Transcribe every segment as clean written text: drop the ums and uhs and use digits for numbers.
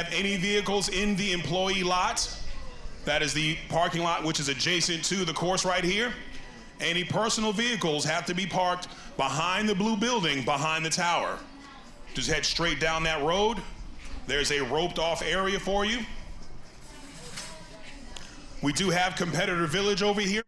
have any vehicles in the employee lot, that is the parking lot which is adjacent to the course right here, any personal vehicles have to be parked behind the blue building, behind the tower. Just head straight down that road. There's a roped off area for you. We do have Competitor Village over here.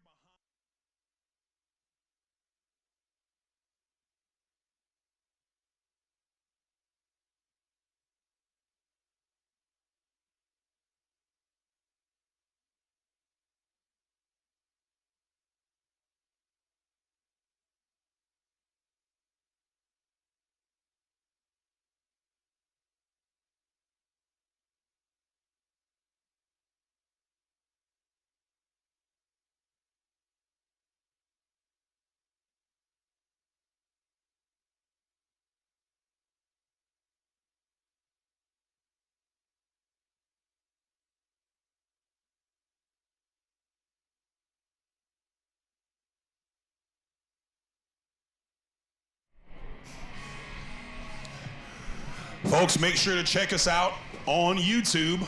Folks, make sure to check us out on YouTube.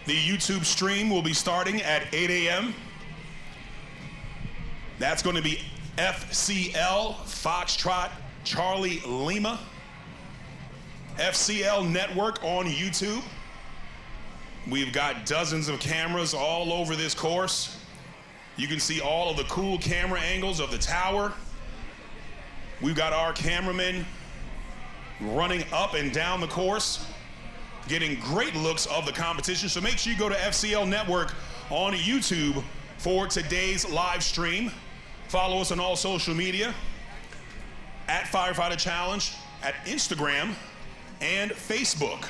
The YouTube stream will be starting at 8 a.m. That's going to be FCL, Foxtrot, Charlie Lima. FCL Network on YouTube. We've got dozens of cameras all over this course. You can see all of the cool camera angles of the tower. We've got our cameramen running up and down the course, getting great looks of the competition. So make sure you go to FCL Network on YouTube for today's live stream. Follow us on all social media, at Firefighter Challenge, at Instagram and Facebook.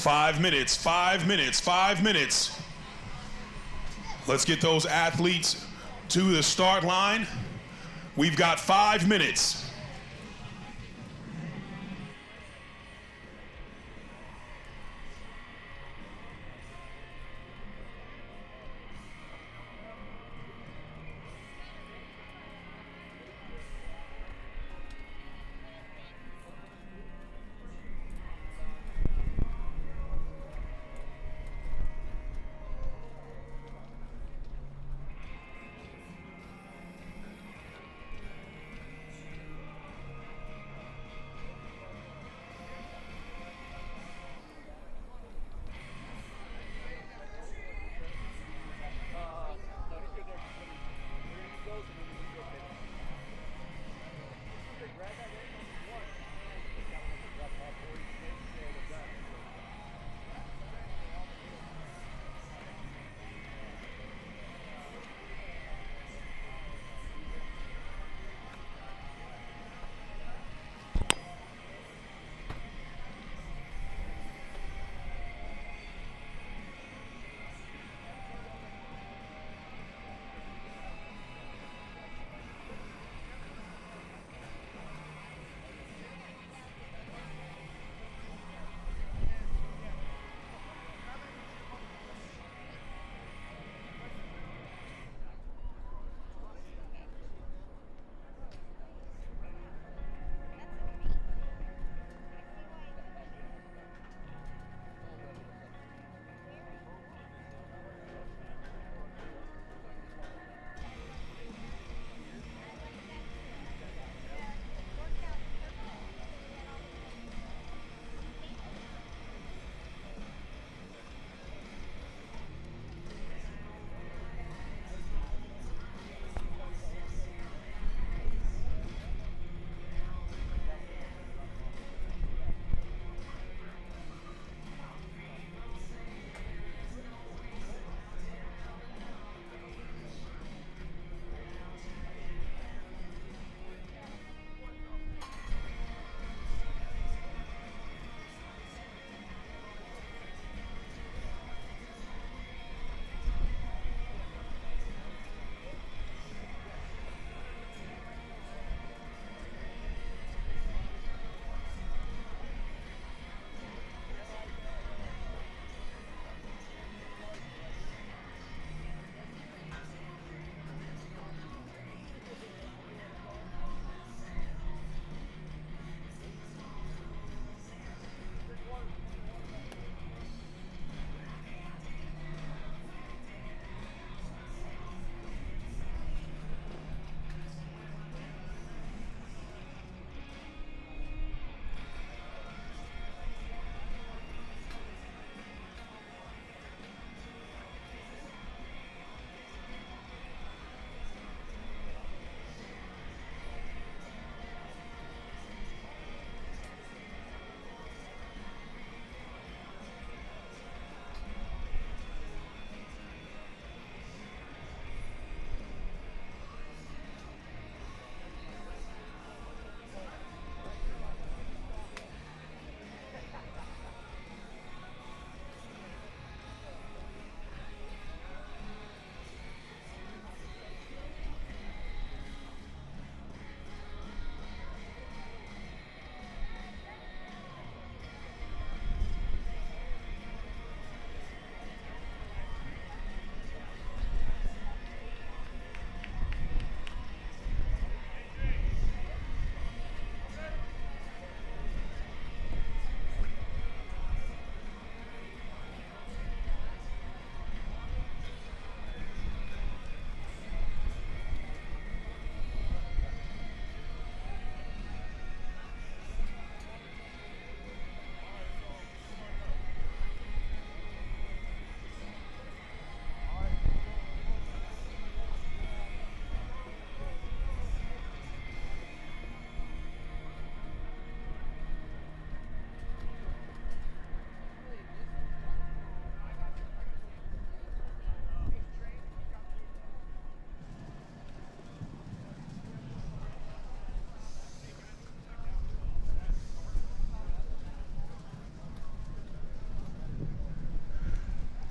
Five minutes. Let's get those athletes to the start line. We've got 5 minutes.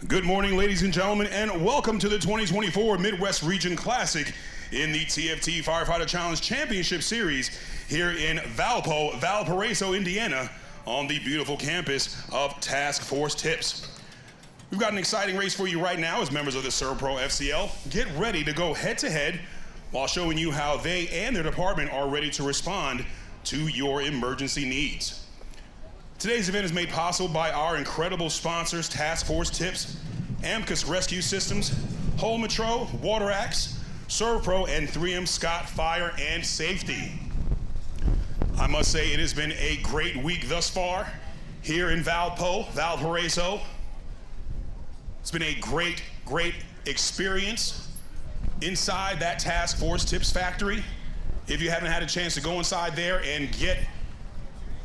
Good morning, ladies and gentlemen, and welcome to the 2024 Midwest Region Classic in the TFT Firefighter Challenge Championship Series here in Valparaiso, Indiana, on the beautiful campus of Task Force Tips. We've got an exciting race for you right now as members of the ServPro FCL get ready to go head-to-head while showing you how they and their department are ready to respond to your emergency needs. Today's event is made possible by our incredible sponsors, Task Force Tips, Amicus Rescue Systems, Hole Metro, Water Axe, ServPro, and 3M Scott Fire and Safety. I must say it has been a great week thus far here in Valparaiso. It's been a great experience inside that Task Force Tips factory. If you haven't had a chance to go inside there and get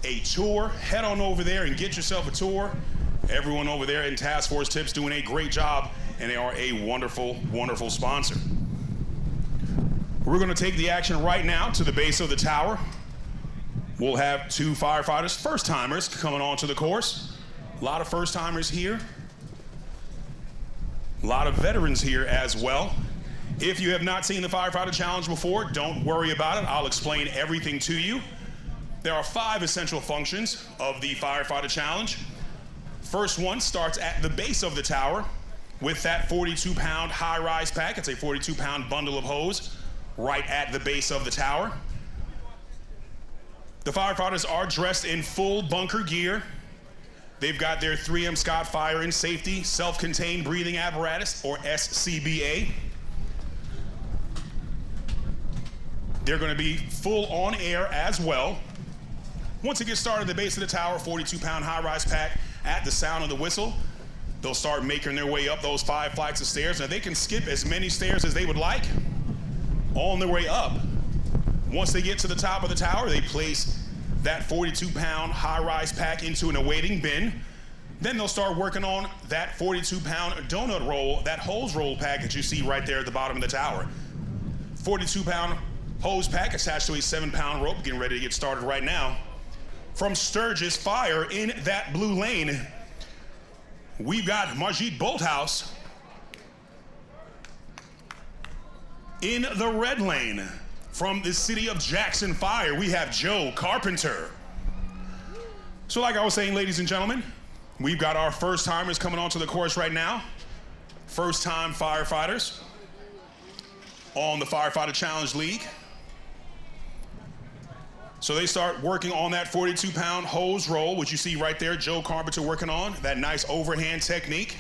a tour, head on over there and get yourself a tour. Everyone over there in Task Force Tips doing a great job, and they are a wonderful sponsor. We're going to take the action right now to the base of the tower. We'll have two firefighters, first-timers, coming onto the course. A lot of first-timers here. A lot of veterans here as well. If you have not seen the Firefighter Challenge before, don't worry about it. I'll explain everything to you. There are 5 essential functions of the Firefighter Challenge. First one starts at the base of the tower with that 42-pound high-rise pack. It's a 42-pound bundle of hose right at the base of the tower. The firefighters are dressed in full bunker gear. They've got their 3M Scott Fire and Safety Self-Contained Breathing Apparatus, or SCBA. They're going to be full on air as well. Once it gets started at the base of the tower, 42-pound high-rise pack, at the sound of the whistle, they'll start making their way up those 5 flights of stairs. Now, they can skip as many stairs as they would like on their way up. Once they get to the top of the tower, they place that 42-pound high-rise pack into an awaiting bin. Then they'll start working on that 42-pound donut roll, that hose roll pack that you see right there at the bottom of the tower. 42-pound hose pack attached to a 7-pound rope, getting ready to get started right now. From Sturgis Fire in that blue lane, we've got Margit Bolthouse. In the red lane, from the city of Jackson Fire, we have Joe Carpenter. So like I was saying, ladies and gentlemen, we've got our first-timers coming onto the course right now. First-time firefighters on the Firefighter Challenge League. So they start working on that 42-pound hose roll, which you see right there, Joe Carpenter working on, that nice overhand technique.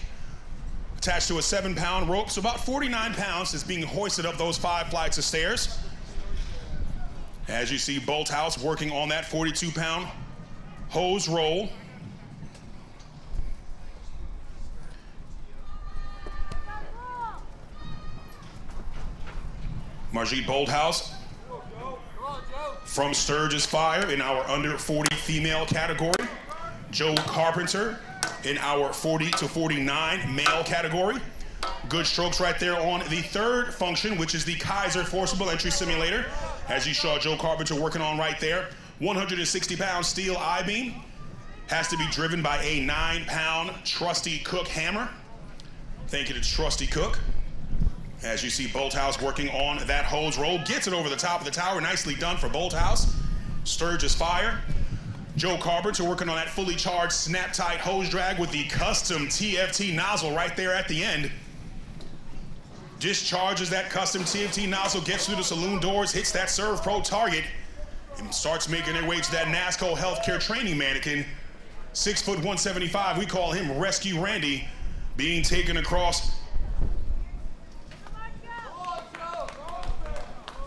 Attached to a 7-pound rope, so about 49 pounds is being hoisted up those 5 flights of stairs. As you see, Bolthouse working on that 42-pound hose roll. Margit Bolthouse from Sturgis Fire in our under 40 female category. Joe Carpenter in our 40 to 49 male category. Good strokes right there on the third function, which is the Kaiser Forcible Entry Simulator. As you saw Joe Carpenter working on right there. 160-pound steel I-beam. Has to be driven by a 9-pound Trusty Cook hammer. Thank you to Trusty Cook. As you see Bolthouse working on that hose roll, gets it over the top of the tower. Nicely done for Bolthouse. Sturgis Fire. Joe Carpenter working on that fully charged snap-tight hose drag with the custom TFT nozzle right there at the end. Discharges that custom TFT nozzle, gets through the saloon doors, hits that ServPro target, and starts making their way to that NASCO healthcare training mannequin. 6 foot 175, we call him Rescue Randy, being taken across.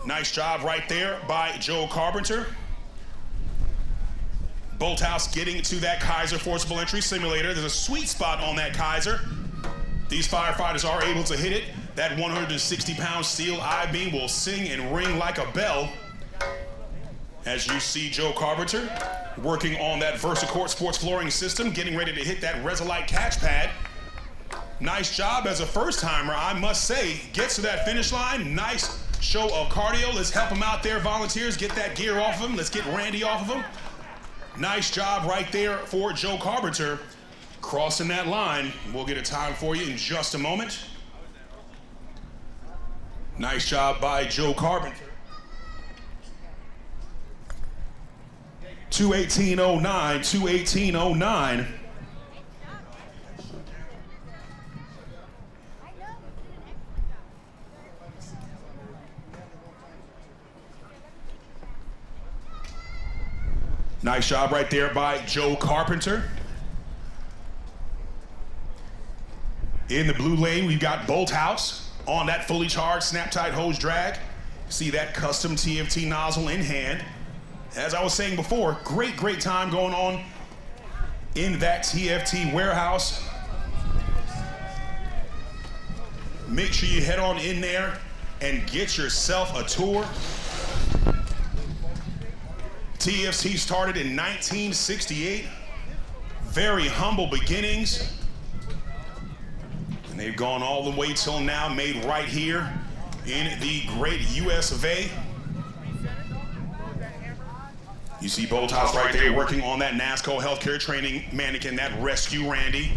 Nice job right there by Joe Carpenter. Bolthouse getting to that Kaiser Forcible Entry Simulator. There's a sweet spot on that Kaiser. These firefighters are able to hit it. That 160-pound steel I-beam will sing and ring like a bell. As you see Joe Carpenter working on that VersaCourt sports flooring system, getting ready to hit that Resolite catch pad. Nice job as a first-timer, I must say. Gets to that finish line. Nice show of cardio. Let's help him out there, volunteers. Get that gear off of him. Let's get Randy off of him. Nice job right there for Joe Carpenter. crossing that line. We'll get a time for you in just a moment. Nice job by Joe Carpenter. 2:18.09, 2:18.09. Nice job right there by Joe Carpenter. In the blue lane, we've got Bolthouse on that fully charged snap-tight hose drag. See that custom TFT nozzle in hand. As I was saying before, great time going on in that TFT warehouse. Make sure you head on in there and get yourself a tour. TFT started in 1968. Very humble beginnings. And they've gone all the way till now, made right here in the great US of A. You see Bolthouse right there working on that NASCO healthcare training mannequin, that rescue Randy.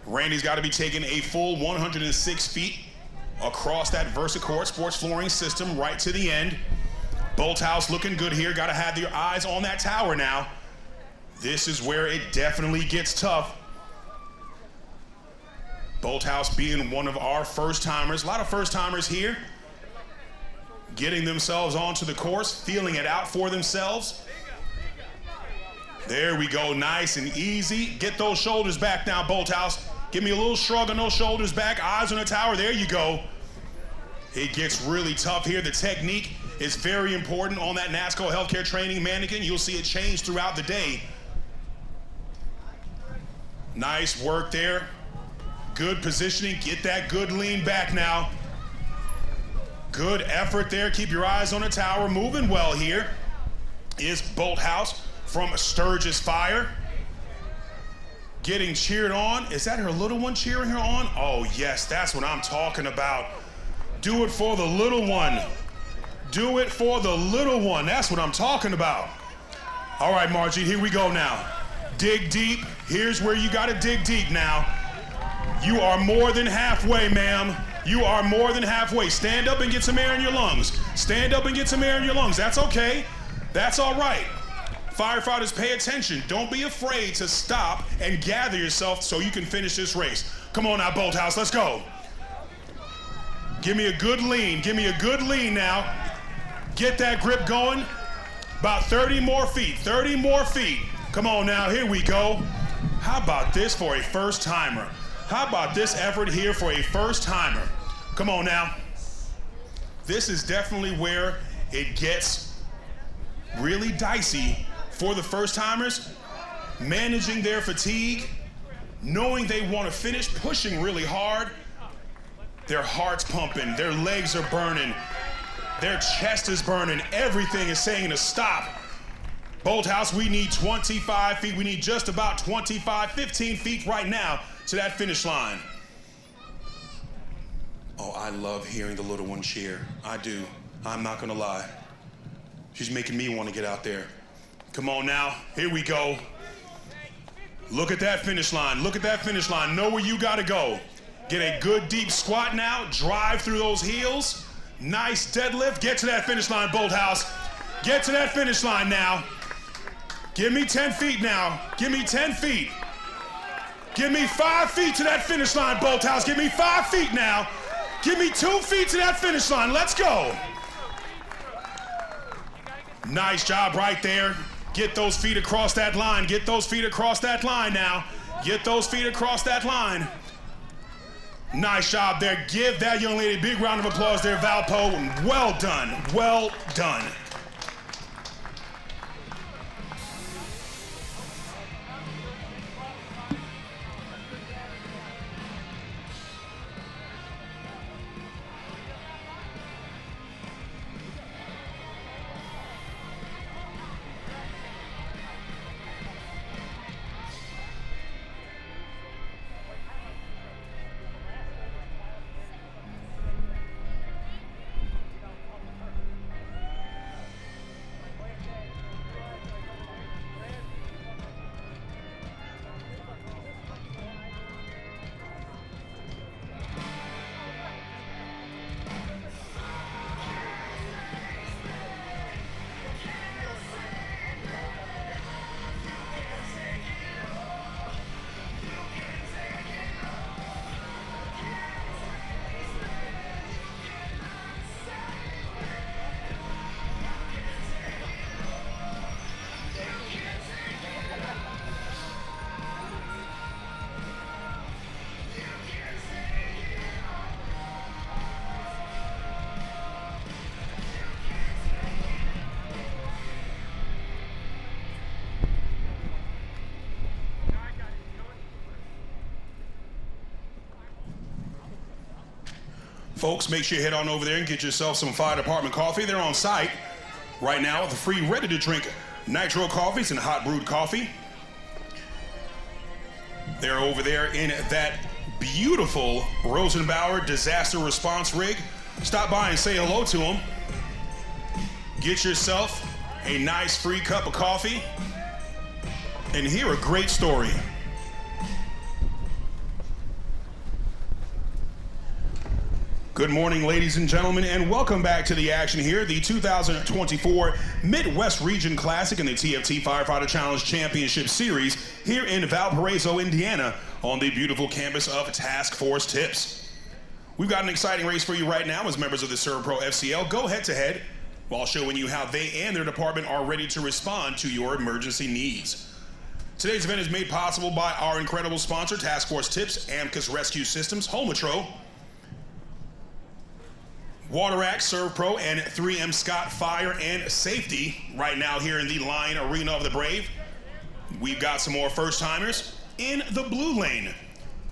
Randy's got to be taking a full 106 feet across that VersaCourt sports flooring system right to the end. Bolthouse looking good here. Got to have your eyes on that tower now. This is where it definitely gets tough. Bolthouse being one of our first-timers. A lot of first-timers here. Getting themselves onto the course, feeling it out for themselves. There we go, nice and easy. Get those shoulders back now, Bolthouse. Give me a little shrug on those shoulders back, eyes on the tower, there you go. It gets really tough here. The technique is very important on that NASCO healthcare training mannequin. You'll see it change throughout the day. Nice work there. Good positioning, get that good lean back now. Good effort there, keep your eyes on the tower. Moving well here is Bolthouse from Sturgis Fire. Getting cheered on. Is that her little one cheering her on? Oh yes, that's what I'm talking about. Do it for the little one. Do it for the little one. That's what I'm talking about. All right, Margit, here we go now. Dig deep. Here's where you gotta dig deep now. You are more than halfway, ma'am. You are more than halfway. Stand up and get some air in your lungs. Stand up and get some air in your lungs. That's okay. That's all right. Firefighters, pay attention. Don't be afraid to stop and gather yourself so you can finish this race. Come on now, Bolthouse, let's go. Give me a good lean. Give me a good lean now. Get that grip going. About 30 more feet. 30 more feet. Come on now, here we go. How about this for a first-timer? How about this effort here for a first-timer? Come on now. This is definitely where it gets really dicey for the first-timers. Managing their fatigue, knowing they want to finish, pushing really hard. Their heart's pumping, their legs are burning, their chest is burning, everything is saying to stop. Bolthouse, we need 25 feet. We need just about 15 feet right now to that finish line. Oh, I love hearing the little one cheer. I do. I'm not gonna lie. She's making me want to get out there. Come on now, here we go. Look at that finish line. Look at that finish line. Know where you gotta go. Get a good deep squat now. Drive through those heels. Nice deadlift. Get to that finish line, Bolthouse. Get to that finish line now. Give me 10 feet now. Give me 10 feet. Give me 5 feet to that finish line, Bolthouse. Give me 5 feet now. Give me 2 feet to that finish line. Let's go. Nice job right there. Get those feet across that line. Get those feet across that line now. Get those feet across that line. Nice job there. Give that young lady a big round of applause there, Valpo. Well done. Well done. Folks, make sure you head on over there and get yourself some fire department coffee. They're on site right now with the free ready-to-drink nitro coffees and hot brewed coffee. They're over there in that beautiful Rosenbauer disaster response rig. Stop by and say hello to them. Get yourself a nice free cup of coffee and hear a great story. Good morning, ladies and gentlemen, and welcome back to the action here, the 2024 Midwest Region Classic and the TFT Firefighter Challenge Championship Series here in Valparaiso, Indiana, on the beautiful campus of Task Force Tips. We've got an exciting race for you right now as members of the ServPro FCL go head-to-head while showing you how they and their department are ready to respond to your emergency needs. Today's event is made possible by our incredible sponsor, Task Force Tips, Amicus Rescue Systems, Hometro, WaterAct, ServPro, and 3M Scott Fire and Safety. Right now here in the Line Arena of the Brave, we've got some more first-timers in the blue lane.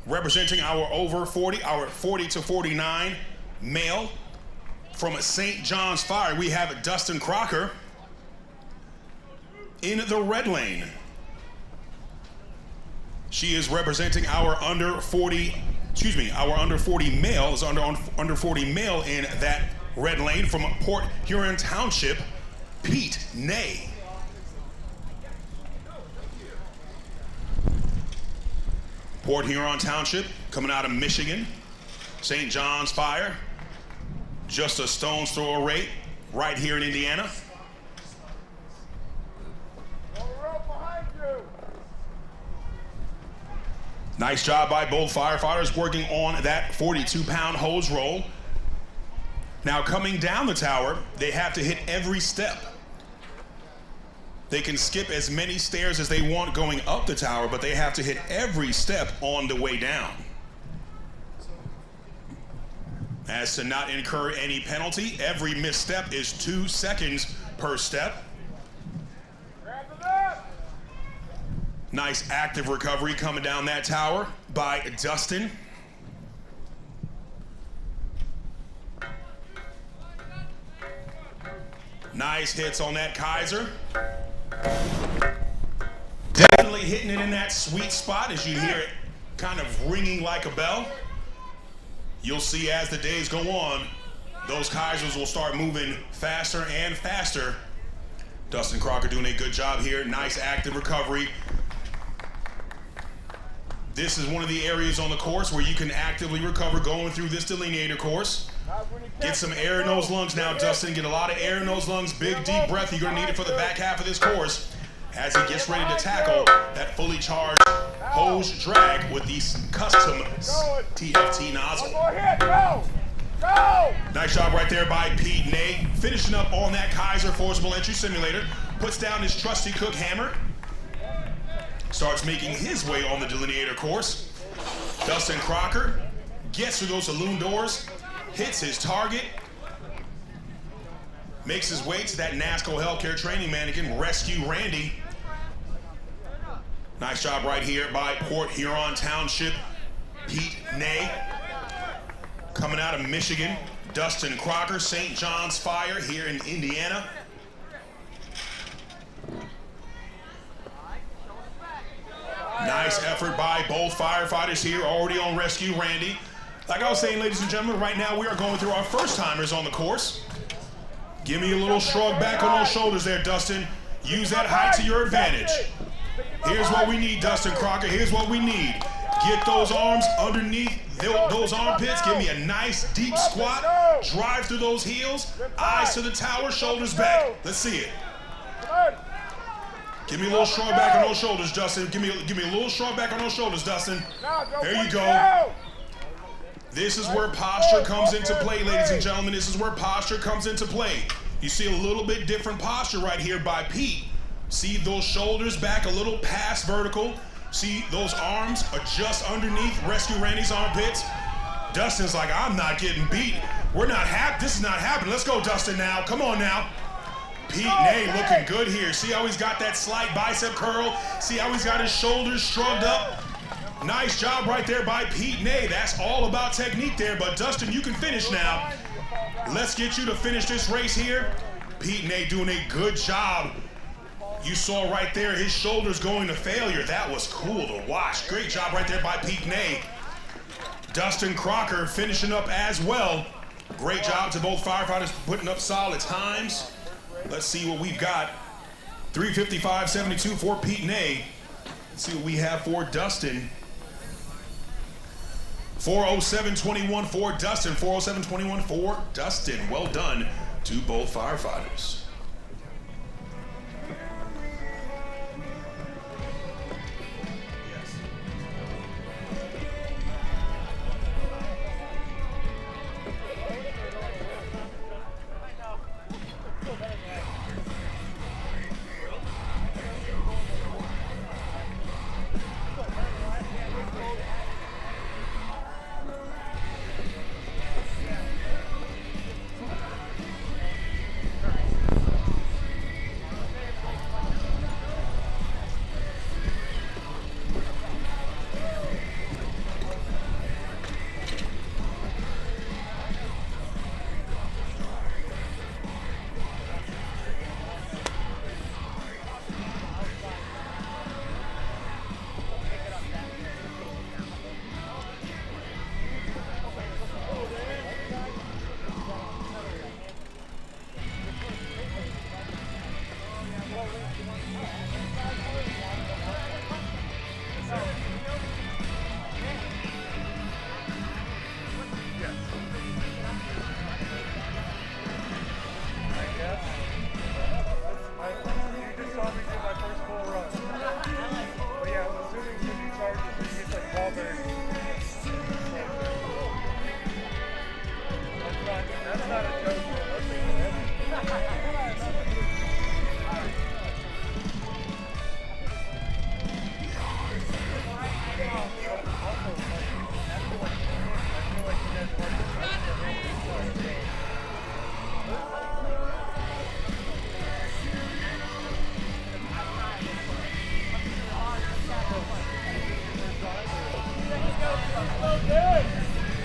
Representing our over 40, our 40 to 49 male from St. John's Fire, we have Dustin Krocker. In the red lane, she is representing our under 40 male is under 40 male in that red lane from Port Huron Township, Pete Ney. Port Huron Township, coming out of Michigan, St. John's Fire, just a stone's throw away right here in Indiana. Nice job by both firefighters working on that 42-pound hose roll. Now coming down the tower, they have to hit every step. They can skip as many stairs as they want going up the tower, but they have to hit every step on the way down. As to not incur any penalty, every misstep is 2 seconds per step. Nice active recovery coming down that tower by Dustin. Nice hits on that Kaiser. Definitely hitting it in that sweet spot as you hear it kind of ringing like a bell. You'll see as the days go on, those Kaisers will start moving faster and faster. Dustin Krocker doing a good job here. Nice active recovery. This is one of the areas on the course where you can actively recover going through this delineator course. Get some air in those lungs now, Dustin. Get a lot of air in those lungs. Big, deep breath. You're going to need it for the back half of this course as he gets ready to tackle that fully charged hose drag with the custom TFT nozzle. Nice job right there by Pete Ney. Finishing up on that Kaiser Forcible Entry Simulator. Puts down his trusty Cook hammer. Starts making his way on the delineator course. Dustin Krocker gets through those saloon doors, hits his target, makes his way to that NASCO healthcare training mannequin, Rescue Randy. Nice job right here by Port Huron Township, Pete Ney. Coming out of Michigan, Dustin Krocker, St. John's Fire here in Indiana. Nice effort by both firefighters here, already on Rescue Randy. Like I was saying, ladies and gentlemen, right now we are going through our first-timers on the course. Give me a little shrug back on those shoulders there, Dustin. Use that height to your advantage. Here's what we need, Dustin Krocker. Here's what we need. Get those arms underneath those armpits. Give me a nice deep squat. Drive through those heels. Eyes to the tower, shoulders back. Let's see it. Give me a little shrug back on those shoulders, Dustin. Give me a little shrug back on those shoulders, Dustin. There you go. This is where posture comes into play, ladies and gentlemen. This is where posture comes into play. You see a little bit different posture right here by Pete. See those shoulders back a little past vertical. See those arms are just underneath Rescue Randy's armpits. Dustin's like, I'm not getting beat. We're not this is not happening. Let's go, Dustin, now. Come on now. Pete Ney looking good here. See how he's got that slight bicep curl? See how he's got his shoulders shrugged up? Nice job right there by Pete Nay. That's all about technique there, but Dustin, you can finish now. Let's get you to finish this race here. Pete Nay doing a good job. You saw right there his shoulders going to failure. That was cool to watch. Great job right there by Pete Nay. Dustin Krocker finishing up as well. Great job to both firefighters putting up solid times. Let's see what we've got. 3:55.72 for Pete Nay. Let's see what we have for Dustin. 4:07.21 for Dustin. 4:07.21 for Dustin. Well done to both firefighters.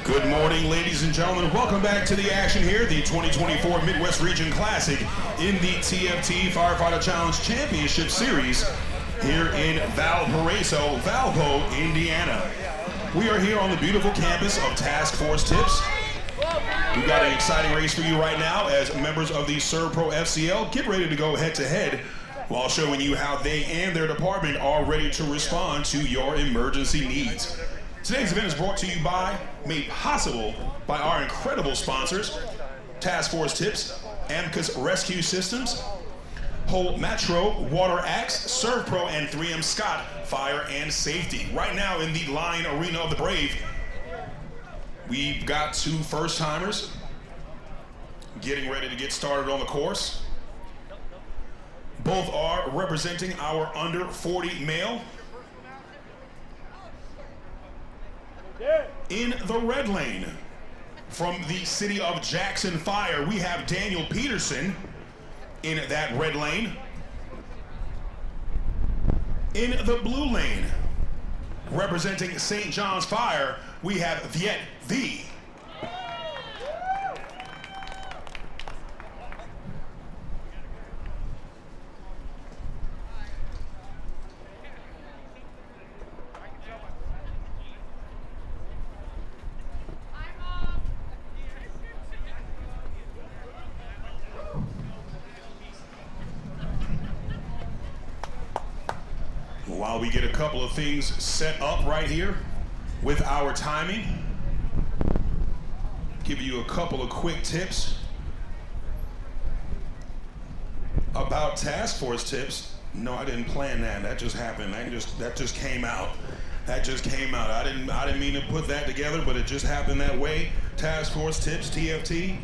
Good morning, ladies and gentlemen. Welcome back to the action here, the 2024 Midwest Region Classic in the TFT Firefighter Challenge Championship Series here in Valparaiso, Indiana. We are here on the beautiful campus of Task Force Tips. We've got an exciting race for you right now as members of the ServPro FCL get ready to go head-to-head while showing you how they and their department are ready to respond to your emergency needs. Today's event is brought to you by, made possible by our incredible sponsors, Task Force Tips, Amicus Rescue Systems, Whole Metro, Water Axe, ServPro, and 3M Scott Fire and Safety. Right now in the line arena of the Brave, we've got two first-timers getting ready to get started on the course. Both are representing our under 40 male. In the red lane, from the city of Jackson Fire, we have Daniel Peterson in that red lane. In the blue lane, representing St. John's Fire, we have Viet V. While we get a couple of things set up right here with our timing, give you a couple of quick tips about Task Force Tips. No, I didn't plan that. That just happened. That just came out. That just came out. I didn't mean to put that together, but it just happened that way. Task Force Tips, TFT.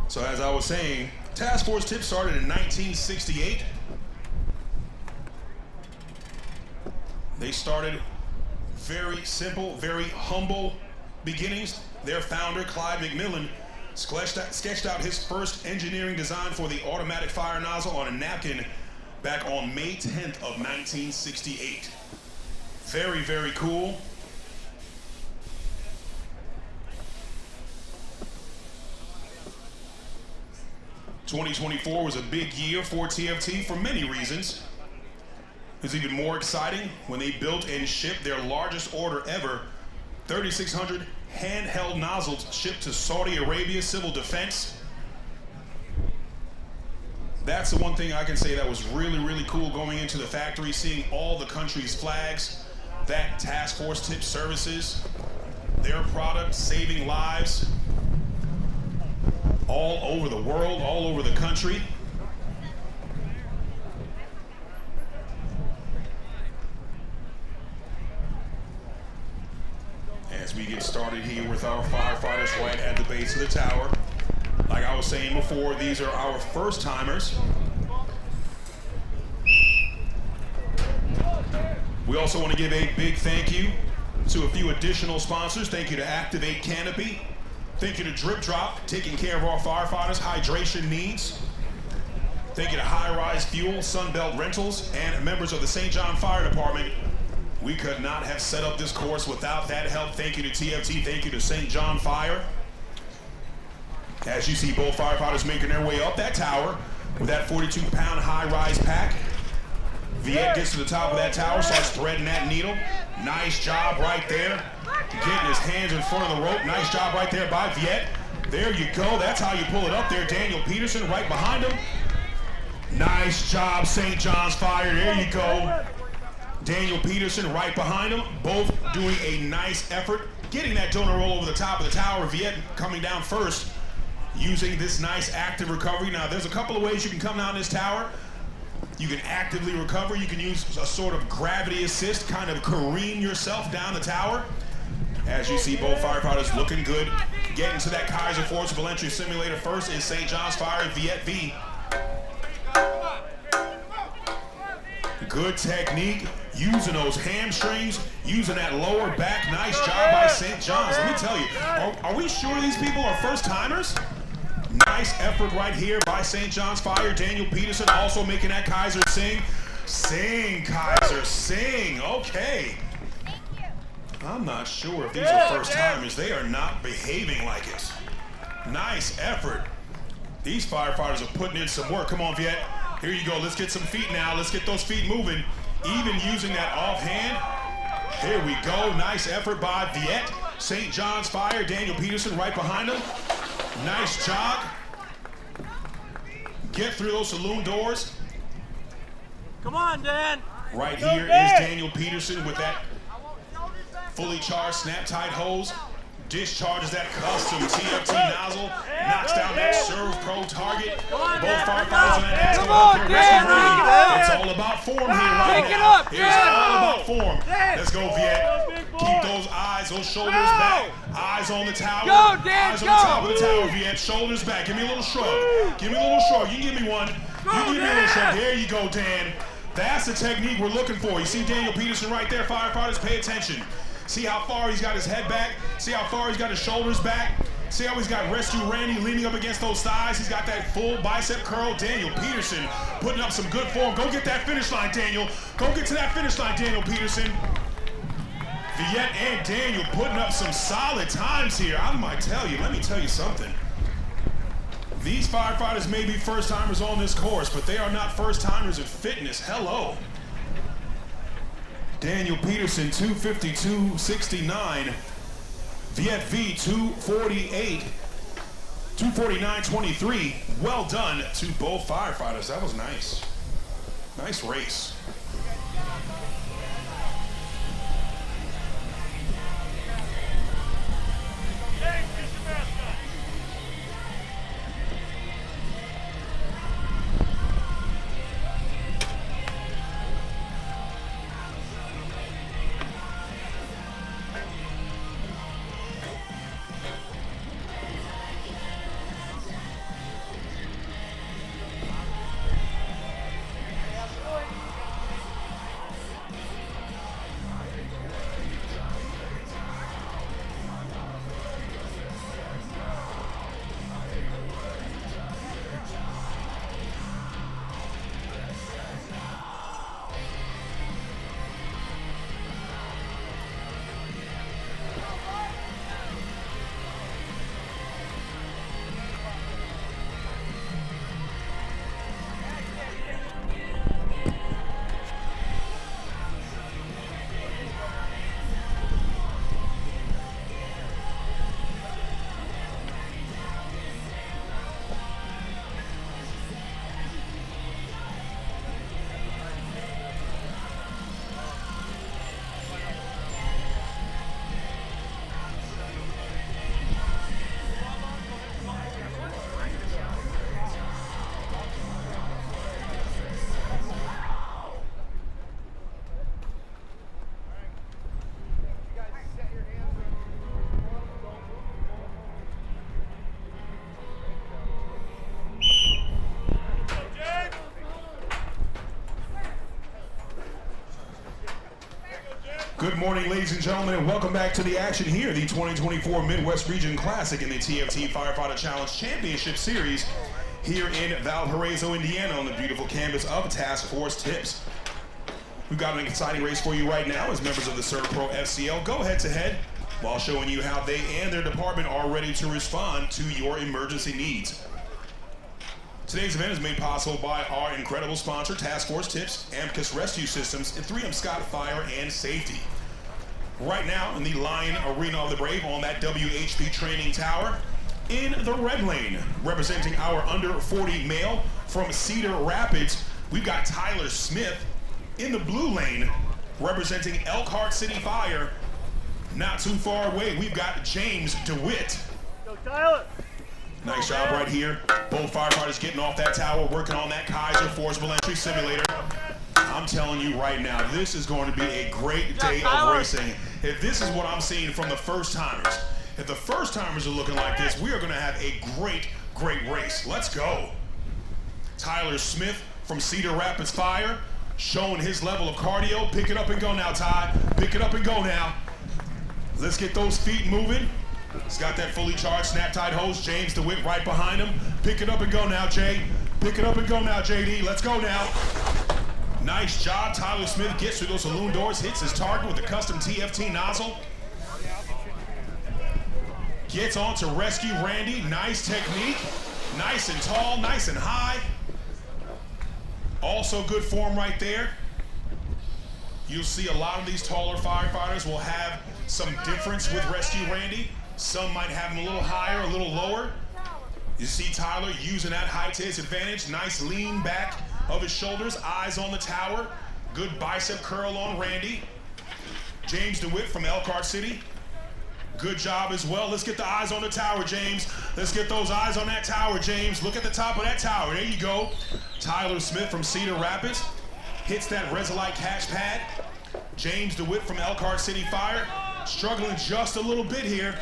So as I was saying, Task Force Tips started in 1968. They started very simple, very humble beginnings. Their founder, Clyde McMillan, sketched out his first engineering design for the automatic fire nozzle on a napkin back on May 10th of 1968. Very, very cool. '24 was a big year for TFT for many reasons. It was even more exciting when they built and shipped their largest order ever, 3,600 handheld nozzles shipped to Saudi Arabia Civil Defense. That's the one thing I can say that was really, really cool going into the factory, seeing all the country's flags, that task force tip services, their product saving lives all over the world, all over the country. As we get started here with our firefighters right at the base of the tower. Like I was saying before, these are our first timers. We also want to give a big thank you to a few additional sponsors. Thank you to Activate Canopy. Thank you to Drip Drop, taking care of our firefighters' hydration needs. Thank you to High Rise Fuel, Sunbelt Rentals, and members of the St. John Fire Department. We could not have set up this course without that help. Thank you to TFT, thank you to St. John Fire. As you see both firefighters making their way up that tower with that 42-pound high-rise pack. Viet gets to the top of that tower, starts threading that needle. Nice job right there. Getting his hands in front of the rope. Nice job right there by Viet. There you go. That's how you pull it up there. Daniel Peterson right behind him. Nice job, St. John's Fire. There you go. Daniel Peterson right behind him. Both doing a nice effort. Getting that donor roll over the top of the tower. Viet coming down first using this nice active recovery. Now, there's a couple of ways you can come down this tower. You can actively recover. You can use a sort of gravity assist, kind of careen yourself down the tower. As you see, both firefighters looking good. Getting to that Kaiser Forcible Entry Simulator first is St. John's Fire Viet V. Good technique, using those hamstrings, using that lower back. Nice job by St. John's. Let me tell you, are we sure these people are first timers? Nice effort right here by St. John's Fire. Daniel Peterson also making that Kaiser sing. Sing, Kaiser, sing. Okay. I'm not sure if these are first timers. They are not behaving like it. Nice effort. These firefighters are putting in some work. Come on, Viet. Here you go. Let's get some feet now. Let's get those feet moving. Even using that offhand. Here we go. Nice effort by Viet. St. John's Fire. Daniel Peterson right behind him. Nice jog. Get through those saloon doors. Come on, Dan. Right here is Daniel Peterson with that fully charged snap-tight hose. Discharges that custom TFT nozzle. Knocks down that Serve Pro target. Both firefighters on that nozzle out there rescue ready. It's all about form here right now. It's all about form. Let's go, Viet. Keep those eyes, those shoulders back. Eyes on the tower. Go, Dan, eyes on the top of the tower, Viet. Shoulders back. Give me a little shrug. Give me a little shrug. You can give me one. You can give me a little shrug. There you go, Dan. That's the technique we're looking for. You see Daniel Peterson right there. Firefighters, pay attention. See how far he's got his head back. See how far he's got his shoulders back. See how he's got Rescue Randy leaning up against those thighs. He's got that full bicep curl. Daniel Peterson putting up some good form. Go get that finish line, Daniel. Go get to that finish line, Daniel Peterson. Viet and Daniel putting up some solid times here. I might tell you, let me tell you something. These firefighters may be first timers on this course, but they are not first timers in fitness. Hello. Daniel Peterson, 252.69. Viet V, 248. 249.23. Well done to both firefighters. That was nice. Nice race. Good morning, ladies and gentlemen, and welcome back to the action here, the 2024 Midwest Region Classic in the TFT Firefighter Challenge Championship Series here in Valparaiso, Indiana, on the beautiful canvas of Task Force Tips. We've got an exciting race for you right now as members of the ServPro FCL go head-to-head while showing you how they and their department are ready to respond to your emergency needs. Today's event is made possible by our incredible sponsor, Task Force Tips, Amicus Rescue Systems, and 3M Scott Fire and Safety. Right now in the Lion Arena of the Brave on that WHP training tower, in the red lane, representing our under 40 male from Cedar Rapids, we've got Tyler Smith. In the blue lane, representing Elkhart City Fire, not too far away, we've got James Dewitt. Go Tyler! Nice job right here. Both firefighters getting off that tower, working on that Kaiser Forcible Entry Simulator. I'm telling you right now, this is going to be a great day of racing. If this is what I'm seeing from the first timers, if the first timers are looking like this, we are going to have a great, great race. Let's go. Tyler Smith from Cedar Rapids Fire, showing his level of cardio. Pick it up and go now, Ty. Pick it up and go now. Let's get those feet moving. He's got that fully charged snap-tied hose. James DeWitt right behind him. Pick it up and go now, Jay. Pick it up and go now, JD. Let's go now. Nice job. Tyler Smith gets through those saloon doors, hits his target with the custom TFT nozzle. Gets on to rescue Randy. Nice technique. Nice and tall, nice and high. Also good form right there. You'll see a lot of these taller firefighters will have some difference with rescue Randy. Some might have him a little higher, a little lower. You see Tyler using that height to his advantage. Nice lean back of his shoulders, eyes on the tower. Good bicep curl on Randy. James DeWitt from Elkhart City. Good job as well. Let's get the eyes on the tower, James. Let's get those eyes on that tower, James. Look at the top of that tower. There you go. Tyler Smith from Cedar Rapids hits that Resolite catch pad. James DeWitt from Elkhart City Fire, struggling just a little bit here,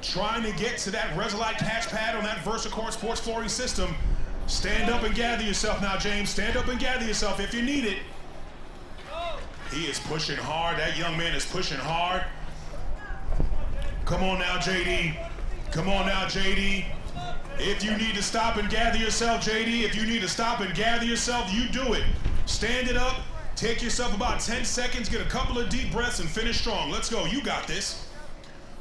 trying to get to that Resolite catch pad on that VersaCore sports flooring system. Stand up and gather yourself now, James. Stand up and gather yourself if you need it. He is pushing hard. That young man is pushing hard. Come on now, JD. Come on now, JD. If you need to stop and gather yourself, JD, if you need to stop and gather yourself, you do it. Stand it up. Take yourself about 10 seconds, get a couple of deep breaths, and finish strong. Let's go. You got this.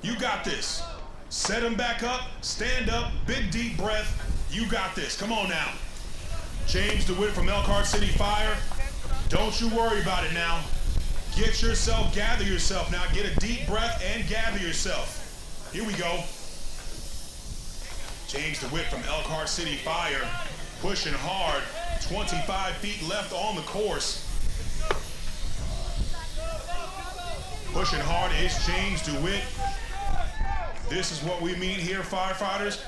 You got this. Set him back up. Stand up. Big deep breath. You got this. Come on now. James DeWitt from Elkhart City Fire. Don't you worry about it now. Get yourself, gather yourself now. Get a deep breath and gather yourself. Here we go. James DeWitt from Elkhart City Fire, pushing hard. 25 feet left on the course. Pushing hard is James DeWitt. This is what we mean here, firefighters.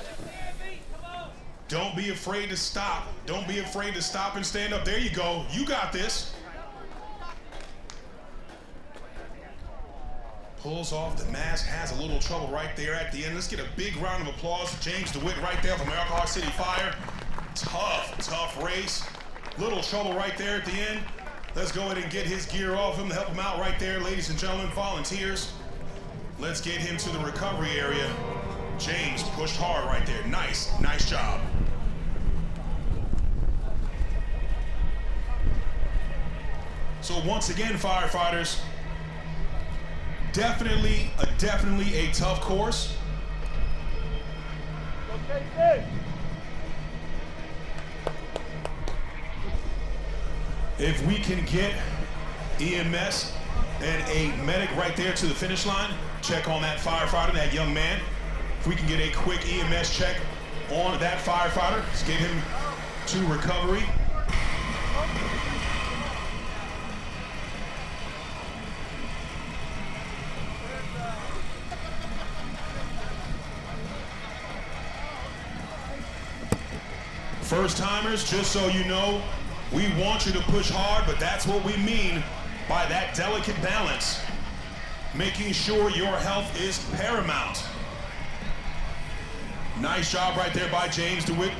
Don't be afraid to stop. Don't be afraid to stop and stand up. There you go. You got this. Pulls off the mask, has a little trouble right there at the end. Let's get a big round of applause for James DeWitt right there from Elkhart City Fire. Tough race. Little trouble right there at the end. Let's go ahead and get his gear off him, help him out right there, ladies and gentlemen, volunteers. Let's get him to the recovery area. James pushed hard right there. Nice job. So once again, firefighters, definitely a tough course. Okay, If we can get EMS and a medic right there to the finish line, check on that firefighter, that young man. If we can get a quick EMS check on that firefighter, let's get him to recovery. First timers, just so you know, we want you to push hard, but that's what we mean by that delicate balance. Making sure your health is paramount. Nice job right there by James DeWitt.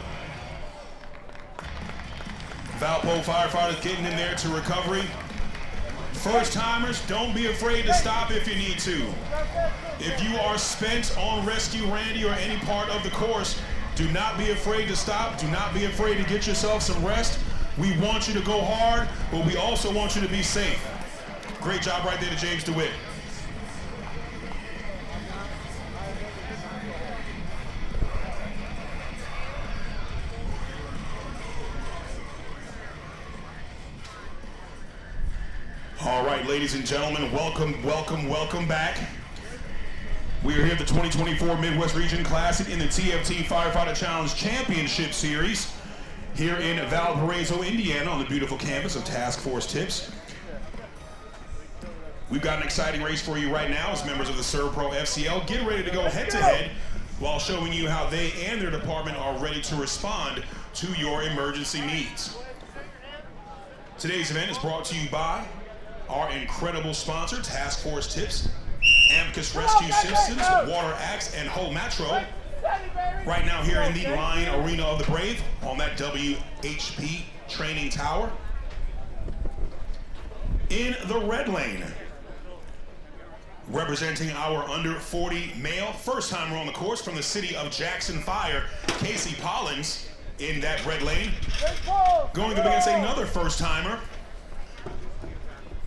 Valpo firefighters getting in there to recovery. First timers, don't be afraid to stop if you need to. If you are spent on Rescue Randy or any part of the course, do not be afraid to stop. Do not be afraid to get yourself some rest. We want you to go hard, but we also want you to be safe. Great job right there to James Dewitt. All right, ladies and gentlemen, welcome back. We are here at the 2024 Midwest Region Classic in the TFT Firefighter Challenge Championship Series here in Valparaiso, Indiana, on the beautiful campus of Task Force Tips. We've got an exciting race for you right now as members of the ServPro FCL get ready to go head-to-head while showing you how they and their department are ready to respond to your emergency needs. Today's event is brought to you by our incredible sponsor, Task Force Tips, Amicus Rescue Systems, Water Axe, and Ho Metro. Right now here in the Line Arena of the Brave on that WHP training tower. In the red lane, representing our under 40 male first timer on the course from the city of Jackson Fire, Casey Pollins in that red lane. Going up against another first timer,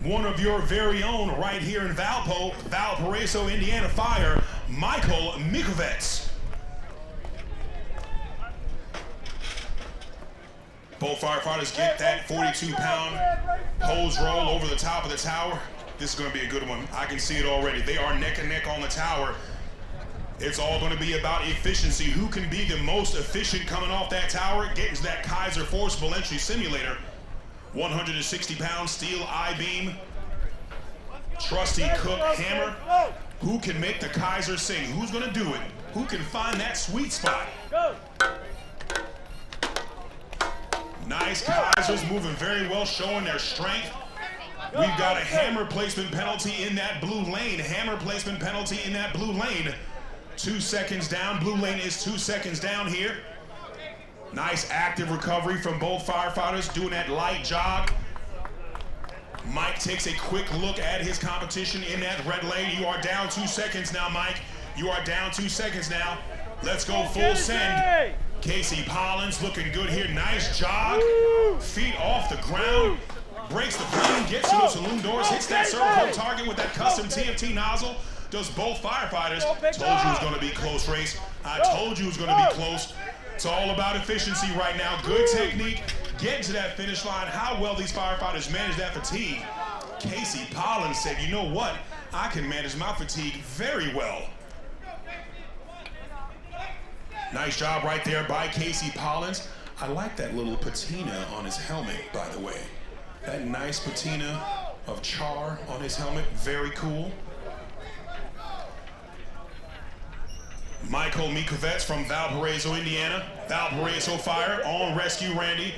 one of your very own right here in Valparaiso, Indiana Fire, Mikovetz. Both firefighters get that 42-pound hose roll over the top of the tower. This is going to be a good one. I can see it already. They are neck and neck on the tower. It's all going to be about efficiency. Who can be the most efficient coming off that tower, getting to that Kaiser Forcible Entry Simulator. 160-pound steel I-beam, trusty Cook hammer. Who can make the Kaiser sing? Who's going to do it? Who can find that sweet spot? Nice Kaisers moving very well, showing their strength. We've got a hammer placement penalty in that blue lane. Hammer placement penalty in that blue lane. 2 seconds down. Blue lane is 2 seconds down here. Nice active recovery from both firefighters doing that light jog. Mike takes a quick look at his competition in that red lane. You are down 2 seconds now, Mike. You are down 2 seconons now. Let's go full send. Casey Pollins looking good here. Nice jog. Feet off the ground. Breaks the plane, gets to those saloon doors, hits that ServPro target with that custom TFT nozzle. Does both firefighters. Told you it was going to be a close race. I told you it was going to be close. It's all about efficiency right now. Good technique, getting to that finish line. How well these firefighters manage that fatigue. Casey Pollins said, you know what? I can manage my fatigue very well. Nice job right there by Casey Pollins. I like that little patina on his helmet, by the way. That nice patina of char on his helmet, very cool. Mikovetz from Valparaiso, Indiana. Valparaiso Fire on Rescue Randy.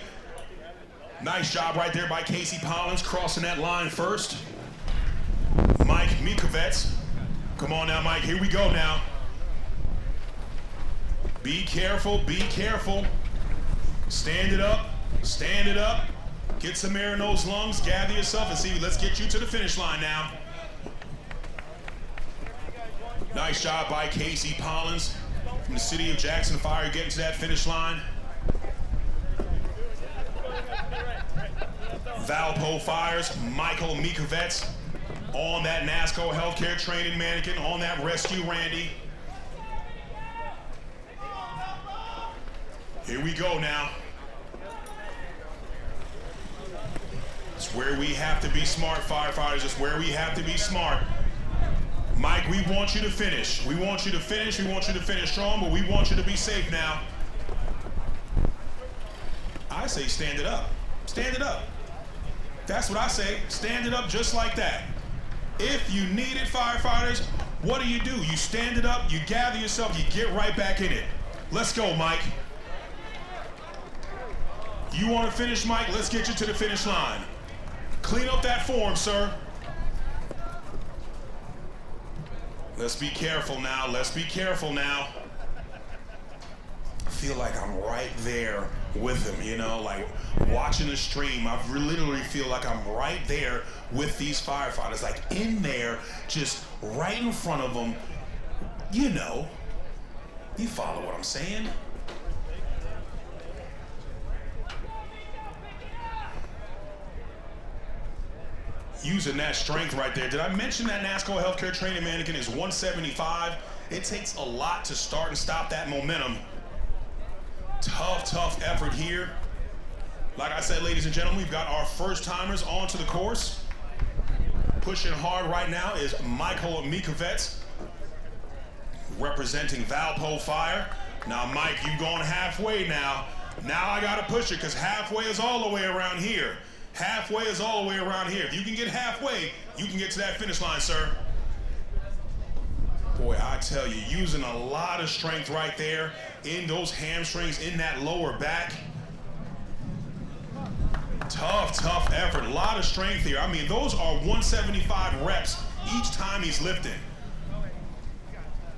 Nice job right there by Casey Pollins, crossing that line first. Mikovetz. Come on now, Mike, here we go now. Be careful, be careful. Stand it up, stand it up. Get some air in those lungs, gather yourself, and see, let's get you to the finish line now. Nice job by Casey Pollins from the city of Jackson Fire, getting to that finish line. Valpo Fires, Mikovetz on that NASCO healthcare training mannequin, on that Rescue Randy. Here we go now. It's where we have to be smart, firefighters. It's where we have to be smart. Mike, we want you to finish. We want you to finish. We want you to finish strong, but we want you to be safe now. I say stand it up. Stand it up. That's what I say. Stand it up just like that. If you need it, firefighters, what do? You stand it up, you gather yourself, you get right back in it. Let's go, Mike. You want to finish, Mike? Let's get you to the finish line. Clean up that form, sir. Let's be careful now. Let's be careful now. feel like I'm right there with them, you know, like watching the stream. I literally feel like I'm right there with these firefighters, like in there, just right in front of them. You know, you follow what I'm saying? Using that strength right there. Did I mention that NASCAR healthcare training mannequin is 175? It takes a lot to start and stop that momentum. Tough effort here. Like I said, ladies and gentlemen, we've got our first timers onto the course. Pushing hard right now is Mikovetz, representing Valpo Fire. Now, Mike, you going halfway now. Now I gotta push it, because halfway is all the way around here. Halfway is all the way around here. If you can get halfway, you can get to that finish line, sir. Boy, I tell you, using a lot of strength right there in those hamstrings, in that lower back. Tough effort. A lot of strength here. I mean, those are 175 reps each time he's lifting.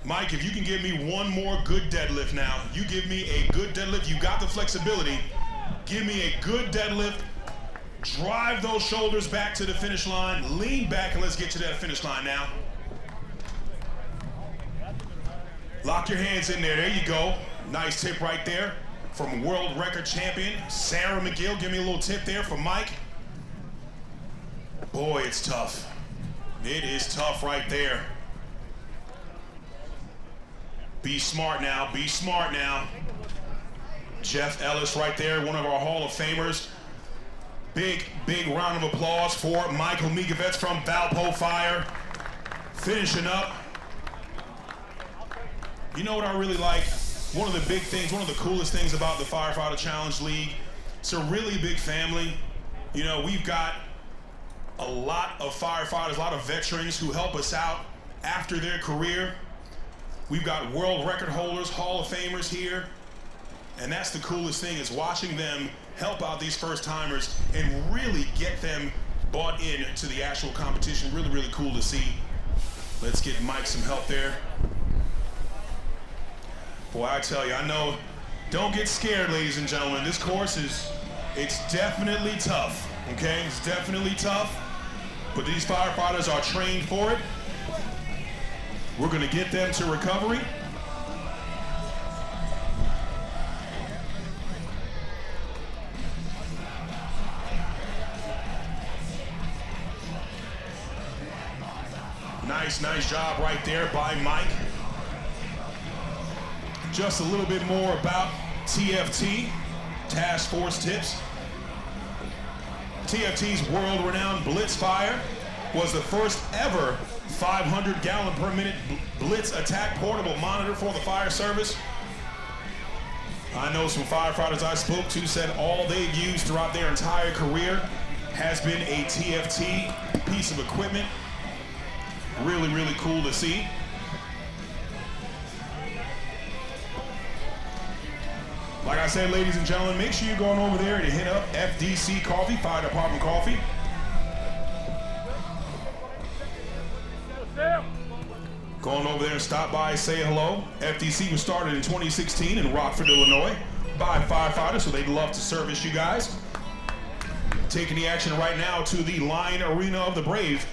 Mike, if you can give me one more good deadlift now, you give me a good deadlift. You got the flexibility. Give me a good deadlift. Drive those shoulders back to the finish line. Lean back and let's get to that finish line now. Lock your hands in there. There you go. Nice tip right there from world record champion Sarah McGill. Give me a little tip there for Mike. Boy, it's tough. It is tough right there. Be smart now. Be smart now. Jeff Ellis right there, one of our Hall of Famers. Big round of applause for Michael Mikovetz from Valpo Fire. Finishing up. You know what I really like? One of the big things, one of the coolest things about the Firefighter Challenge League, it's a really big family. You know, we've got a lot of firefighters, a lot of veterans who help us out after their career. We've got world record holders, Hall of Famers here. And that's the coolest thing, is watching them help out these first timers and really get them bought in to the actual competition. Really cool to see. Let's get Mike some help there. Boy, I tell you, I know, don't get scared, ladies and gentlemen. This course it's definitely tough, okay? It's definitely tough, but these firefighters are trained for it. We're gonna get them to recovery. Nice job right there by Mike. Just a little bit more about TFT, Task Force Tips. TFT's world-renowned Blitz Fire was the first ever 500-gallon-per-minute blitz attack portable monitor for the fire service. I know some firefighters I spoke to said all they've used throughout their entire career has been a TFT piece of equipment. Really cool to see. Like I said, ladies and gentlemen, make sure you're going over there and hit up FDC Coffee, Fire Department Coffee. Going over there and stop by, say hello. FDC was started in 2016 in Rockford, Illinois by firefighters, so they'd love to service you guys. Taking the action right now to the Line Arena of the Brave.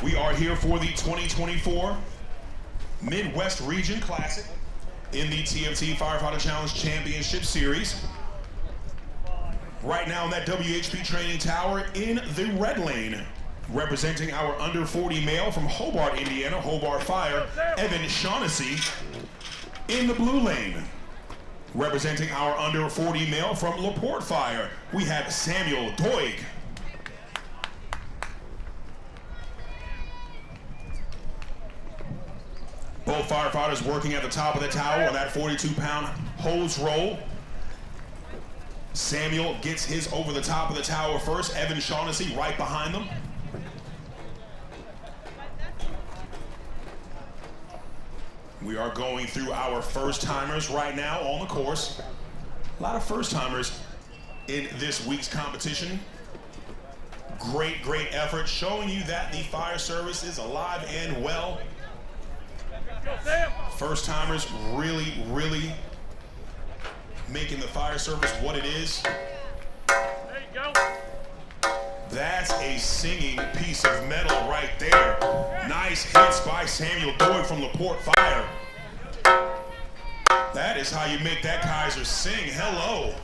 We are here for the 2024 Midwest Region Classic in the TFT Firefighter Challenge Championship Series. Right now in that WHP training tower in the red lane, representing our under 40 male from Hobart, Indiana, Hobart Fire, Evan Shaughnessy. In the blue lane, representing our under 40 male from LaPorte Fire, we have Samuel Doig. Both firefighters working at the top of the tower on that 42-pound hose roll. Samuel gets his over the top of the tower first. Evan Shaughnessy right behind them. We are going through our first-timers right now on the course. A lot of first-timers in this week's competition. Great effort, showing you that the fire service is alive and well. First timers really making the fire service what it is. There you go. That's a singing piece of metal right there. Nice hits by Samuel Doig from LaPorte Fire. That is how you make that Kaiser sing. Hello.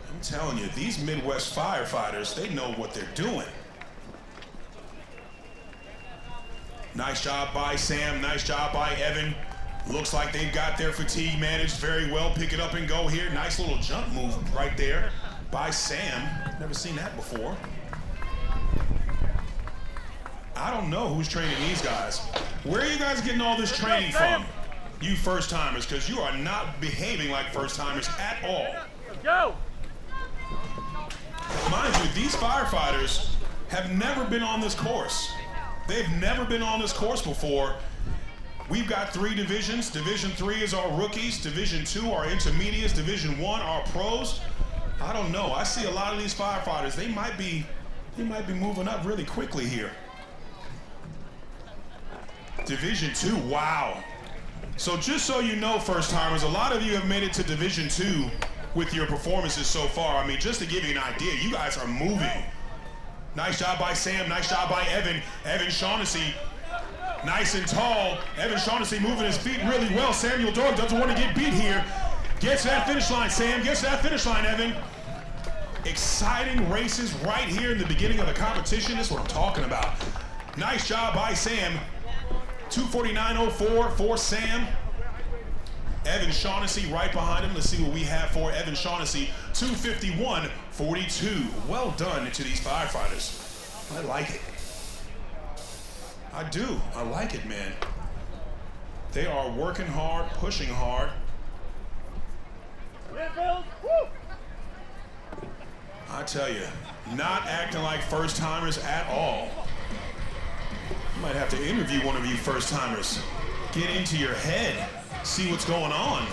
I'm telling you, these Midwest firefighters, they know what they're doing. Nice job by Sam, nice job by Evan. Looks like they've got their fatigue managed very well. Pick it up and go here. Nice little jump move right there by Sam. Never seen that before. I don't know who's training these guys. Where are you guys getting all this training from? You first timers, because you are not behaving like first timers at all. Let's go. Mind you, these firefighters have never been on this course. They've never been on this course before. We've got 3 divisions. Division 3 is our rookies. Division 2 are intermediates. Division 1 are pros. I don't know. I see a lot of these firefighters. They might be moving up really quickly here. Division 2, wow. So just so you know, first timers, a lot of you have made it to Division 2 with your performances so far. I mean, just to give you an idea, you guys are moving. Nice job by Sam, nice job by Evan. Evan Shaughnessy, nice and tall. Evan Shaughnessy moving his feet really well. Samuel Doig doesn't want to get beat here. Gets to that finish line, Sam, gets to that finish line, Evan. Exciting races right here in the beginning of the competition. That's what I'm talking about. Nice job by Sam. 2:49.04 for Sam. Evan Shaughnessy right behind him. Let's see what we have for Evan Shaughnessy. 2:51.42. Well done to these firefighters. I like it. I do. I like it, man. They are working hard, pushing hard. I tell you, not acting like first timers at all. You might have to interview one of you first timers. Get into your head, see what's going on.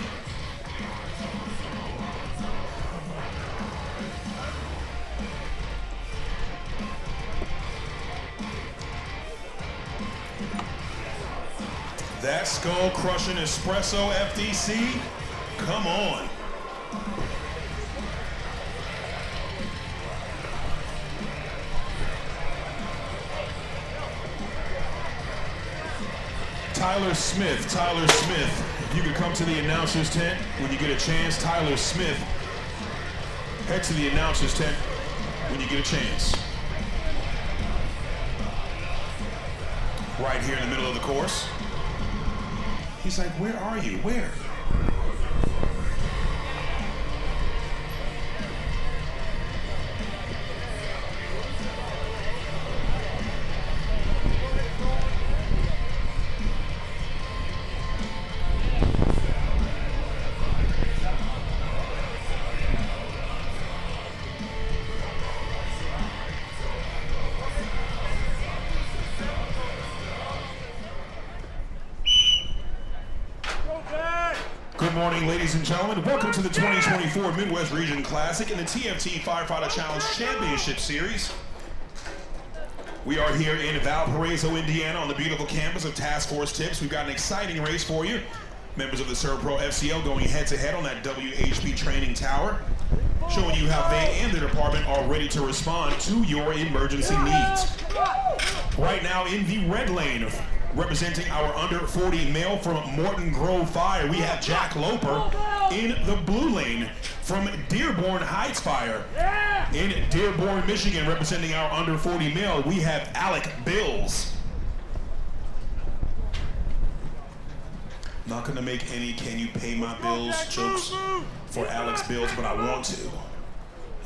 That skull crushing espresso FDC, come on. Tyler Smith, if you could come to the announcer's tent when you get a chance. Tyler Smith, head to the announcer's tent when you get a chance. Right here in the middle of the course. He's like, where are you? Where? Good morning, ladies and gentlemen. Welcome to the 2024 Midwest Region Classic and the TFT Firefighter Challenge Championship Series. We are here in Valparaiso, Indiana on the beautiful campus of Task Force Tips. We've got an exciting race for you. Members of the ServPro FCL going head-to-head on that WHP training tower, showing you how they and their department are ready to respond to your emergency needs. Right now in the red lane, representing our under 40 male from Morton Grove Fire, we have Jack Loper. In the blue lane from Dearborn Heights Fire, in Dearborn, Michigan, representing our under 40 male, we have Alec Bills. Not gonna make any "can you pay my bills" jokes for Alec's bills, but I want to.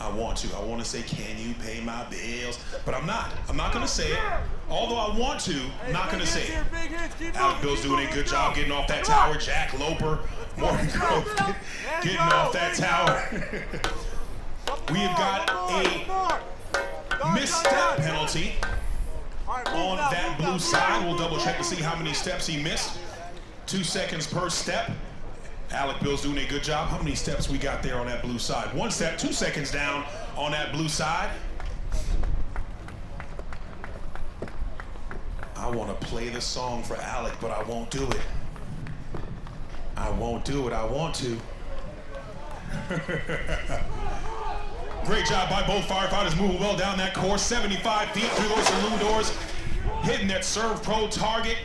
I want to say, "Can you pay my bills?" But I'm not. I'm not gonna say it. Although I want to, I'm not gonna say it. Alec Bill's doing a good job getting off that tower. Jack Loper, Morton Grove, getting off that tower. We have got a misstep penalty on that blue side. We'll double check to see how many steps he missed. 2 seconds per step. Alec Bill's doing a good job. How many steps we got there on that blue side? 1 step, 2 seconds down on that blue side. I want to play the song for Alec, but I won't do it. I won't do it. I want to. Great job by both firefighters, moving well down that course. 75 feet through those saloon doors, hitting that Serve Pro target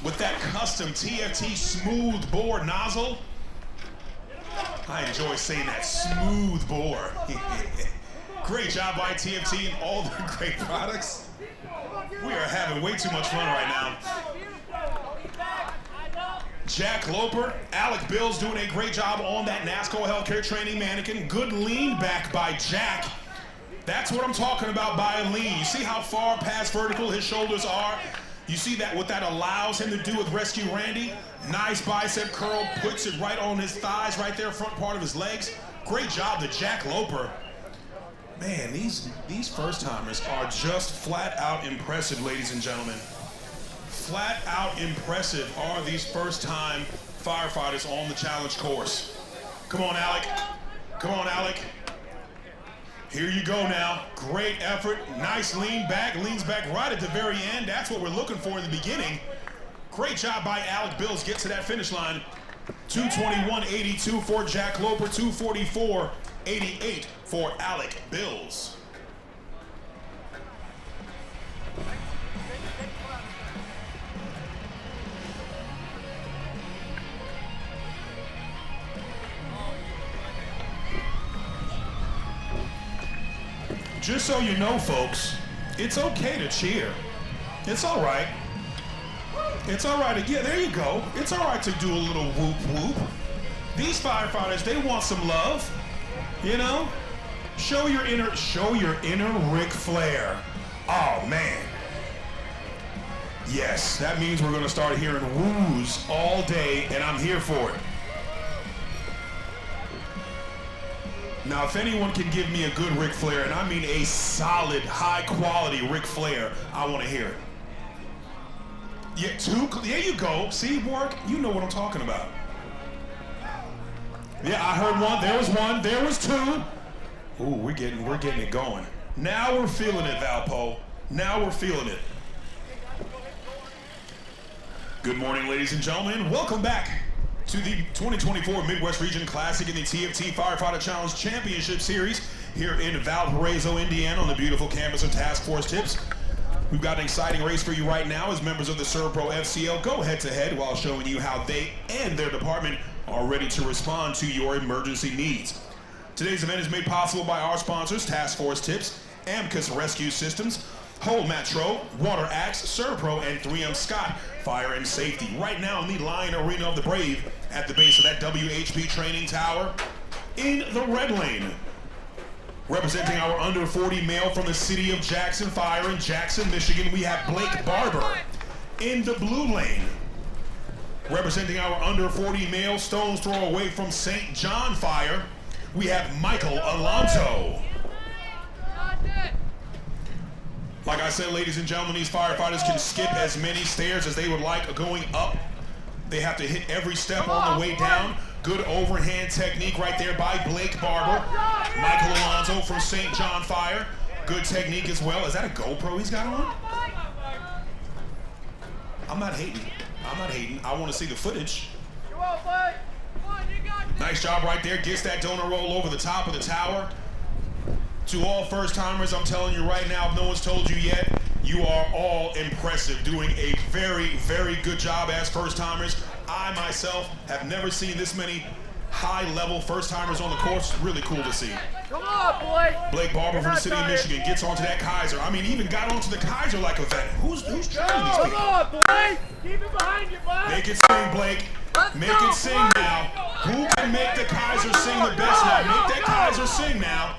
with that custom TFT smooth bore nozzle. I enjoy saying that, smooth bore. Great job by TFT and all the great products. We are having way too much fun right now. Jack Loper, Alec Bill's doing a great job on that NASCO healthcare training mannequin. Good lean back by Jack. That's what I'm talking about by a lean. You see how far past vertical his shoulders are? You see that what that allows him to do with Rescue Randy? Nice bicep curl, puts it right on his thighs, right there, front part of his legs. Great job to Jack Loper. Man, these first-timers are just flat out impressive, ladies and gentlemen. Flat out impressive are these first-time firefighters on the challenge course. Come on, Alec. Come on, Alec. Here you go now. Great effort. Nice lean back. Leans back right at the very end. That's what we're looking for in the beginning. Great job by Alec Bills. Get to that finish line. 221.82 for Jack Loper. 244.88 for Alec Bills. Just so you know, folks, it's okay to cheer. It's all right. It's all right. Yeah, there you go. It's all right to do a little whoop whoop. These firefighters, they want some love. You know? Show your inner Ric Flair. Oh man. Yes, that means we're gonna start hearing woos all day, and I'm here for it. Now, if anyone can give me a good Ric Flair, and I mean a solid, high-quality Ric Flair, I want to hear it. Yeah, there you go. See, Warwick, you know what I'm talking about. Yeah, I heard one. There was one. There was two. Ooh, we're getting it going. Now we're feeling it, Valpo. Now we're feeling it. Good morning, ladies and gentlemen. Welcome back to the 2024 Midwest Region Classic in the TFT Firefighter Challenge Championship Series here in Valparaiso, Indiana, on the beautiful campus of Task Force Tips. We've got an exciting race for you right now as members of the ServPro FCL go head-to-head while showing you how they and their department are ready to respond to your emergency needs. Today's event is made possible by our sponsors, Task Force Tips, Amicus Rescue Systems, Whole Metro, Water Axe, ServPro, and 3M Scott Fire and Safety. Right now in the Lion Arena of the Brave, at the base of that WHP training tower, in the red lane, representing our under 40 male from the city of Jackson Fire in Jackson, Michigan, we have Blake Barber. In the blue lane, representing our under 40 male stone's throw away from St. John Fire, we have Michael Alonzo. Like I said, ladies and gentlemen, these firefighters can skip as many stairs as they would like going up. They have to hit every step on the way down. Good overhand technique right there by Blake Barber. Michael Alonzo from St. John Fire. Good technique as well. Is that a GoPro he's got on? I'm not hating. I'm not hating. I want to see the footage. Nice job right there. Gets that donor roll over the top of the tower. To all first-timers, I'm telling you right now, if no one's told you yet, you are all impressive, doing a very, very good job as first-timers. I, myself, have never seen this many high-level first-timers on the course. Really cool to see. Come on, boy. Blake Barber from the city of Michigan gets onto that Kaiser. I mean, even got onto the Kaiser like a vet. Who's training these people? Come on, Blake. Keep it behind you, bud. Make it sing, Blake. Make it sing now. Who can make the Kaiser sing the best now? Make that Kaiser sing now.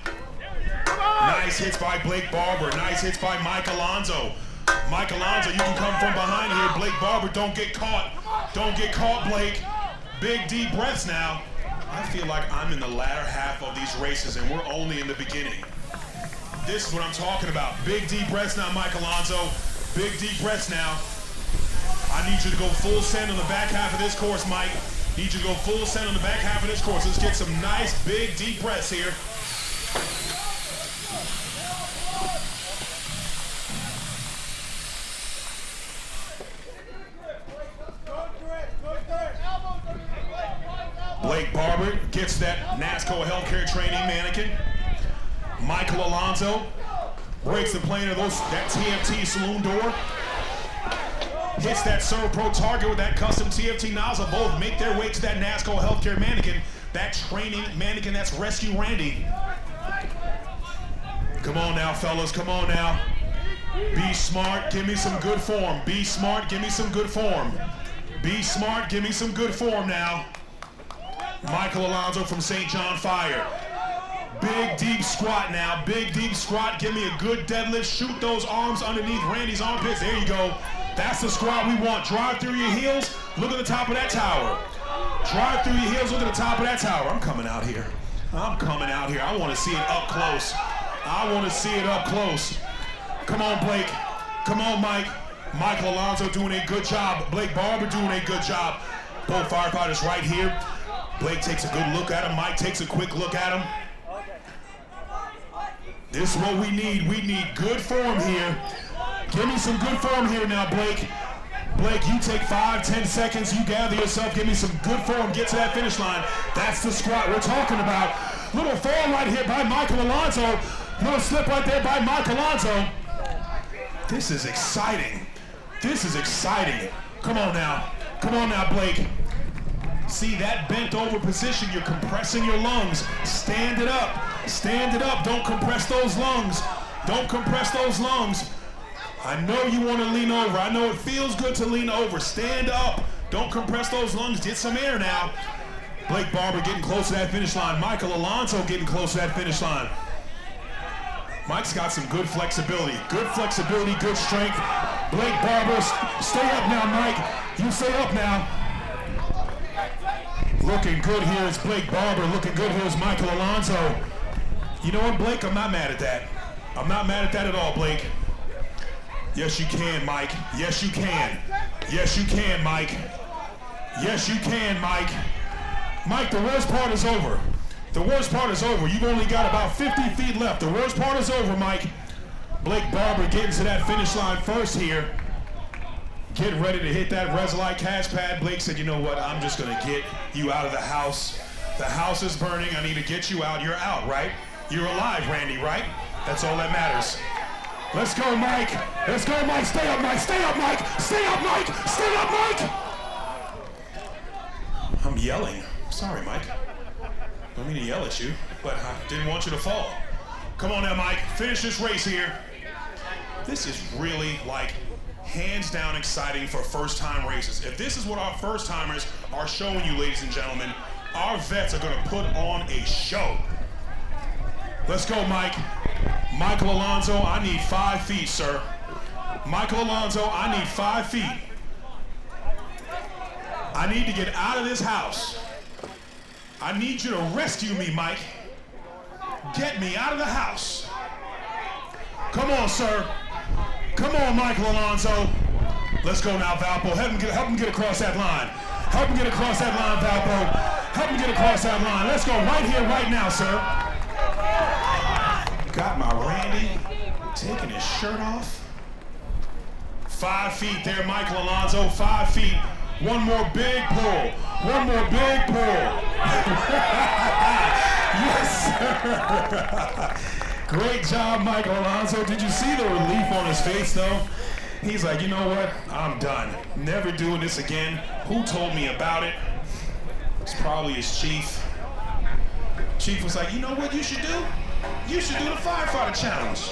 Nice hits by Blake Barber. Nice hits by Mike Alonzo. Mike Alonzo, you can come from behind here. Blake Barber, don't get caught. Don't get caught, Blake. Big deep breaths now. I feel like I'm in the latter half of these races and we're only in the beginning. This is what I'm talking about. Big deep breaths now, Mike Alonzo. Big deep breaths now. I need you to go full send on the back half of this course, Mike. Need you to go full send on the back half of this course. Let's get some nice big deep breaths here. Blake Barber gets that NASCO healthcare training mannequin. Michael Alonzo breaks the plane of that TFT saloon door. Hits that Serve Pro target with that custom TFT nozzle. Both make their way to that NASCO healthcare mannequin. That training mannequin, that's Rescue Randy. Come on now, fellas, come on now. Be smart, give me some good form. Be smart, give me some good form. Be smart, give me some good form now. Michael Alonzo from St. John Fire. Big deep squat now, big deep squat. Give me a good deadlift. Shoot those arms underneath Randy's armpits. There you go. That's the squat we want. Drive through your heels. Look at the top of that tower. Drive through your heels. Look at the top of that tower. I'm coming out here. I'm coming out here. I want to see it up close. I want to see it up close. Come on, Blake. Come on, Mike. Michael Alonzo doing a good job. Blake Barber doing a good job. Both firefighters right here. Blake takes a good look at him. Mike takes a quick look at him. This is what we need. We need good form here. Give me some good form here now, Blake. Blake, you take 5-10 seconds. You gather yourself. Give me some good form. Get to that finish line. That's the squat we're talking about. Little fall right here by Michael Alonzo. Little slip right there by Michael Alonzo. This is exciting. This is exciting. Come on now. Come on now, Blake. See that bent over position, you're compressing your lungs. Stand it up. Stand it up. Don't compress those lungs. Don't compress those lungs. I know you want to lean over. I know it feels good to lean over. Stand up. Don't compress those lungs. Get some air now. Blake Barber getting close to that finish line. Michael Alonzo getting close to that finish line. Mike's got some good flexibility. Good flexibility, good strength. Blake Barber, stay up now, Mike. You stay up now. Looking good here is Blake Barber. Looking good here is Michael Alonzo. You know what, Blake? I'm not mad at that. I'm not mad at that at all, Blake. Yes, you can, Mike. Yes, you can. Yes, you can, Mike. Yes, you can, Mike. Mike, the worst part is over. The worst part is over. You've only got about 50 feet left. The worst part is over, Mike. Blake Barber getting to that finish line first here. Get ready to hit that Resolite cash pad. Blake said, you know what? I'm just going to get you out of the house. The house is burning. I need to get you out. You're out, right? You're alive, Randy, right? That's all that matters. Let's go, Mike. Let's go, Mike. Stay up, Mike. Stay up, Mike. Stay up, Mike. Stay up, Mike. I'm yelling. Sorry, Mike. Don't mean to yell at you, but I didn't want you to fall. Come on now, Mike. Finish this race here. This is really, like, hands down exciting for first-time races. If this is what our first-timers are showing you, ladies and gentlemen, our vets are going to put on a show. Let's go, Mike. Michael Alonzo, I need 5 feet, sir. Michael Alonzo, I need 5 feet. I need to get out of this house. I need you to rescue me, Mike. Get me out of the house. Come on, sir. Come on, Michael Alonzo. Let's go now, Valpo. Help him get across that line. Help him get across that line, Valpo. Help him get across that line. Let's go right here, right now, sir. Got my Randy taking his shirt off. 5 feet there, Michael Alonzo. 5 feet. One more big pull. One more big pull. Yes, sir. Great job, Michael Alonzo. Did you see the relief on his face, though? He's like, you know what? I'm done. Never doing this again. Who told me about it? It's probably his chief. Chief was like, you know what you should do? You should do the firefighter challenge.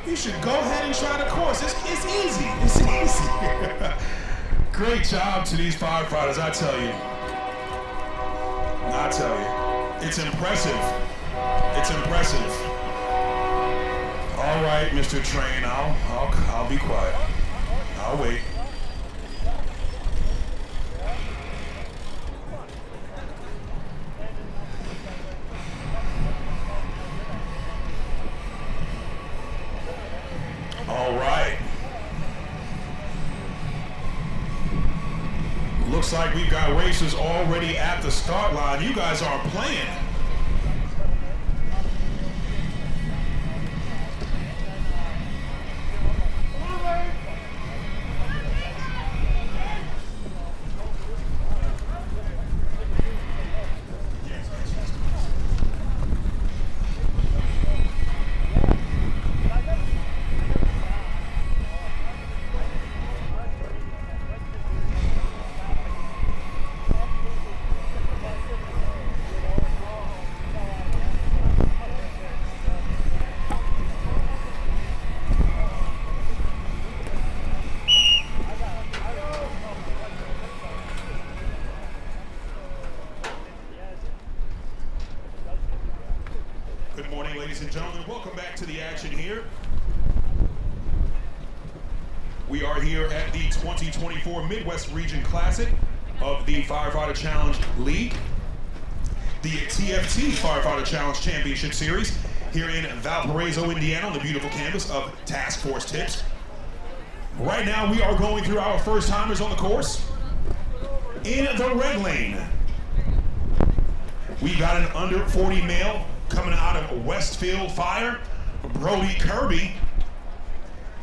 You should go ahead and try the course. It's easy. It's easy. Great job to these firefighters, I tell you. I tell you. It's impressive. It's impressive. All right, Mr. Train, I'll be quiet. I'll wait. All right. Looks like we've got racers already at the start line. You guys aren't playing. ladies and gentlemen. Welcome back to the action here. We are here at the 2024 Midwest Region Classic of the Firefighter Challenge League, the TFT Firefighter Challenge Championship Series here in Valparaiso, Indiana, on the beautiful campus of Task Force Tips. Right now, we are going through our first timers on the course. In the red lane, we got an under 40 male coming out of Westfield Fire, Brody Kirby.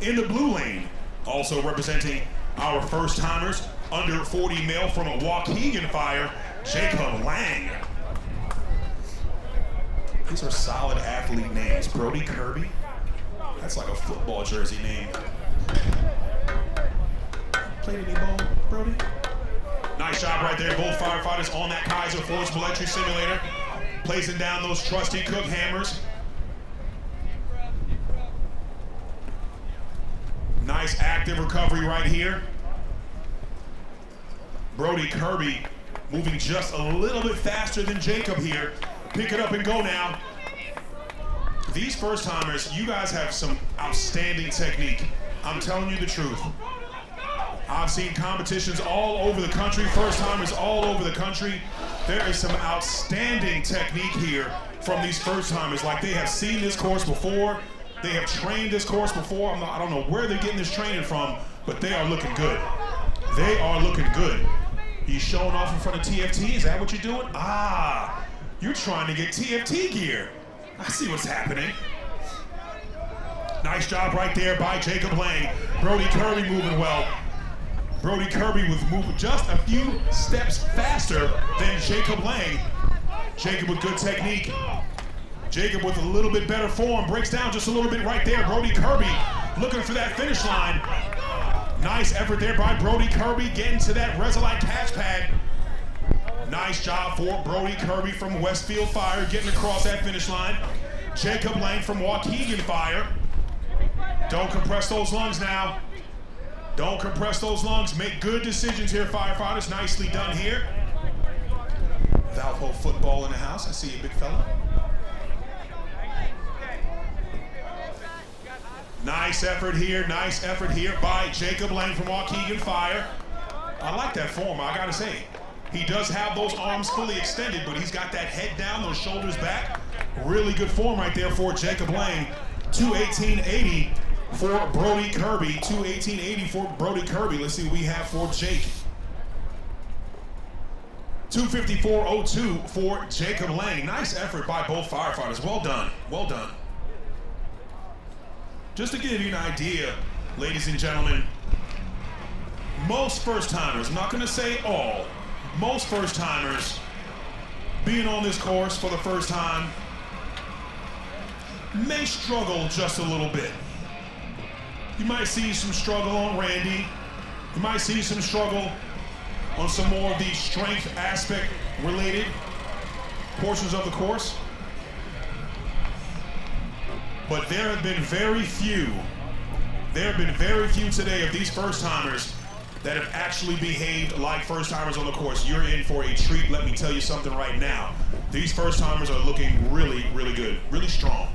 In the blue lane, also representing our first timers, under 40 male from Waukegan Fire, Jacob Lange. These are solid athlete names. Brody Kirby, that's like a football jersey name. Played any ball, Brody? Nice job right there, both firefighters on that Kaiser Forcible Entry Simulator, placing down those trusty Cook hammers. Nice active recovery right here. Brody Kirby moving just a little bit faster than Jacob here. Pick it up and go now. These first timers, you guys have some outstanding technique. I'm telling you the truth. I've seen competitions all over the country, first timers all over the country. There is some outstanding technique here from these first timers. Like, they have seen this course before. They have trained this course before. I don't know where they're getting this training from, but they are looking good. They are looking good. He's showing off in front of TFT. Is that what you're doing? Ah, you're trying to get TFT gear. I see what's happening. Nice job right there by Jacob Lange. Brody Kirby moving well. Brody Kirby was moving just a few steps faster than Jacob Lange. Jacob with good technique. Jacob with a little bit better form, breaks down just a little bit right there. Brody Kirby looking for that finish line. Nice effort there by Brody Kirby, getting to that Resolite catch pad. Nice job for Brody Kirby from Westfield Fire, getting across that finish line. Jacob Lange from Waukegan Fire. Don't compress those lungs now. Don't compress those lungs. Make good decisions here, firefighters. Nicely done here. Valpo football in the house. I see you, big fella. Nice effort here by Jacob Lange from Waukegan Fire. I like that form, I gotta say. He does have those arms fully extended, but he's got that head down, those shoulders back. Really good form right there for Jacob Lange. 2:18.80 for Brody Kirby. 2:18.80 for Brody Kirby. Let's see what we have for Jake. 2:54.02 for Jacob Lange. Nice effort by both firefighters. Well done, well done. Just to give you an idea, ladies and gentlemen, most first-timers, I'm not gonna say all, most first-timers being on this course for the first time may struggle just a little bit. You might see some struggle on Randy. You might see some struggle on some more of the strength aspect related portions of the course. But there have been very few today of these first-timers that have actually behaved like first-timers on the course. You're in for a treat. Let me tell you something right now. These first-timers are looking really, really good, really strong.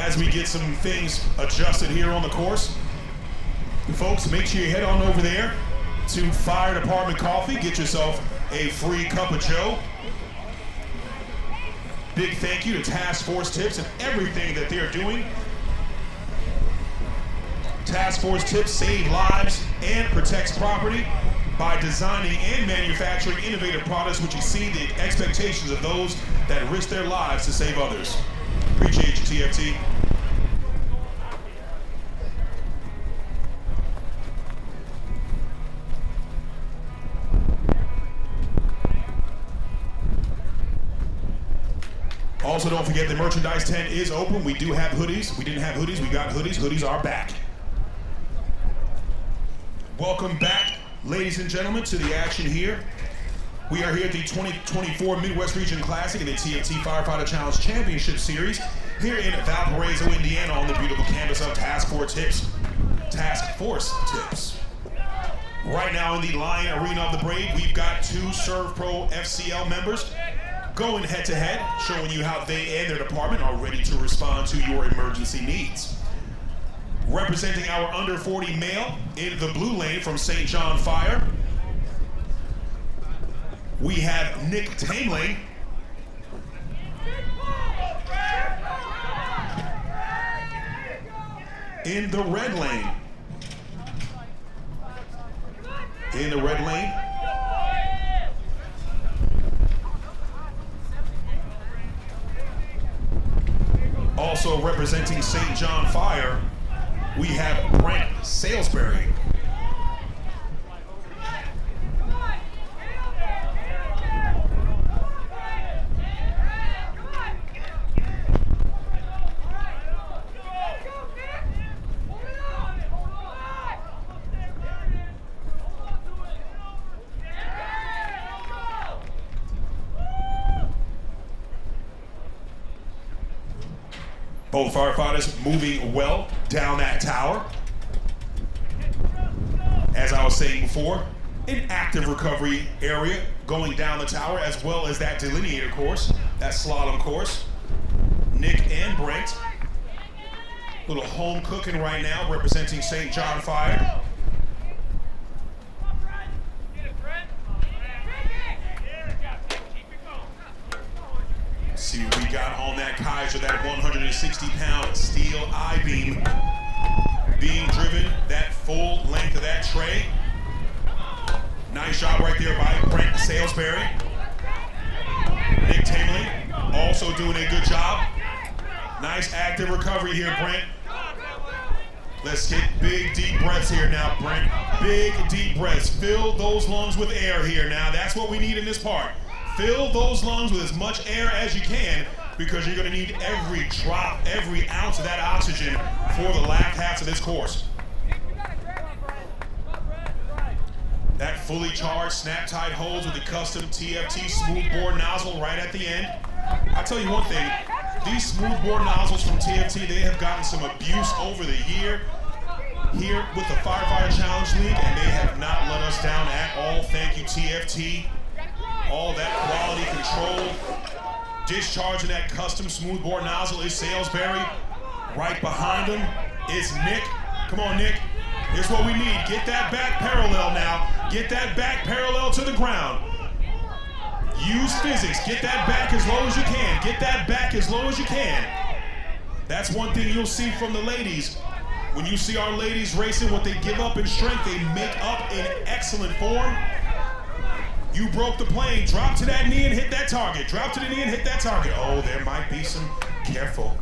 as we get some things adjusted here on the course. Folks, make sure you head on over there to Fire Department Coffee. Get yourself a free cup of joe. Big thank you to Task Force Tips and everything that they're doing. Task Force Tips save lives and protects property by designing and manufacturing innovative products which exceed the expectations of those that risk their lives to save others. Appreciate you, TFT. Also, don't forget the merchandise tent is open. We do have hoodies. We didn't have hoodies. We got hoodies. Hoodies are back. Welcome back, ladies and gentlemen, to the action here. We are here at the 2024 Midwest Region Classic and the TFT Firefighter Challenge Championship Series here in Valparaiso, Indiana, on the beautiful campus of Task Force Tips. Right now in the Lion Arena of the Brave, we've got two Serve Pro FCL members going head-to-head, showing you how they and their department are ready to respond to your emergency needs. Representing our under 40 male in the blue lane from St. John Fire, we have Nick Tameling. In the red lane. Also representing St. John Fire, we have Brent Sailsbery. Both firefighters moving well down that tower. As I was saying before, an active recovery area going down the tower, as well as that delineator course, that slalom course. Nick and Brent, little home cooking right now, representing St. John Fire. See what we got on that Kaiser, that 160-pound steel I-beam being driven that full length of that tray. Nice job right there by Brent Sailsbery. Nick Tameling also doing a good job. Nice active recovery here, Brent. Let's get big deep breaths here now, Brent. Big deep breaths. Fill those lungs with air here now. That's what we need in this part. Fill those lungs with as much air as you can, because you're going to need every drop, every ounce of that oxygen for the last half of this course. That fully charged snap-tight hose with the custom TFT smoothbore nozzle right at the end. I'll tell you one thing, these smoothbore nozzles from TFT, they have gotten some abuse over the year here with the Firefighter Challenge League, and they have not let us down at all. Thank you, TFT. All that quality control. Discharging that custom smoothbore nozzle is Sailsbery. Right behind him is Nick. Come on, Nick. Here's what we need. Get that back parallel now. Get that back parallel to the ground. Use physics. Get that back as low as you can. Get that back as low as you can. That's one thing you'll see from the ladies. When you see our ladies racing, what they give up in strength, they make up in excellent form. You broke the plane. Drop to that knee and hit that target. Drop to the knee and hit that target. Oh, there might be some. Careful.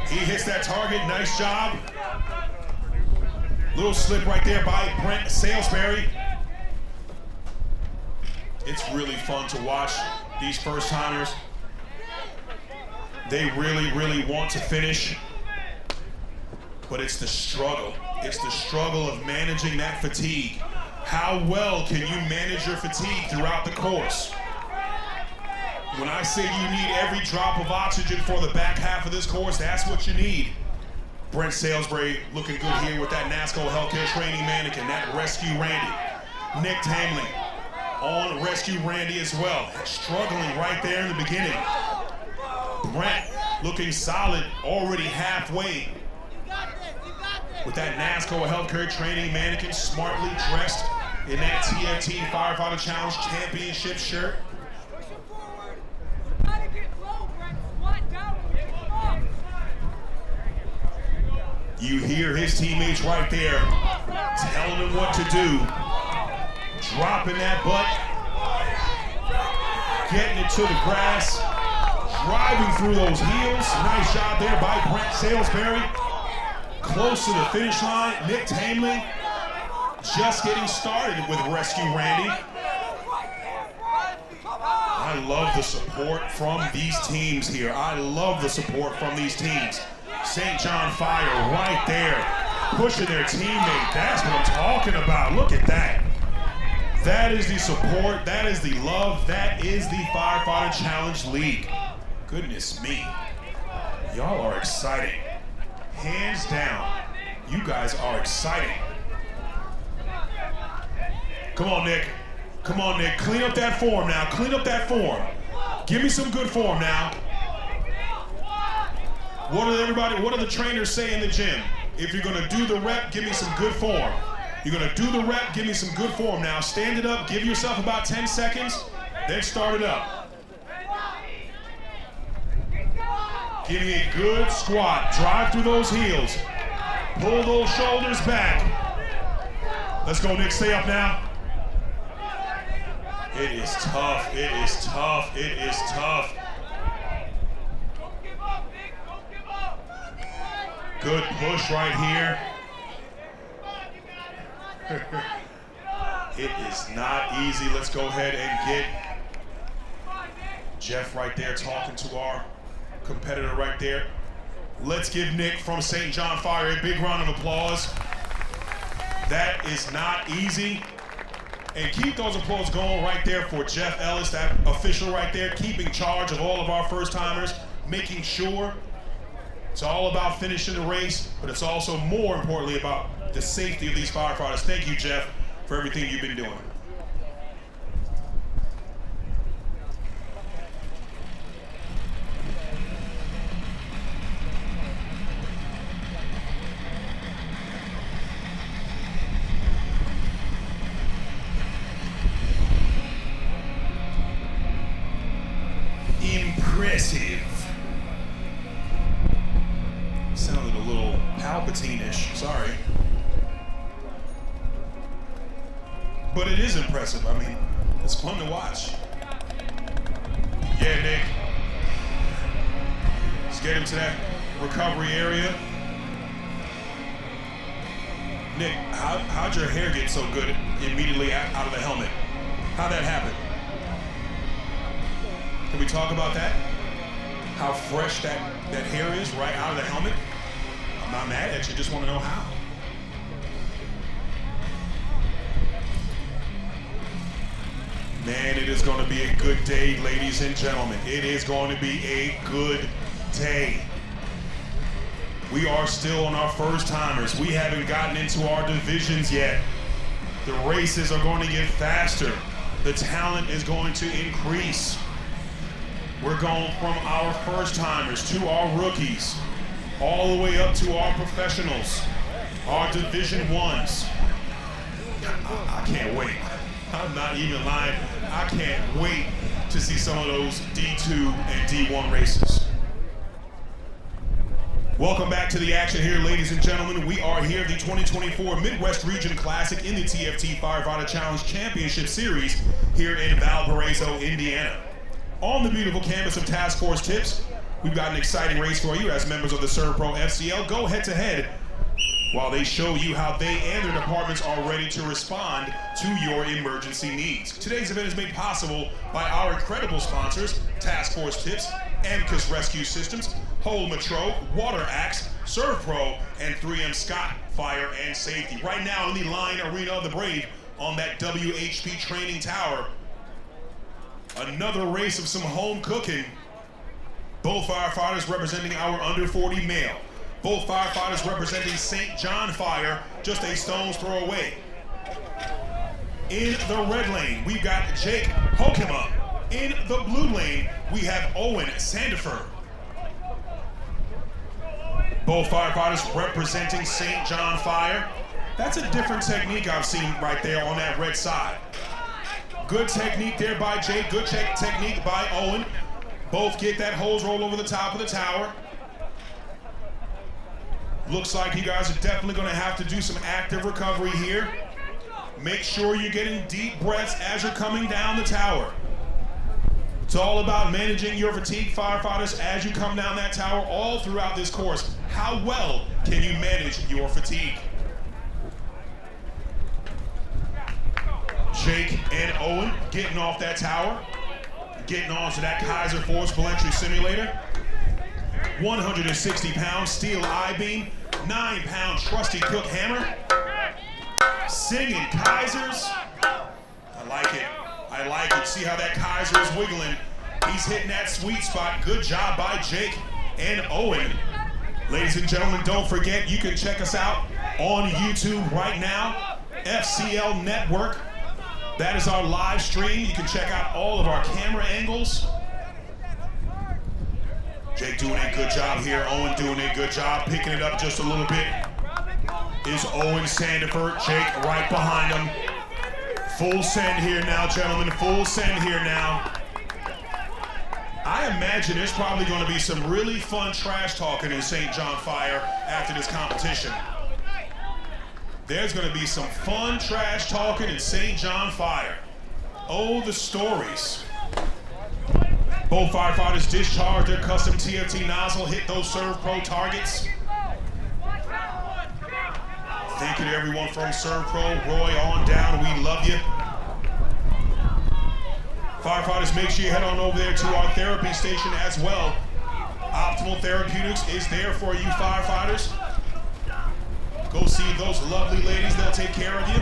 He hits that target. Nice job. Little slip right there by Brent Sailsbery. It's really fun to watch these first timers. They really, really want to finish. But it's the struggle. It's the struggle of managing that fatigue. How well can you manage your fatigue throughout the course? When I say you need every drop of oxygen for the back half of this course, that's what you need. Brent Sailsbery looking good here with that NASCO healthcare training mannequin, that Rescue Randy. Nick Tameling on Rescue Randy as well. Struggling right there in the beginning. Brent looking solid, already halfway. With that NASCO healthcare training mannequin smartly dressed in that TFT Firefighter Challenge Championship shirt. Push him forward. You gotta get low, Brent. Squat down. You hear his teammates right there telling him what to do. Dropping that butt. Getting it to the grass. Driving through those heels. Nice job there by Brent Sailsbery. Close to the finish line. Nick Tameling just getting started with Rescue Randy. I love the support from these teams here. I love the support from these teams. St. John Fire right there, pushing their teammate. That's what I'm talking about. Look at that. That is the support. That is the love. That is the Firefighter Challenge League. Goodness me. Y'all are exciting. Hands down. You guys are exciting. Come on, Nick. Come on, Nick. Clean up that form now. Clean up that form. Give me some good form now. What do the trainers say in the gym? If you're gonna do the rep, give me some good form. You're gonna do the rep, give me some good form now. Stand it up, give yourself about 10 seconds, then start it up. Give me a good squat. Drive through those heels. Pull those shoulders back. Let's go, Nick. Stay up now. It is tough. It is tough. It is tough. Good push right here. It is not easy. Let's go ahead and get Jeff right there talking to our competitor right there. Let's give Nick from St. John Fire a big round of applause. That is not easy. And keep those applause going right there for Jeff Ellis, that official right there, keeping charge of all of our first-timers, making sure it's all about finishing the race, but it's also more importantly about the safety of these firefighters. Thank you, Jeff, for everything you've been doing. Impressive. Sounded a little Palpatine-ish, sorry. But it is impressive. I mean, it's fun to watch. Yeah, Nick. Let's get him to that recovery area. Nick, how'd your hair get so good immediately out of the helmet? How'd that happen? Can we talk about that? How fresh that hair is right out of the helmet? I'm not mad at you, just want to know how. Man, it is going to be a good day, ladies and gentlemen. It is going to be a good day. We are still on our first timers. We haven't gotten into our divisions yet. The races are going to get faster. The talent is going to increase. We're going from our first timers to our rookies, all the way up to our professionals, our Division 1s. I can't wait. I'm not even lying. I can't wait to see some of those D2 and D1 races. Welcome back to the action here, ladies and gentlemen. We are here at the 2024 Midwest Region Classic in the TFT Firefighter Challenge Championship Series here in Valparaiso, Indiana. On the beautiful canvas of Task Force Tips, we've got an exciting race for you as members of the ServPro FCL. Go head to head while they show you how they and their departments are ready to respond to your emergency needs. Today's event is made possible by our incredible sponsors, Task Force Tips, Amicus Rescue Systems, Whole Metro, Water Axe, ServPro, and 3M Scott Fire and Safety. Right now in the line arena of the Brave on that WHP training tower, another race of some home cooking. Both firefighters representing our under 40 male. Both firefighters representing St. John Fire, just a stone's throw away. In the red lane, we've got Jake Hoekema. In the blue lane, we have Owen Sandefur. Both firefighters representing St. John Fire. That's a different technique I've seen right there on that red side. Good technique there by Jake, good technique by Owen. Both get that hose roll over the top of the tower. Looks like you guys are definitely gonna have to do some active recovery here. Make sure you're getting deep breaths as you're coming down the tower. It's all about managing your fatigue, firefighters, as you come down that tower all throughout this course. How well can you manage your fatigue? Jake and Owen getting off that tower, getting onto that Kaiser Forcible Entry Simulator. 160 pound steel I-beam, 9-pound trusty Cook hammer. Singing Kaisers. I like it. I like it. See how that Kaiser is wiggling. He's hitting that sweet spot. Good job by Jake and Owen. Ladies and gentlemen, don't forget you can check us out on YouTube right now. FCL Network. That is our live stream. You can check out all of our camera angles. Jake doing a good job here. Owen doing a good job picking it up just a little bit. Is Owen Sandefur. Jake right behind him. Full send here now, gentlemen. Full send here now. I imagine there's probably going to be some really fun trash talking in St. John Fire after this competition. There's going to be some fun trash talking in St. John Fire. Oh, the stories. Both firefighters discharge their custom TFT nozzle, hit those Serve Pro targets. Thank you to everyone from Serve Pro, Roy on down, we love you. Firefighters, make sure you head on over there to our therapy station as well. Optimal Therapeutics is there for you firefighters. Go see those lovely ladies, they'll take care of you.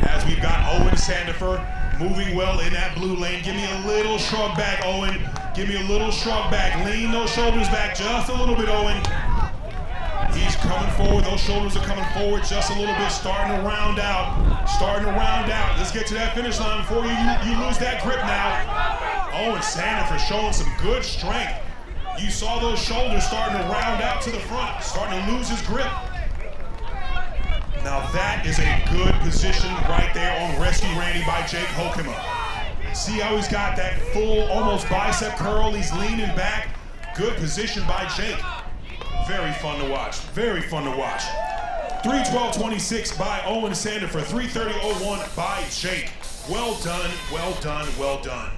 As we've got Owen Sandefur moving well in that blue lane. Give me a little shrug back, Owen. Give me a little shrug back. Lean those shoulders back just a little bit, Owen. He's coming forward. Those shoulders are coming forward just a little bit. Starting to round out. Starting to round out. Let's get to that finish line before you lose that grip now. Owen Sandefur showing some good strength. You saw those shoulders starting to round out to the front. Starting to lose his grip. Now that is a good position right there on Rescue Randy by Jake Hoekema. See how he's got that full, almost bicep curl. He's leaning back. Good position by Jake. Very fun to watch. Very fun to watch. 3:12:26 by Owen Sandefur. 3:30:01 by Jake. Well done, well done, well done.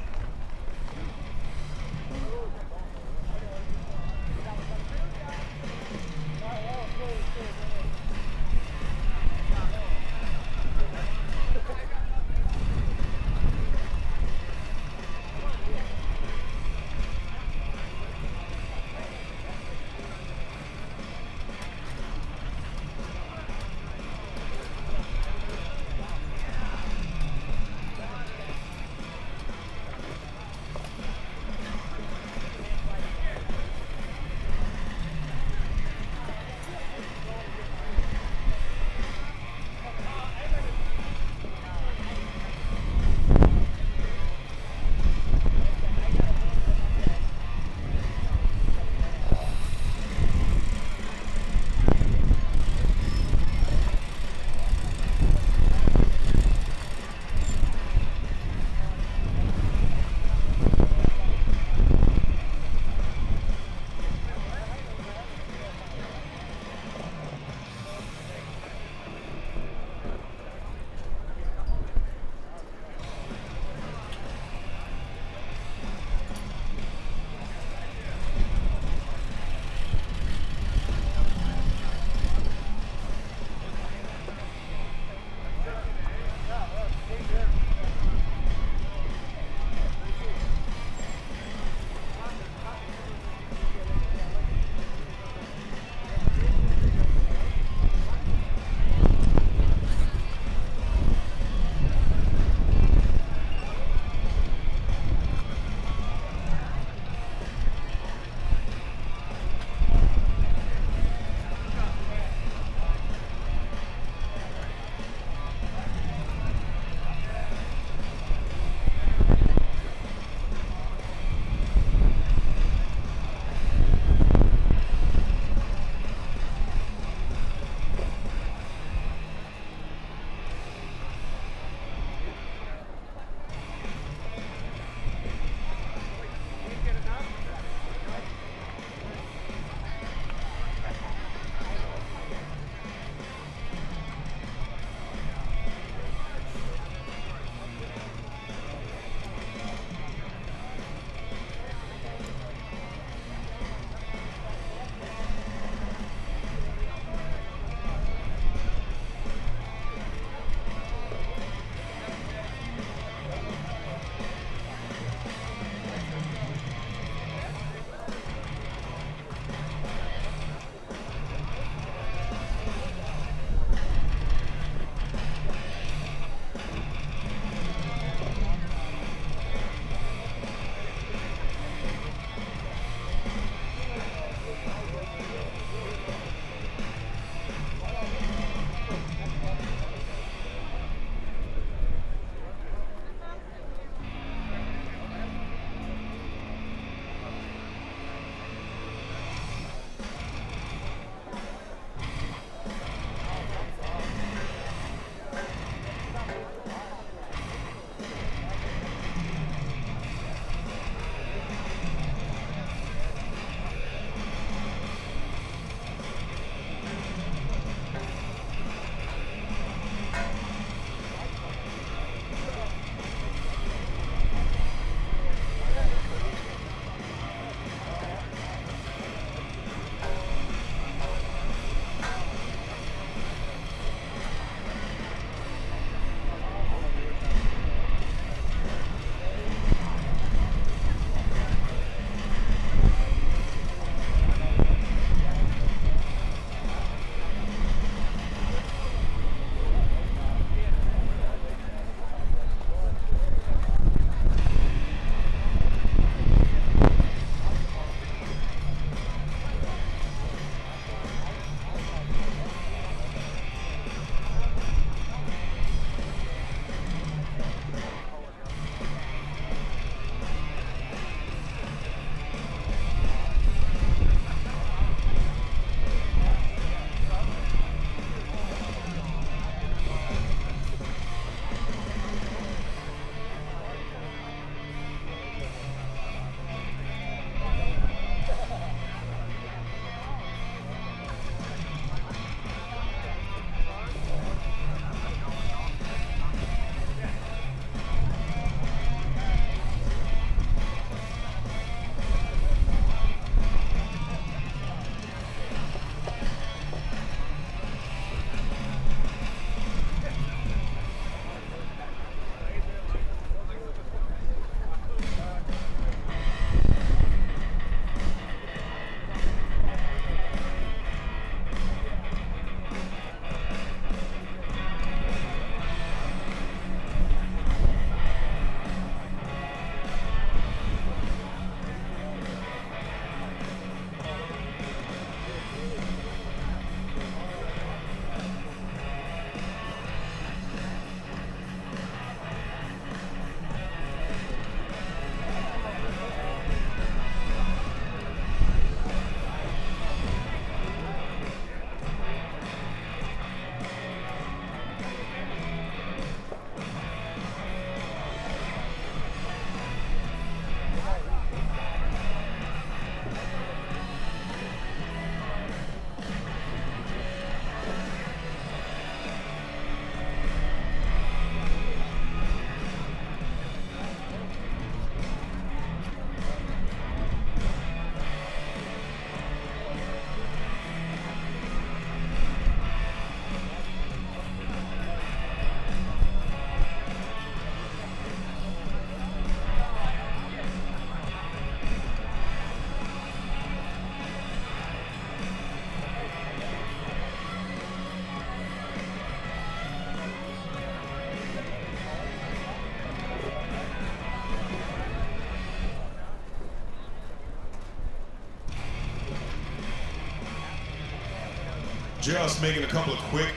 Just making a couple of quick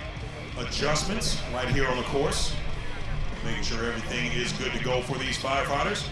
adjustments right here on the course. Making sure everything is good to go for these firefighters.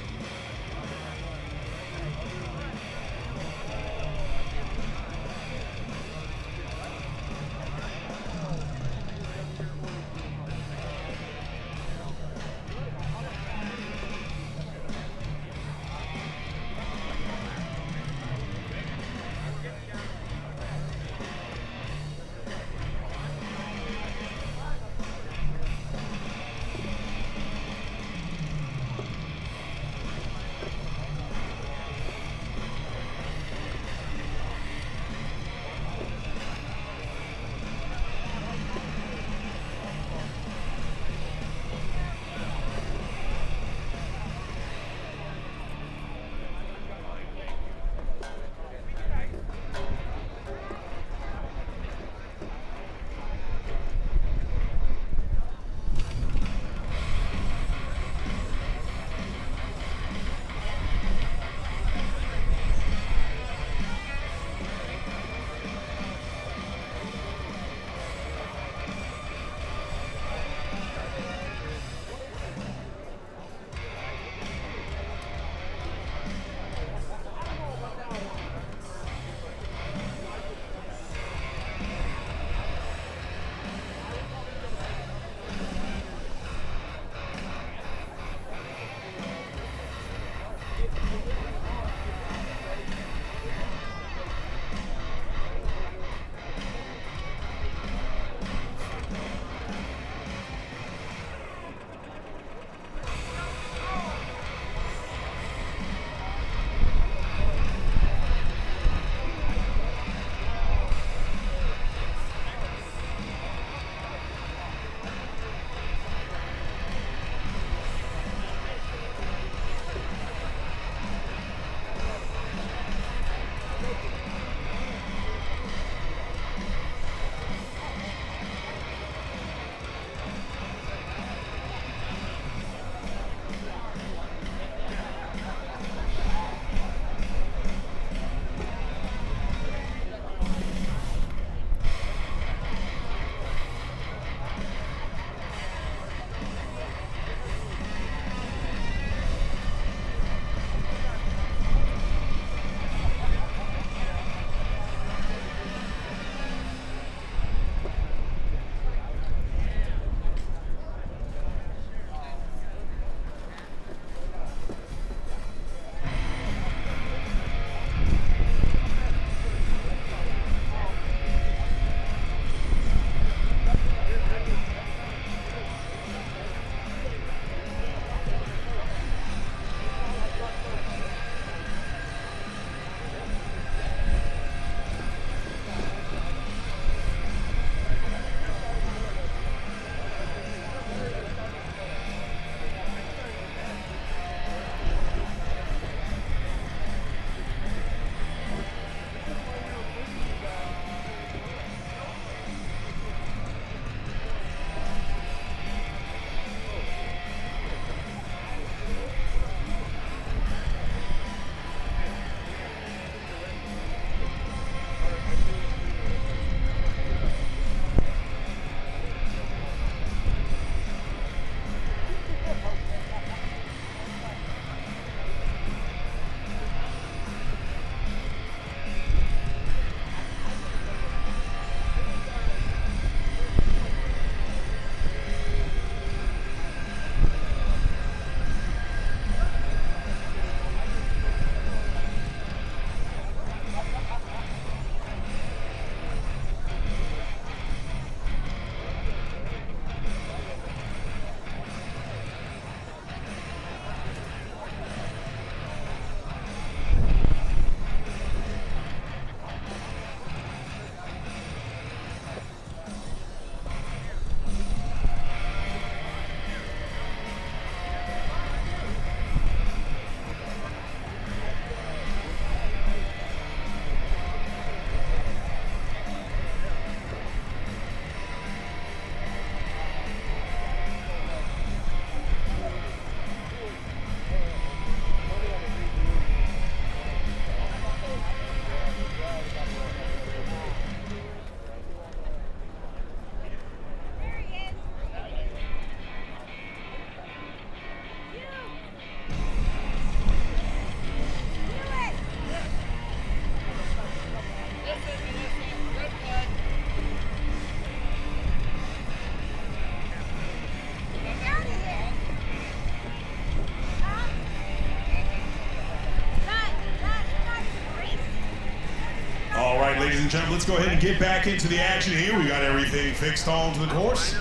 gentlemen, let's go ahead and get back into the action here. We got everything fixed onto the course.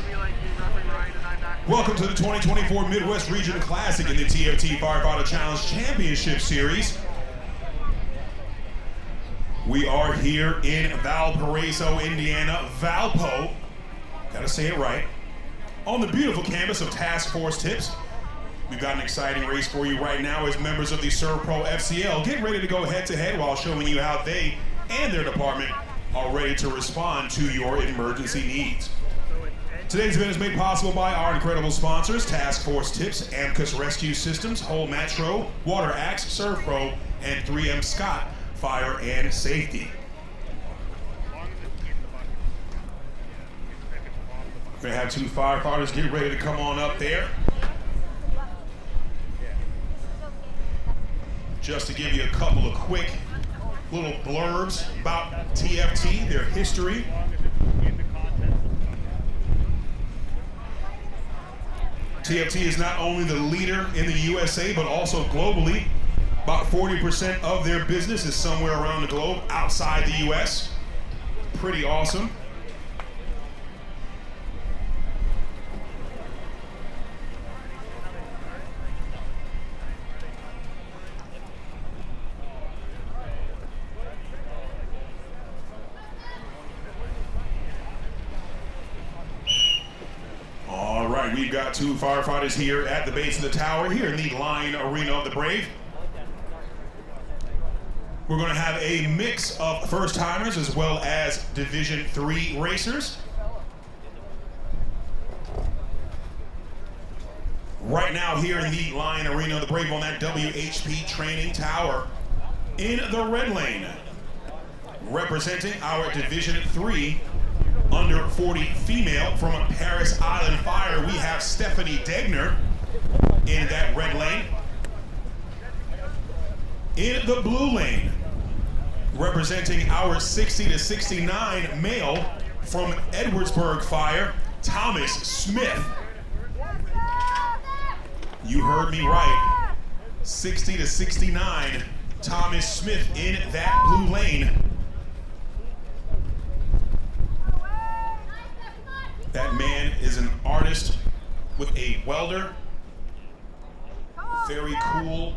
Welcome to the 2024 Midwest Region Classic in the TFT Firefighter Challenge Championship Series. We are here in Valparaiso, Indiana, Valpo, gotta say it right, on the beautiful canvas of Task Force Tips. We've got an exciting race for you right now as members of the ServPro FCL get ready to go head-to-head while showing you how they and their department are ready to respond to your emergency needs. Today's event is made possible by our incredible sponsors, Task Force Tips, Amicus Rescue Systems, Whole Matro, Water Axe, ServPro, and 3M Scott Fire and Safety. We're gonna have two firefighters get ready to come on up there. Just to give you a couple of quick little blurbs about TFT, their history. TFT is not only the leader in the USA, but also globally. About 40% of their business is somewhere around the globe outside the US. Pretty awesome. We've got two firefighters here at the base of the tower here in the Lange Arena of the Brave. We're going to have a mix of first-timers as well as Division III racers. Right now here in the Lange Arena of the Brave on that WHP training tower in the red lane, representing our Division III under 40 female from Paris Island Fire, we have Stephanie Degner in that red lane. In the blue lane, representing our 60 to 69 male from Edwardsburg Fire, Thomas Smith. You heard me right, 60 to 69, Thomas Smith in that blue lane. That man is an artist with a welder. Very cool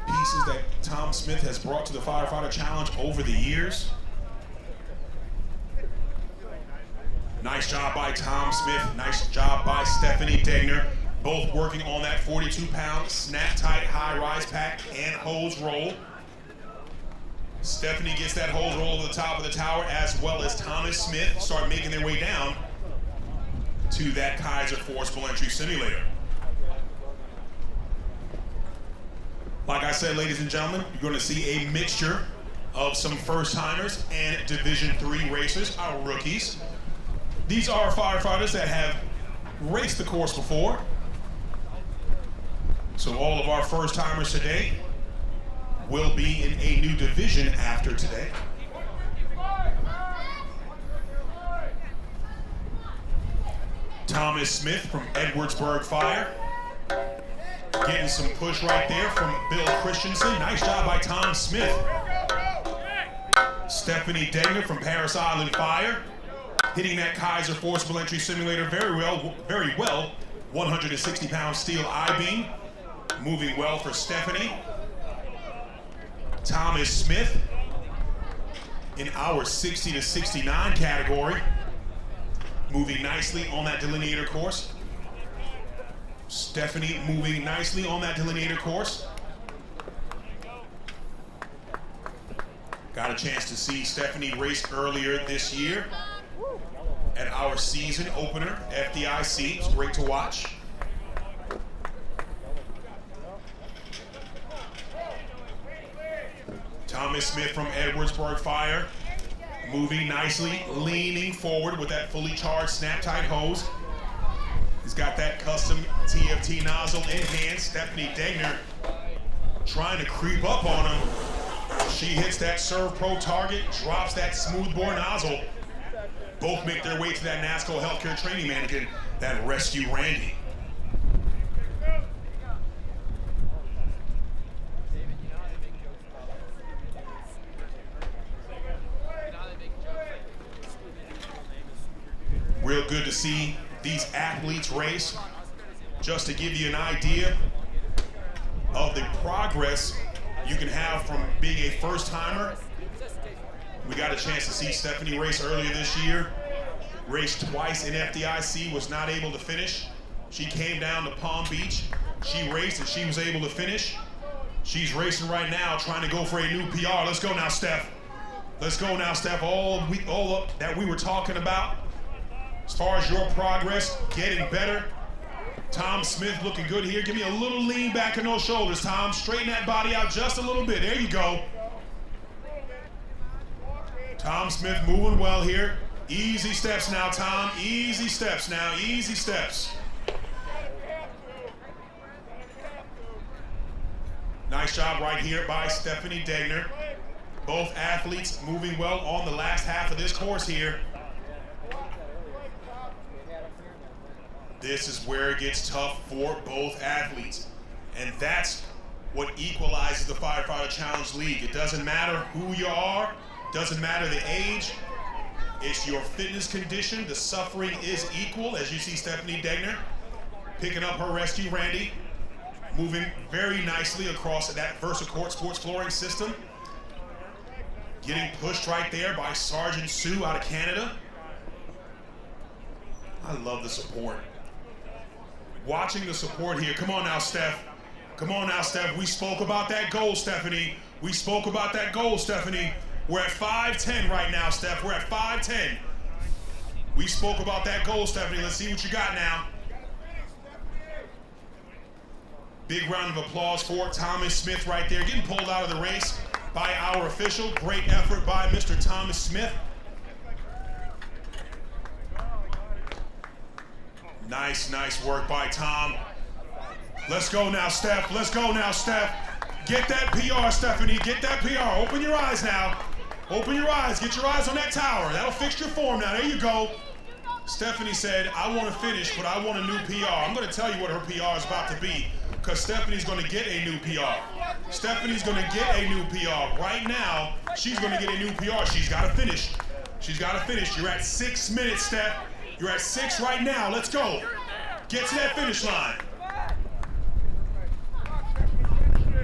pieces that Tom Smith has brought to the Firefighter Challenge over the years. Nice job by Tom Smith. Nice job by Stephanie Degner. Both working on that 42-pound snap-tight high-rise pack and hose roll. Stephanie gets that hose roll to the top of the tower, as well as Thomas Smith start making their way down to that Kaiser Forcible Entry Simulator. Like I said, ladies and gentlemen, you're going to see a mixture of some first-timers and Division III racers, our rookies. These are firefighters that have raced the course before. So all of our first-timers today will be in a new division after today. Thomas Smith from Edwardsburg Fire. Getting some push right there from Bill Christensen. Nice job by Tom Smith. Stephanie Degner from Paris Island Fire. Hitting that Kaiser Forcible Entry Simulator very well. 160-pound steel I-beam. Moving well for Stephanie. Thomas Smith in our 60 to 69 category, moving nicely on that delineator course. Stephanie moving nicely on that delineator course. Got a chance to see Stephanie race earlier this year at our season opener, FDIC. It's great to watch. Thomas Smith from Edwardsburg Fire, moving nicely, leaning forward with that fully charged snap-tight hose. He's got that custom TFT nozzle in hand. Stephanie Degner trying to creep up on him. She hits that ServPro target, drops that smoothbore nozzle. Both make their way to that NASCO healthcare training mannequin, that Rescue Randy. good to see these athletes race. Just to give you an idea of the progress you can have from being a first-timer. We got a chance to see Stephanie race earlier this year. Raced twice in FDIC, was not able to finish. She came down to Palm Beach. She raced and she was able to finish. She's racing right now, trying to go for a new PR. Let's go now, Steph. Let's go now, Steph. All that we were talking about, as far as your progress, getting better. Tom Smith looking good here. Give me a little lean back in those shoulders, Tom. Straighten that body out just a little bit. There you go. Tom Smith moving well here. Easy steps now, Tom. Easy steps now. Easy steps. Nice job right here by Stephanie Degner. Both athletes moving well on the last half of this course here. This is where it gets tough for both athletes. And that's what equalizes the Firefighter Challenge League. It doesn't matter who you are, doesn't matter the age, it's your fitness condition. The suffering is equal, as you see Stephanie Degner picking up her rescue, Randy, moving very nicely across that VersaCourt sports flooring system. Getting pushed right there by Sergeant Sue out of Canada. I love the support. Watching the support here. Come on now, Steph. Come on now, Steph. We spoke about that goal, Stephanie. We spoke about that goal, Stephanie. We're at 5'10" right now, Steph. We're at 5'10". We spoke about that goal, Stephanie. Let's see what you got now. Big round of applause for Thomas Smith right there. Getting pulled out of the race by our official. Great effort by Mr. Thomas Smith. Nice work by Tom. Let's go now, Steph. Let's go now, Steph. Get that PR, Stephanie. Get that PR. Open your eyes now. Open your eyes. Get your eyes on that tower. That'll fix your form now. There you go. Stephanie said, I want to finish, but I want a new PR. I'm going to tell you what her PR is about to be, because Stephanie's going to get a new PR. Stephanie's going to get a new PR. Right now, she's going to get a new PR. She's got to finish. She's got to finish. You're at 6 minutes, Steph. You're at 6 right now. Let's go. Get to that finish line.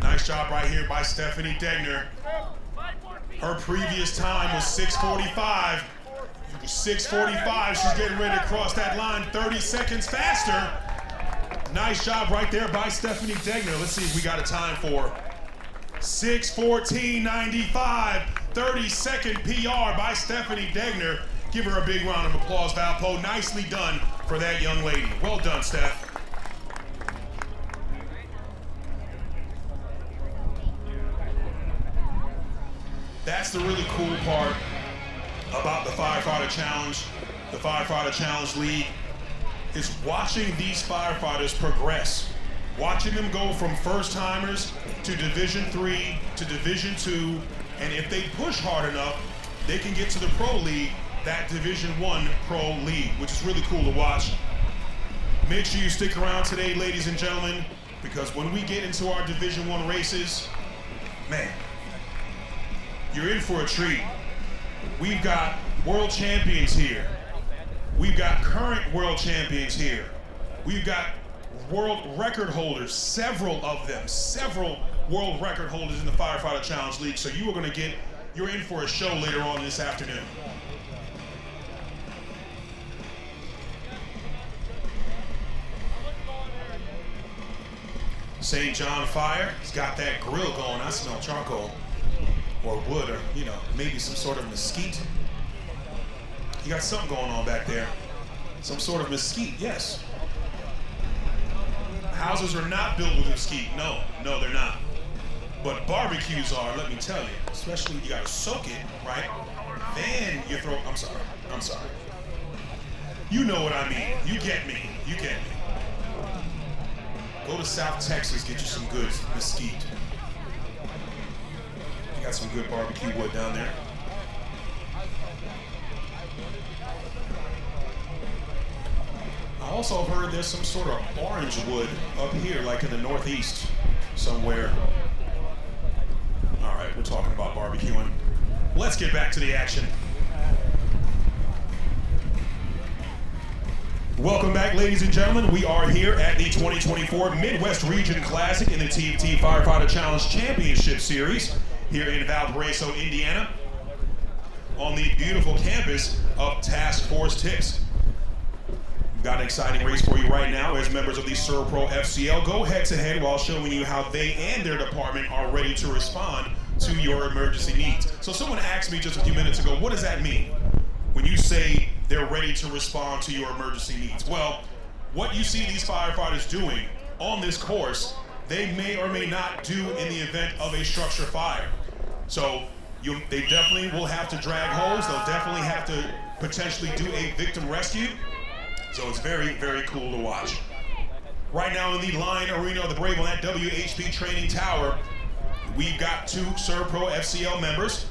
Nice job right here by Stephanie Degner. Her previous time was 6:45. 6:45, she's getting ready to cross that line 30 seconds faster. Nice job right there by Stephanie Degner. Let's see if we got a time for 6:14.95. 30-second PR by Stephanie Degner. Give her a big round of applause, Valpo. Nicely done for that young lady. Well done, Steph. That's the really cool part about the Firefighter Challenge, the Firefighter Challenge League, is watching these firefighters progress. Watching them go from first-timers to Division III to Division II, and if they push hard enough, they can get to the Pro League, that Division I Pro League, which is really cool to watch. Make sure you stick around today, ladies and gentlemen, because when we get into our Division I races, man, you're in for a treat. We've got world champions here. We've got current world champions here. We've got world record holders, several of them, several world record holders in the Firefighter Challenge League. So you're in for a show later on this afternoon. St. John Fire, he's got that grill going. I smell charcoal. Or wood, or, maybe some sort of mesquite. You got something going on back there. Some sort of mesquite, yes. Houses are not built with mesquite. No, they're not. But barbecues are, let me tell you. Especially you gotta soak it, right? Then you throw, I'm sorry. You know what I mean. You get me. Go to South Texas, get you some good mesquite. Got some good barbecue wood down there. I also heard there's some sort of orange wood up here, like in the Northeast somewhere. All right, we're talking about barbecuing. Let's get back to the action. Welcome back, ladies and gentlemen. We are here at the 2024 Midwest Region Classic in the TFT Firefighter Challenge Championship Series here in Valparaiso, Indiana, on the beautiful campus of Task Force Tips. We've got an exciting race for you right now as members of the ServPro FCL go head-to-head while showing you how they and their department are ready to respond to your emergency needs. So someone asked me just a few minutes ago, what does that mean when you say they're ready to respond to your emergency needs? Well, what you see these firefighters doing on this course, they may or may not do in the event of a structure fire. So they definitely will have to drag hose. They'll definitely have to potentially do a victim rescue. So it's very, very cool to watch. Right now in the line arena of the Brave on that WHP training tower, we've got two ServPro FCL members.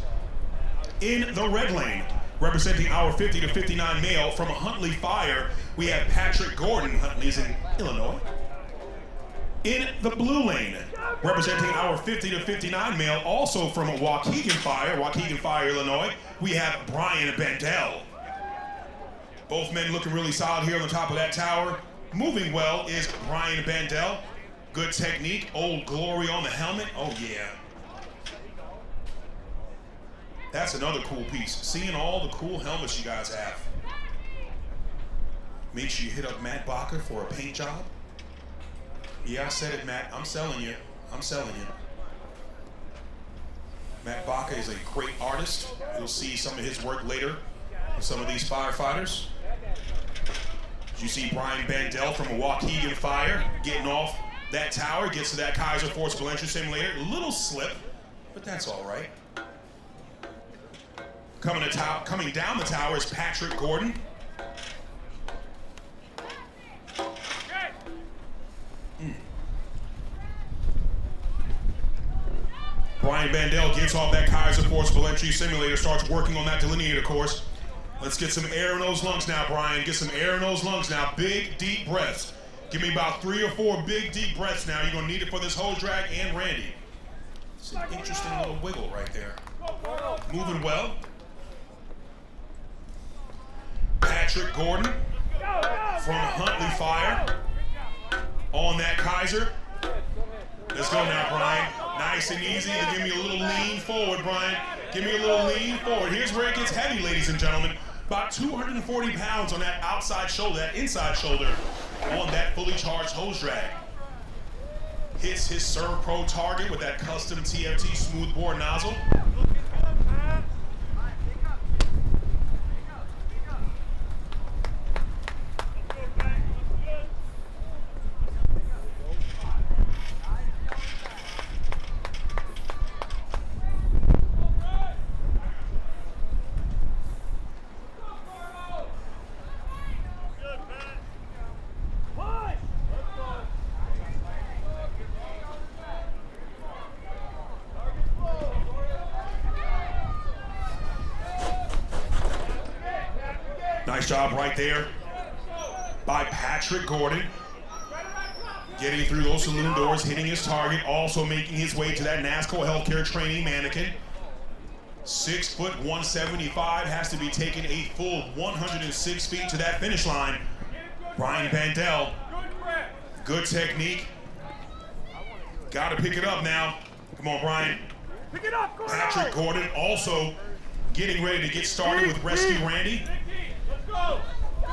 In the red lane, representing our 50 to 59 male from Huntley Fire, we have Patrick Gordon. Huntley's in Illinois. In the blue lane, representing our 50 to 59 male, also from Waukegan Fire, Illinois, we have Brian Bandel. Both men looking really solid here on the top of that tower. Moving well is Brian Bandel. Good technique, Old Glory on the helmet. Oh yeah. That's another cool piece. Seeing all the cool helmets you guys have. Make sure you hit up Matt Baca for a paint job. Yeah, I said it, Matt. I'm selling you. I'm selling you. Matt Baca is a great artist. You'll see some of his work later with some of these firefighters. You see Brian Bandel from Waukegan Fire getting off that tower, gets to that Kaiser Forcible Entry Simulator. Little slip, but that's all right. Coming down the tower is Patrick Gordon. Brian Bandel gets off that Kaiser Forcible Entry Simulator, starts working on that delineator course. Let's get some air in those lungs now, Brian. Get some air in those lungs now. Big, deep breaths. Give me about 3 or 4 big, deep breaths now. You're going to need it for this hose drag and Randy. It's an interesting little wiggle right there. Moving well. Patrick Gordon from Huntley Fire on that Kaiser. Let's go now, Brian. Nice and easy. Give me a little lean forward, Brian. Give me a little lean forward. Here's where it gets heavy, ladies and gentlemen. About 240 pounds on that outside shoulder, that inside shoulder, on that fully charged hose drag. Hits his ServPro target with that custom TFT smoothbore nozzle. Nice job right there by Patrick Gordon. Getting through those saloon doors, hitting his target, also making his way to that NASCO healthcare training mannequin. 6 foot 175, has to be taken a full 106 feet to that finish line. Brian Bandel, good technique. Got to pick it up now. Come on, Brian. Pick it up, Patrick Gordon also getting ready to get started with Rescue Randy.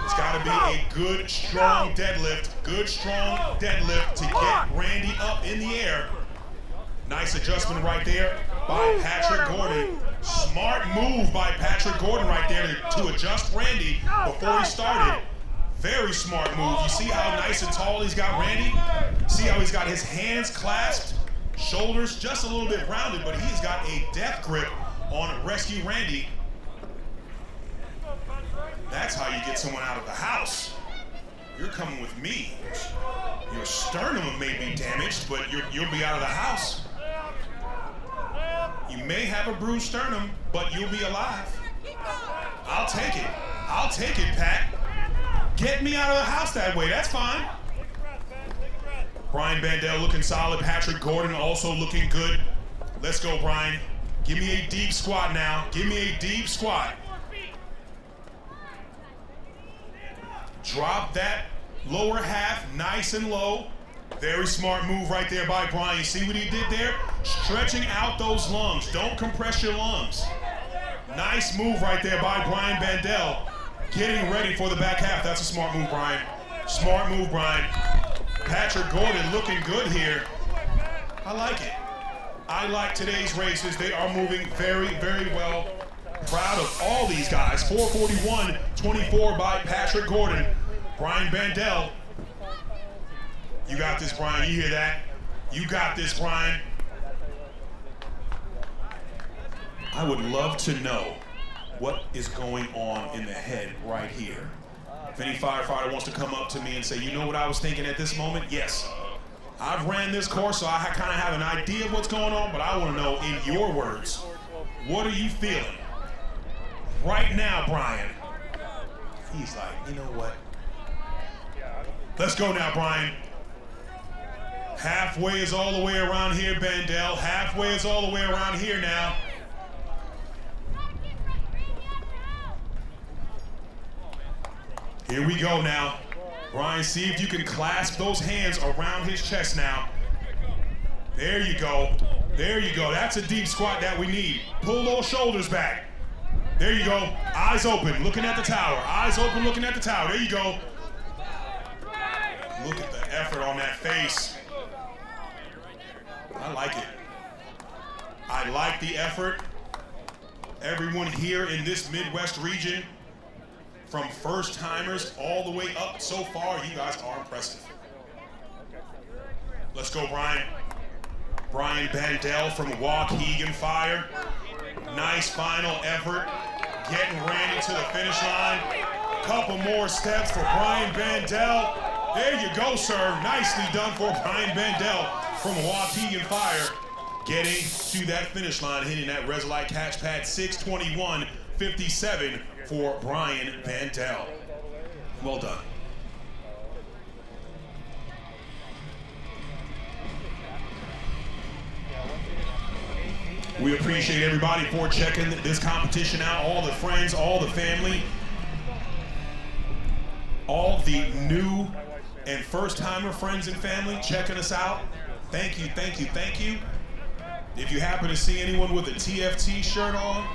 It's got to be a good, strong deadlift. Good, strong deadlift to get Randy up in the air. Nice adjustment right there by Patrick Gordon. Smart move by Patrick Gordon right there to adjust Randy before he started. Very smart move. You see how nice and tall he's got Randy? See how he's got his hands clasped, shoulders just a little bit rounded, but he's got a death grip on Rescue Randy. That's how you get someone out of the house. You're coming with me. Your sternum may be damaged, but you'll be out of the house. You may have a bruised sternum, but you'll be alive. I'll take it. I'll take it, Pat. Get me out of the house that way. That's fine. Brian Bandel looking solid. Patrick Gordon also looking good. Let's go, Brian. Give me a deep squat now. Give me a deep squat. Drop that lower half nice and low. Very smart move right there by Brian. You see what he did there? Stretching out those lungs. Don't compress your lungs. Nice move right there by Brian Bandel. Getting ready for the back half. That's a smart move, Brian. Smart move, Brian. Patrick Gordon looking good here. I like it. I like today's races. They are moving very, very well. Proud of all these guys. 441-24 by Patrick Gordon. Brian Bandel. You got this, Brian. You hear that? You got this, Brian. I would love to know what is going on in the head right here. If any firefighter wants to come up to me and say, you know what I was thinking at this moment? Yes. I've ran this course, so I kind of have an idea of what's going on, but I want to know in your words, what are you feeling? Right now, Brian. He's like, you know what? Let's go now, Brian. Halfway is all the way around here, Bandel. Halfway is all the way around here now. Here we go now. Brian, see if you can clasp those hands around his chest now. There you go. There you go. That's a deep squat that we need. Pull those shoulders back. There you go. Eyes open, looking at the tower. Eyes open, looking at the tower. There you go. Look at the effort on that face. I like it. I like the effort. Everyone here in this Midwest region, from first timers all the way up so far, you guys are impressive. Let's go, Brian. Brian Bandel from Waukegan Fire. Nice final effort. Getting Randy to the finish line. Couple more steps for Brian Bandel. There you go, sir. Nicely done for Brian Bandel from Waukegan Fire. Getting to that finish line, hitting that Resolite catch pad 6:21:57 for Brian Bandel. Well done. We appreciate everybody for checking this competition out, all the friends, all the family, all the new and first-timer friends and family checking us out. Thank you, thank you, thank you. If you happen to see anyone with a TFT shirt on,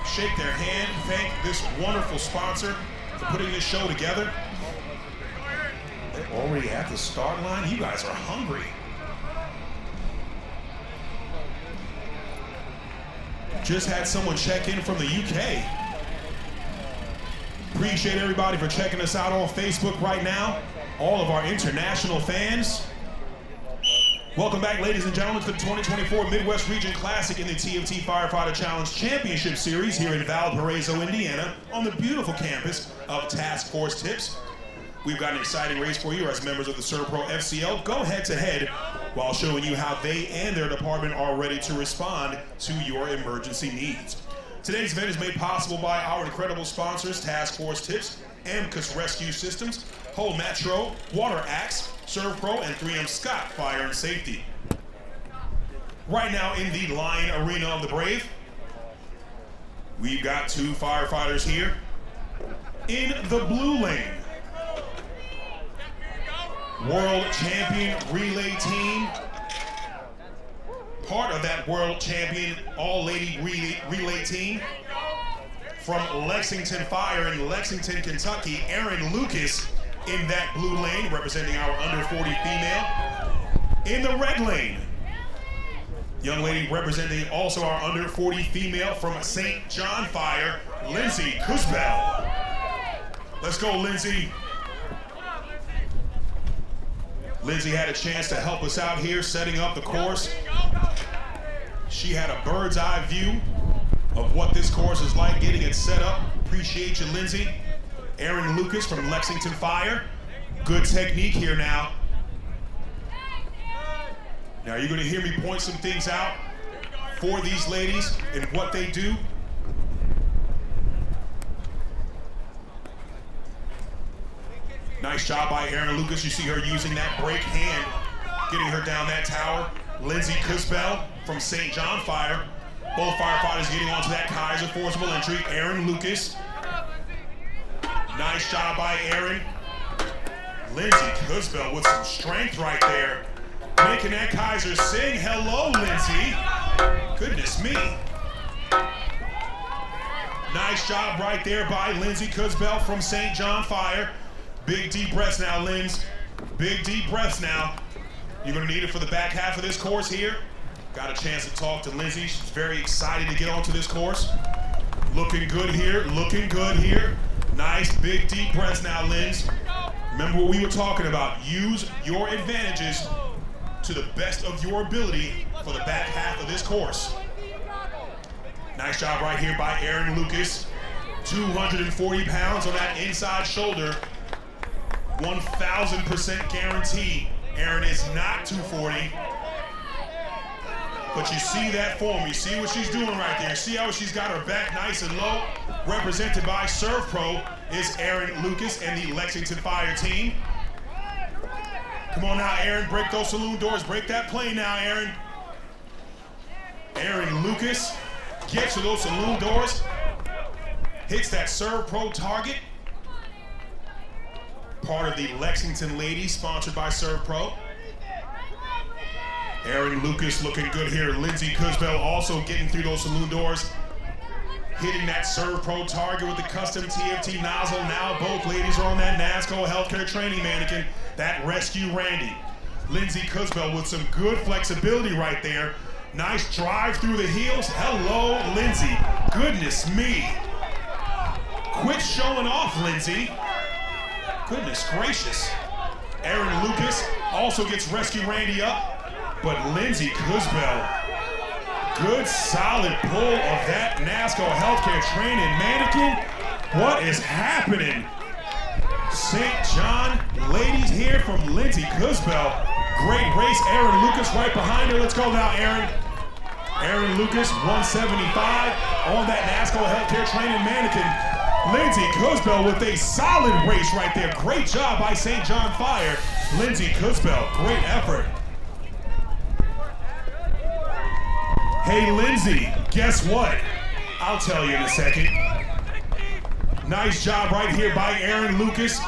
shake their hand. Thank this wonderful sponsor for putting this show together. They're already at the start line. You guys are hungry. Just had someone check in from the UK. Appreciate everybody for checking us out on Facebook right now. All of our international fans. Welcome back, ladies and gentlemen, to the 2024 Midwest Region Classic in the TFT Firefighter Challenge Championship Series here in Valparaiso, Indiana, on the beautiful campus of Task Force Tips. We've got an exciting race for you as members of the SERPRO FCL. Go head-to-head while showing you how they and their department are ready to respond to your emergency needs. Today's event is made possible by our incredible sponsors, Task Force Tips, Amicus Rescue Systems, Whole Metro, Water Axe, SERPRO, and 3M Scott Fire and Safety. Right now in the Lion Arena of the Brave, we've got two firefighters here. In the blue lane, World Champion Relay Team, part of that World Champion All-Lady Relay Team from Lexington Fire in Lexington, Kentucky, Erin Lucas in that blue lane, representing our under 40 female. In the red lane, young lady representing also our under 40 female from St. John Fire, Lindsay Kusbel. Let's go, Lindsay. Lindsay had a chance to help us out here setting up the course. She had a bird's eye view of what this course is like, getting it set up. Appreciate you, Lindsay. Erin Lucas from Lexington Fire. Good technique here now. Now you're gonna hear me point some things out for these ladies and what they do. Nice job by Erin Lucas. You see her using that brake hand, getting her down that tower. Lindsay Kusbel from St. John Fire. Both firefighters getting onto that Kaiser forcible entry. Erin Lucas. Nice job by Erin. Lindsay Kusbel with some strength right there. Making that Kaiser sing. Hello, Lindsay. Goodness me. Nice job right there by Lindsay Kusbel from St. John Fire. Big deep breaths now, Linz. Big deep breaths now. You're going to need it for the back half of this course here. Got a chance to talk to Lindsay. She's very excited to get onto this course. Looking good here. Looking good here. Nice big deep breaths now, Linz. Remember what we were talking about. Use your advantages to the best of your ability for the back half of this course. Nice job right here by Erin Lucas. 240 pounds on that inside shoulder. 1,000% guarantee. Erin is not 240. But you see that form. You see what she's doing right there. See how she's got her back nice and low. Represented by Serve Pro is Erin Lucas and the Lexington Fire team. Come on now, Erin. Break those saloon doors. Break that plane now, Erin. Erin Lucas gets to those saloon doors. Hits that Serve Pro target. Part of the Lexington Ladies, sponsored by Serve Pro. Erin Lucas looking good here. Lindsay Kusbel also getting through those saloon doors. Hitting that Serve Pro target with the custom TFT nozzle. Now both ladies are on that NASCO healthcare training mannequin. That Rescue Randy. Lindsay Kusbel with some good flexibility right there. Nice drive through the heels. Hello, Lindsay. Goodness me. Quit showing off, Lindsay. Goodness gracious. Erin Lucas also gets Rescue Randy up. But Lindsay Kusbel, good solid pull of that NASCO healthcare training mannequin. What is happening? St. John ladies here from Lindsay Kusbel. Great race. Erin Lucas right behind her. Let's go now, Erin. Erin Lucas, 175 on that NASCO healthcare training mannequin. Lindsay Kusbel with a solid race right there. Great job by St. John Fire. Lindsay Kusbel, great effort. Hey, Lindsay, guess what? I'll tell you in a second. Nice job right here by Erin Lucas.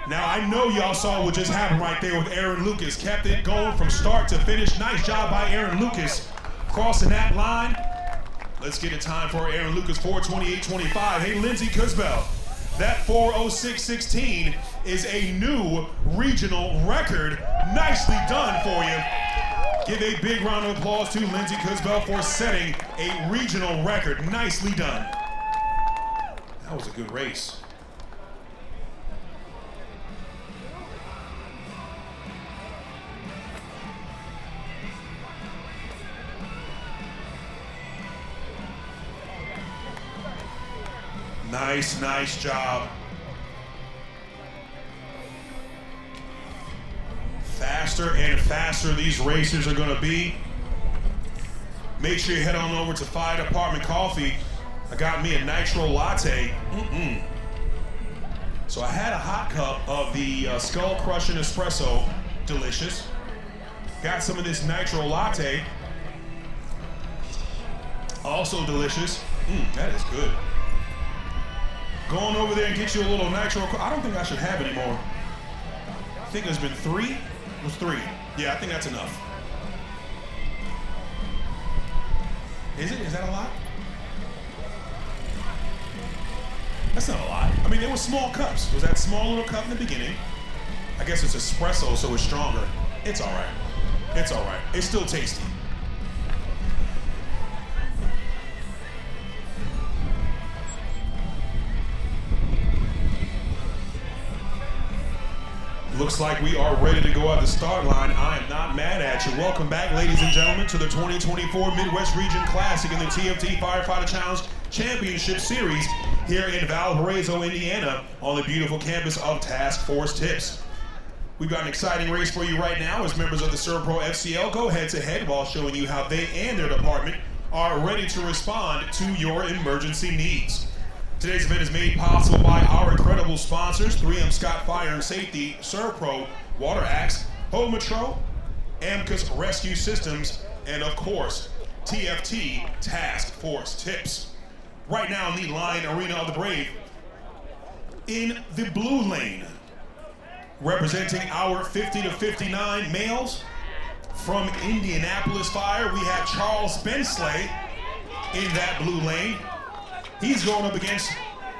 Now, I know y'all saw what just happened right there with Erin Lucas. Kept it going from start to finish. Nice job by Erin Lucas crossing that line. Let's get a time for Erin Lucas, 4:28.25. Hey, Lindsay Kusbel, that 4:06.16 is a new regional record. Nicely done for you. Give a big round of applause to Lindsay Kusbel for setting a regional record. Nicely done. That was a good race. Nice job. Faster and faster these racers are gonna be. Make sure you head on over to Fire Department Coffee. I got me a nitro latte. So I had a hot cup of the Skull Crushing Espresso, delicious. Got some of this nitro latte, also delicious. That is good. Going over there and get you a little nitro. I don't think I should have any more. I think there's been 3. It was 3. Yeah, I think that's enough. Is it? Is that a lot? That's not a lot. I mean, they were small cups. It was that small little cup in the beginning. I guess it's espresso, so it's stronger. It's all right. It's all right. It's still tasty. Looks like we are ready to go at the start line. I am not mad at you. Welcome back, ladies and gentlemen, to the 2024 Midwest Region Classic in the TFT Firefighter Challenge Championship Series here in Valparaiso, Indiana, on the beautiful campus of Task Force Tips. We've got an exciting race for you right now as members of the Serve Pro FCL go head-to-head while showing you how they and their department are ready to respond to your emergency needs. Today's event is made possible by our incredible sponsors, 3M Scott Fire and Safety, Serve Pro, Water Axe, Home Metro, Amicus Rescue Systems, and of course, TFT Task Force Tips. Right now in the Lion Arena of the Brave, in the blue lane, Representing our 50 to 59 males from Indianapolis Fire, we have Charles Bensley in that blue lane. He's going up against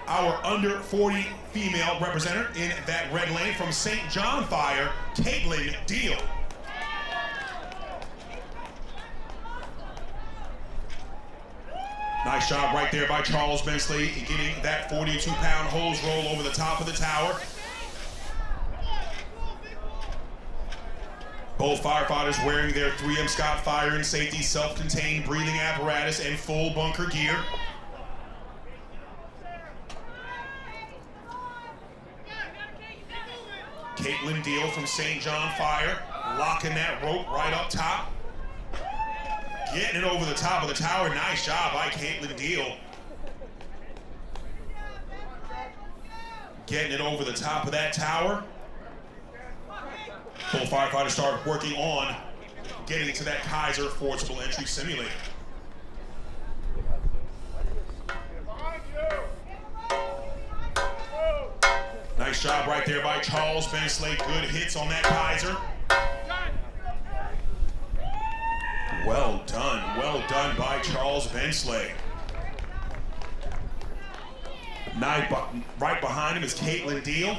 our under 40 female representative in that red lane from St. John Fire, Katelyn Diehl. Nice job right there by Charles Bensley getting that 42-pound hose roll over the top of the tower. Both firefighters wearing their 3M Scott Fire and Safety self-contained breathing apparatus and full bunker gear. Katelyn Diehl from St. John Fire, locking that rope right up top. Getting it over the top of the tower. Nice job by Katelyn Diehl. Getting it over the top of that tower. Both firefighters start working on getting into that Kaiser forcible entry simulator. Nice job right there by Charles Bensley. Good hits on that Kaiser. Well done by Charles Bensley. Right behind him is Katelyn Diehl.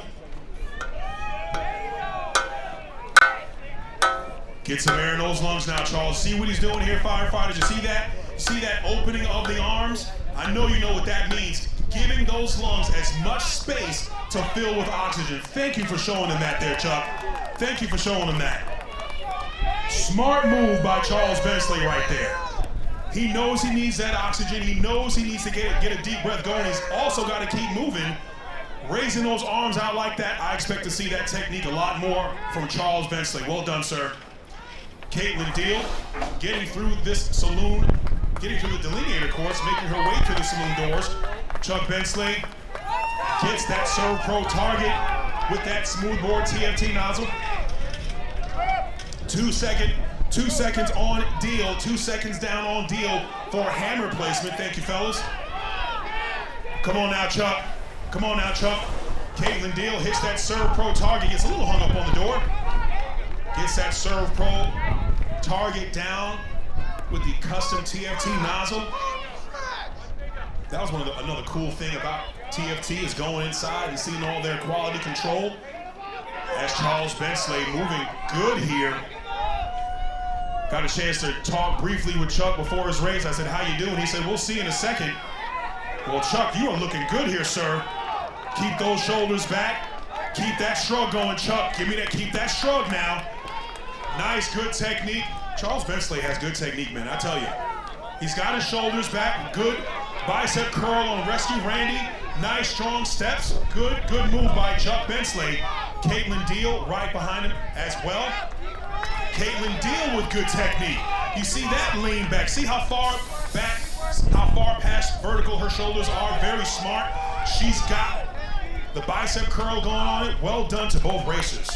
Get some air in those lungs now, Charles. See what he's doing here, firefighters? You see that? See that opening of the arms? I know you know what that means. Giving those lungs as much space to fill with oxygen. Thank you for showing them that there, Chuck. Thank you for showing them that. Smart move by Charles Bensley right there. He knows he needs that oxygen. He knows he needs to get a deep breath going. He's also got to keep moving. Raising those arms out like that, I expect to see that technique a lot more from Charles Bensley. Well done, sir. Katelyn Diehl getting through this saloon, getting through the delineator course, making her way to the saloon doors. Chuck Bensley gets that Serve Pro target with that smoothbore TFT nozzle. 2 seconds on Diehl, 2 seconds down on Diehl for hammer placement. Thank you, fellas. Come on now, Chuck. Come on now, Chuck. Katelyn Diehl hits that Serve Pro target, gets a little hung up on the door. Gets that Serve Pro target down with the custom TFT nozzle. That was another cool thing about TFT is going inside and seeing all their quality control. As Charles Bensley moving good here. Got a chance to talk briefly with Chuck before his race. I said, how you doing? He said, we'll see in a second. Well, Chuck, you are looking good here, sir. Keep those shoulders back. Keep that shrug going, Chuck. Give me that, keep that shrug now. Nice, good technique. Charles Bensley has good technique, man, I tell you. He's got his shoulders back. Good bicep curl on Rescue Randy. Nice, strong steps. Good move by Chuck Bensley. Katelyn Diehl right behind him as well. Katelyn Diehl with good technique. You see that lean back. See how far back, how far past vertical her shoulders are. Very smart. She's got the bicep curl going on it. Well done to both racers.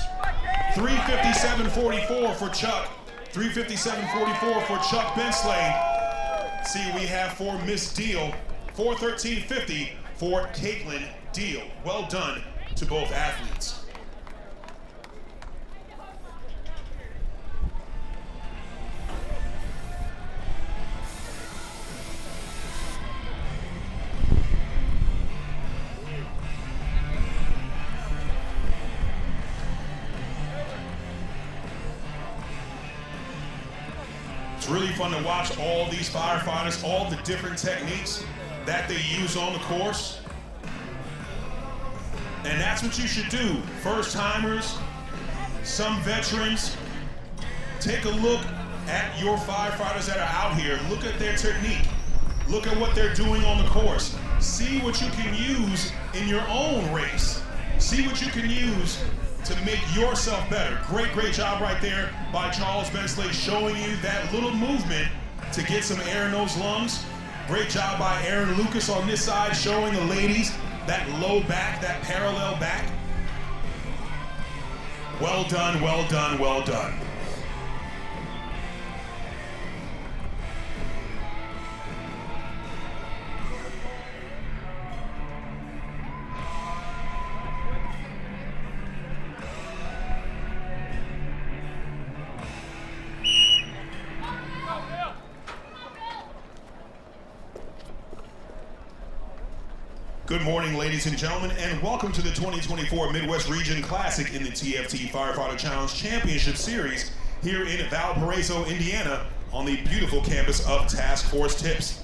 357.44 for Chuck. 357.44 for Chuck Bensley. See, we have for Miss Diehl, 413.50 for Katelyn Diehl. Well done to both athletes. It's really fun to watch all these firefighters, all the different techniques that they use on the course. And that's what you should do. First timers, some veterans, take a look at your firefighters that are out here. Look at their technique. Look at what they're doing on the course. See what you can use in your own race. See what you can use to make yourself better. Great job right there by Charles Bensley, showing you that little movement to get some air in those lungs. Great job by Erin Lucas on this side, showing the ladies that low back, that parallel back. Well done, well done, well done. Good morning, ladies and gentlemen, and welcome to the 2024 Midwest Region Classic in the TFT Firefighter Challenge Championship Series here in Valparaiso, Indiana, on the beautiful campus of Task Force Tips.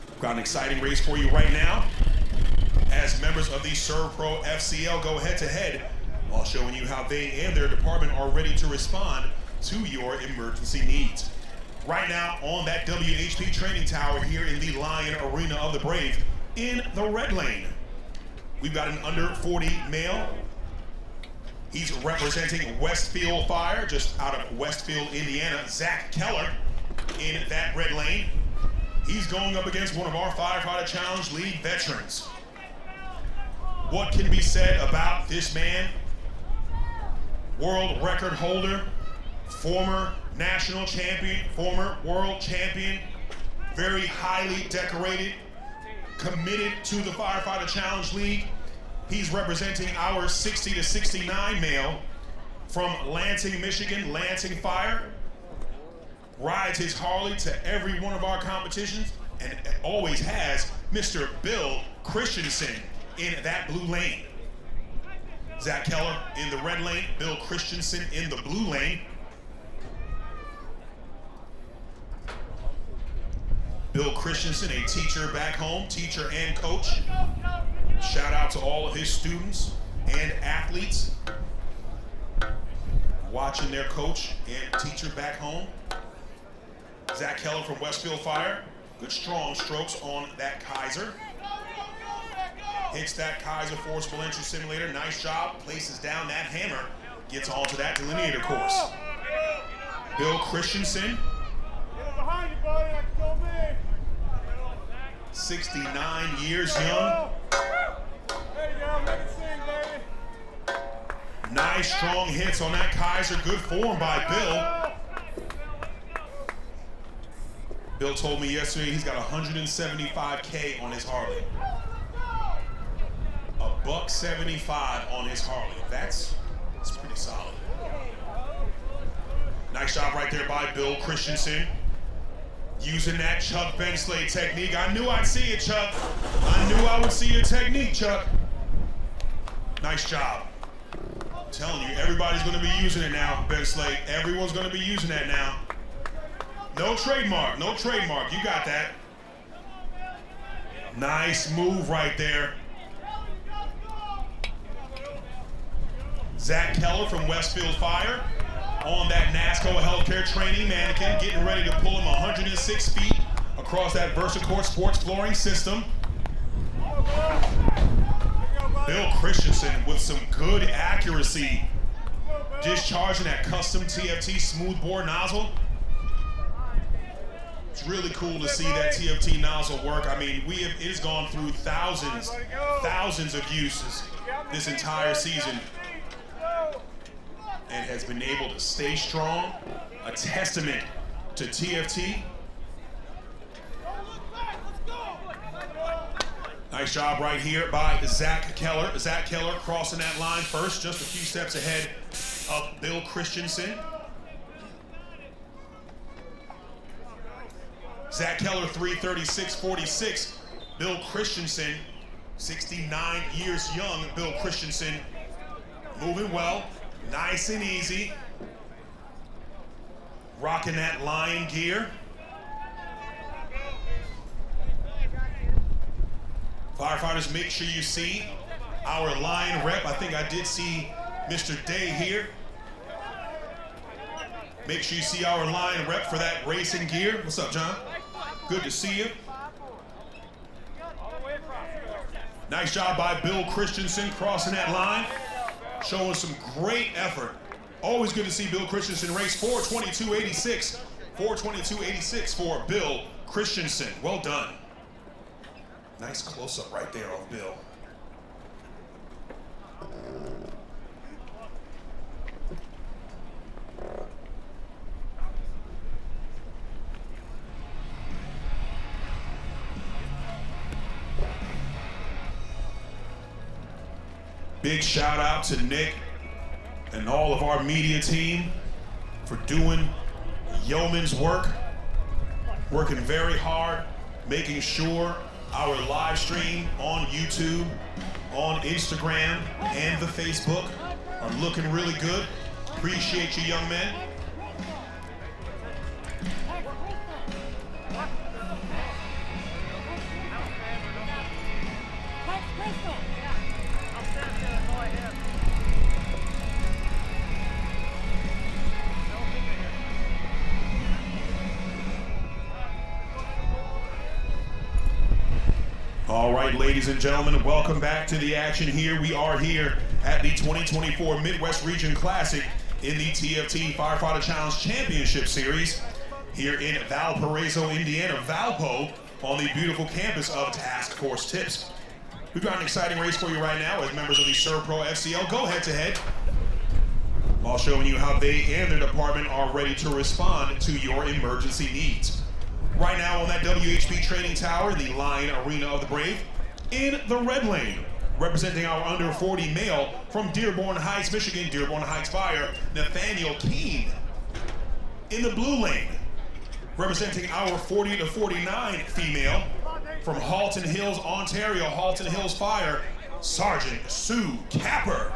We've got an exciting race for you right now as members of the ServPro FCL go head-to-head while showing you how they and their department are ready to respond to your emergency needs. Right now on that WHP training tower here in the Lion Arena of the Brave, in the red lane, we've got an under 40 male. He's representing Westfield Fire, just out of Westfield, Indiana. Zach Keller in that red lane. He's going up against one of our Firefighter Challenge League veterans. What can be said about this man? World record holder, former national champion, former world champion, very highly decorated, committed to the Firefighter Challenge League. He's representing our 60 to 69 male from Lansing, Michigan, Lansing Fire. Rides his Harley to every one of our competitions and always has Mr. Bill Christensen in that blue lane. Zach Keller in the red lane, Bill Christensen in the blue lane. Bill Christensen, a teacher back home, teacher and coach. Shout out to all of his students and athletes watching their coach and teacher back home. Zach Keller from Westfield Fire. Good strong strokes on that Kaiser. Hits that Kaiser forcible entry simulator. Nice job. Places down that hammer. Gets onto that delineator course. Bill Christensen. 69 years young. Nice strong hits on that Kaiser. Good form by Bill. Bill told me yesterday he's got 175K on his Harley. $175 on his Harley. That's pretty solid. Nice job right there by Bill Christensen. Using that Chuck Bensley technique. I knew I'd see it, Chuck. I knew I would see your technique, Chuck. Nice job. I'm telling you, everybody's going to be using it now, Bensley. Everyone's going to be using that now. No trademark, no trademark. You got that. Nice move right there. Zach Keller from Westfield Fire on that NASCO healthcare training mannequin, getting ready to pull him 106 feet across that VersaCourt sports flooring system. Bill Christensen with some good accuracy, discharging that custom TFT smoothbore nozzle. It's really cool to see that TFT nozzle work. I mean, it has gone through thousands of uses this entire season and has been able to stay strong. A testament to TFT. Nice job right here by Zach Keller. Zach Keller crossing that line first, just a few steps ahead of Bill Christensen. Zach Keller 336.46. Bill Christensen 69 years young. Bill Christensen moving well, nice and easy. Rocking that Lion gear. Firefighters, make sure you see our Lion rep. I think I did see Mr. Day here. Make sure you see our Lion rep for that racing gear. What's up, John? Good to see you. Nice job by Bill Christensen crossing that line, showing some great effort. Always good to see Bill Christensen race. 4:22.86. 4:22.86 for Bill Christensen. Well done. Nice close-up right there of Bill. Big shout out to Nick and all of our media team for doing yeoman's work, working very hard, making sure our live stream on YouTube, on Instagram, and the Facebook are looking really good. Appreciate you, young men. All right, ladies and gentlemen, welcome back to the action here. We are here at the 2024 Midwest Region Classic in the TFT Firefighter Challenge Championship Series here in Valparaiso, Indiana, Valpo, on the beautiful campus of Task Force Tips. We've got an exciting race for you right now as members of the ServPro FCL go head-to-head, while showing you how they and their department are ready to respond to your emergency needs. Right now on that WHP training tower in the Lion Arena of the Brave, in the red lane, representing our under 40 male from Dearborn Heights, Michigan, Dearborn Heights Fire, Nathaniel Keene. In the blue lane, representing our 40 to 49 female from Halton Hills, Ontario, Halton Hills Fire, Sergeant Sue Capper.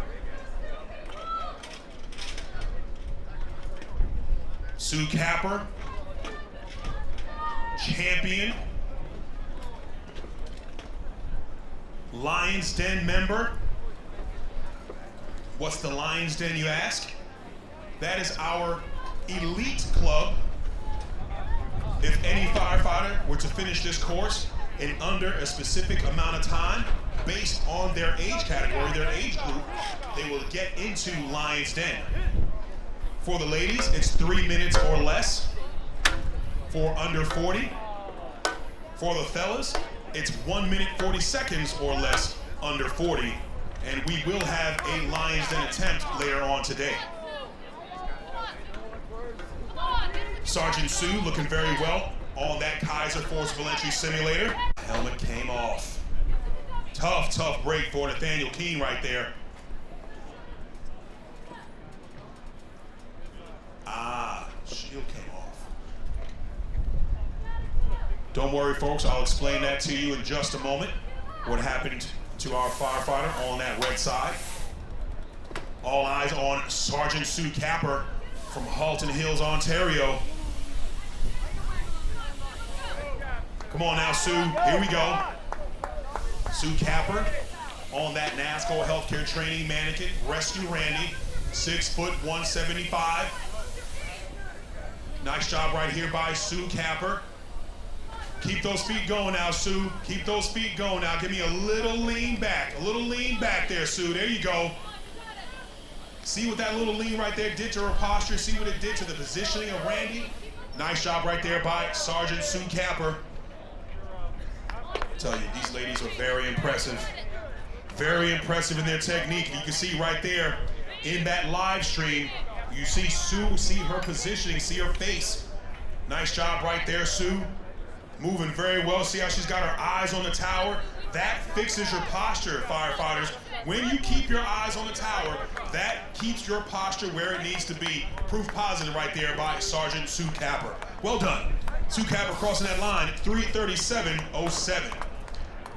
Sue Capper, champion, Lion's Den member. What's the Lion's Den, you ask? That is our elite club. If any firefighter were to finish this course in under a specific amount of time, based on their age category, their age group, they will get into Lion's Den. For the ladies, it's 3 minutes or less. For under 40, for the fellas, it's 1 minute 40 seconds or less under 40, and we will have a Lion's Den attempt later on today. Sergeant Sue looking very well on that Kaiser Forcible Entry Simulator. Helmet came off. Tough break for Nathaniel Keene right there. Shield came off. Don't worry, folks, I'll explain that to you in just a moment. What happened to our firefighter on that red side. All eyes on Sergeant Sue Capper from Halton Hills, Ontario. Come on now, Sue, here we go. Sue Capper on that NASCO healthcare training mannequin, Rescue Randy, 6 foot 175. Nice job right here by Sue Capper. Keep those feet going now, Sue. Keep those feet going now. Give me a little lean back. A little lean back there, Sue. There you go. See what that little lean right there did to her posture? See what it did to the positioning of Randy? Nice job right there by Sergeant Sue Capper. I tell you, these ladies are very impressive. Very impressive in their technique. You can see right there in that live stream, you see Sue, see her positioning, see her face. Nice job right there, Sue. Moving very well. See how she's got her eyes on the tower? That fixes your posture, firefighters. When you keep your eyes on the tower, that keeps your posture where it needs to be. Proof positive right there by Sergeant Sue Capper. Well done. Sue Capper crossing that line at 3:37:07.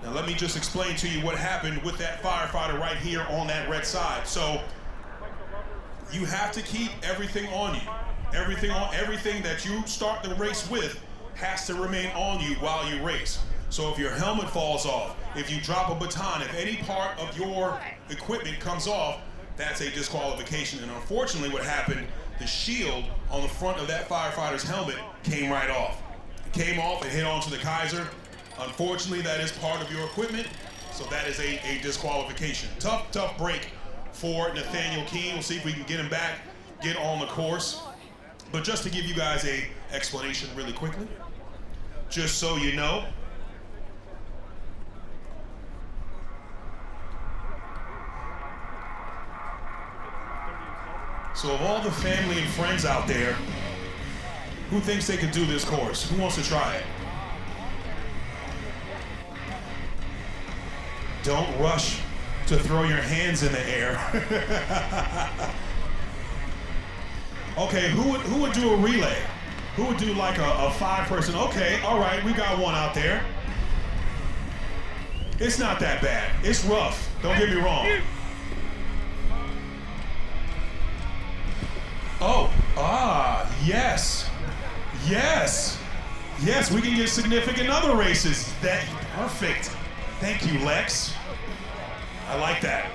Now let me just explain to you what happened with that firefighter right here on that red side. So you have to keep everything on you. Everything that you start the race with has to remain on you while you race. So if your helmet falls off, if you drop a baton, if any part of your equipment comes off, that's a disqualification. And unfortunately what happened, the shield on the front of that firefighter's helmet came right off. It came off and hit onto the Kaiser. Unfortunately, that is part of your equipment, so that is a disqualification. Tough break for Nathaniel Keene. We'll see if we can get him back, get on the course. But just to give you guys a explanation really quickly, just so you know, so of all the family and friends out there, who thinks they could do this course? Who wants to try it? Don't rush to throw your hands in the air. Okay, who would do a relay? Who would do like a 5-person? Okay, all right, we got one out there. It's not that bad. It's rough. Don't get me wrong. Oh, yes. Yes. Yes, we can get significant other races. Perfect. Thank you, Lex. I like that.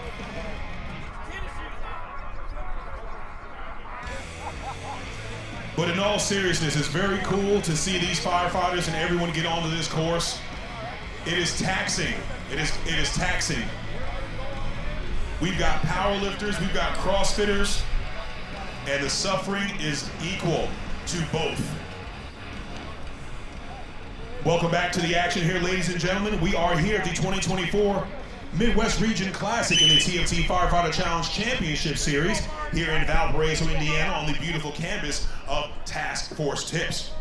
But in all seriousness, it's very cool to see these firefighters and everyone get onto this course. It is taxing. It is taxing. We've got powerlifters, we've got CrossFitters, and the suffering is equal to both. Welcome back to the action here, ladies and gentlemen. We are here at the 2024 Midwest Region Classic in the TFT Firefighter Challenge Championship Series here in Valparaiso, Indiana, on the beautiful campus of Task Force Tips.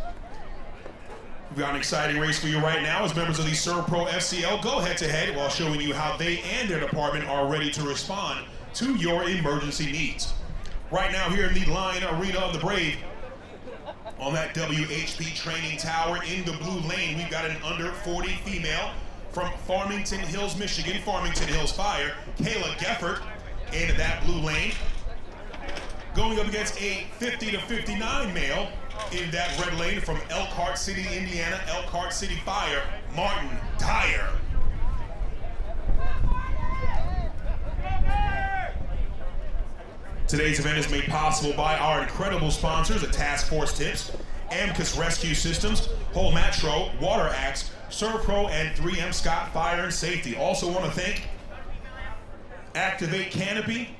We've got an exciting race for you right now as members of the ServPro FCL go head-to-head while showing you how they and their department are ready to respond to your emergency needs. Right now here in the Line Arena of the Brave, on that WHP training tower in the blue lane, we've got an under 40 female from Farmington Hills, Michigan, Farmington Hills Fire, Kayla Geffert in that blue lane. Going up against a 50 to 59 male in that red lane from Elkhart City, Indiana, Elkhart City Fire, Martin Dyer. Today's event is made possible by our incredible sponsors at Task Force Tips, Amicus Rescue Systems, Whole Matro, Water Axe, ServPro, and 3M Scott Fire and Safety. Also want to thank Activate Canopy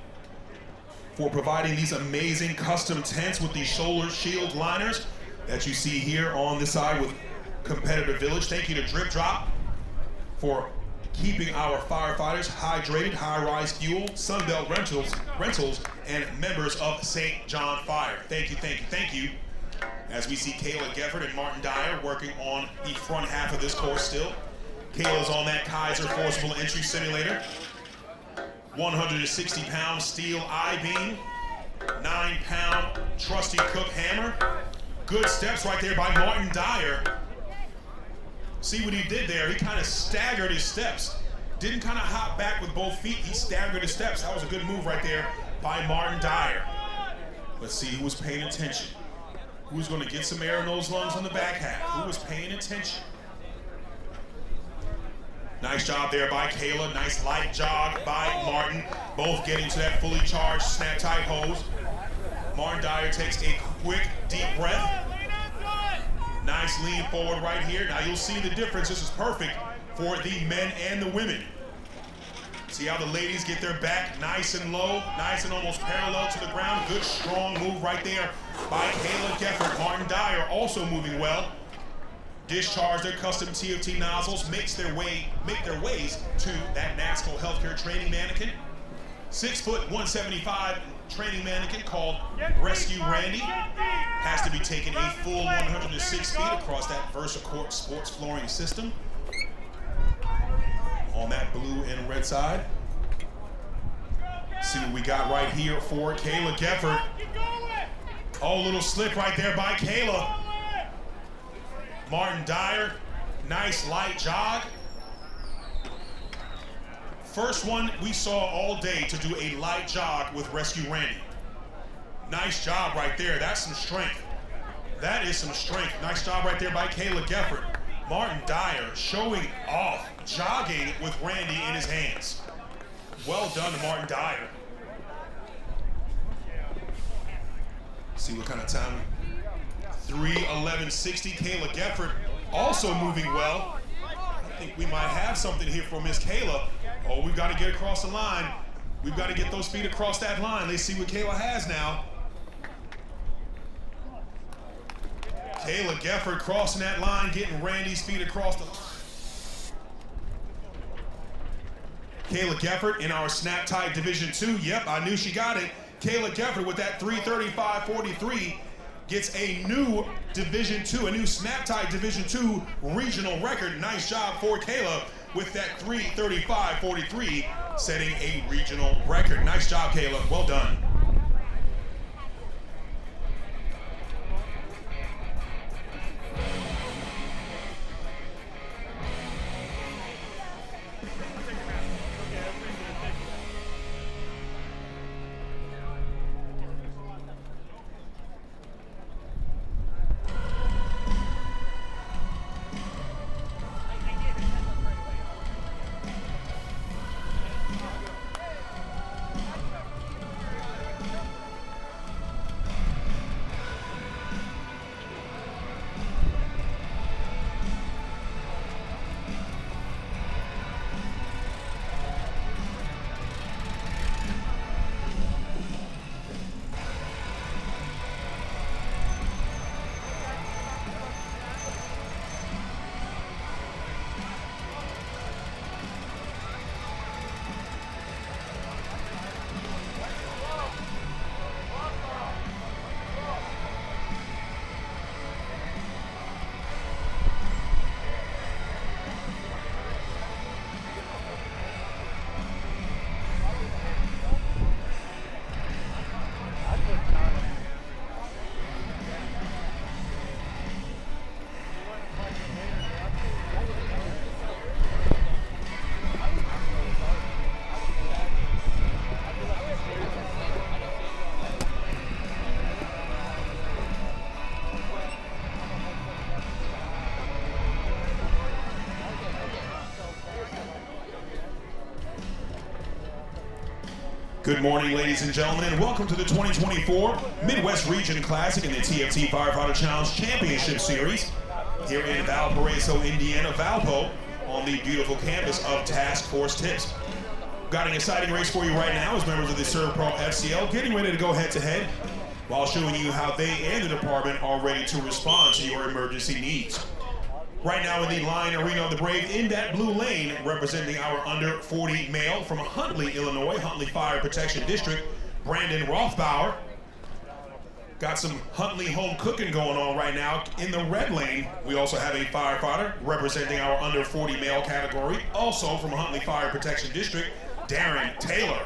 for providing these amazing custom tents with these shoulder shield liners that you see here on the side with Competitor Village. Thank you to Drip Drop for keeping our firefighters hydrated. High Rise Fuel, Sunbelt Rentals, and members of St. John Fire. Thank you, thank you, thank you. As we see Kayla Geffert and Martin Dyer working on the front half of this course still. Kayla's on that Kaiser Forcible Entry Simulator. 160-pound steel I-beam, 9-pound trusty Cook hammer. Good steps right there by Martin Dyer. See what he did there? He kind of staggered his steps. Didn't kind of hop back with both feet. He staggered his steps. That was a good move right there by Martin Dyer. Let's see who was paying attention. Who's going to get some air in those lungs on the back half? Who was paying attention? Nice job there by Kayla. Nice light jog by Martin. Both getting to that fully charged snap tight hose. Martin Dyer takes a quick, deep breath. Nice lean forward right here. Now you'll see the difference. This is perfect for the men and the women. See how the ladies get their back nice and low, nice and almost parallel to the ground. Good, strong move right there by Kayla Geffert. Martin Dyer also moving well. Discharge their custom TFT nozzles, make their ways to that NASCO healthcare training mannequin. 6 foot 175 training mannequin called Rescue Randy has to be taken a full 106 feet across that VersaCourt sports flooring system. On that blue and red side. See what we got right here for Kayla Geffert. Oh, little slip right there by Kayla. Martin Dyer, nice light jog. First one we saw all day to do a light jog with Rescue Randy. Nice job right there. That's some strength. That is some strength. Nice job right there by Kayla Geffert. Martin Dyer showing off, jogging with Randy in his hands. Well done to Martin Dyer. See what kind of time. 3:11:60. Kayla Geffert also moving well. I think we might have something here for Miss Kayla. Oh, we've got to get across the line. We've got to get those feet across that line. Let's see what Kayla has now. Kayla Geffert crossing that line, getting Randy's feet across the line. Kayla Geffert in our snap tight Division 2. Yep, I knew she got it. Kayla Geffert with that 3:35.43 gets a new Division 2, a new snap tight Division 2 regional record. Nice job for Kayla with that 3:35.43, setting a regional record. Nice job, Kayla. Well done. Good morning, ladies and gentlemen, and welcome to the 2024 Midwest Region Classic in the TFT Firefighter Challenge Championship Series here in Valparaiso, Indiana, Valpo, on the beautiful campus of Task Force Tips. Got an exciting race for you right now as members of the Serve Pro FCL getting ready to go head-to-head while showing you how they and the department are ready to respond to your emergency needs. Right now in the Lange Arena of the Brave, in that blue lane, representing our under 40 male from Huntley, Illinois, Huntley Fire Protection District, Brandon Rothbauer. Got some Huntley home cooking going on right now. In the red lane, we also have a firefighter representing our under 40 male category, also from Huntley Fire Protection District, Darren Taylor.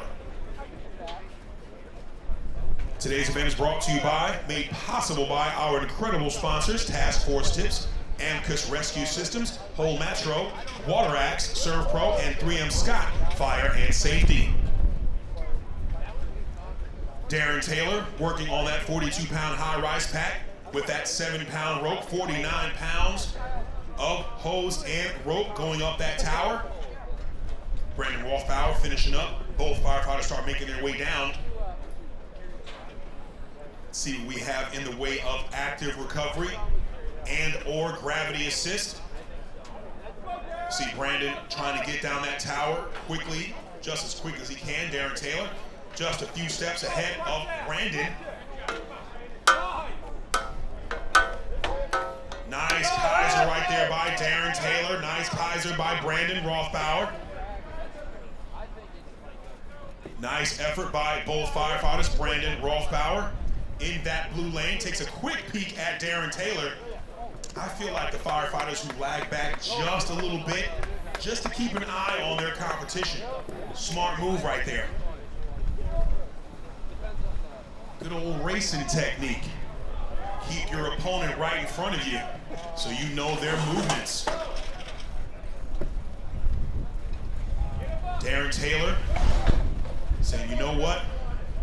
Today's event is brought to you by, made possible by our incredible sponsors, Task Force Tips, Amicus Rescue Systems, Whole Metro, Water Axe, Serve Pro, and 3M Scott Fire and Safety. Darren Taylor working on that 42-pound high-rise pack with that 7-pound rope, 49 pounds of hose and rope going up that tower. Brandon Rothbauer finishing up. Both firefighters start making their way down. Let's see what we have in the way of active recovery and or gravity assist. See Brandon trying to get down that tower quickly, just as quick as he can. Darren Taylor just a few steps ahead of Brandon. Nice Kaiser right there by Darren Taylor. Nice Kaiser by Brandon Rothbauer. Nice effort by both firefighters. Brandon Rothbauer in that blue lane takes a quick peek at Darren Taylor. I feel like the firefighters who lag back just a little bit, just to keep an eye on their competition. Smart move right there. Good old racing technique. Keep your opponent right in front of you so you know their movements. Darren Taylor saying, you know what?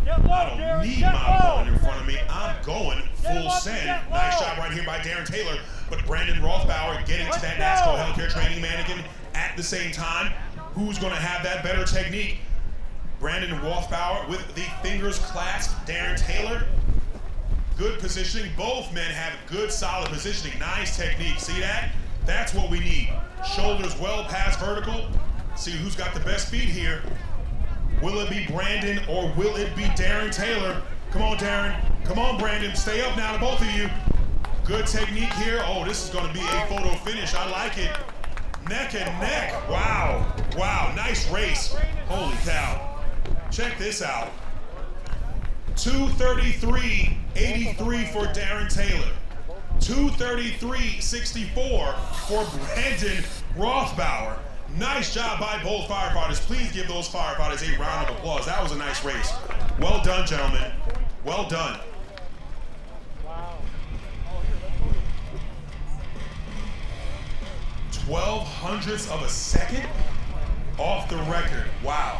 I don't need my opponent in front of me. I'm going full send. Nice shot right here by Darren Taylor. But Brandon Rothbauer getting to that NASCO healthcare training mannequin at the same time. Who's going to have that better technique? Brandon Rothbauer with the fingers clasped. Darren Taylor, good positioning. Both men have good, solid positioning. Nice technique. See that? That's what we need. Shoulders well past vertical. See who's got the best feet here. Will it be Brandon or will it be Darren Taylor? Come on, Darren. Come on, Brandon. Stay up now to both of you. Good technique here. Oh, this is going to be a photo finish. I like it. Neck and neck. Wow. Wow. Nice race. Holy cow. Check this out. 2:33.83 for Darren Taylor. 2:33.64 for Brandon Rothbauer. Nice job by both firefighters. Please give those firefighters a round of applause. That was a nice race. Well done, gentlemen. Well done. 0.12 of a second off the record. Wow.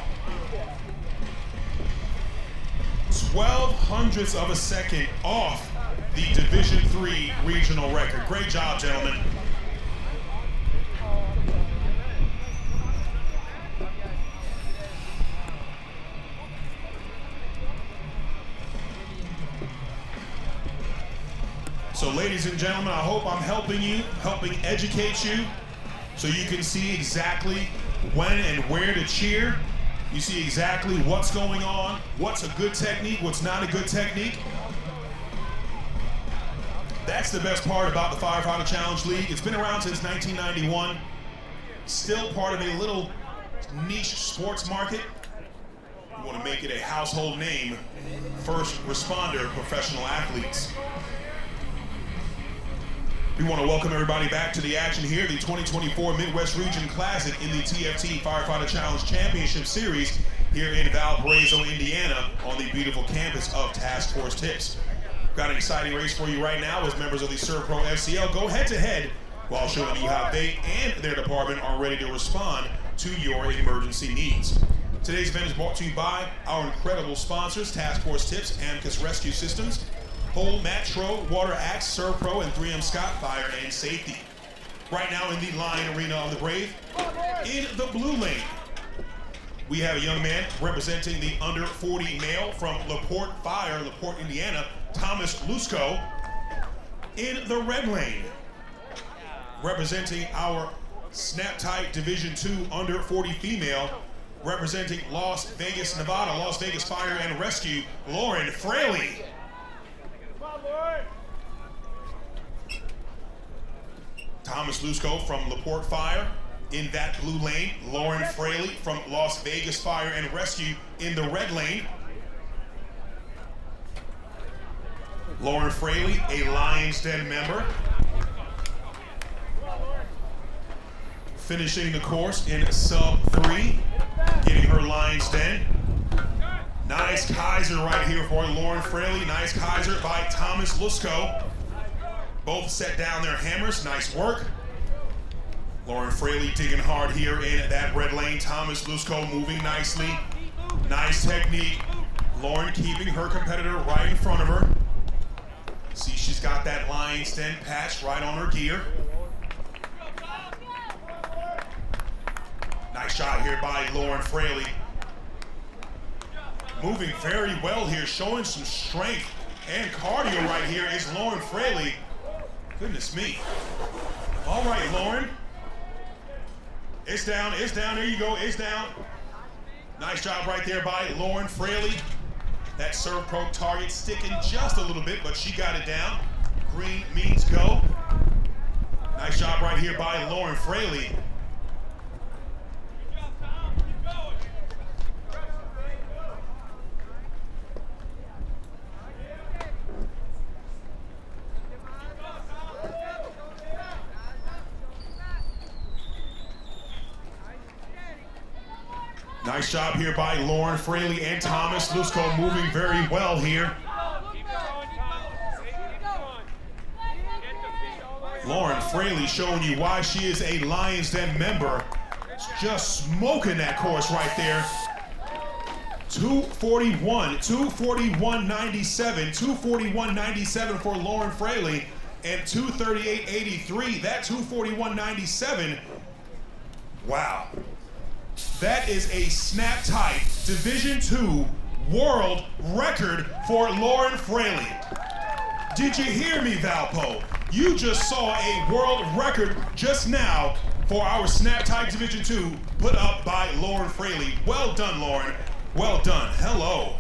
0.12 of a second off the Division III regional record. Great job, gentlemen. So ladies and gentlemen, I hope I'm helping educate you so you can see exactly when and where to cheer. You see exactly what's going on, what's a good technique, what's not a good technique. That's the best part about the Firefighter Challenge League. It's been around since 1991. Still part of a little niche sports market. We want to make it a household name. First responder professional athletes. We want to welcome everybody back to the action here, the 2024 Midwest Region Classic in the TFT Firefighter Challenge Championship Series here in Valparaiso, Indiana, on the beautiful campus of Task Force Tips. Got an exciting race for you right now as members of the Serve Pro FCL go head-to-head while showing you how they and their department are ready to respond to your emergency needs. Today's event is brought to you by our incredible sponsors, Task Force Tips, Amicus Rescue Systems, Whole Metro, Water Axe, Serve Pro, and 3M Scott Fire and Safety. Right now in the Lange Arena of the Brave, in the blue lane, We have a young man representing the under 40 male from LaPorte Fire, LaPorte, Indiana, Thomas Lusko. In the red lane, representing our Snap Tight Division II under 40 female, representing Las Vegas, Nevada, Las Vegas Fire and Rescue, Lauren Fraley. Thomas Lusko from LaPorte Fire. In that blue lane, Lauren Fraley from Las Vegas Fire and Rescue in the red lane. Lauren Fraley, a Lions Den member. Finishing the course in sub 3, getting her Lions Den. Nice Kaiser right here for Lauren Fraley. Nice Kaiser by Thomas Lusko. Both set down their hammers, nice work. Lauren Fraley digging hard here in that red lane. Thomas Lusko moving nicely. Nice technique. Lauren keeping her competitor right in front of her. See, she's got that Lions Den patch right on her gear. Nice shot here by Lauren Fraley. Moving very well here, showing some strength and cardio right here is Lauren Fraley. Goodness me. All right, Lauren. It's down, there you go, it's down. Nice job right there by Lauren Fraley. That serve probe target sticking just a little bit, but she got it down. Green means go. Nice job right here by Lauren Fraley. Nice job here by Lauren Fraley and Thomas Lusko moving very well here. Lauren Fraley showing you why she is a Lions Den member. Just smoking that course right there. 241, 241.97, 241.97 for Lauren Fraley, and 238.83. That 241.97. Wow. That is a Snap Tight Division II world record for Lauren Fraley. Did you hear me, Valpo? You just saw a world record just now for our Snap Tight Division II put up by Lauren Fraley. Well done, Lauren. Well done. Hello.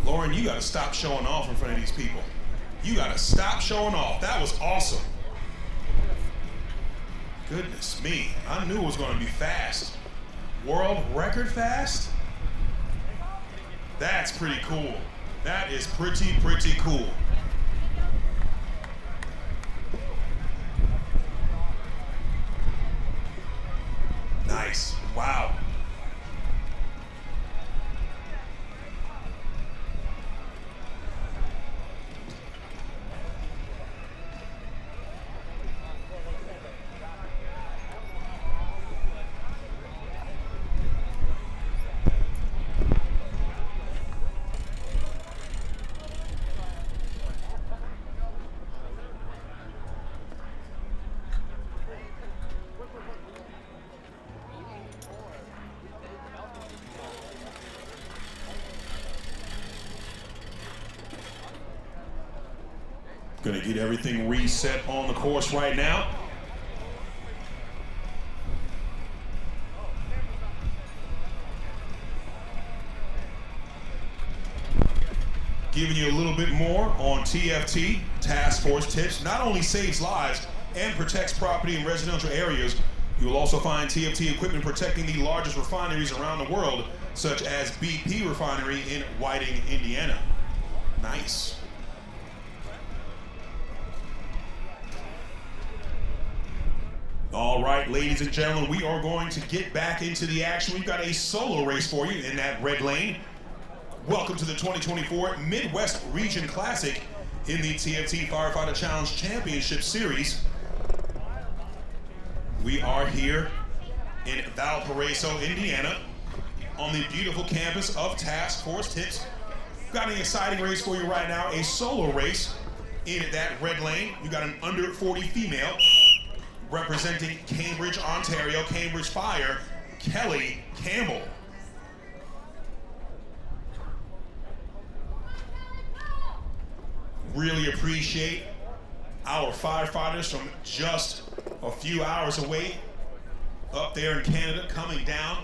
Lauren, you gotta stop showing off in front of these people. You gotta stop showing off. That was awesome. Goodness me, I knew it was gonna be fast. World record fast? That's pretty cool. That is pretty cool. Nice, wow. Gonna get everything reset on the course right now. Giving you a little bit more on TFT, Task Force Tips. Not only saves lives and protects property in residential areas, you will also find TFT equipment protecting the largest refineries around the world, such as BP Refinery in Whiting, Indiana. Nice. All right, ladies and gentlemen, we are going to get back into the action. We've got a solo race for you in that red lane. Welcome to the 2024 Midwest Region Classic in the TFT Firefighter Challenge Championship Series. We are here in Valparaiso, Indiana, on the beautiful campus of Task Force Tips. We've got an exciting race for you right now, a solo race in that red lane. We've got an under 40 female representing Cambridge, Ontario, Cambridge Fire, Kelly Campbell. Really appreciate our firefighters from just a few hours away up there in Canada coming down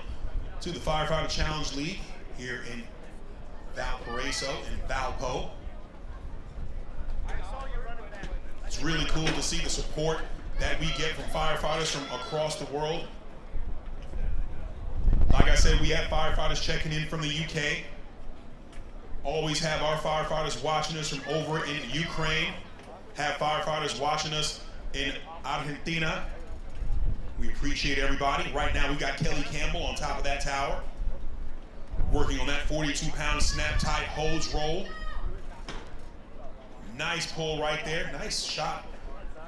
to the Firefighter Challenge League here in Valparaiso and Valpo. It's really cool to see the support that we get from firefighters from across the world. Like I said, we have firefighters checking in from the UK. Always have our firefighters watching us from over in Ukraine. Have firefighters watching us in Argentina. We appreciate everybody. Right now, we got Kelly Campbell on top of that tower, working on that 42-pound snap tight hose roll. Nice pull right there. Nice shot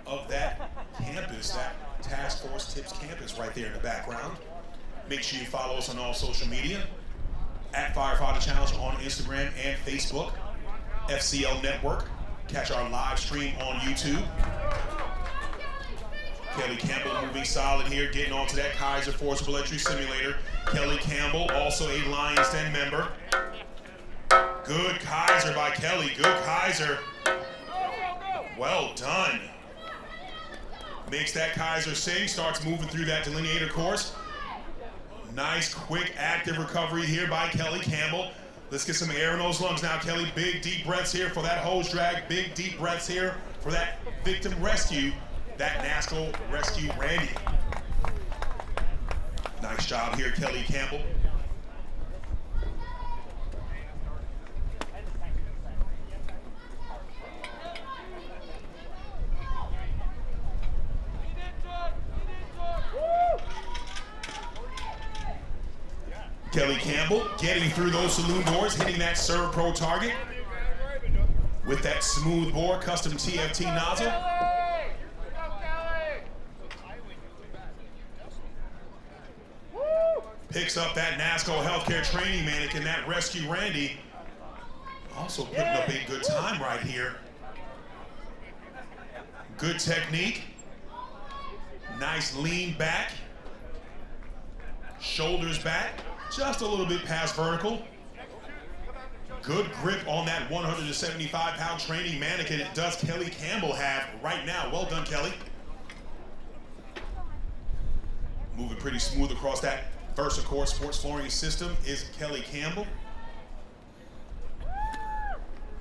of that campus, that Task Force Tips campus right there in the background. Make sure you follow us on all social media at Firefighter Challenge on Instagram and Facebook, FCL Network. Catch our live stream on YouTube. Kelly Campbell moving solid here, getting onto that Kaiser Forcible Entry Simulator. Kelly Campbell, also a Lions Den member. Good Kaiser by Kelly, good Kaiser. Well done. Makes that Kaiser sing, starts moving through that delineator course. Nice, quick, active recovery here by Kelly Campbell. Let's get some air in those lungs now, Kelly. Big, deep breaths here for that hose drag. Big, deep breaths here for that victim rescue, that NASCO rescue, Randy. Nice job here, Kelly Campbell. Kelly Campbell getting through those saloon doors, hitting that Serve Pro target with that smooth bore custom TFT nozzle. Picks up that NASCO healthcare training mannequin, that rescue Randy. Also putting up a good time right here. Good technique. Nice lean back. Shoulders back. Just a little bit past vertical. Good grip on that 175-pound training mannequin. It does Kelly Campbell have right now. Well done, Kelly. Moving pretty smooth across that VersaCore sports flooring system is Kelly Campbell.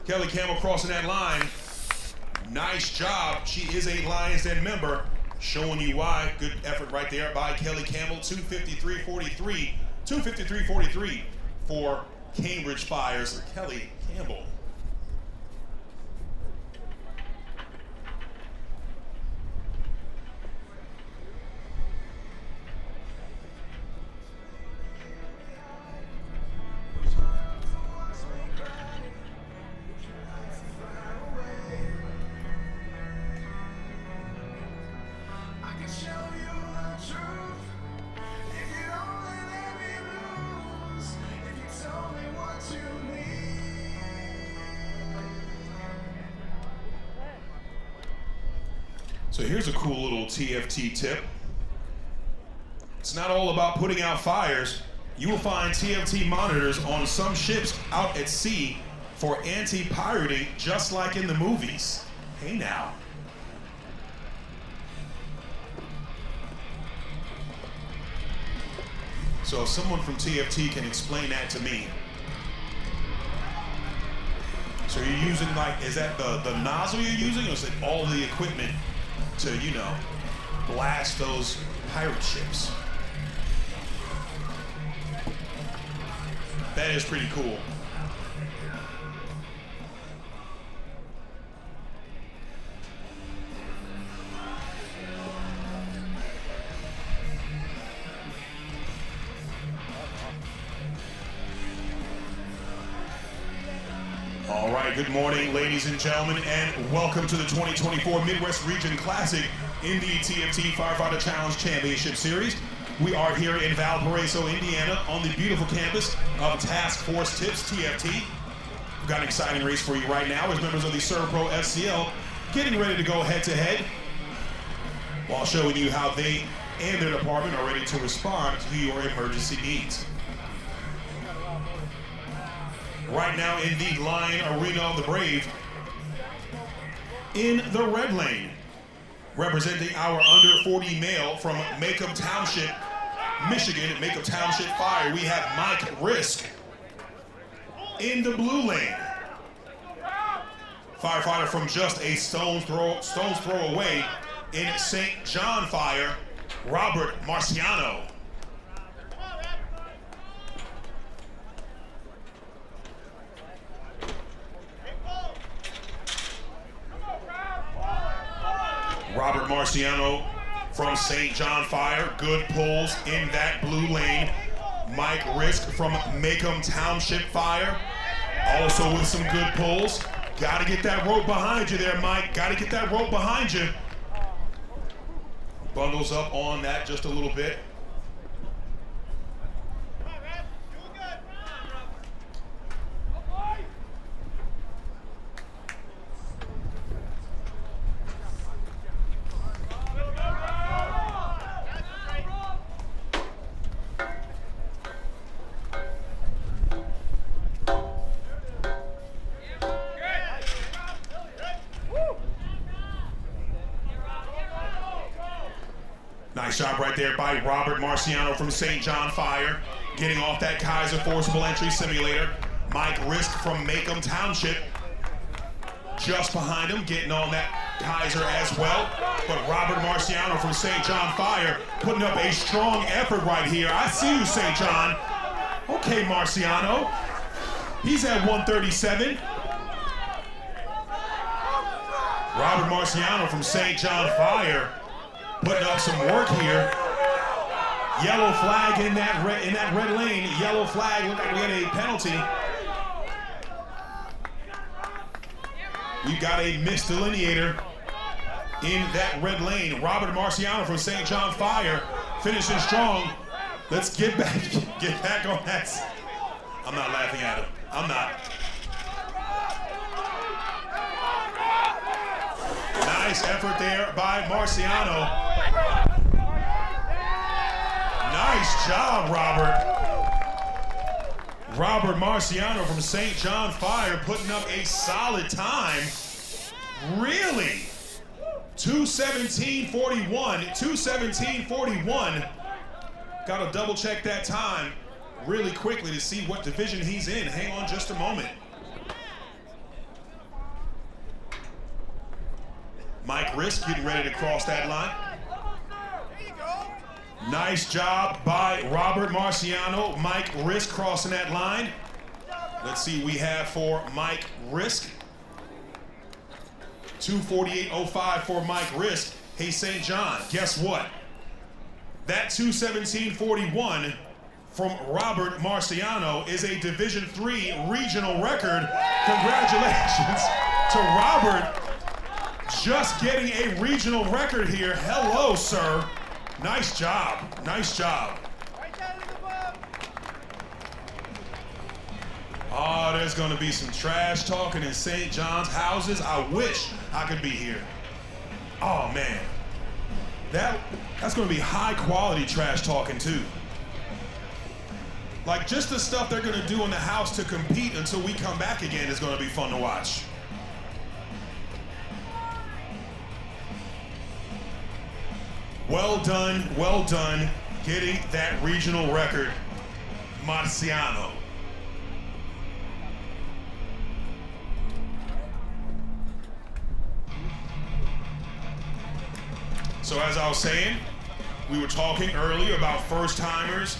Kelly Campbell crossing that line. Nice job. She is a Lions Den member. Showing you why. Good effort right there by Kelly Campbell. 253.43. 253.43 for Cambridge Fires, Kelly Campbell. So here's a cool little TFT tip. It's not all about putting out fires. You will find TFT monitors on some ships out at sea for anti-pirating, just like in the movies. Hey now. So if someone from TFT can explain that to me. So you're using, like, is that the nozzle you're using, or is it all the equipment to, you know, blast those pirate ships? That is pretty cool. All right, good morning, ladies and gentlemen, and welcome to the 2024 Midwest Region Classic in the TFT Firefighter Challenge Championship Series. We are here in Valparaiso, Indiana, on the beautiful campus of Task Force Tips, TFT. We've got an exciting race for you right now as members of the Serve Pro FCL getting ready to go head-to-head while showing you how they and their department are ready to respond to your emergency needs. Right now in the Lion Arena of the Brave, in the red lane, representing our under 40 male from Macomb Township, Michigan, Macomb Township Fire, we have Mike Risk. In the blue lane, firefighter from just a stone's throw away in St. John Fire, Robert Marciano. Robert Marciano from St. John Fire, good pulls in that blue lane. Mike Risk from Macomb Township Fire, also with some good pulls. Got to get that rope behind you there, Mike. Got to get that rope behind you. Bundles up on that just a little bit. Nice job right there by Robert Marciano from St. John Fire, getting off that Kaiser Forcible Entry Simulator. Mike Risk from Macomb Township, just behind him, getting on that Kaiser as well. But Robert Marciano from St. John Fire putting up a strong effort right here. I see you, St. John. Okay, Marciano. He's at 137. Robert Marciano from St. John Fire putting up some work here. Yellow flag in that red lane. Yellow flag. Look like we had a penalty. We got a missed delineator in that red lane. Robert Marciano from St. John Fire finishing strong. Let's get back on that. I'm not laughing at him. I'm not. Nice effort there by Marciano. Nice job, Robert. Robert Marciano from St. John Fire putting up a solid time. Really? 2:17:41. 2:17:41. Got to double check that time really quickly to see what division he's in. Hang on just a moment. Mike Risk getting ready to cross that line. Nice job by Robert Marciano. Mike Risk crossing that line. Let's see what we have for Mike Risk. 2:48:05 for Mike Risk. Hey, St. John, guess what? That 2:17:41 from Robert Marciano is a Division III regional record. Congratulations to Robert. Just getting a regional record here. Hello, sir. Nice job. Nice job. Oh, there's going to be some trash talking in St. John's houses. I wish I could be here. Oh, man. That's going to be high quality trash talking, too. Like, just the stuff they're going to do in the house to compete until we come back again is going to be fun to watch. Well done, getting that regional record, Marciano. So as I was saying, we were talking earlier about first-timers.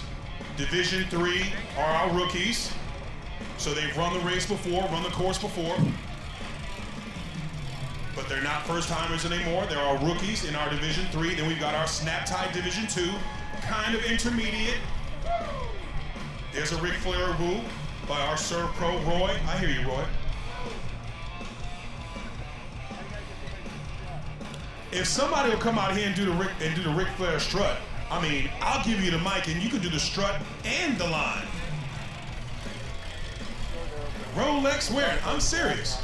Division III are our rookies. So they've run the race before, run the course before. But they're not first-timers anymore. There are rookies in our Division III. Then we've got our snap-tie Division II, kind of intermediate. There's a Ric Flair woo by our Serve Pro Roy. I hear you, Roy. If somebody will come out here and do the Ric Flair strut, I mean, I'll give you the mic and you can do the strut and the line. Rolex wearing. I'm serious.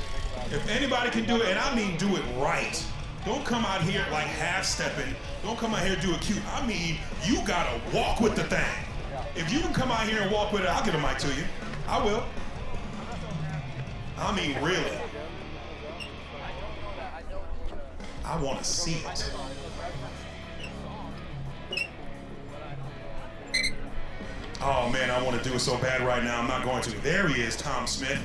If anybody can do it, and I mean do it right, Don't come out here like half-stepping. Don't come out here do a cute. I mean, you gotta walk with the thing. If you can come out here and walk with it, I'll give a mic to you. I will. I mean, really. I want to see it. Oh man, I want to do it so bad right now. I'm not going to. There he is, Tom Smith.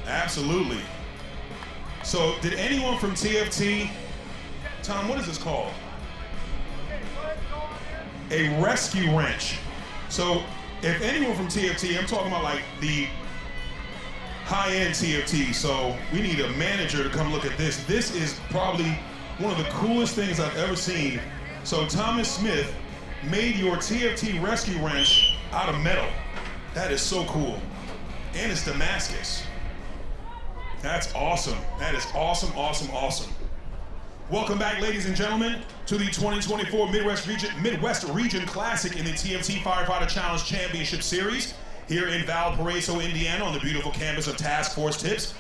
Absolutely. So, did anyone from TFT, Tom, what is this called? A rescue wrench. So, if anyone from TFT, I'm talking about like the high-end TFT, so we need a manager to come look at this. This is probably one of the coolest things I've ever seen. So Thomas Smith made your TFT rescue wrench out of metal. That is so cool. And it's Damascus. That's awesome. That is awesome, awesome, awesome. Welcome back, ladies and gentlemen, to the 2024 Midwest Region Classic in the TFT Firefighter Challenge Championship Series here in Valparaiso, Indiana, on the beautiful campus of Task Force Tips.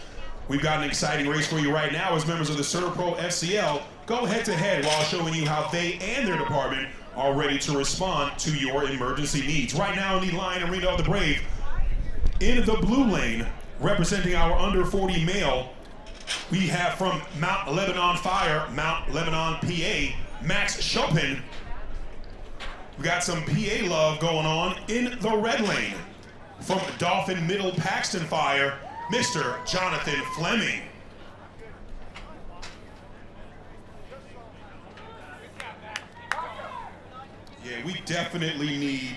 We've got an exciting race for you right now as members of the Servpro FCL go head-to-head while showing you how they and their department are ready to respond to your emergency needs. Right now in the Lion Arena of the Brave, in the blue lane, representing our under 40 male, we have from Mount Lebanon Fire, Mount Lebanon, PA, Max Chopin. We got some PA love going on in the red lane. From Dauphin Middle Paxton Fire, Mr. Jonathan Fleming. Yeah, we definitely need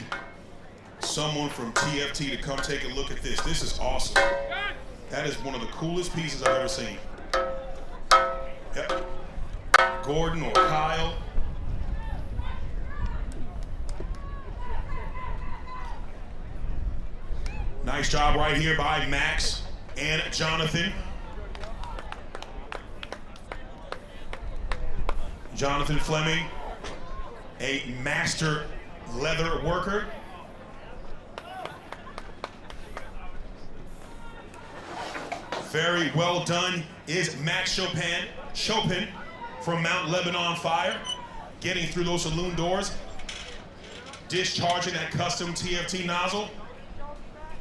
someone from TFT to come take a look at this. This is awesome. That is one of the coolest pieces I've ever seen. Yep. Gordon or Kyle. Nice job right here by Max and Jonathan. Jonathan Fleming, a master leather worker. Very well done is Max Chopin from Mount Lebanon Fire, getting through those saloon doors, discharging that custom TFT nozzle.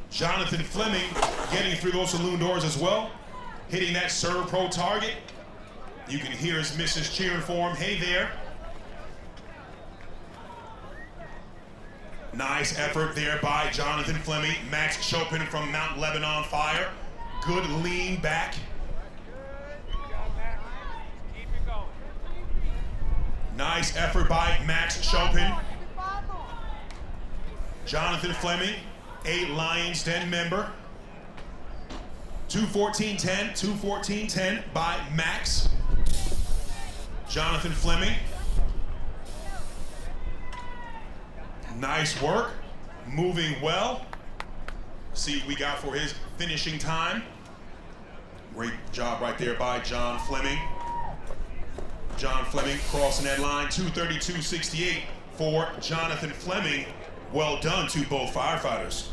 Jonathan Fleming getting through those saloon doors as well, hitting that Servpro target. You can hear his missus cheering for him. Hey there. Nice effort there by Jonathan Fleming. Max Chopin from Mount Lebanon Fire. Good lean back. Nice effort by Max Chopin. Jonathan Fleming, a Lions Den member. 214.10, 214.10 by Max. Jonathan Fleming. Nice work, moving well. See what we got for his finishing time. Great job right there by John Fleming. John Fleming crossing that line, 232.68 for Jonathan Fleming. Well done to both firefighters.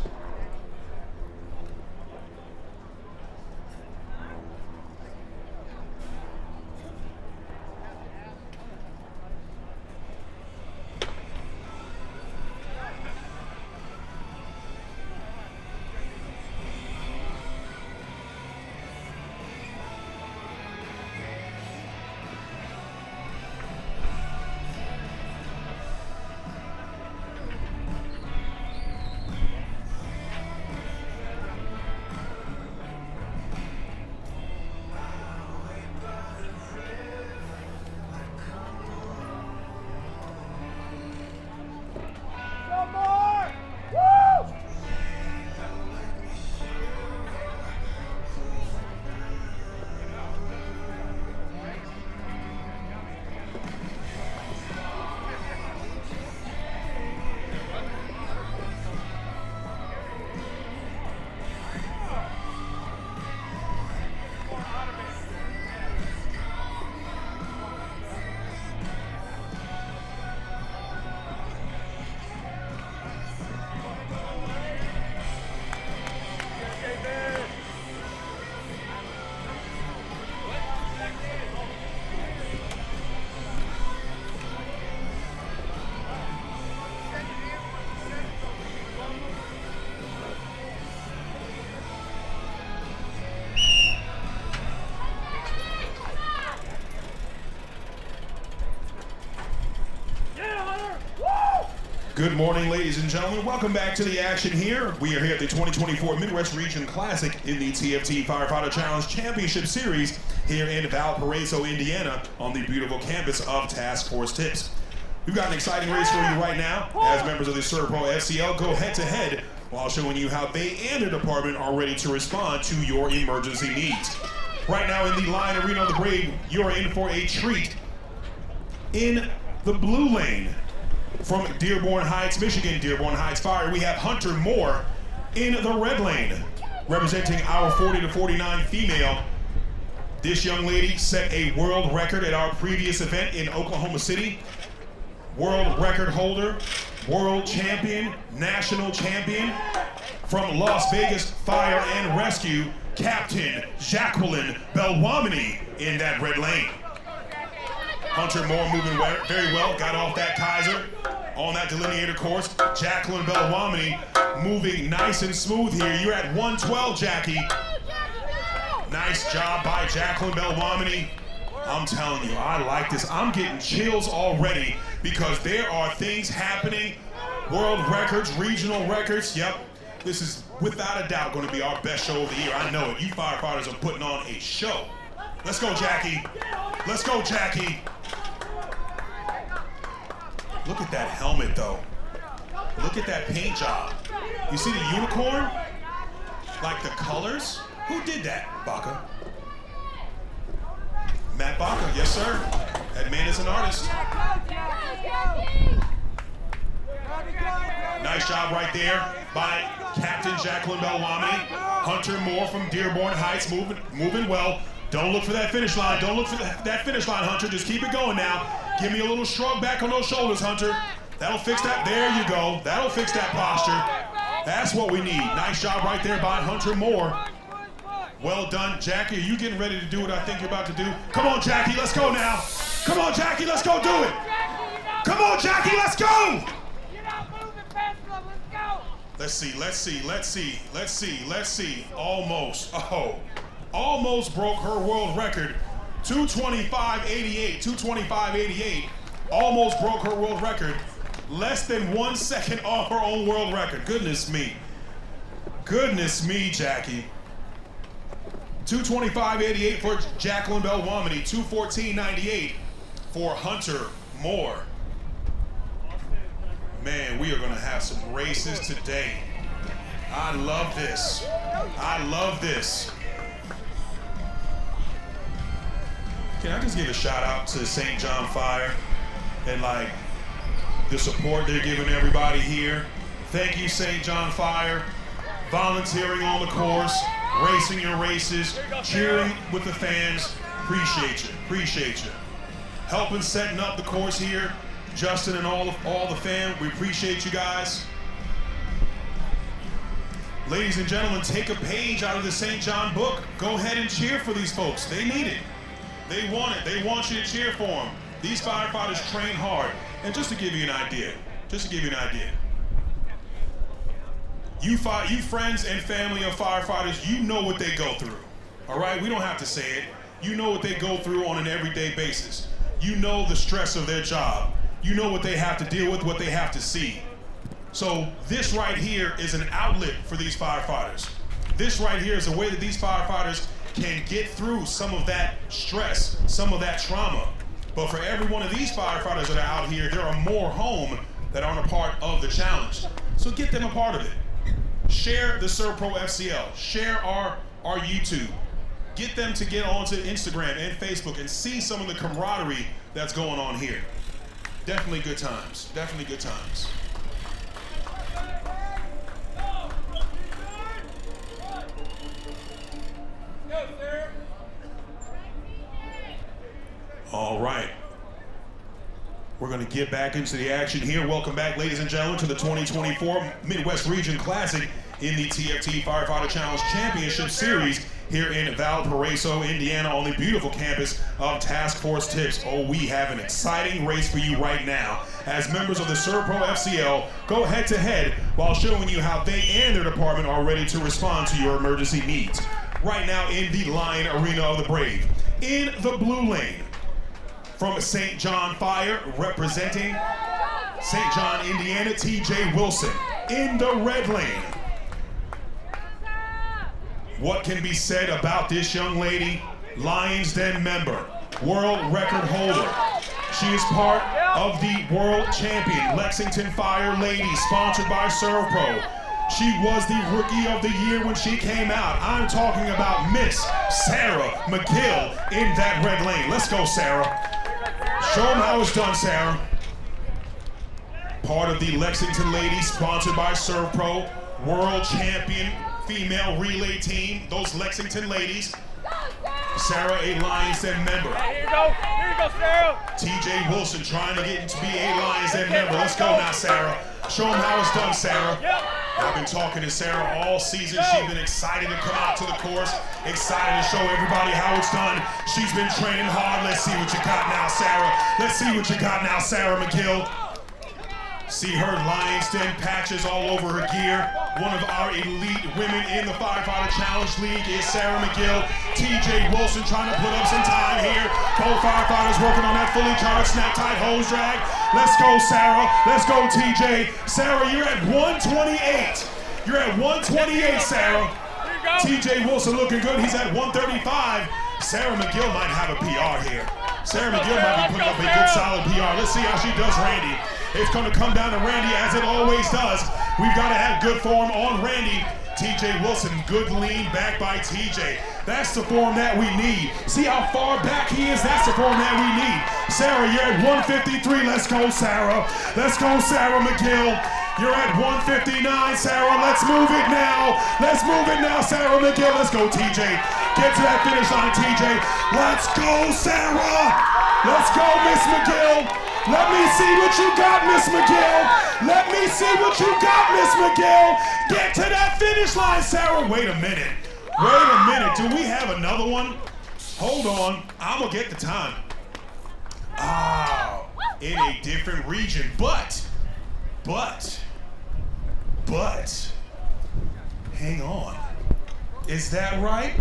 Good morning, ladies and gentlemen. Welcome back to the action here. We are here at the 2024 Midwest Region Classic in the TFT Firefighter Challenge Championship Series here in Valparaiso, Indiana, on the beautiful campus of Task Force Tips. We've got an exciting race for you right now. As members of the Serpro FCL go head-to-head while showing you how they and their department are ready to respond to your emergency needs. Right now in the Line Arena of the Brave, you're in for a treat. In the blue lane, from Dearborn Heights, Michigan, Dearborn Heights Fire, we have Hunter Moore. In the red lane, representing our 40 to 49 female, this young lady set a world record at our previous event in Oklahoma City. World record holder, world champion, national champion, from Las Vegas Fire and Rescue, Captain Jacqueline Belwamini in that red lane. Hunter Moore moving very well, got off that Kaiser on that delineator course. Jacqueline Belwamini moving nice and smooth here. You're at 112, Jackie. Nice job by Jacqueline Belwamini. I'm telling you, I like this. I'm getting chills already because there are things happening. World records, regional records. Yep, this is without a doubt going to be our best show of the year. I know it. You firefighters are putting on a show. Let's go, Jackie. Let's go, Jackie. Look at that helmet, though. Look at that paint job. You see the unicorn? Like the colors? Who did that, Baca? Matt Baca, yes, sir. That man is an artist. Nice job right there by Captain Jacqueline Belwamini. Hunter Moore from Dearborn Heights moving well. Don't look for that finish line. Don't look for that finish line, Hunter. Just keep it going now. Give me a little shrug back on those shoulders, Hunter. That'll fix that. There you go. That'll fix that posture. That's what we need. Nice job right there by Hunter Moore. Well done, Jackie. Are you getting ready to do what I think you're about to do? Come on, Jackie. Let's go now. Come on, Jackie. Let's go do it. Come on, Jackie. Let's go. Let's see. Almost. Oh. Almost broke her world record. 225.88. Almost broke her world record. Less than 1 second off her own world record. Goodness me. Goodness me, Jackie. 225.88 for Jacqueline Belwamini. 214.98 for Hunter Moore. Man, we are going to have some races today. I love this. I love this. Can I just give a shout out to St. John Fire and like the support they're giving everybody here. Thank you, St. John Fire. Volunteering on the course, racing your races, cheering with the fans. Appreciate you. Helping setting up the course here. Justin and all the fam, we appreciate you guys. Ladies and gentlemen, take a page out of the St. John book. Go ahead and cheer for these folks. They need it. They want it. They want you to cheer for them. These firefighters train hard. And just to give you an idea, you friends and family of firefighters, you know what they go through. All right? We don't have to say it. You know what they go through on an everyday basis. You know the stress of their job. You know what they have to deal with, what they have to see. So this right here is an outlet for these firefighters. This right here is a way that these firefighters can get through some of that stress, some of that trauma. But for every one of these firefighters that are out here, there are more home that aren't a part of the challenge. So get them a part of it. Share the Serpro FCL. Share our YouTube. Get them to get onto Instagram and Facebook and see some of the camaraderie that's going on here. Definitely good times. Definitely good times. All right. We're going to get back into the action here. Welcome back, ladies and gentlemen, to the 2024 Midwest Region Classic in the TFT Firefighter Challenge Championship Series here in Valparaiso, Indiana, on the beautiful campus of Task Force Tips. Oh, we have an exciting race for you right now as members of the Serpro FCL go head-to-head while showing you how they and their department are ready to respond to your emergency needs. Right now in the Line Arena of the Brave. In the blue lane, from St. John Fire, representing St. John, Indiana, TJ Wilson. In the red lane. What can be said about this young lady? Lions Den member, world record holder. She is part of the world champion Lexington Fire Ladies, sponsored by Servpro. She was the rookie of the year when she came out. I'm talking about Miss Sarah McGill in that red lane. Let's go, Sarah. Show them how it's done, Sarah. Part of the Lexington Ladies, sponsored by Servpro, world champion female relay team, those Lexington ladies. Sarah, a Lions Den member. Here you go, Sarah. TJ Wilson trying to get into be a Lions Den member. Let's go now, Sarah. Show them how it's done, Sarah. I've been talking to Sarah all season. She's been excited to come out to the course, excited to show everybody how it's done. She's been training hard. Let's see what you got now, Sarah. Let's see what you got now, Sarah McGill. See her Lions Den patches all over her gear. One of our elite women in the Firefighter Challenge League is Sarah McGill. TJ Wilson trying to put up some time here. Both firefighters working on that fully charged snap tight hose drag. Let's go, Sarah. Let's go, TJ. Sarah, you're at 128. You're at 128, Sarah. TJ Wilson looking good. He's at 135. Sarah McGill might have a PR here. Sarah McGill might be putting up a good solid PR. Let's see how she does Randy. It's going to come down to Randy as it always does. We've got to have good form on Randy. TJ Wilson, good lean back by TJ. That's the form that we need. See how far back he is? That's the form that we need. Sarah, you're at 153. Let's go, Sarah. Let's go, Sarah McGill. You're at 159, Sarah. Let's move it now. Let's move it now, Sarah McGill. Let's go, TJ. Get to that finish line, TJ. Let's go, Sarah. Let's go, Miss McGill. Let me see what you got, Miss McGill. Let me see what you got, Miss McGill. Get to that finish line, Sarah. Wait a minute. Wait a minute. Do we have another one? Hold on. I'm going to get the time. Oh, in a different region. But, hang on. Is that right?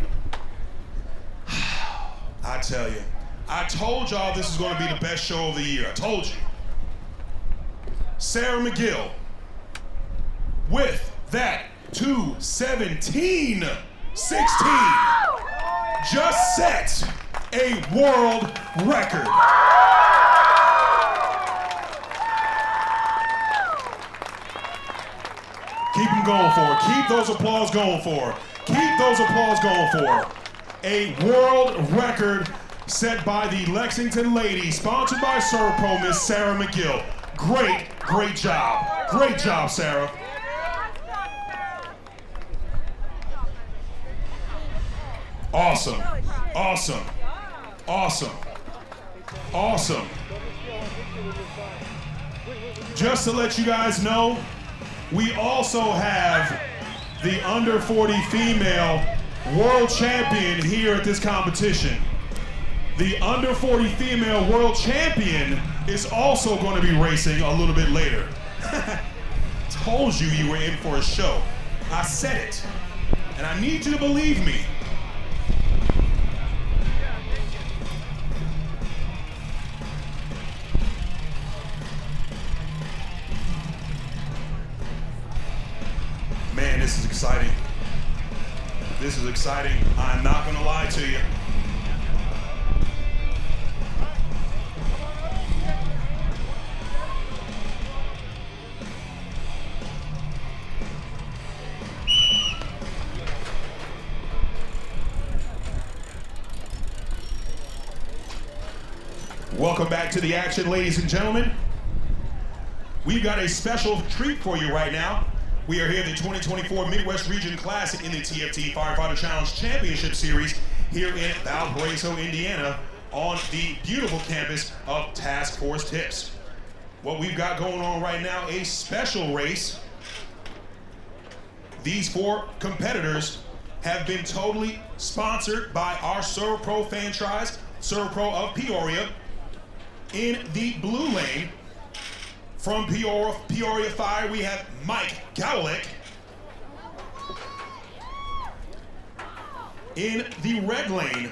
I tell you. I told y'all this is going to be the best show of the year. I told you. Sarah McGill with that 2:17.16 just set a world record. Keep them going for it. Keep those applause going for it. Keep those applause going for it. A world record set by the Lexington ladies, sponsored by Servpro, Miss Sarah McGill. Great job. Great job, Sarah. Awesome. Just to let you guys know, we also have the under 40 female world champion here at this competition. The under 40 female world champion is also going to be racing a little bit later. Told you you were in for a show. I said it. And I need you to believe me. Man, this is exciting. This is exciting. I'm not going to lie to you. Welcome back to the action, ladies and gentlemen. We've got a special treat for you right now. We are here at the 2024 Midwest Region Classic in the TFT Firefighter Challenge Championship Series here in Valparaiso, Indiana, on the beautiful campus of Task Force Tips. What we've got going on right now, a special race. These four competitors have been totally sponsored by our Servpro franchise, Servpro of Peoria. In the blue lane, from Peoria Fire, we have Mikovetz. In the red lane,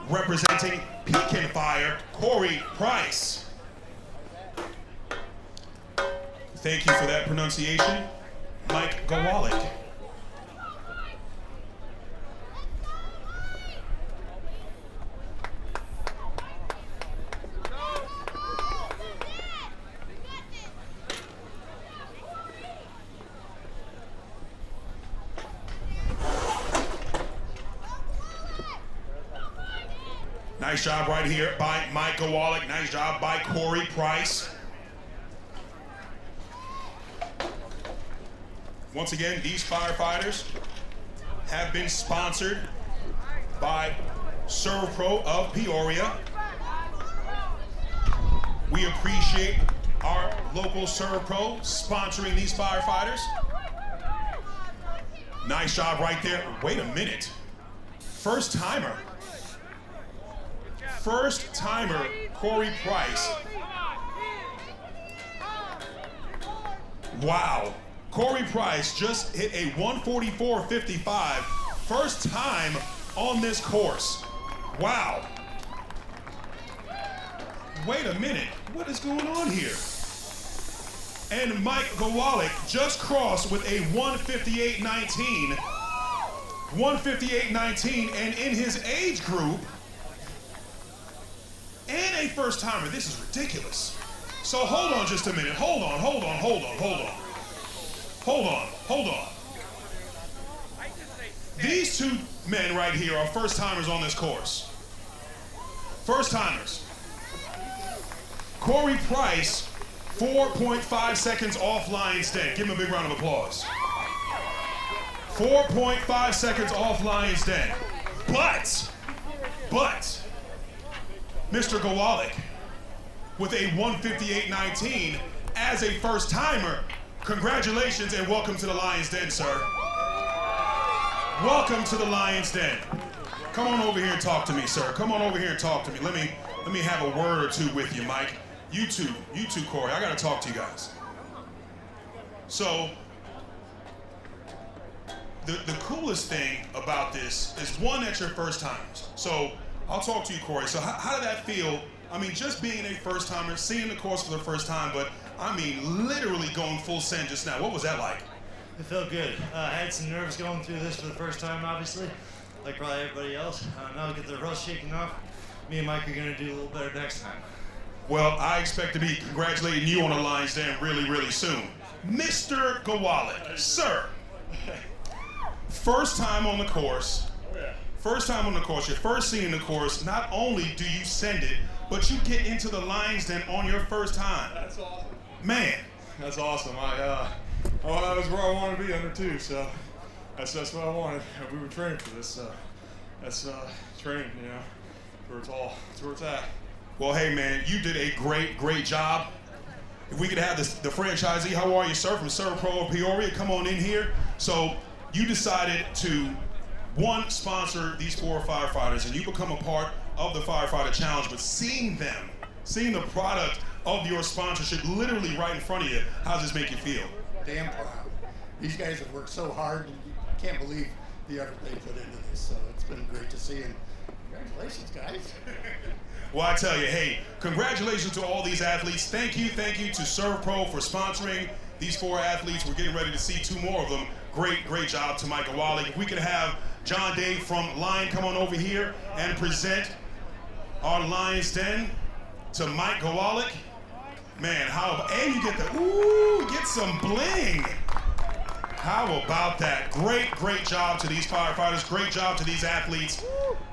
representing Pekin Fire, Corey Price. Thank you for that pronunciation, Mike Gowalik. Nice job right here by Mike Gowalik. Nice job by Corey Price. Once again, these firefighters have been sponsored by ServPro of Peoria. We appreciate our local ServPro sponsoring these firefighters. Nice job right there. Wait a minute. First timer. First timer, Corey Price. Wow. Corey Price just hit a 144.55. First time on this course. Wow. Wait a minute. What is going on here? And Mike Gowalik just crossed with a 158.19. 158.19, and in his age group, and a first timer. This is ridiculous. So hold on just a minute. Hold on. These two men right here are first timers on this course. First timers. Corey Price, 4.5 seconds off Lion's Den. Give him a big round of applause. 4.5 seconds off Lion's Den. But, Mr. Gowalik, with a 158.19 as a first timer, congratulations and welcome to the Lion's Den, sir. Welcome to the Lion's Den. Come on over here and talk to me, sir. Come on over here and talk to me. Let me have a word or two with you, Mike. You too, Corey. I gotta talk to you guys. So, the coolest thing about this is one, that you're first timers. So I'll talk to you, Corey. So how did that feel? I mean, just being a first timer, seeing the course for the first time, but I mean, literally going full send just now. What was that like? It felt good. I had some nerves going through this for the first time, obviously, like probably everybody else. Now we get the rust shaking off. Me and Mike are gonna do a little better next time. Well, I expect to be congratulating you on the Lion's Den really, really soon. Mr. Gowalik, sir. First time on the course. First time on the course, you're first seeing the course. Not only do you send it, but you get into the Lion's Den on your first time. That's awesome. Man. That's awesome. That was where I wanted to be under two, so that's what I wanted. We were training for this, so that's training, you know, that's where it's at. Well, hey man, you did a great job. If we could have the franchisee, how are you, sir, from ServPro of Peoria, come on in here. So you decided to, one, sponsor these 4 firefighters, and you become a part of the Firefighter Challenge, but seeing the product of your sponsorship literally right in front of you, how does this make you feel? Damn proud. These guys have worked so hard, and you can't believe the effort they put into this, so it's been great to see, and congratulations, guys. Well, I tell you, hey, congratulations to all these athletes. Thank you to ServPro for sponsoring these 4 athletes. We're getting ready to see 2 more of them. Great job to Mike Gowalik. If we could have John Dave from Lion come on over here and present our Lion's Den to Mike Gowalik. Man, and you get some bling. How about that? Great job to these firefighters. Great job to these athletes.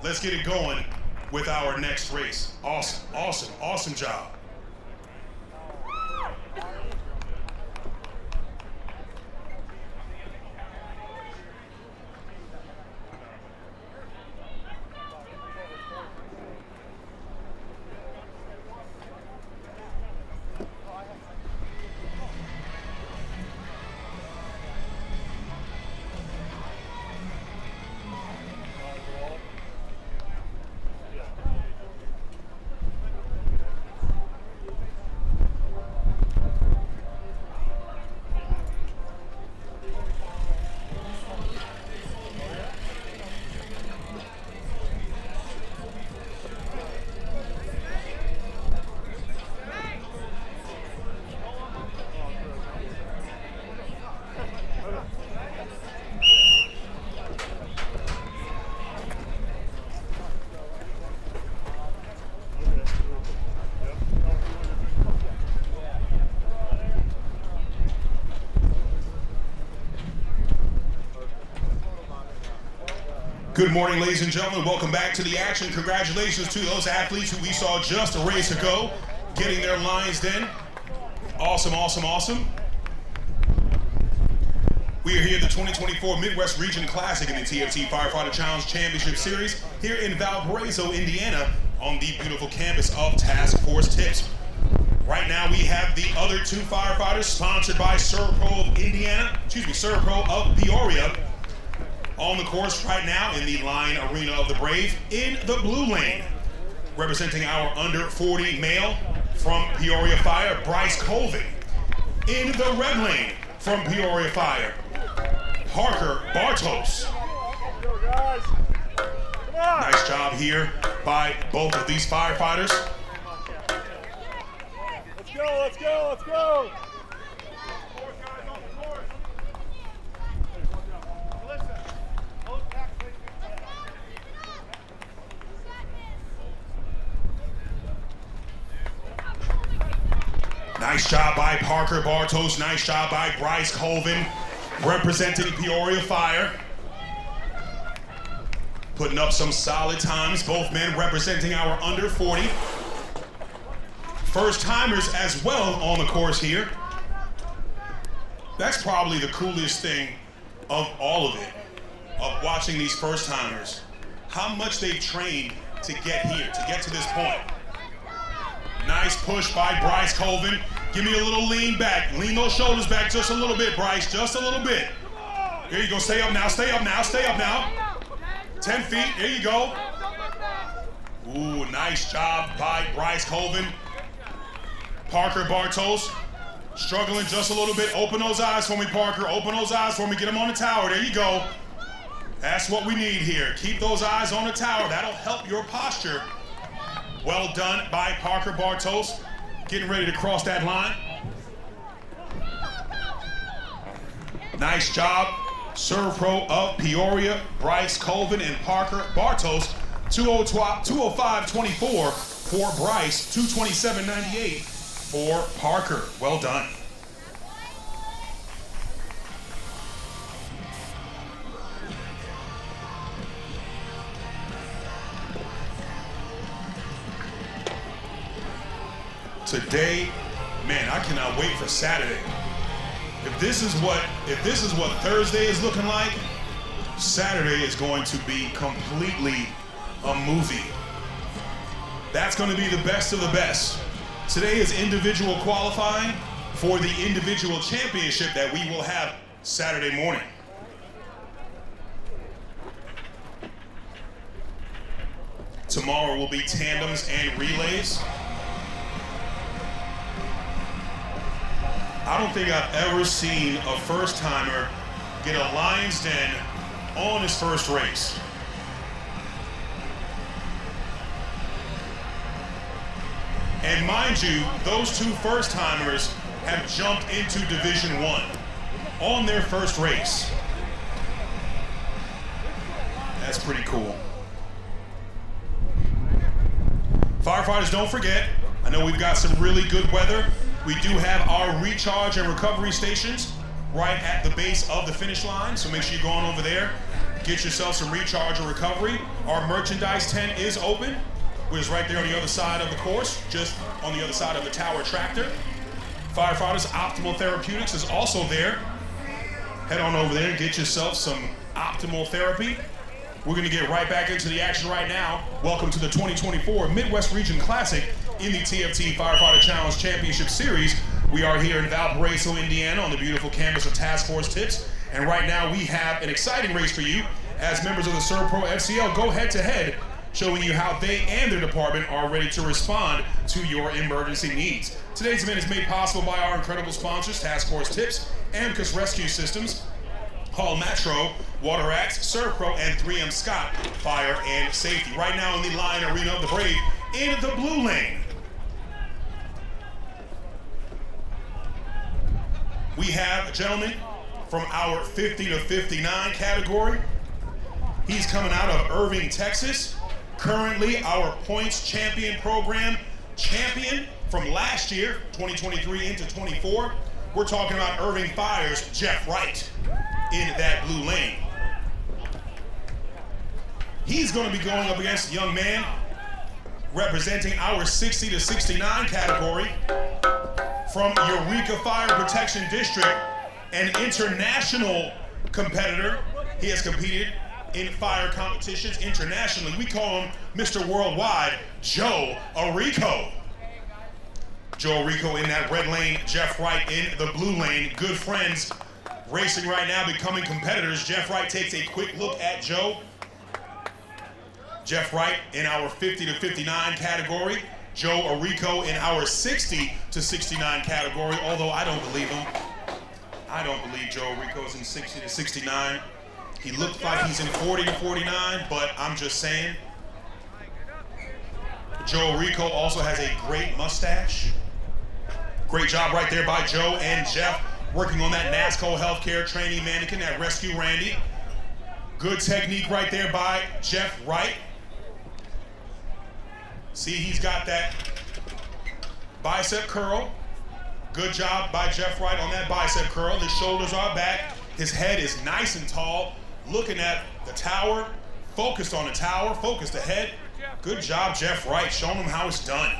Let's get it going with our next race. Awesome job. Good morning, ladies and gentlemen. Welcome back to the action. Congratulations to those athletes who we saw just a race ago, getting their lines den. Awesome, awesome, awesome. We are here at the 2024 Midwest Region Classic in the TFT Firefighter Challenge Championship Series here in Valparaiso, Indiana, on the beautiful campus of Task Force Tips. Right now we have the other two firefighters sponsored by Servpro of Indiana, Servpro of Peoria, on the course right now in the Line Arena of the Brave. In the blue lane, representing our under 40 male from Peoria Fire, Bryce Colvin. In the red lane from Peoria Fire, Parker Bartos. Nice job here by both of these firefighters. Let's go, let's go, let's go! Nice job by Parker Bartos. Nice job by Bryce Colvin, representing Peoria Fire. Putting up some solid times. Both men representing our under 40. First timers as well on the course here. That's probably the coolest thing of all of it, of watching these first timers. How much they've trained to get here, to get to this point. Nice push by Bryce Colvin. Give me a little lean back. Lean those shoulders back just a little bit, Bryce, just a little bit. There you go, stay up now, stay up now, stay up now. 10 feet, there you go. Ooh, nice job by Bryce Colvin. Parker Bartos, struggling just a little bit. Open those eyes for me, Parker. Open those eyes for me, get them on the tower, there you go. That's what we need here. Keep those eyes on the tower, that'll help your posture. Well done by Parker Bartos. Getting ready to cross that line. Nice job. Servpro of Peoria, Bryce Colvin and Parker Bartos. 205.24 for Bryce, 227.98 for Parker. Well done. Today, man, I cannot wait for Saturday. If this is what Thursday is looking like, Saturday is going to be completely a movie. That's going to be the best of the best. Today is individual qualifying for the individual championship that we will have Saturday morning. Tomorrow will be tandems and relays. I don't think I've ever seen a first-timer get a Lion's Den on his first race. And mind you, those two first-timers have jumped into Division I on their first race. That's pretty cool. Firefighters, don't forget, I know we've got some really good weather. We do have our recharge and recovery stations right at the base of the finish line, so make sure you go on over there, get yourself some recharge or recovery. Our merchandise tent is open, which is right there on the other side of the course, just on the other side of the tower tractor. Firefighters, Optimal Therapeutics is also there. Head on over there and get yourself some optimal therapy. We're gonna get right back into the action right now. Welcome to the 2024 Midwest Region Classic in the TFT Firefighter Challenge Championship Series. We are here in Valparaiso, Indiana on the beautiful campus of Task Force Tips. And right now we have an exciting race for you as members of the Servpro FCL go head to head, showing you how they and their department are ready to respond to your emergency needs. Today's event is made possible by our incredible sponsors, Task Force Tips, Amicus Rescue Systems, Hall Metro, Water Axe, Servpro, and 3M Scott Fire and Safety. Right now in the Line Arena of the Brave, in the blue lane, we have a gentleman from our 50 to 59 category. He's coming out of Irving, Texas. Currently our points champion program champion from last year, 2023 into 24. We're talking about Irving Fire's Jeff Wright in that blue lane. He's going to be going up against a young man representing our 60 to 69 category from Eureka Fire Protection District, an international competitor. He has competed in fire competitions internationally. We call him Mr. Worldwide, Joe Arrico. Joe Arrico in that red lane, Jeff Wright in the blue lane. Good friends racing right now, becoming competitors. Jeff Wright takes a quick look at Joe. Jeff Wright in our 50 to 59 category. Joe Arrico in our 60 to 69 category, although I don't believe him. I don't believe Joe Arrico's in 60 to 69. He looks like he's in 40 to 49, but I'm just saying. Joe Arrico also has a great mustache. Great job right there by Joe and Jeff working on that NASCO healthcare training mannequin, that Rescue Randy. Good technique right there by Jeff Wright. See, he's got that bicep curl. Good job by Jeff Wright on that bicep curl. His shoulders are back. His head is nice and tall. Looking at the tower, focused on the tower, focused ahead. Good job, Jeff Wright, showing him how it's done.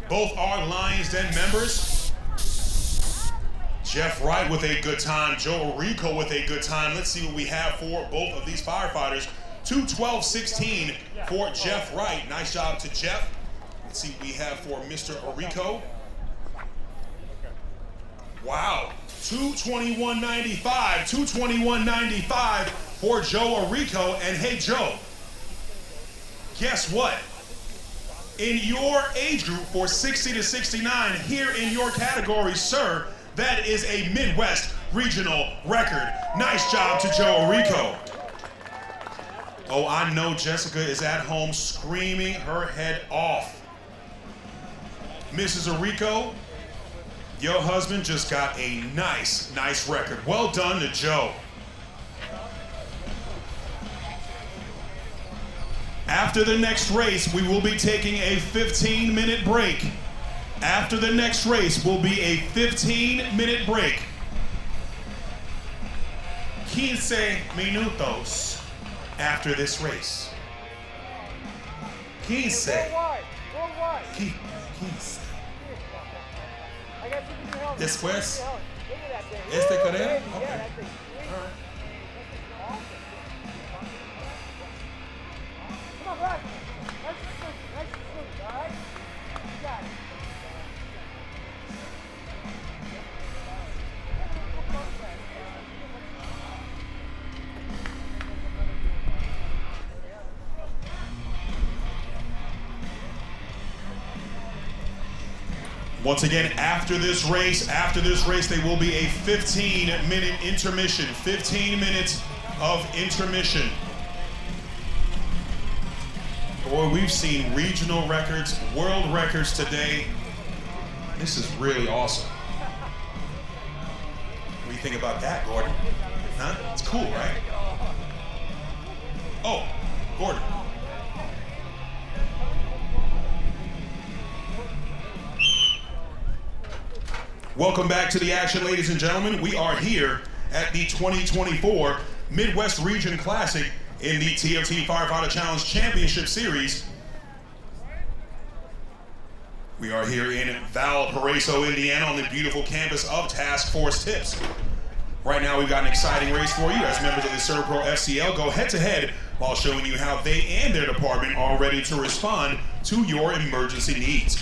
Both are Lions Den members. Jeff Wright with a good time, Joe Arrico with a good time. Let's see what we have for both of these firefighters. 2:12.16 for Jeff Wright. Nice job to Jeff. Let's see what we have for Mr. Arrico. Wow, 2:21.95, 2:21.95 for Joe Arrico. And hey, Joe, guess what? In your age group for 60 to 69, here in your category, sir, that is a Midwest regional record. Nice job to Joe Arrico. Oh, I know Jessica is at home screaming her head off. Mrs. Arrico, your husband just got a nice record. Well done to Joe. After the next race, we will be taking a 15-minute break. After the next race will be a 15-minute break. 15 minutos after this race. 15. Worldwide. 15. Después, este Corea? Okay. All right. Come on, Brad. Nice and smooth, all right? You got it. Once again, after this race, there will be a 15-minute intermission. 15 minutes of intermission. Boy, we've seen regional records, world records today. This is really awesome. What do you think about that, Gordon? Huh? It's cool, right? Oh, Gordon. Welcome back to the action, ladies and gentlemen. We are here at the 2024 Midwest Region Classic in the TFT Firefighter Challenge Championship Series. We are here in Valparaiso, Indiana, on the beautiful campus of Task Force Tips. Right now, we've got an exciting race for you as members of the ServPro FCL go head-to-head while showing you how they and their department are ready to respond to your emergency needs.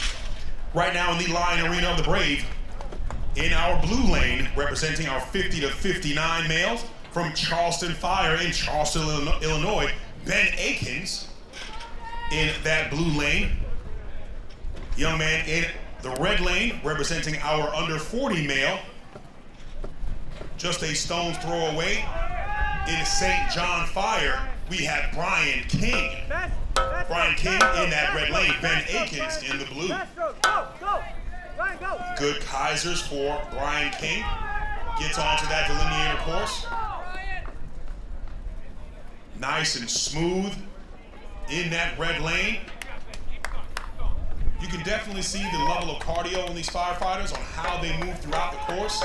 Right now in the Lion Arena of the Brave, in our blue lane, representing our 50 to 59 males from Charleston Fire in Charleston, Illinois, Ben Akins in that blue lane. Young man in the red lane, representing our under 40 male, just a stone's throw away. In St. John Fire, we have Brian King. Brian King in that red lane, Ben Akins in the blue. Good Kaisers for Brian King. Gets onto that delineator course. Nice and smooth in that red lane. You can definitely see the level of cardio in these firefighters on how they move throughout the course.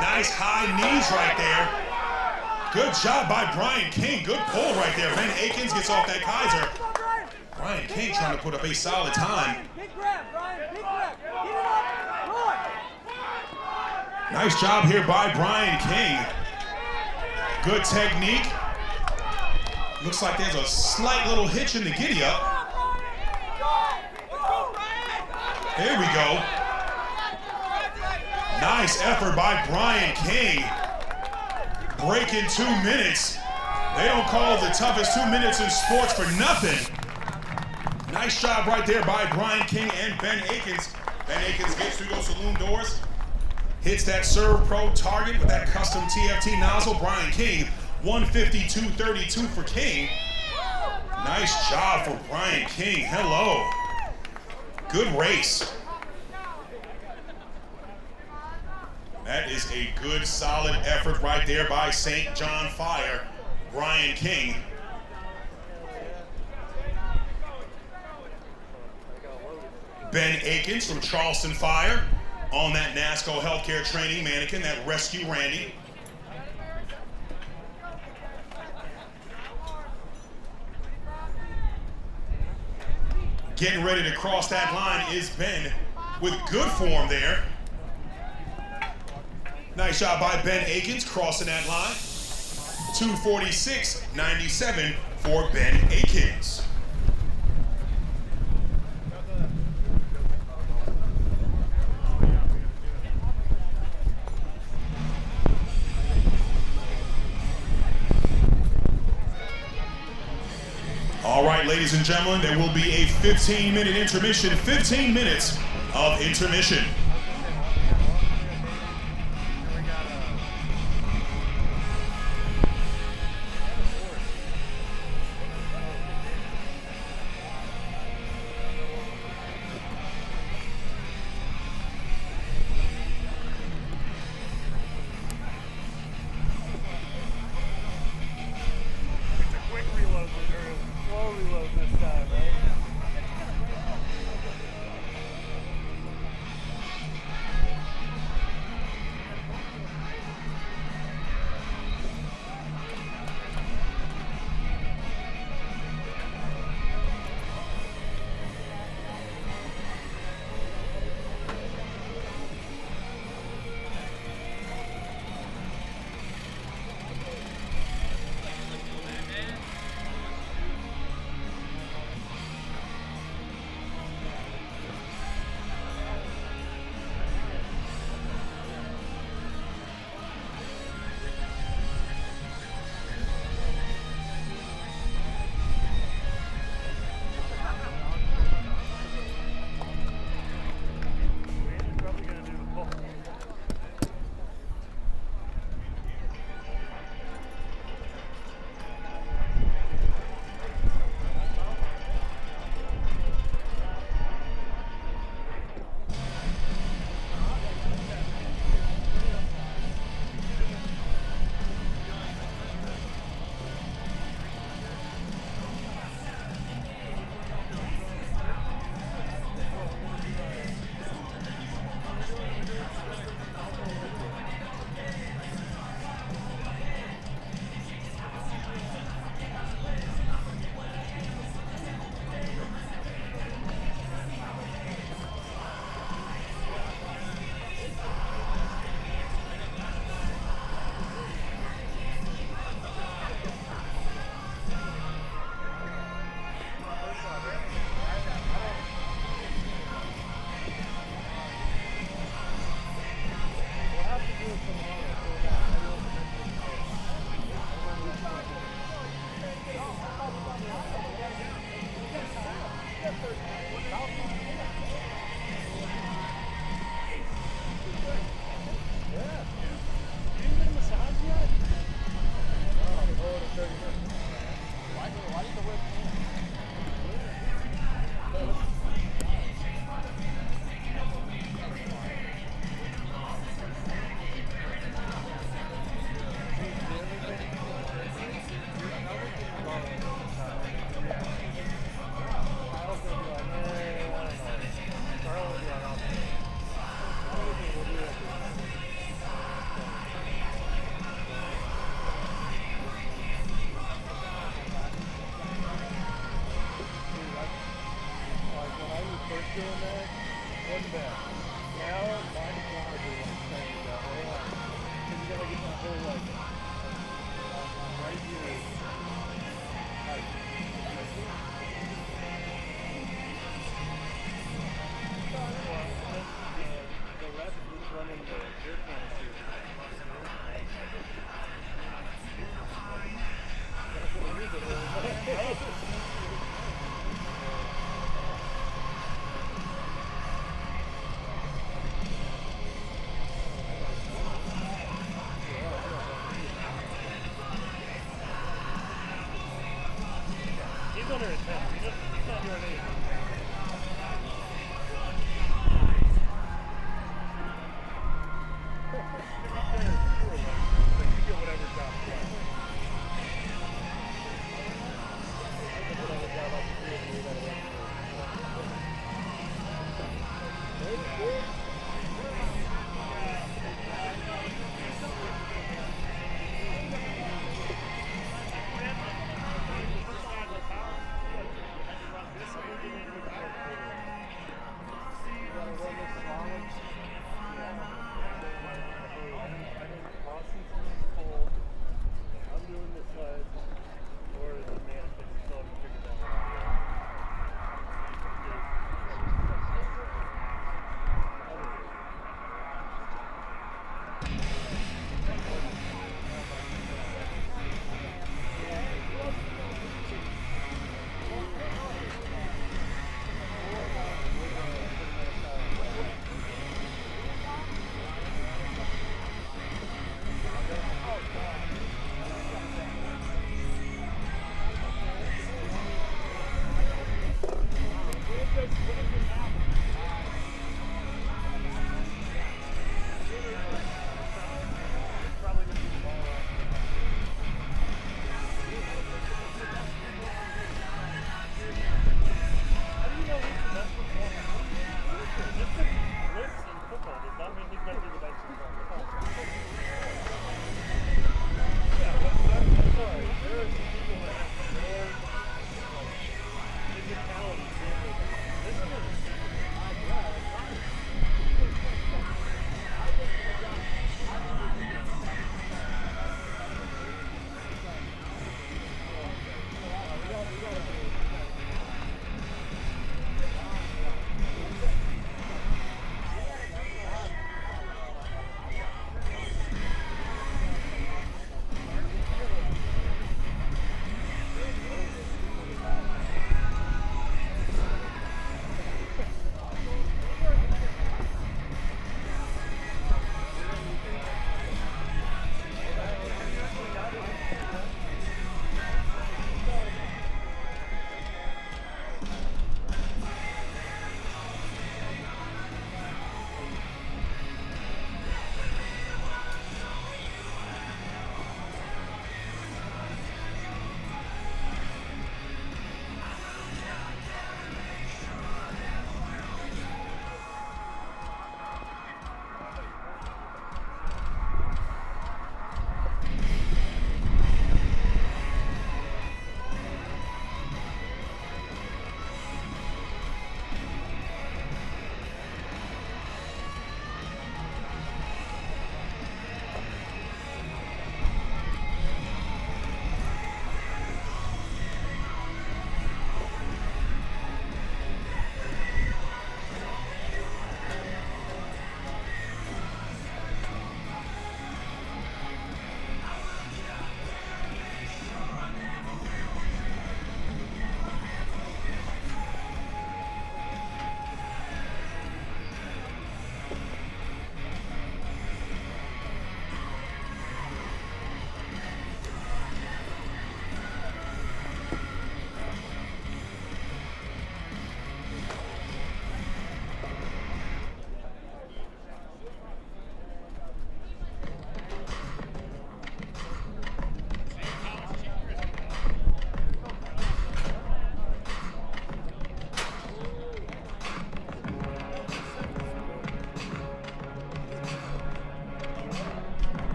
Nice high knees right there. Good job by Brian King. Good pull right there. Ben Akins gets off that Kaiser. Brian King trying to put up a solid time. Big grab, Brian. Big grab. Get it up. Good. Nice job here by Brian King. Good technique. Looks like there's a slight little hitch in the giddy up. There we go. Nice effort by Brian King. Breaking 2 minutes. They don't call it the toughest 2 minutes in sports for nothing. Nice job right there by Brian King and Ben Akins. Ben Akins gets through those saloon doors. Hits that Serve Pro target with that custom TFT nozzle. Brian King, 152.32 for King. Nice job for Brian King. Hello. Good race. That is a good, solid effort right there by St. John Fire, Brian King. Ben Akins from Charleston Fire on that NASCO healthcare training mannequin, that Rescue Randy. Getting ready to cross that line is Ben with good form there. Nice job by Ben Akins crossing that line. 246.97 for Ben Akins. All right, ladies and gentlemen, there will be a 15-minute intermission. 15 minutes of intermission. doing that. Wasn't bad. Now, mine is larger than saying that whole line. Because you gotta get that whole, like, right here. Like, the left is running the air canister. That's what it is. He's under attack. He's not doing anything. You get whatever job you want. This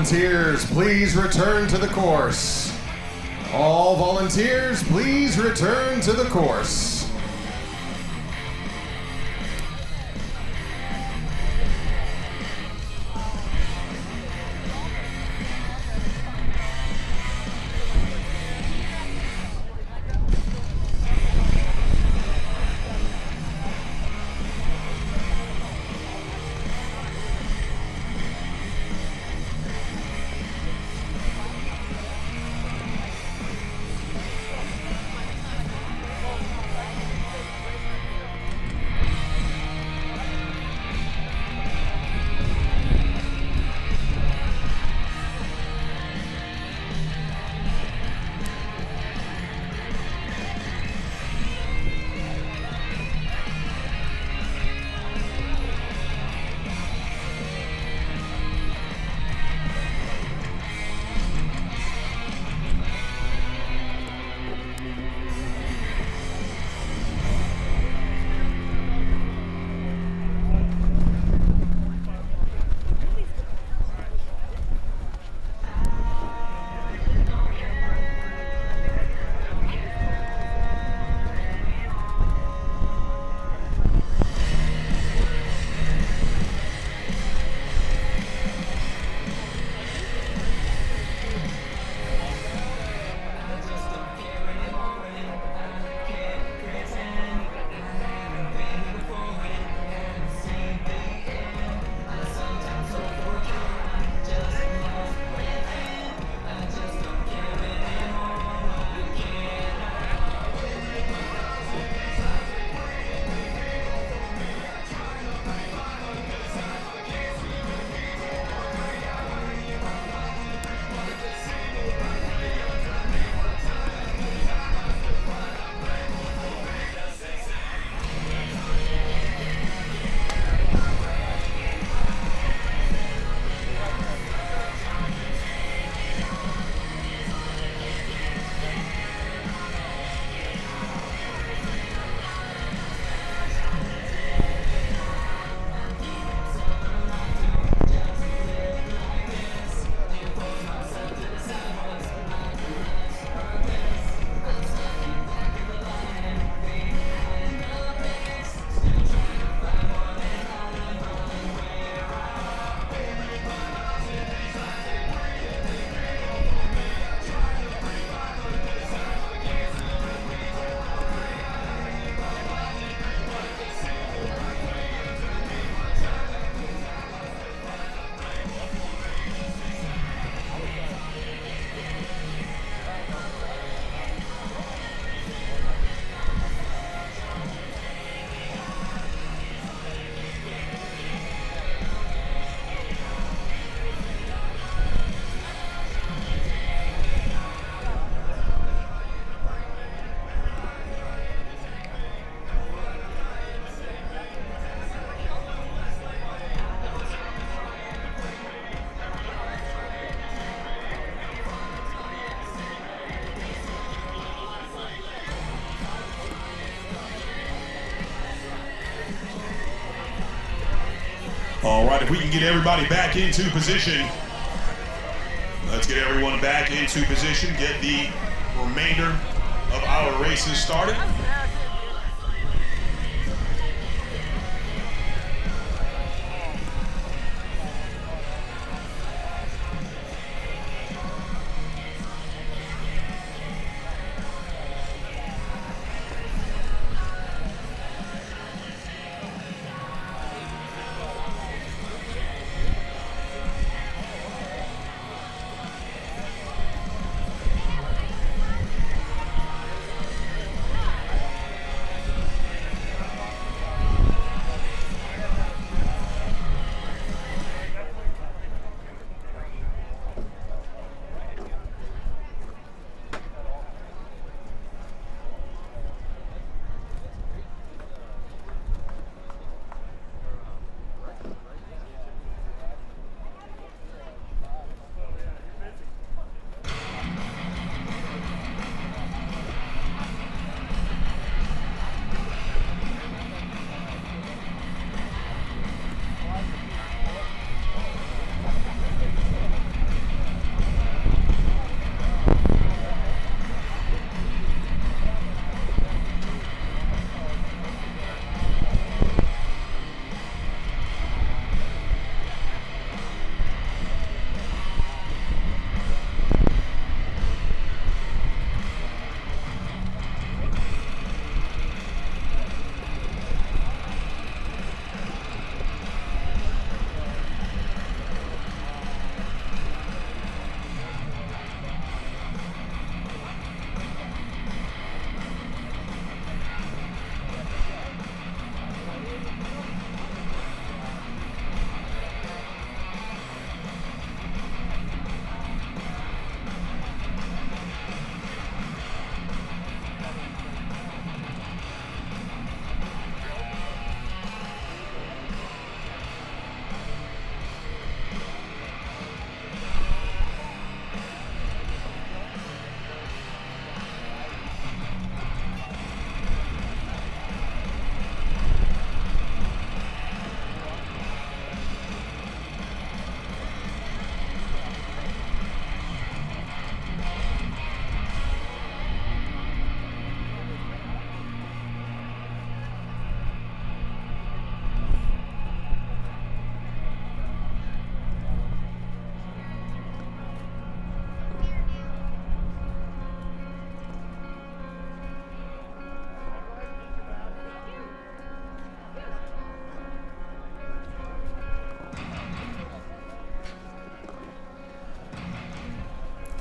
volunteers, please return to the course. All volunteers, please return to the course. All right, if we can get everybody back into position. Let's get everyone back into position, get the remainder of our races started.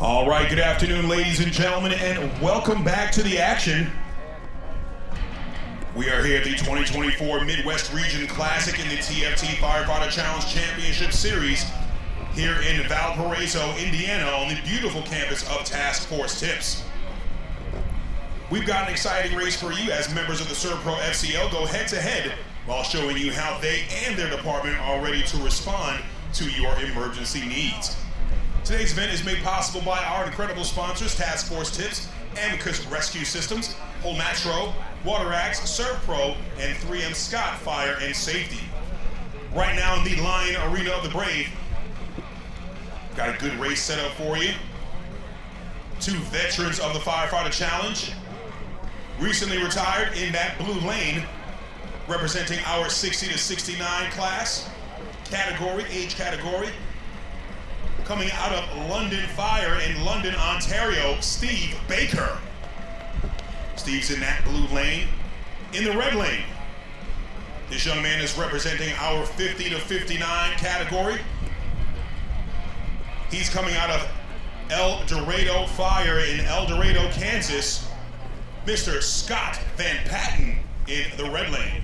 All right, good afternoon, ladies and gentlemen, and welcome back to the action. We are here at the 2024 Midwest Region Classic in the TFT Firefighter Challenge Championship Series here in Valparaiso, Indiana, on the beautiful campus of Task Force Tips. We've got an exciting race for you as members of the ServPro FCL go head-to-head while showing you how they and their department are ready to respond to your emergency needs. Today's event is made possible by our incredible sponsors, Task Force Tips, Amicus Rescue Systems, Holmatro, WaterAx, ServPro, and 3M Scott Fire and Safety. Right now in the Lion Arena of the Brave, got a good race set up for you. Two veterans of the Firefighter Challenge, recently retired in that blue lane, representing our 60 to 69 class, age category. Coming out of London Fire in London, Ontario, Steve Baker. Steve's in that blue lane. In the red lane, this young man is representing our 50 to 59 category. He's coming out of El Dorado Fire in El Dorado, Kansas, Mr. Scott Van Patten in the red lane.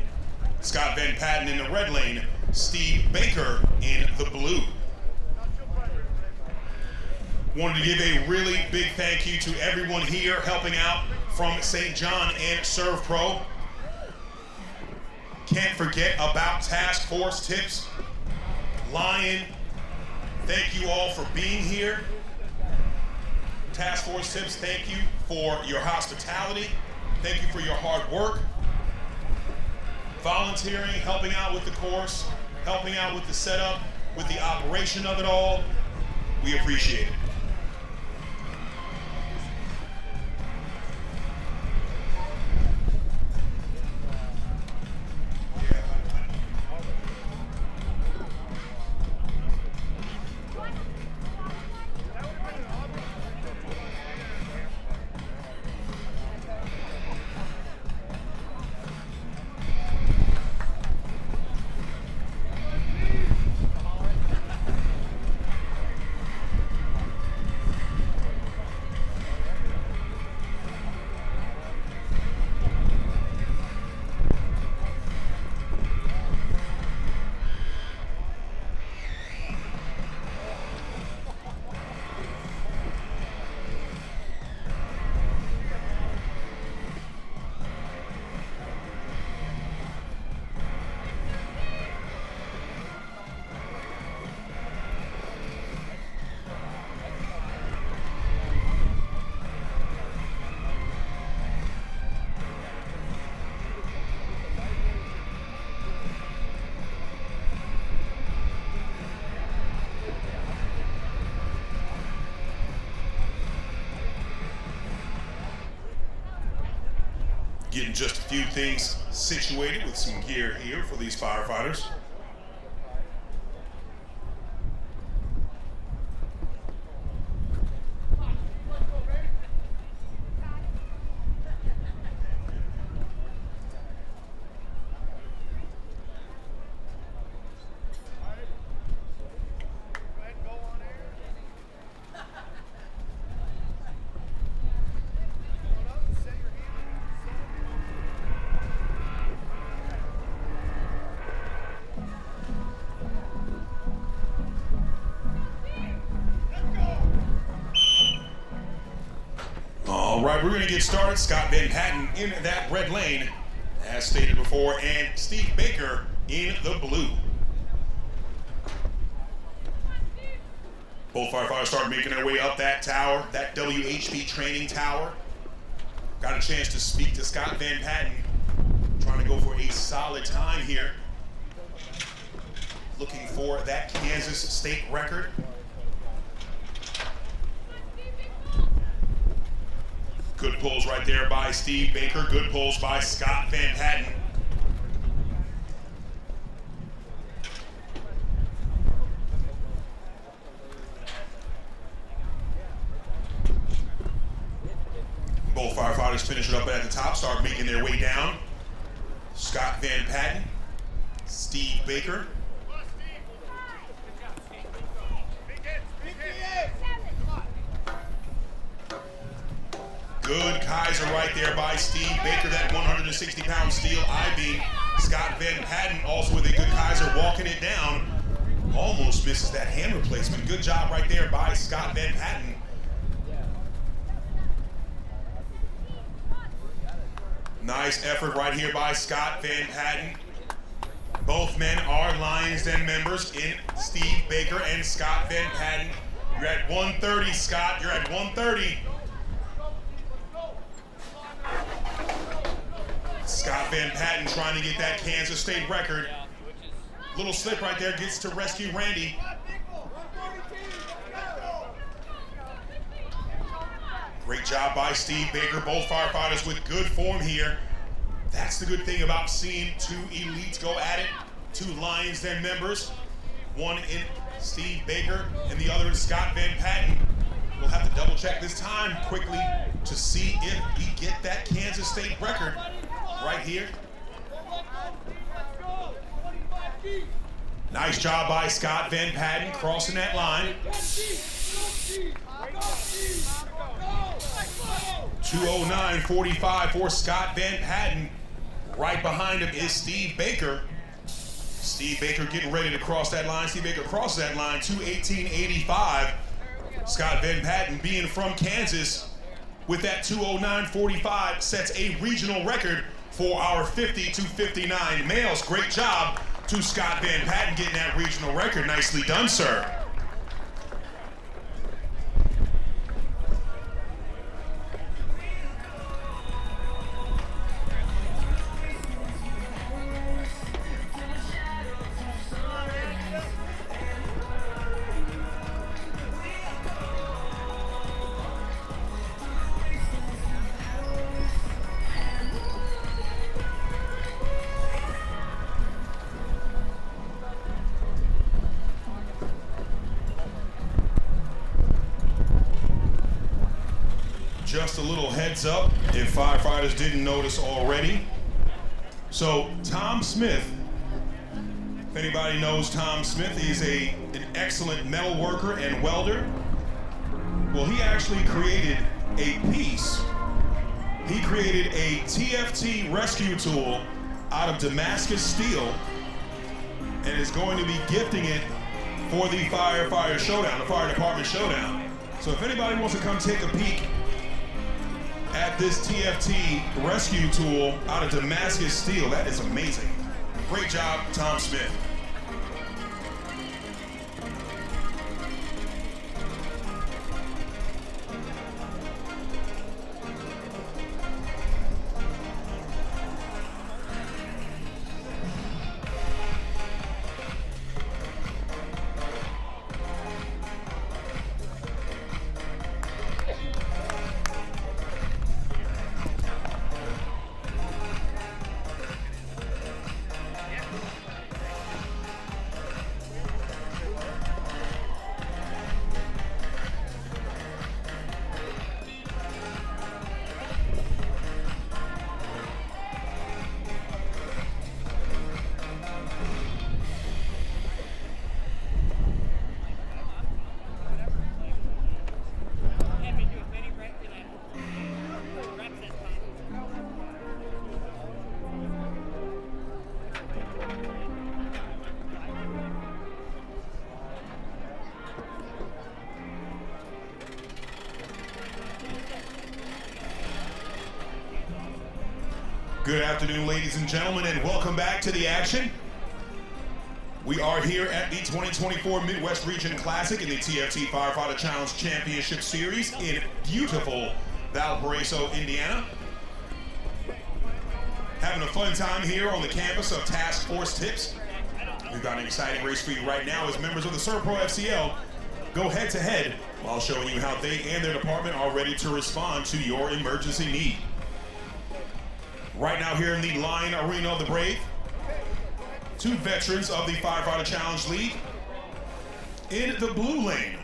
Scott Van Patten in the red lane, Steve Baker in the blue. Wanted to give a really big thank you to everyone here helping out from St. John and ServPro. Can't forget about Task Force Tips, Lion. Thank you all for being here. Task Force Tips, thank you for your hospitality. Thank you for your hard work. Volunteering, helping out with the course, helping out with the setup, with the operation of it all. We appreciate it. Getting just a few things situated with some gear here for these firefighters. All right, we're going to get started. Scott Van Patten in that red lane, as stated before, and Steve Baker in the blue. Both firefighters start making their way up that tower, that WHP training tower. Got a chance to speak to Scott Van Patten, trying to go for a solid time here. Looking for that Kansas state record. Good pulls right there by Steve Baker. Good pulls by Scott Van Patten. Both firefighters finish it up at the top, start making their way down. Scott Van Patten, Steve Baker. Good Kaiser right there by Steve Baker, that 160-pound steel I-beam. Scott Van Patten also with a good Kaiser walking it down. Almost misses that hand replacement. Good job right there by Scott Van Patten. Nice effort right here by Scott Van Patten. Both men are Lions Den members in Steve Baker and Scott Van Patten. You're at 130, Scott. You're at 130. Scott Van Patten trying to get that Kansas State record. Little slip right there, gets to rescue Randy. Great job by Steve Baker. Both firefighters with good form here. That's the good thing about seeing two elites go at it. Two Lions Den members. One in Steve Baker and the other in Scott Van Patten. We'll have to double check this time quickly to see if we get that Kansas State record right here. Nice job by Scott Van Patten crossing that line. 2:09:45 for Scott Van Patten. Right behind him is Steve Baker. Steve Baker getting ready to cross that line. Steve Baker crosses that line, 2:18:85. Scott Van Patten, being from Kansas, with that 2:09:45 sets a regional record for our 50 to 59 males. Great job to Scott Van Patten getting that regional record. Nicely done, sir. Just a little heads up if firefighters didn't notice already. So Tom Smith, if anybody knows Tom Smith, he's an excellent metal worker and welder. Well, he actually created a piece. He created a TFT rescue tool out of Damascus steel and is going to be gifting it for the firefighter showdown, the fire department showdown. So if anybody wants to come take a peek at this TFT rescue tool out of Damascus steel, that is amazing. Great job, Tom Smith. Good afternoon, ladies and gentlemen, and welcome back to the action. We are here at the 2024 Midwest Region Classic in the TFT Firefighter Challenge Championship Series in beautiful Valparaiso, Indiana. Having a fun time here on the campus of Task Force Tips. We've got an exciting race for you right now as members of the Serpro FCL go head-to-head while showing you how they and their department are ready to respond to your emergency need. Right now here in the Lion Arena of the Brave, two veterans of the Firefighter Challenge League. In the blue lane,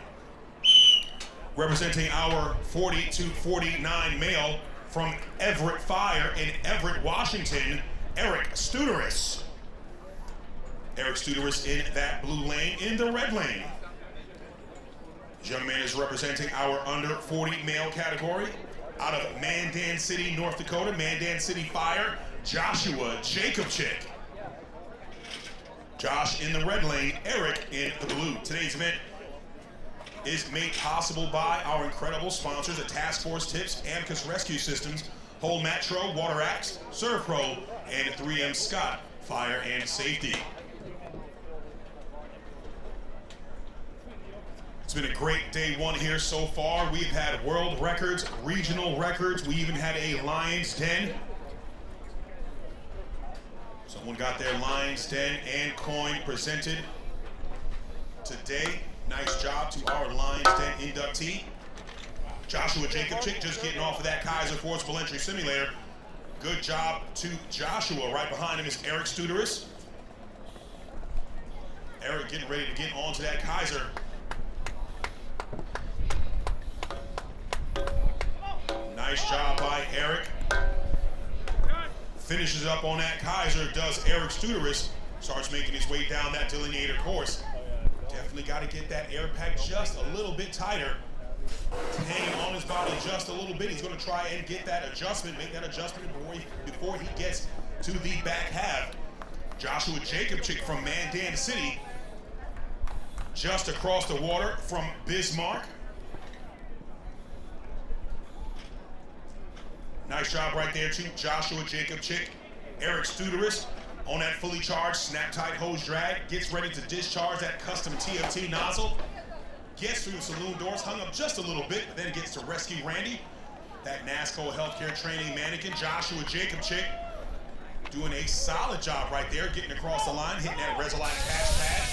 representing our 40 to 49 male from Everett Fire in Everett, Washington, Eric Studeris. Eric Studeris in that blue lane. In the red lane, the young man is representing our under 40 male category. out of Mandan City, North Dakota, Mandan City Fire, Joshua Jacobczyk. Josh in the red lane, Eric in the blue. Today's event is made possible by our incredible sponsors at Task Force Tips, Amicus Rescue Systems, Whole Matro, Water Axe, Serve Pro, and 3M Scott, Fire and Safety. It's been a great day one here so far. We've had world records, regional records. We even had a Lion's Den. Someone got their Lion's Den and coin presented today. Nice job to our Lion's Den inductee. Joshua Jacobczyk just getting off of that Kaiser Forcible Entry Simulator. Good job to Joshua. Right behind him is Eric Studeris. Eric getting ready to get onto that Kaiser. Nice job by Eric. Finishes up on that Kaiser, does Eric Studeris. Starts making his way down that delineator course. Definitely got to get that air pack just a little bit tighter. It's hanging on his body just a little bit. He's going to try and get that adjustment, make that adjustment before he gets to the back half. Joshua Jacobczyk from Mandan City, just across the water from Bismarck. Nice job right there to Joshua Jacobczyk. Eric Studeris on that fully charged snap tight hose drag, gets ready to discharge that custom TFT nozzle, gets through the saloon doors, hung up just a little bit, but then gets to rescue Randy. That NASCO healthcare training mannequin, Joshua Jacobczyk, doing a solid job right there, getting across the line, hitting that Resolite catch pad.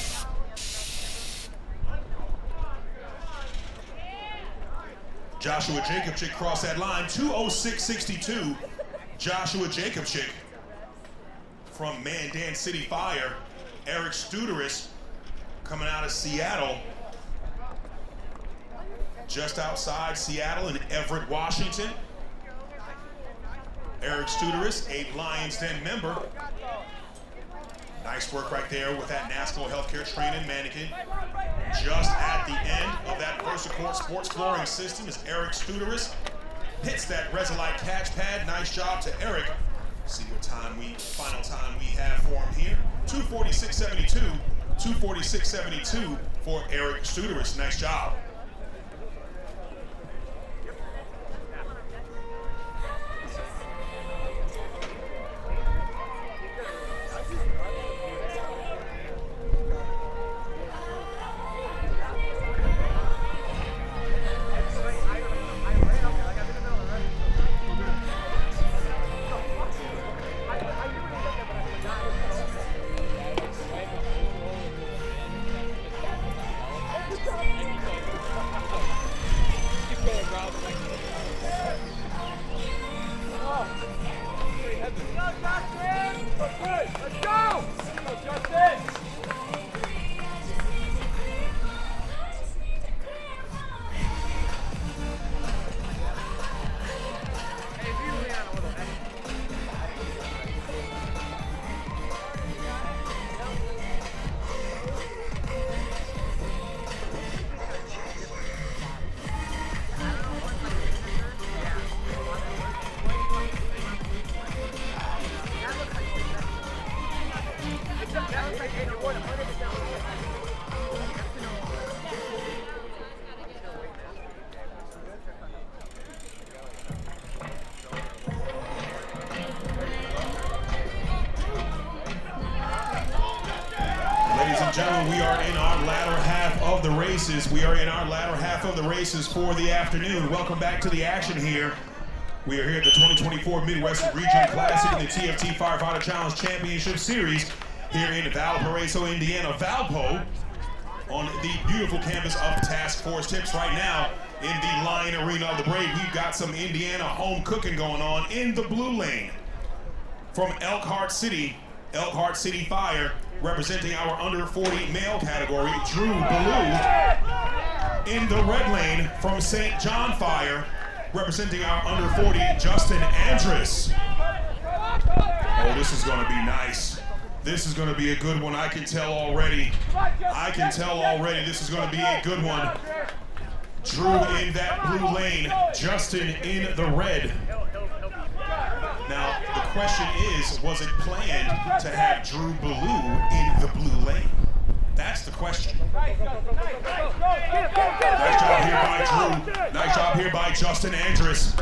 Joshua Jacobczyk crossed that line, 2:06.62. Joshua Jacobczyk from Mandan City Fire. Eric Studeris coming out of Seattle, just outside Seattle in Everett, Washington. Eric Studeris, a Lion's Den member. Nice work right there with that NASCO healthcare training mannequin. Just at the end of that VersaCourt sports flooring system is Eric Studeris. Hits that Resolite catch pad. Nice job to Eric. See what final time we have for him here. 2:46.72. 2:46.72 for Eric Studeris. Nice job. Gentlemen, we are in our latter half of the races. We are in our latter half of the races for the afternoon. Welcome back to the action here. We are here at the 2024 Midwest Region Classic in the TFT Firefighter Challenge Championship Series here in Valparaiso, Indiana. Valpo on the beautiful campus of Task Force Tips right now in the Lion Arena of the Brave. We've got some Indiana home cooking going on in the blue lane. From Elkhart City Fire, representing our under 40 male category, Drew Ballou. In the red lane from St. John Fire, representing our under 40, Justin Andrus. Oh, this is going to be nice. This is going to be a good one. I can tell already. This is going to be a good one. Drew in that blue lane, Justin in the red. Now, the question is, was it planned to have Drew Ballou in the blue lane? That's the question. Nice job here by Drew. Nice job here by Justin Andrus.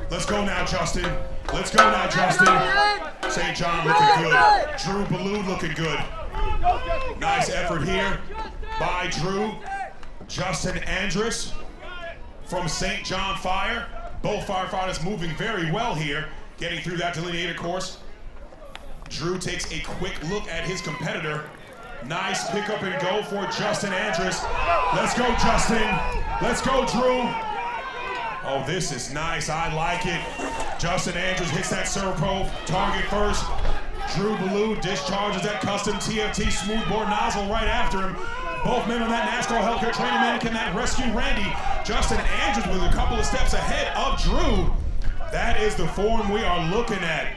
Let's go now, Justin. Let's go now, Justin. St. John looking good. Drew Ballou looking good. Nice effort here by Drew. Justin Andrus from St. John Fire. Both firefighters moving very well here, getting through that delineated course. Drew takes a quick look at his competitor. Nice pick up and go for Justin Andrus. Let's go, Justin. Let's go, Drew. Oh, this is nice. I like it. Justin Andrus hits that Servo target first. Drew Ballou discharges that custom TFT smoothbore nozzle right after him. Both men on that NASCAR healthcare training mannequin that rescue Randy. Justin Andrus with a couple of steps ahead of Drew. That is the form we are looking at.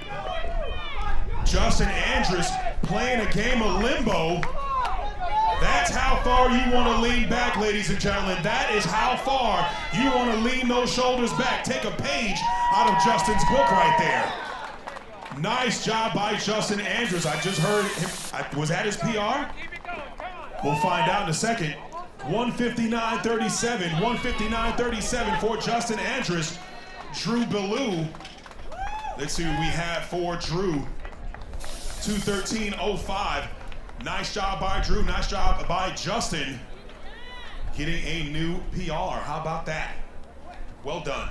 Justin Andrus playing a game of limbo. That's how far you want to lean back, ladies and gentlemen. That is how far you want to lean those shoulders back. Take a page out of Justin's book right there. Nice job by Justin Andrus. I just heard him. Was that his PR? We'll find out in a second. 159.37. 159.37 for Justin Andrus. Drew Ballou. Let's see what we have for Drew. 2:13.05. Nice job by Drew. Nice job by Justin. Getting a new PR. How about that? Well done.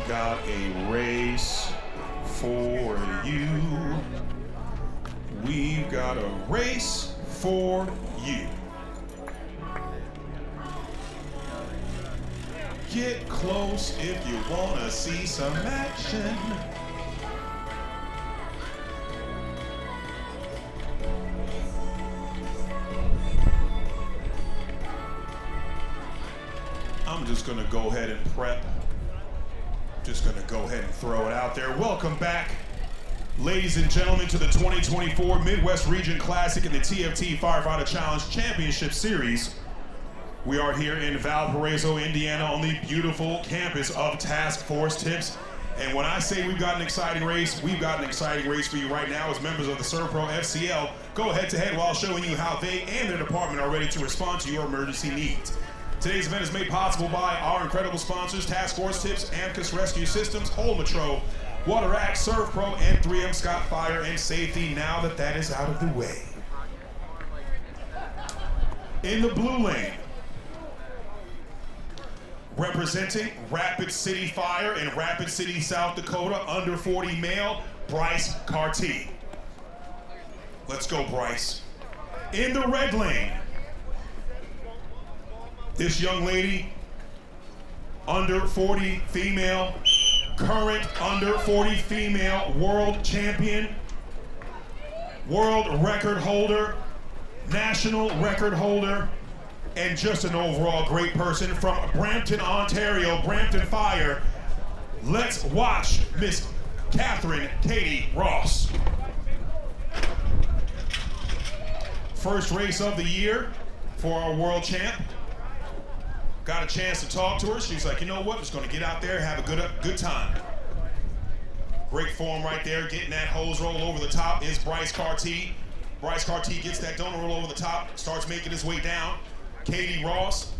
Got a race for you. We've got a race for you. Get close if you want to see some action. I'm just going to go ahead and prep. Just gonna go ahead and throw it out there. Welcome back, ladies and gentlemen, to the 2024 Midwest Region Classic and the TFT Firefighter Challenge Championship Series. We are here in Valparaiso, Indiana, on the beautiful campus of Task Force Tips. And when I say we've got an exciting race, we've got an exciting race for you right now as members of the Serpro FCL. Go head to head while showing you how they and their department are ready to respond to your emergency needs. Today's event is made possible by our incredible sponsors, Task Force Tips, Amicus Rescue Systems, Holmetro, Water Act, Surf Pro, and 3M Scott Fire and Safety. Now that that is out of the way. In the blue lane, representing Rapid City Fire in Rapid City, South Dakota, under 40 male, Bryce Carty. Let's go, Bryce. In the red lane, this young lady, under 40 female, current under 40 female world champion, world record holder, national record holder, and just an overall great person from Brampton, Ontario, Brampton Fire. Let's watch Miss Catherine Katie Ross. First race of the year for our world champ. got a chance to talk to her. She's like, you know what? I'm just gonna get out there, have a good time. Great form right there, getting that hose roll over the top is Bryce Carty. Bryce Carty gets that donut roll over the top, starts making his way down. Katie Ross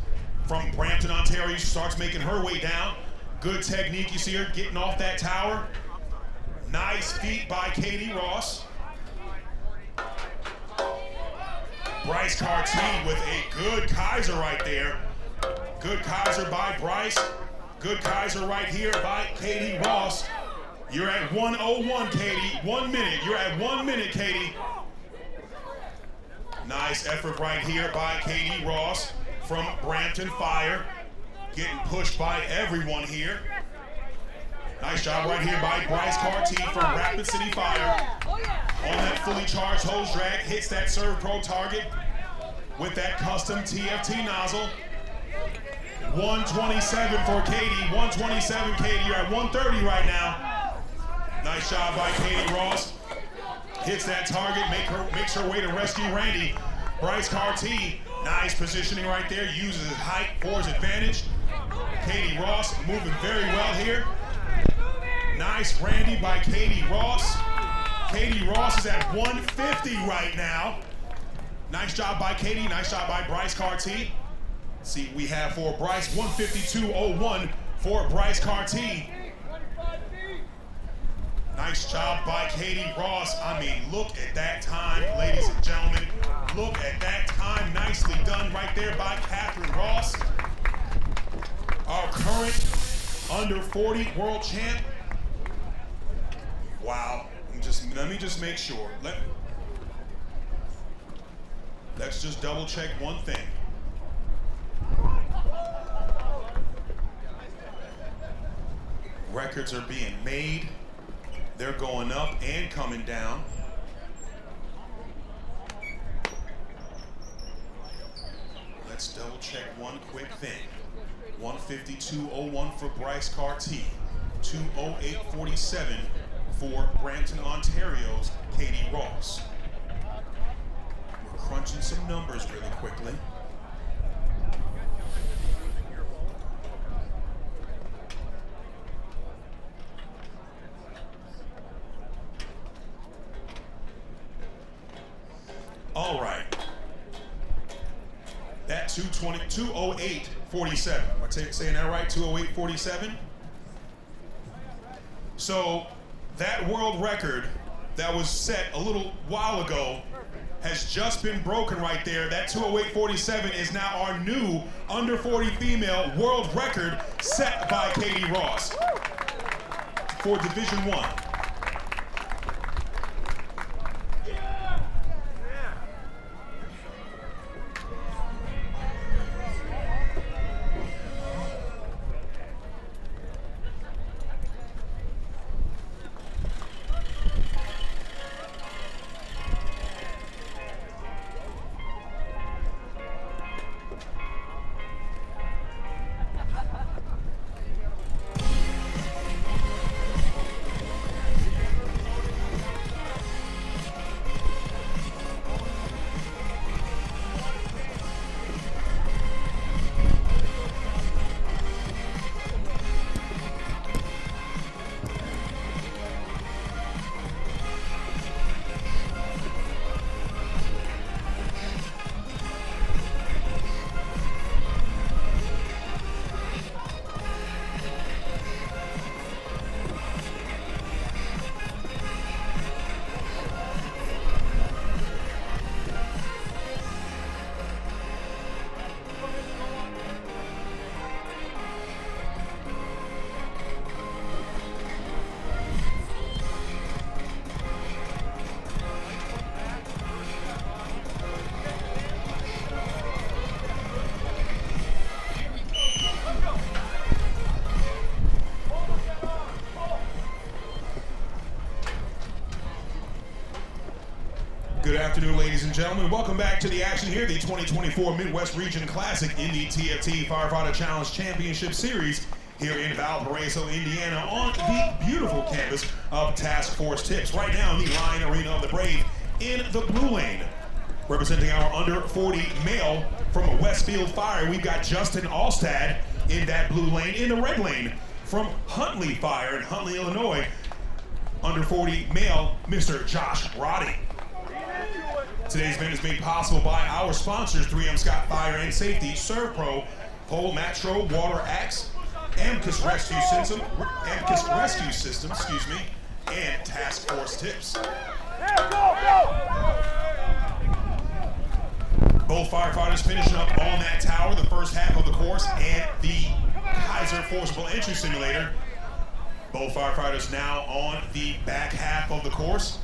from Brampton, Ontario, starts making her way down. Good technique, you see her getting off that tower. Nice feet by Katie Ross. Bryce Carty with a good Kaiser right there. Good Kaiser by Bryce. Good Kaiser right here by Katie Ross. You're at 1:01, Katie. 1 minute. You're at 1 minute, Katie. Nice effort right here by Katie Ross from Brampton Fire. Getting pushed by everyone here. Nice job right here by Bryce Carty from Rapid City Fire. On that fully charged hose drag, hits that Serve Pro target with that custom TFT nozzle. 127 for Katie. 127, Katie. You're at 130 right now. Nice job by Katie Ross. Hits that target, makes her way to rescue Randy. Bryce Carty, nice positioning right there, uses his height for his advantage. Katie Ross moving very well here. Nice Randy by Katie Ross. Katie Ross is at 150 right now. Nice job by Katie, nice job by Bryce Carty. See, we have for Bryce 152.01 for Bryce Carty. Nice job by Katie Ross. I mean, look at that time, ladies and gentlemen. Look at that time. Nicely done right there by Katelyn Ross. Our current under 40 world champ. Wow. Let me just make sure. Let's just double check one thing. Records are being made. They're going up and coming down. Let's double check one quick thing. 152.01 for Bryce Carty. 208.47 for Brampton, Ontario's Katie Ross. We're crunching some numbers really quickly. All right. That 208.47. Am I saying that right? 208.47. So that world record that was set a little while ago has just been broken right there. That 208.47 is now our new under 40 female world record set by Katie Ross for Division 1. Good afternoon, ladies and gentlemen. Welcome back to the action here, the 2024 Midwest Region Classic in the TFT Firefighter Challenge Championship Series here in Valparaiso, Indiana, on the beautiful campus of Task Force Tips. Right now in the Lion Arena of the Brave in the blue lane. Representing our under 40 male from Westfield Fire, we've got Justin Alstad in that blue lane. In the red lane from Huntley Fire in Huntley, Illinois, under 40 male, Mr. Josh Roddy. Today's event is made possible by our sponsors, 3M Scott Fire and Safety, ServPro, Pole Matro, Water Axe, Amicus Rescue System, and Task Force Tips. Both firefighters finishing up on that tower, the first half of the course, and the Kaiser Forcible Entry Simulator. Both firefighters now on the back half of the course.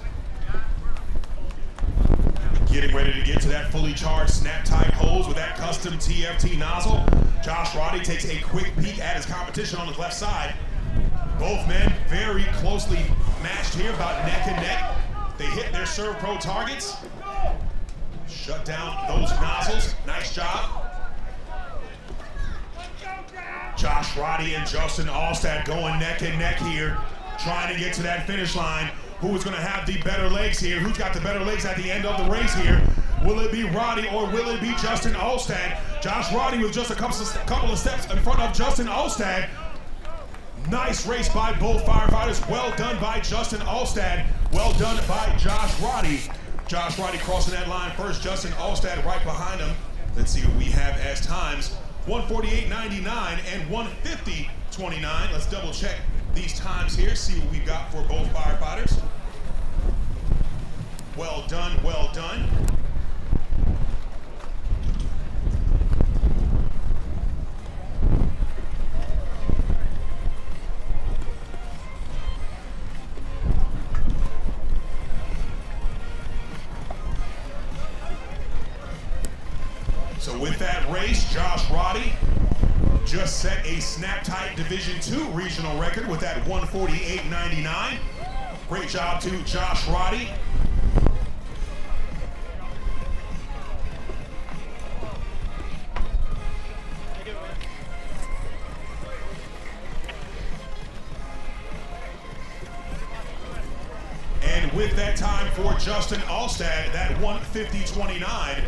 Getting ready to get to that fully charged snap-tight hose with that custom TFT nozzle. Josh Roddy takes a quick peek at his competition on his left side. Both men very closely matched here, about neck and neck. They hit their ServPro targets. Shut down those nozzles. Nice job. Josh Roddy and Justin Alstad going neck and neck here, trying to get to that finish line. Who is going to have the better legs here? Who's got the better legs at the end of the race here? Will it be Roddy or will it be Justin Alstad? Josh Roddy was just a couple of steps in front of Justin Alstad. Nice race by both firefighters. Well done by Justin Alstad. Well done by Josh Roddy. Josh Roddy crossing that line first. Justin Alstad right behind him. Let's see what we have as times. 148.99 and 150.29. Let's double check these times here, see what we've got for both firefighters. Well done, well done. So with that race, Josh Roddy just set a snap-tight Division II regional record with that 148.99. Great job to Josh Roddy. And with that time for Justin Alstad, that 150.29,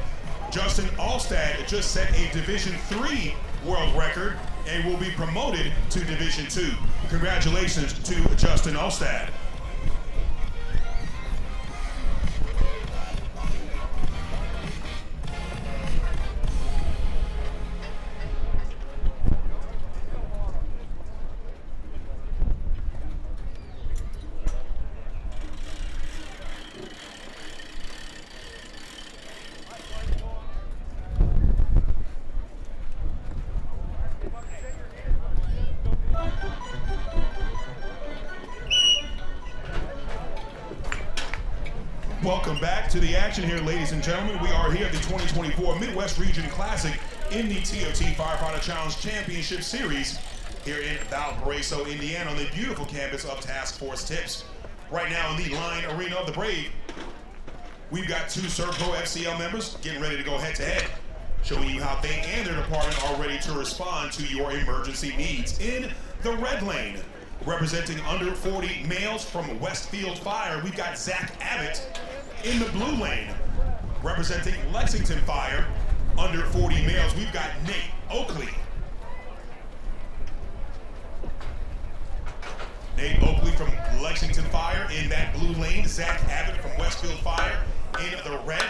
Justin Alstad just set a Division III world record and will be promoted to Division II. Congratulations to Justin Alstad. Welcome back to the action here, ladies and gentlemen. We are here at the 2024 Midwest Region Classic in the TOT Firefighter Challenge Championship Series here in Valparaiso, Indiana, on the beautiful campus of Task Force Tips. Right now in the Line Arena of the Brave, we've got two ServPro FCL members getting ready to go head-to-head, showing you how they and their department are ready to respond to your emergency needs. In the red lane, representing under 40 males from Westfield Fire, we've got Zach Abbott. In the blue lane, representing Lexington Fire, under 40 males, we've got Nate Oakley. Nate Oakley from Lexington Fire in that blue lane. Zach Abbott from Westfield Fire in the red.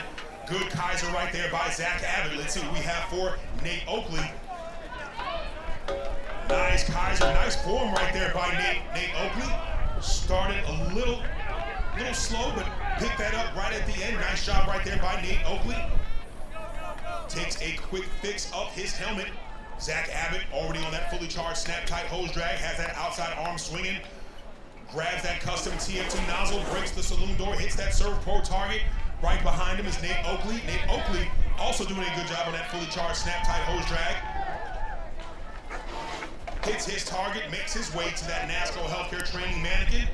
Good Kaiser right there by Zach Abbott. Let's see what we have for Nate Oakley. Nice Kaiser, nice form right there by Nate Oakley. Started a little slow, but picked that up right at the end. Nice job right there by Nate Oakley. Takes a quick fix of his helmet. Zach Abbott already on that fully charged snap-tight hose drag, has that outside arm swinging, grabs that custom TFT nozzle, breaks the saloon door, hits that ServPro target. Right behind him is Nate Oakley. Nate Oakley also doing a good job on that fully charged snap-tight hose drag. Hits his target, makes his way to that NASCO healthcare training mannequin.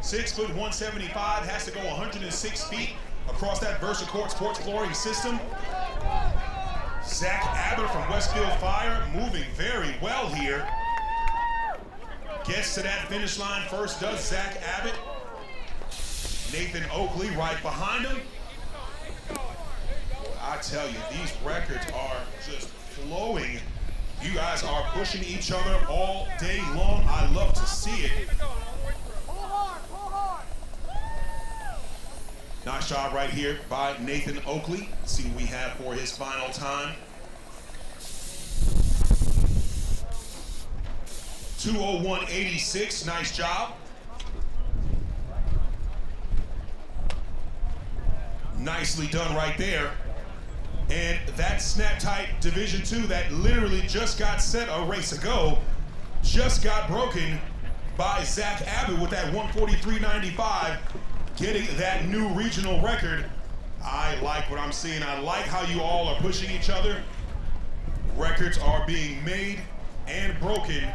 6 foot 175, has to go 106 feet across that VersaCourt sports flooring system. Zach Abbott from Westfield Fire moving very well here. Gets to that finish line first, does Zach Abbott. Nathan Oakley right behind him. I tell you, these records are just flowing. You guys are pushing each other all day long. I love to see it. Pull hard, pull hard. Nice job right here by Nathan Oakley. Let's see what we have for his final time. 2:01.86, nice job. Nicely done right there. And that snap tight Division II that literally just got set a race ago, just got broken by Zach Abbott with that 143.95, getting that new regional record. I like what I'm seeing. I like how you all are pushing each other. Records are being made and broken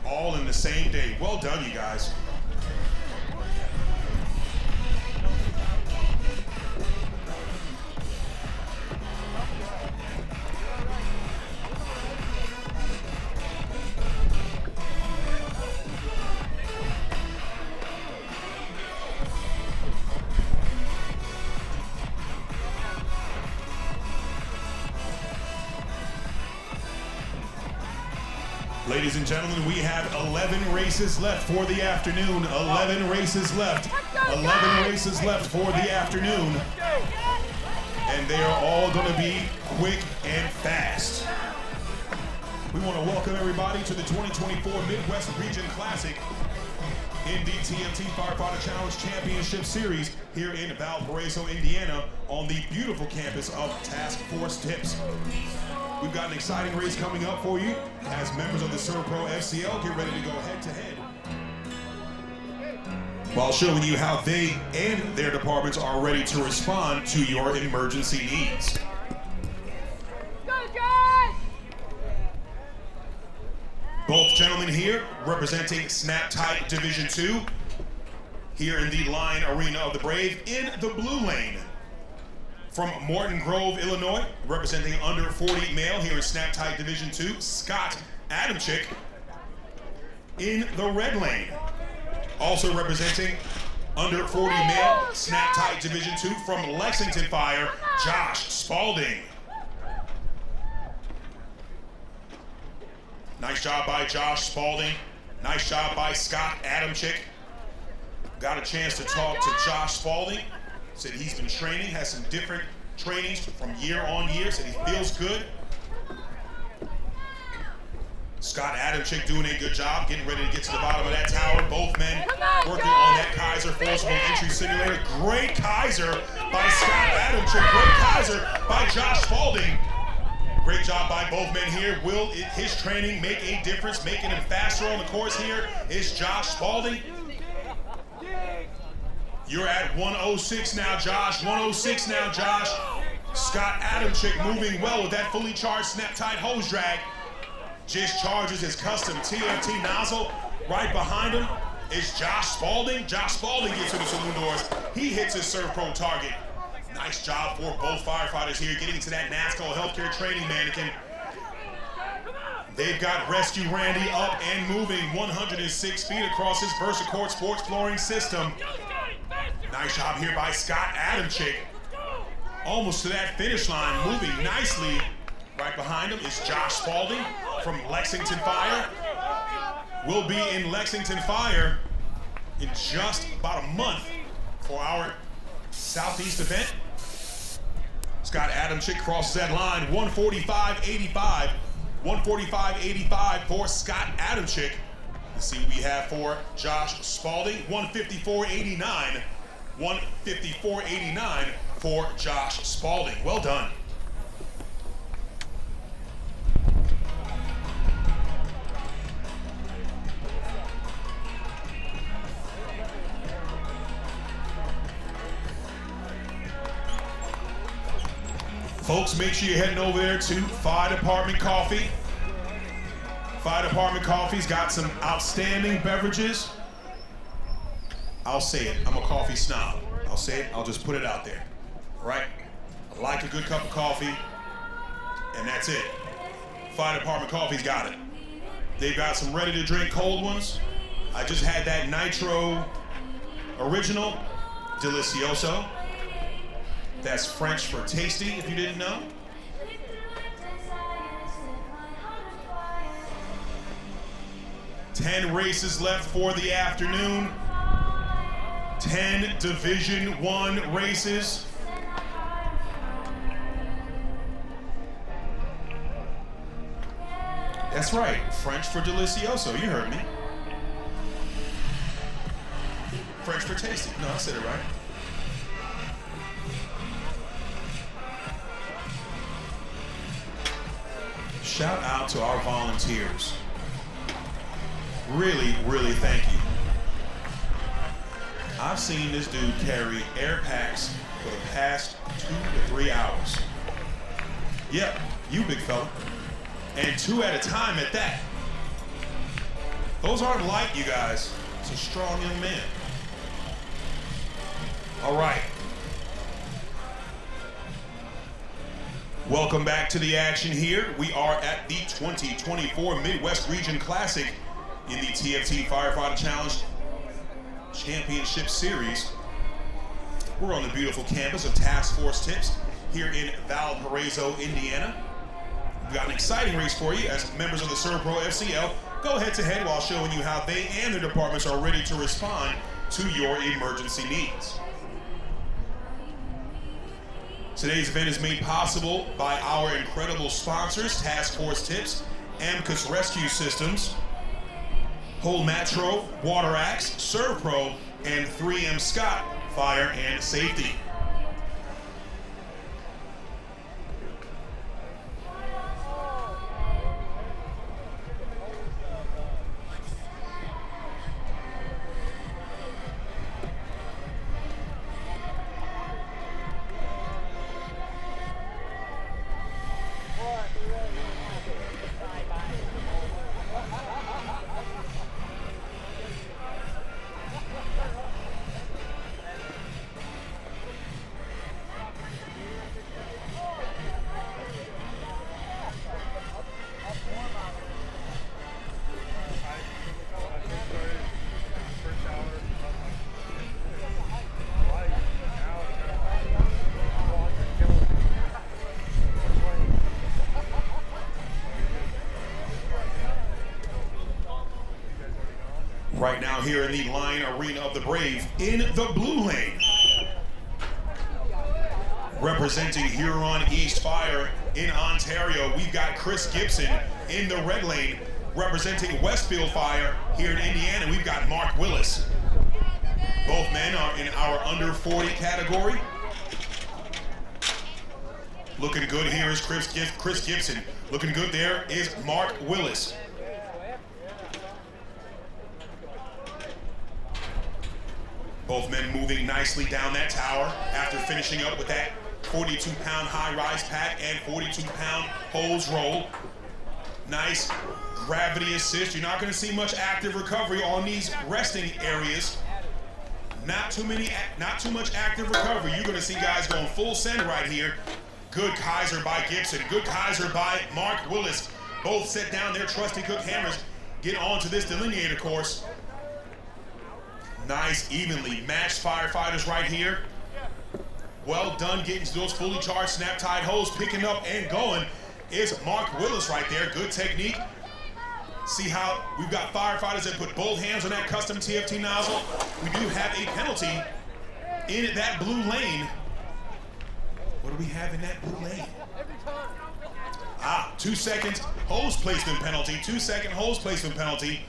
all in the same day. Well done, you guys. Ladies and gentlemen, we have 11 races left for the afternoon. 11 races left. 11 races left for the afternoon. And they are all going to be quick and fast. We want to welcome everybody to the 2024 Midwest Region Classic in the TMT Firefighter Challenge Championship Series here in Valparaiso, Indiana, on the beautiful campus of Task Force Tips. We've got an exciting race coming up for you as members of the ServPro FCL get ready to go head-to-head while showing you how they and their departments are ready to respond to your emergency needs. Both gentlemen here representing Snap Tight Division II here in the Line Arena of the Brave in the blue lane. From Morton Grove, Illinois, representing under 40 male here in Snap Tight Division II, Scott Adamczyk in the red lane. Also representing under 40 male, Snap Tight Division II from Lexington Fire, Josh Spalding. Nice job by Josh Spalding. Nice job by Scott Adamczyk. Got a chance to talk to Josh Spalding. Said he's been training, has some different trainings from year on year, said he feels good. Scott Adamczyk doing a good job, getting ready to get to the bottom of that tower. Both men working on that Kaiser Forcible Entry Simulator. Great Kaiser by Scott Adamczyk, great Kaiser by Josh Spalding. Great job by both men here. Will his training make a difference, making him faster on the course here? Is Josh Spalding. You're at 106 now, Josh. 106 now, Josh. Scott Adamczyk moving well with that fully charged snap tight hose drag. Just charges his custom TFT nozzle. Right behind him is Josh Spalding. Josh Spalding gets to the saloon doors. He hits his ServPro target. Nice job for both firefighters here, getting to that NASCO healthcare training mannequin. They've got Rescue Randy up and moving 106 feet across his VersaCourt sports flooring system. Nice job here by Scott Adamczyk. Almost to that finish line, moving nicely. Right behind him is Josh Spalding from Lexington Fire. We'll be in Lexington Fire in just about a month for our Southeast event. Scott Adamczyk crosses that line, 145.85. 145.85 for Scott Adamczyk. Let's see what we have for Josh Spalding, 154.89. 154.89 for Josh Spalding. Well done. Folks, make sure you're heading over there to Fire Department Coffee. Fire Department Coffee's got some outstanding beverages. I'll say it, I'm a coffee snob. I'll say it, I'll just put it out there, right? I like a good cup of coffee, and that's it. Fire Department Coffee's got it. They've got some ready-to-drink cold ones. I just had that Nitro Original, Delicioso. That's French for tasty, if you didn't know. Ten races left for the afternoon. 10 Division I races. That's right, French for delicioso, you heard me. French for tasty. No, I said it right. Shout out to our volunteers. Really, really thank you. I've seen this dude carry air packs for the past 2 to 3 hours. Yep, you big fella. And 2 at a time at that. Those aren't light, you guys. It's a strong young man. All right. Welcome back to the action here. We are at the 2024 Midwest Region Classic in the TFT Firefighter Challenge Championship Series. We're on the beautiful campus of Task Force Tips here in Valparaiso, Indiana. We've got an exciting race for you as members of the ServPro FCL go head to head while showing you how they and their departments are ready to respond to your emergency needs. Today's event is made possible by our incredible sponsors, Task Force Tips, Amicus Rescue Systems, Whole Metro, Water Axe, ServPro, and 3M Scott Fire and Safety. Right now here in the Line Arena of the Brave, in the blue lane, representing Huron East Fire in Ontario, we've got Chris Gibson. In the red lane, representing Westfield Fire here in Indiana, we've got Mark Willis. Both men are in our under 40 category. Looking good here is Chris Gibson. Looking good there is Mark Willis. Both men moving nicely down that tower after finishing up with that 42-pound high-rise pack and 42-pound hose roll. Nice gravity assist. You're not going to see much active recovery on these resting areas. Not too much active recovery. You're going to see guys going full send right here. Good Kaiser by Gibson. Good Kaiser by Mark Willis. Both set down their trusty Cook hammers. Get onto this delineator course. Nice, evenly matched firefighters right here. Well done getting to those fully charged snap-tied hose. Picking up and going is Mark Willis right there. Good technique. See how we've got firefighters that put both hands on that custom TFT nozzle. We do have a penalty in that blue lane. What do we have in that blue lane? 2 seconds hose placement penalty. 2-second hose placement penalty.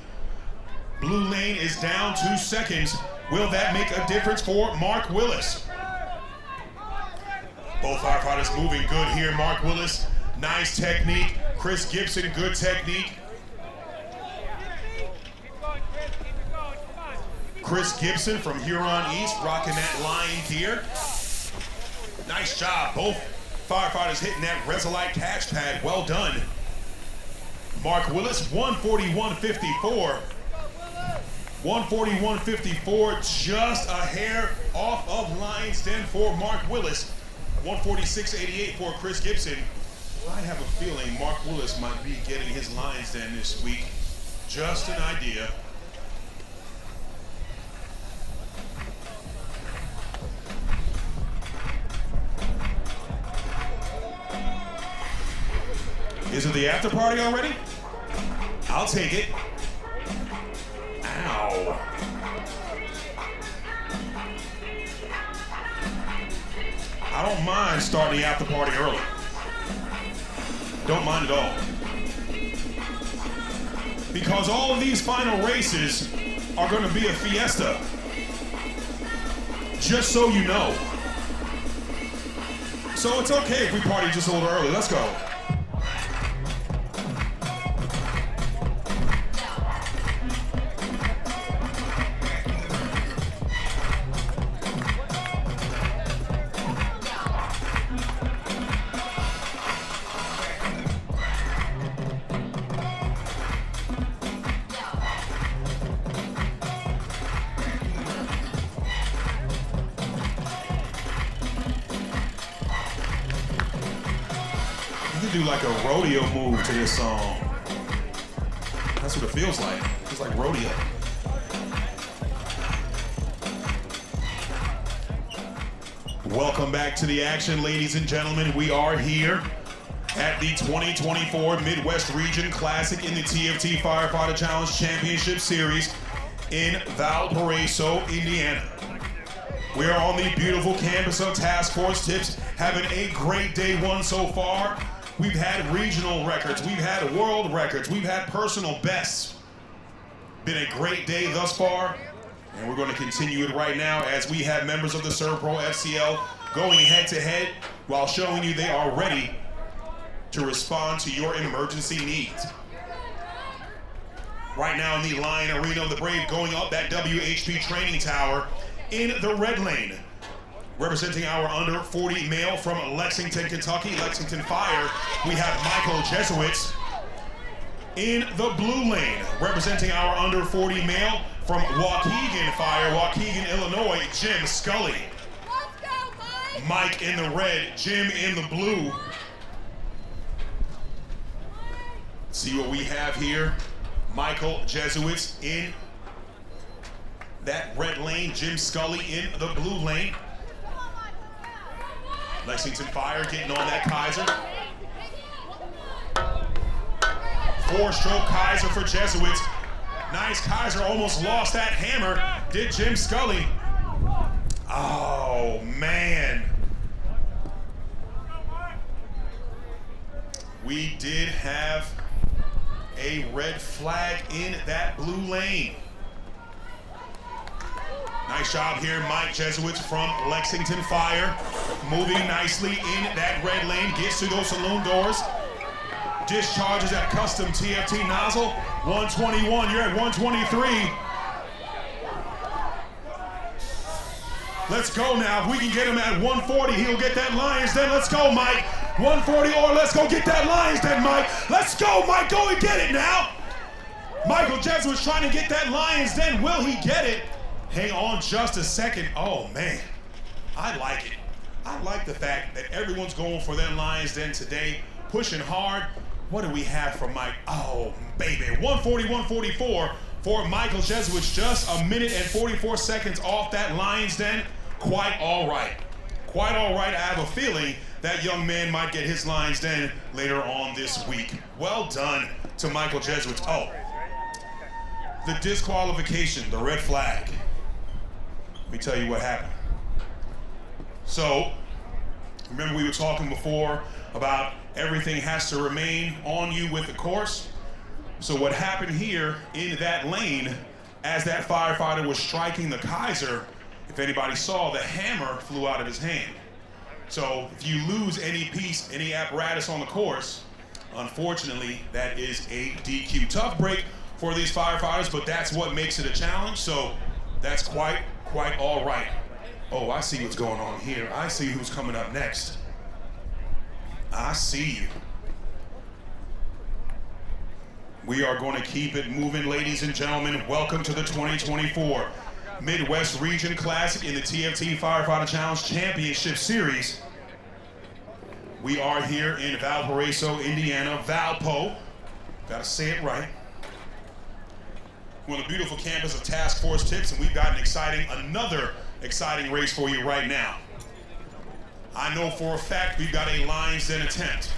Blue lane is down 2 seconds. Will that make a difference for Mark Willis? Both firefighters moving good here. Mark Willis, nice technique. Chris Gibson, good technique. Chris Gibson from Huron East, rocking that lion gear. Nice job. Both firefighters hitting that Resolite catch pad. Well done. Mark Willis, 141.54. 141.54, just a hair off of lion's den for Mark Willis. 146.88 for Chris Gibson. I have a feeling Mark Willis might be getting his lion's den this week. Just an idea. the after party already? I'll take it. Ow. I don't mind starting the after party early. Don't mind at all. Because all of these final races are going to be a fiesta. Just so you know. So it's okay if we party just a little early. Let's go. Do like a rodeo move to this song. That's what it feels like. It feels like rodeo. Welcome back to the action, ladies and gentlemen. We are here at the 2024 Midwest Region Classic in the TFT Firefighter Challenge Championship Series in Valparaiso, Indiana. We are on the beautiful campus of Task Force Tips, having a great day one so far. We've had regional records, we've had world records, we've had personal bests. Been a great day thus far, and we're going to continue it right now as we have members of the Servpro FCL going head to head while showing you they are ready to respond to your emergency needs. Right now in the Lion Arena of the Brave, going up that WHP training tower in the red lane. Representing our under 40 male from Lexington, Kentucky, Lexington Fire, we have Michael Jesowitz. In the blue lane, representing our under 40 male from Waukegan Fire, Waukegan, Illinois, Jim Scully. Let's go, Mike! Mike in the red, Jim in the blue. See what we have here. Michael Jesowitz in that red lane, Jim Scully in the blue lane. Lexington Fire getting on that Kaiser. 4-stroke Kaiser for Jesowitz. Nice Kaiser, almost lost that hammer. Did Jim Scully. Oh, man. We did have a red flag in that blue lane. Nice job here, Mike Jesowitz from Lexington Fire. Moving nicely in that red lane, gets to those saloon doors. Discharges that custom TFT nozzle. 121, you're at 123. Let's go now. If we can get him at 140, he'll get that Lions Den. Let's go, Mike. 140 or let's go get that Lions Den, Mike. Let's go, Mike. Go and get it now. Michael Jesowitz trying to get that Lions Den. Will he get it? Hang on just a second. Oh, man. I like it. I like the fact that everyone's going for that Lions Den today, pushing hard. What do we have for Mike? Oh, baby. 140, 144 for Michael Jesowitz. Just a minute and 44 seconds off that Lions Den. Quite all right. Quite all right. I have a feeling that young man might get his Lions Den later on this week. Well done to Michael Jesowitz. Oh, the disqualification, the red flag. Let me tell you what happened. So, remember we were talking before about everything has to remain on you with the course. So what happened here in that lane, as that firefighter was striking the Kaiser, if anybody saw, the hammer flew out of his hand. So if you lose any piece, any apparatus on the course, unfortunately, that is a DQ. Tough break for these firefighters, but that's what makes it a challenge. So that's quite all right. Oh, I see what's going on here. I see who's coming up next. I see you. We are going to keep it moving, ladies and gentlemen. Welcome to the 2024 Midwest Region Classic in the TFT Firefighter Challenge Championship Series. We are here in Valparaiso, Indiana, Valpo. Gotta say it right. We're on the beautiful campus of Task Force Tips, and we've got another exciting race for you right now. I know for a fact we've got a Lions Den attempt.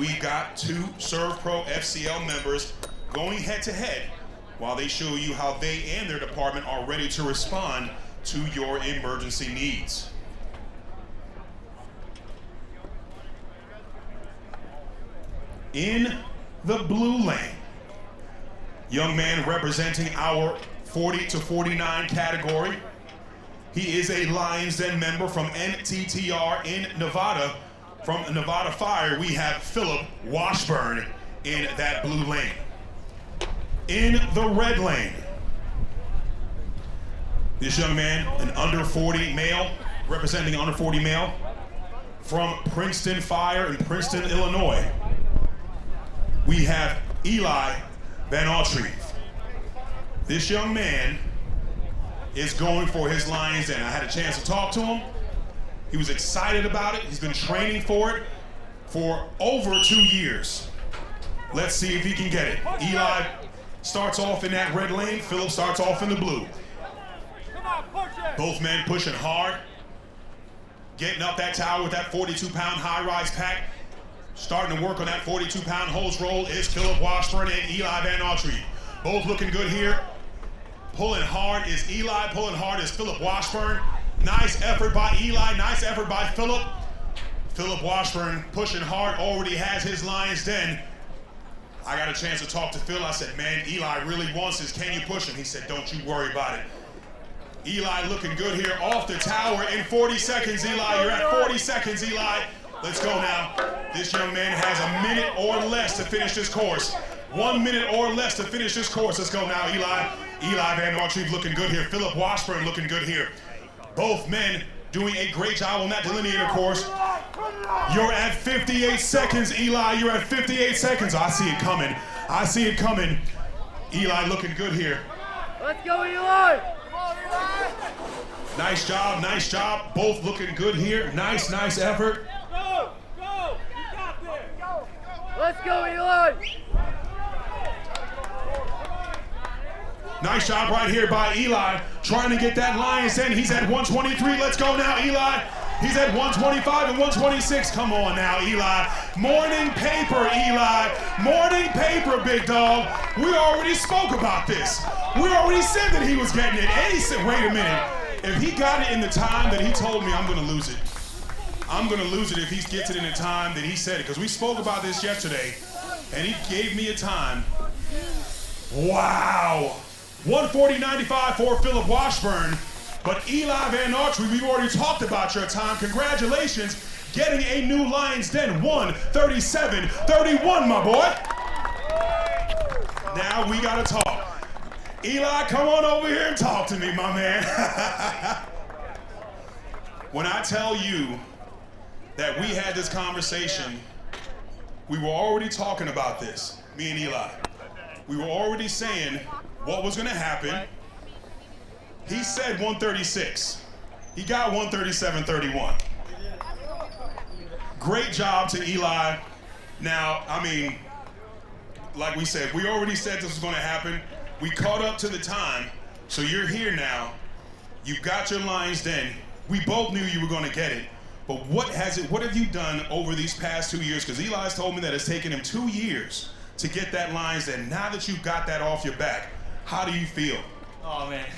we got 2 ServPro FCL members going head to head while they show you how they and their department are ready to respond to your emergency needs. In the blue lane, young man representing our 40 to 49 category. He is a Lions Den member from NTTR in Nevada. From Nevada Fire, we have Philip Washburn in that blue lane. In the red lane, this young man, an under 40 male, representing under 40 male, from Princeton Fire in Princeton, Illinois. We have Eli Van Altrieve. This young man is going for his Lions Den. I had a chance to talk to him. He was excited about it. He's been training for it for over 2 years. Let's see if he can get it. Eli starts off in that red lane. Philip starts off in the blue. Both men pushing hard. Getting up that tower with that 42-pound high-rise pack. Starting to work on that 42-pound hose roll is Philip Washburn and Eli Van Altrieve. Both looking good here. Pulling hard is Eli. Pulling hard is Philip Washburn. Nice effort by Eli. Nice effort by Philip. Philip Washburn pushing hard. Already has his Lions Den. I got a chance to talk to Phil. I said, man, Eli really wants this. Can you push him? He said, don't you worry about it. Eli looking good here off the tower in 40 seconds, Eli. You're at 40 seconds, Eli. Let's go now. This young man has a minute or less to finish this course. 1 minute or less to finish this course. Let's go now, Eli. Eli Van Altrieve looking good here. Philip Washburn looking good here. Both men doing a great job on that delineator course. You're at 58 seconds, Eli. You're at 58 seconds. I see it coming. I see it coming. Eli looking good here. Let's go, Eli! Nice job, nice job. Both looking good here. Nice, nice effort. Go! Go! You got this! Go! Let's go, Eli! Nice job right here by Eli, trying to get that Lions Den. He's at 123. Let's go now, Eli. He's at 125 and 126. Come on now, Eli. Morning paper, Eli. Morning paper, big dog. We already spoke about this. We already said that he was getting it. And he said, wait a minute. If he got it in the time that he told me, I'm going to lose it. I'm going to lose it if he gets it in the time that he said it. Because we spoke about this yesterday, and he gave me a time. Wow. 140.95 for Philip Washburn. But Eli Van Altrieve, we've already talked about your time. Congratulations, getting a new Lions Den. 137.31, my boy. Now we got to talk. Eli, come on over here and talk to me, my man. When I tell you that we had this conversation, we were already talking about this, me and Eli. We were already saying what was going to happen. He said 136. He got 137.31. Great job to Eli. Now, I mean, like we said, we already said this was going to happen. We caught up to the time, so you're here now. You've got your Lions Den. We both knew you were going to get it. But what have you done over these past 2 years? Because Eli's told me that it's taken him 2 years to get that Lions Den. Now that you've got that off your back, how do you feel? Oh man,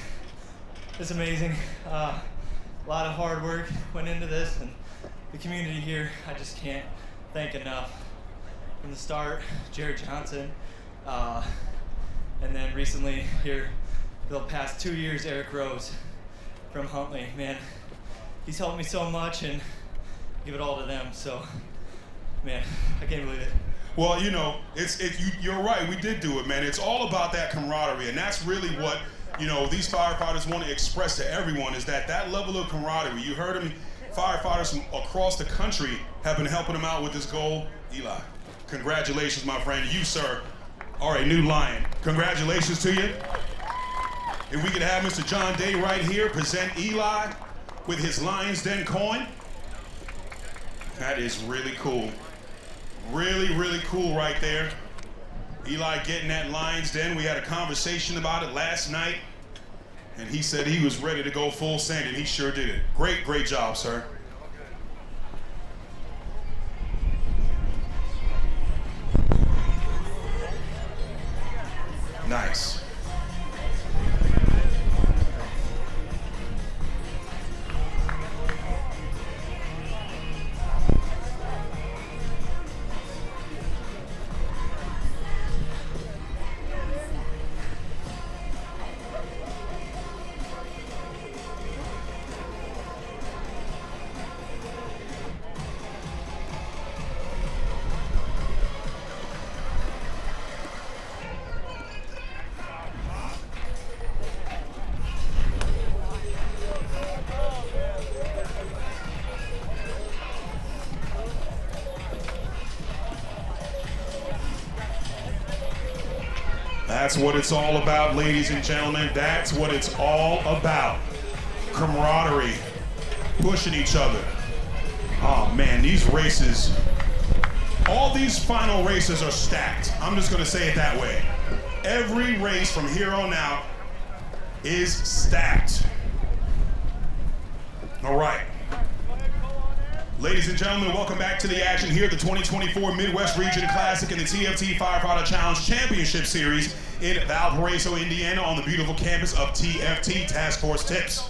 it's amazing. A lot of hard work went into this, and the community here, I just can't thank enough. From the start, Jared Johnson, and then recently here, for the past 2 years, Eric Rose from Huntley. Man, he's helped me so much, and give it all to them. So, man, I can't believe it. Well, you know, you're right. We did do it, man. It's all about that camaraderie, and that's really what, you know, these firefighters want to express to everyone is that level of camaraderie. You heard them, firefighters from across the country have been helping them out with this goal. Eli, congratulations, my friend. You, sir, are a new Lion. Congratulations to you. If we could have Mr. John Day right here present Eli with his Lions Den coin. That is really cool. Really, really cool right there. Eli getting that Lions Den. We had a conversation about it last night, and he said he was ready to go full send, and he sure did it. Great, great job, sir. That's what it's all about, ladies and gentlemen. That's what it's all about. Camaraderie, pushing each other. Oh man, these races, all these final races are stacked. I'm just gonna say it that way. Every race from here on out is stacked. All right. Ladies and gentlemen, welcome back to the action here at the 2024 Midwest Region Classic and the TFT Firefighter Challenge Championship Series in Valparaiso, Indiana on the beautiful campus of TFT Task Force Tips.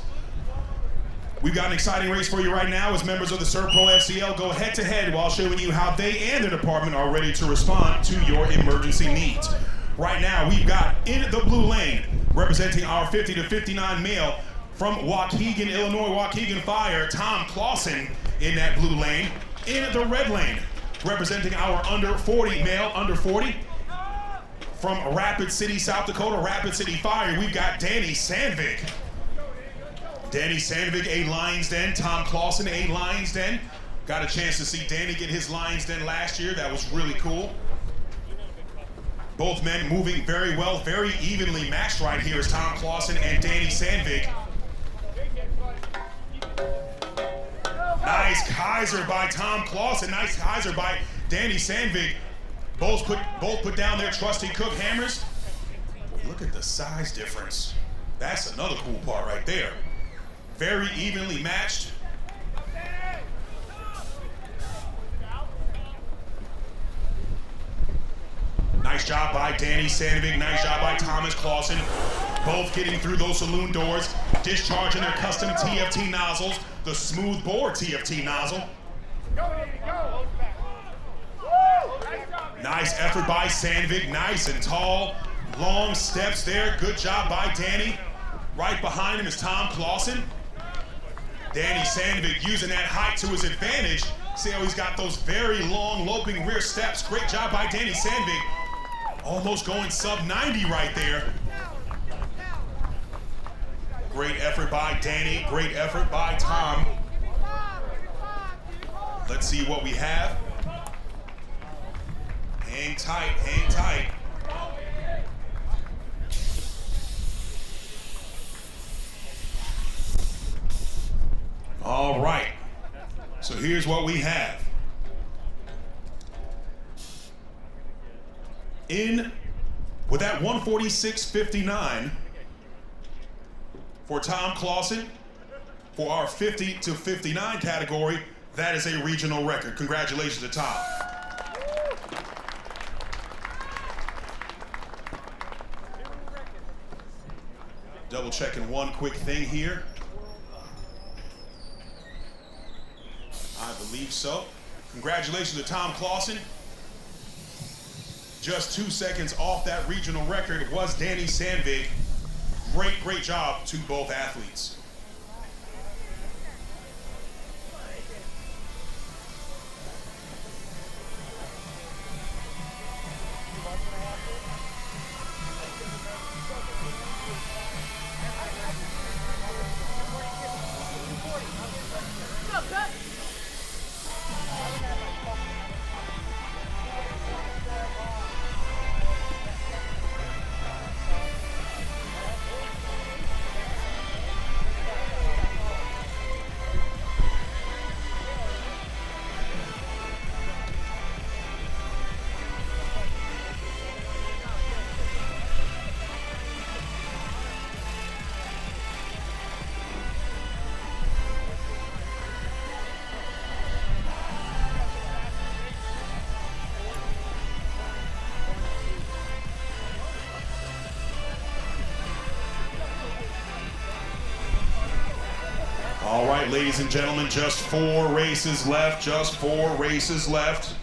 We've got an exciting race for you right now as members of the ServPro FCL go head-to-head while showing you how they and their department are ready to respond to your emergency needs. Right now, we've got in the blue lane, representing our 50 to 59 male from Waukegan, Illinois, Waukegan Fire, Tom Clausen in that blue lane. In the red lane, representing our under 40 male, under 40, from Rapid City, South Dakota, Rapid City Fire, we've got Danny Sandvig. Danny Sandvig, a Lions Den. Tom Clausen, a Lions Den. Got a chance to see Danny get his Lions Den last year. That was really cool. Both men moving very well, very evenly matched right here is Tom Clausen and Danny Sandvig. Nice Kaiser by Tom Clausen. Nice Kaiser by Danny Sandvig. Both put down their trusty Cook hammers. Look at the size difference. That's another cool part right there. Very evenly matched. Nice job by Danny Sandvig. Nice job by Thomas Clausen. Both getting through those saloon doors, discharging their custom TFT nozzles, the smooth bore TFT nozzle. Nice effort by Sandvig, nice and tall. Long steps there, good job by Danny. Right behind him is Tom Clausen. Danny Sandvig using that height to his advantage. See how he's got those very long loping rear steps. Great job by Danny Sandvig. Almost going sub 90 right there. Great effort by Danny, great effort by Tom. Let's see what we have. Hang tight, hang tight. All right, so here's what we have. In with that 146.59 for Tom Clausen for our 50 to 59 category, that is a regional record. Congratulations to Tom. Double checking one quick thing here. I believe so. Congratulations to Tom Clausen. Just 2 seconds off that regional record was Danny Sandvig. Great, great job to both athletes. All right, ladies and gentlemen, just 4 races left, just 4 races left.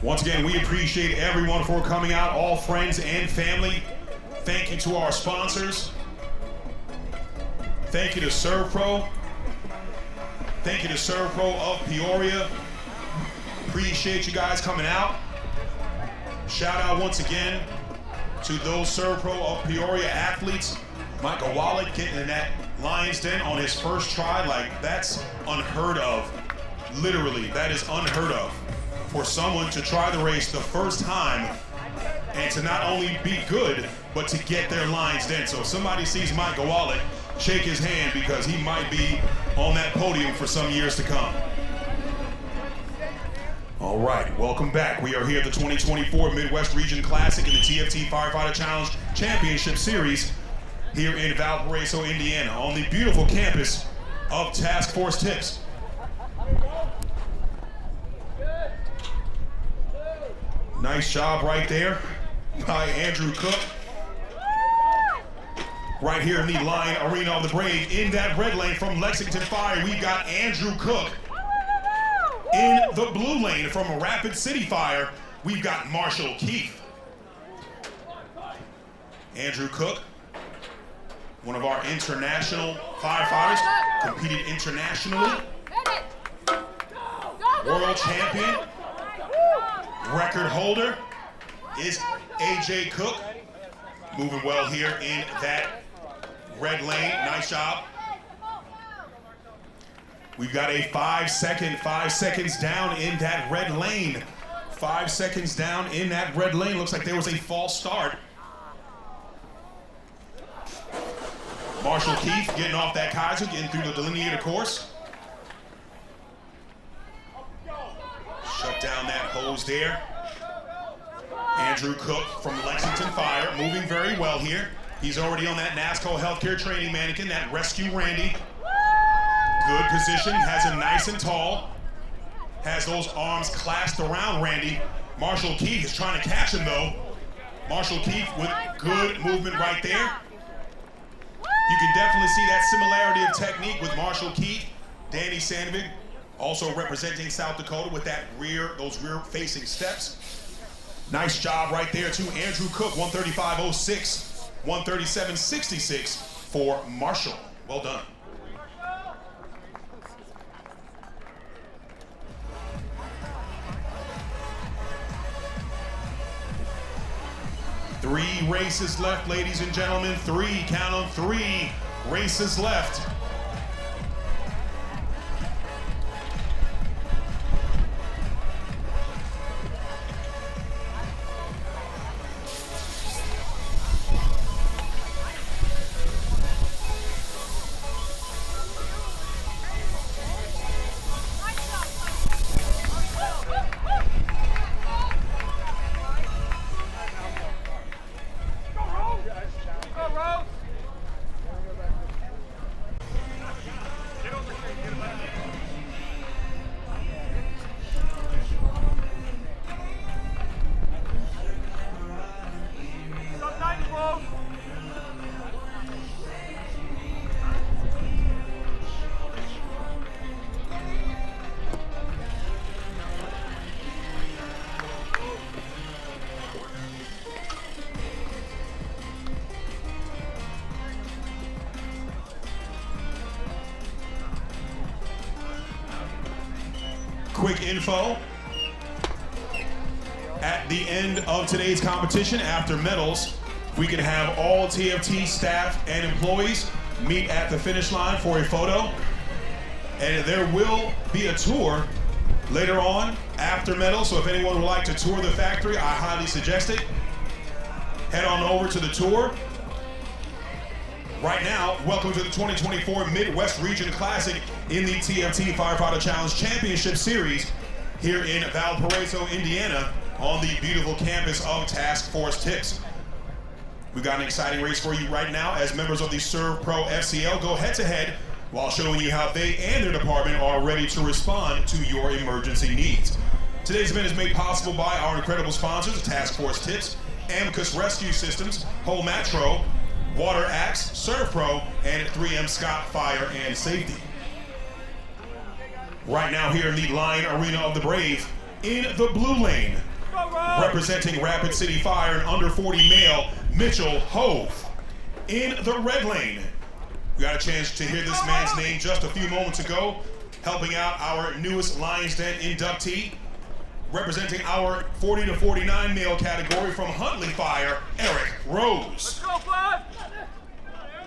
Once again, we appreciate everyone for coming out, all friends and family. Thank you to our sponsors. Thank you to ServPro. Thank you to ServPro of Peoria. Appreciate you guys coming out. Shout out once again to those ServPro of Peoria athletes. Michael Wallach getting in that Lions Den on his first try, like that's unheard of Literally, that is unheard of for someone to try the race the first time and to not only be good, but to get their lines then. So if somebody sees Mike Gowalik, shake his hand because he might be on that podium for some years to come. All right, welcome back. We are here at the 2024 Midwest Region Classic in the TFT Firefighter Challenge Championship Series here in Valparaiso, Indiana, on the beautiful campus of Task Force Tips. Nice job right there by Andrew Cook. Right here in the line arena of the Brave, in that red lane from Lexington Fire, we've got Andrew Cook. In the blue lane from Rapid City Fire, we've got Marshall Keith. Andrew Cook, one of our international firefighters, competed internationally. World champion, record holder is AJ Cook. Moving well here in that red lane. Nice job. We've got a 5 seconds down in that red lane. 5 seconds down in that red lane. Looks like there was a false start. Marshall Keith getting off that Kaiser, getting through the delineator course. Shut down that hose there. Andrew Cook from Lexington Fire, moving very well here. He's already on that NASCO healthcare training mannequin, that Rescue Randy. Good position, has him nice and tall. Has those arms clasped around Randy. Marshall Keith is trying to catch him though. Marshall Keith with good movement right there. You can definitely see that similarity of technique with Marshall Keith, Danny Sandvig, also representing South Dakota with that those rear facing steps. Nice job right there too. Andrew Cook, 135.06, 137.66 for Marshall. Well done. Three races left, ladies and gentlemen. Three, count them, 3 races left. Quick info. At the end of today's competition, after medals, we can have all TFT staff and employees meet at the finish line for a photo. And there will be a tour later on after medals. So if anyone would like to tour the factory, I highly suggest it. Head on over to the tour. Right now, welcome to the 2024 Midwest Region Classic in the TFT Firefighter Challenge Championship Series here in Valparaiso, Indiana, on the beautiful campus of Task Force Tips. We've got an exciting race for you right now as members of the Serve Pro FCL go head-to-head while showing you how they and their department are ready to respond to your emergency needs. Today's event is made possible by our incredible sponsors, Task Force Tips, Amicus Rescue Systems, Whole Matro, Water Axe, Serve Pro, and 3M Scott Fire and Safety. Right now here in the Line Arena of the Brave, in the blue lane, representing Rapid City Fire and under 40 male, Mitchell Hove. In the red lane, we got a chance to hear this man's name just a few moments ago, helping out our newest Lions Den inductee, representing our 40 to 49 male category from Huntley Fire, Eric Rose. Go, bud!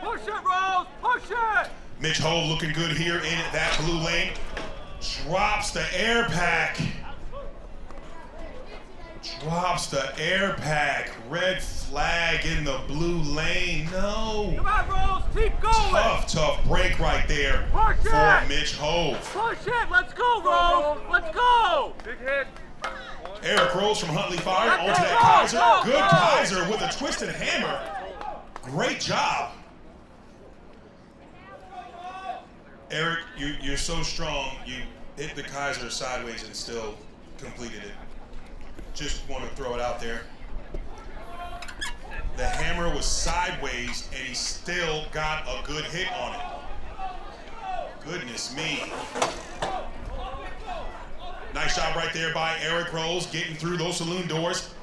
Push it, Rose! Push it! Mitch Hove looking good here in that blue lane. Drops the air pack. Drops the air pack. Red flag in the blue lane. No. Come on, Rolls. Keep going. Tough break right there Push for it. Mitch Hove. Push it. Let's go, Rolls. Let's go. Big hit. Eric Rose from Huntley Fire Let's onto go, that go, Kaiser. go, Good go. Kaiser with a twisted hammer. Great job. Eric, you're so strong. You hit the Kaiser sideways and still completed it. Just want to throw it out there. The hammer was sideways and he still got a good hit on it. Goodness me. Nice job right there by Eric Rose, getting through those saloon doors,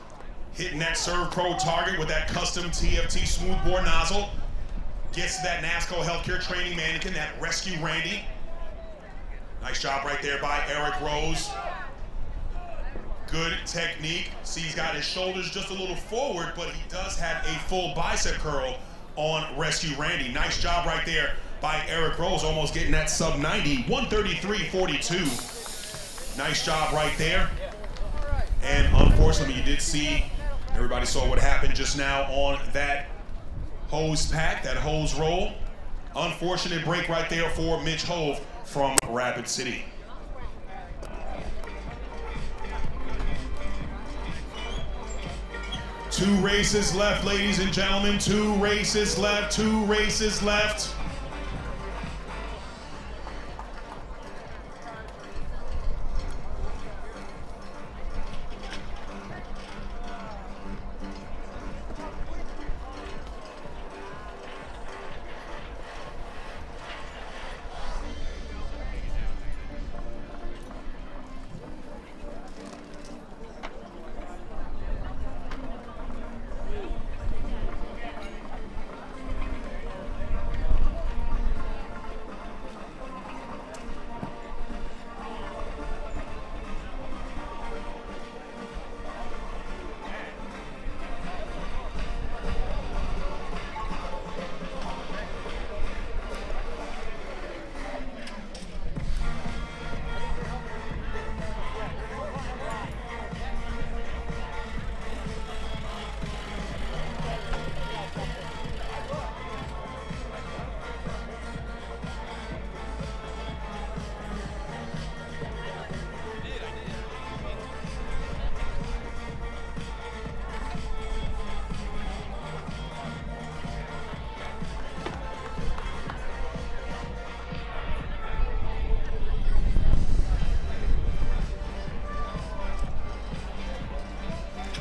hitting that Serve Pro target with that custom TFT smoothbore nozzle. Gets to that NASCO healthcare training mannequin, that Rescue Randy. Nice job right there by Eric Rose. Good technique. See, he's got his shoulders just a little forward, but he does have a full bicep curl on Rescue Randy. Nice job right there by Eric Rose, almost getting that sub 90, 133.42. Nice job right there. And unfortunately, you did see, everybody saw what happened just now on that hose pack, that hose roll. Unfortunate break right there for Mitch Hove from Rapid City. Two races left, ladies and gentlemen. Two races left.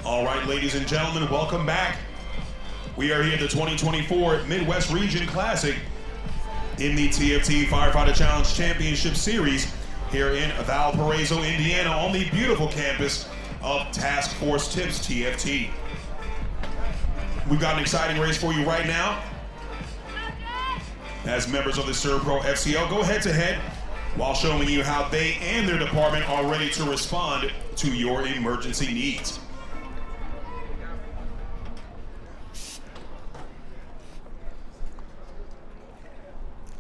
All right, ladies and gentlemen, welcome back. We are here at the 2024 Midwest Region Classic in the TFT Firefighter Challenge Championship Series here in Valparaiso, Indiana, on the beautiful campus of Task Force Tips TFT. We've got an exciting race for you right now. As members of the Serve Pro FCL go head-to-head while showing you how they and their department are ready to respond to your emergency needs.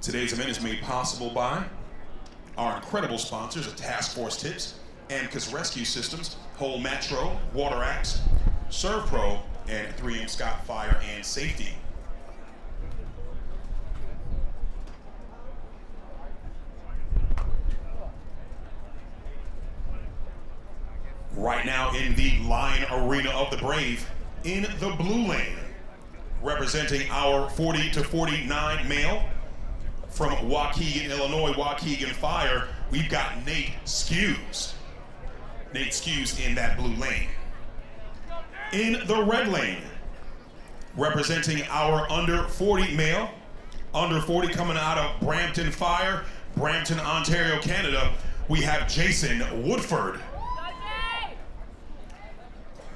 Today's event is made possible by our incredible sponsors at Task Force Tips, Amicus Rescue Systems, Whole Metro, Water Axe, Serve Pro, and 3M Scott Fire and Safety. Right now in the Lion Arena of the Brave, in the blue lane, representing our 40 to 49 male, from Waukegan, Illinois, Waukegan Fire, we've got Nate Skews. Nate Skews in that blue lane. In the red lane, representing our under 40 male, under 40 coming out of Brampton Fire, Brampton, Ontario, Canada, we have Jason Woodford.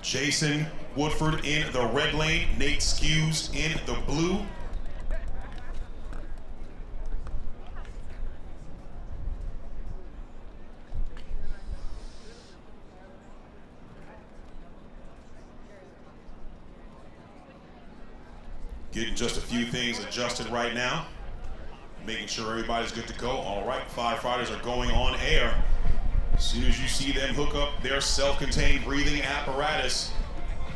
Jason Woodford in the red lane, Nate Skews in the blue. Getting just a few things adjusted right now. making sure everybody's good to go. All right, firefighters are going on air. As soon as you see them hook up their self-contained breathing apparatus,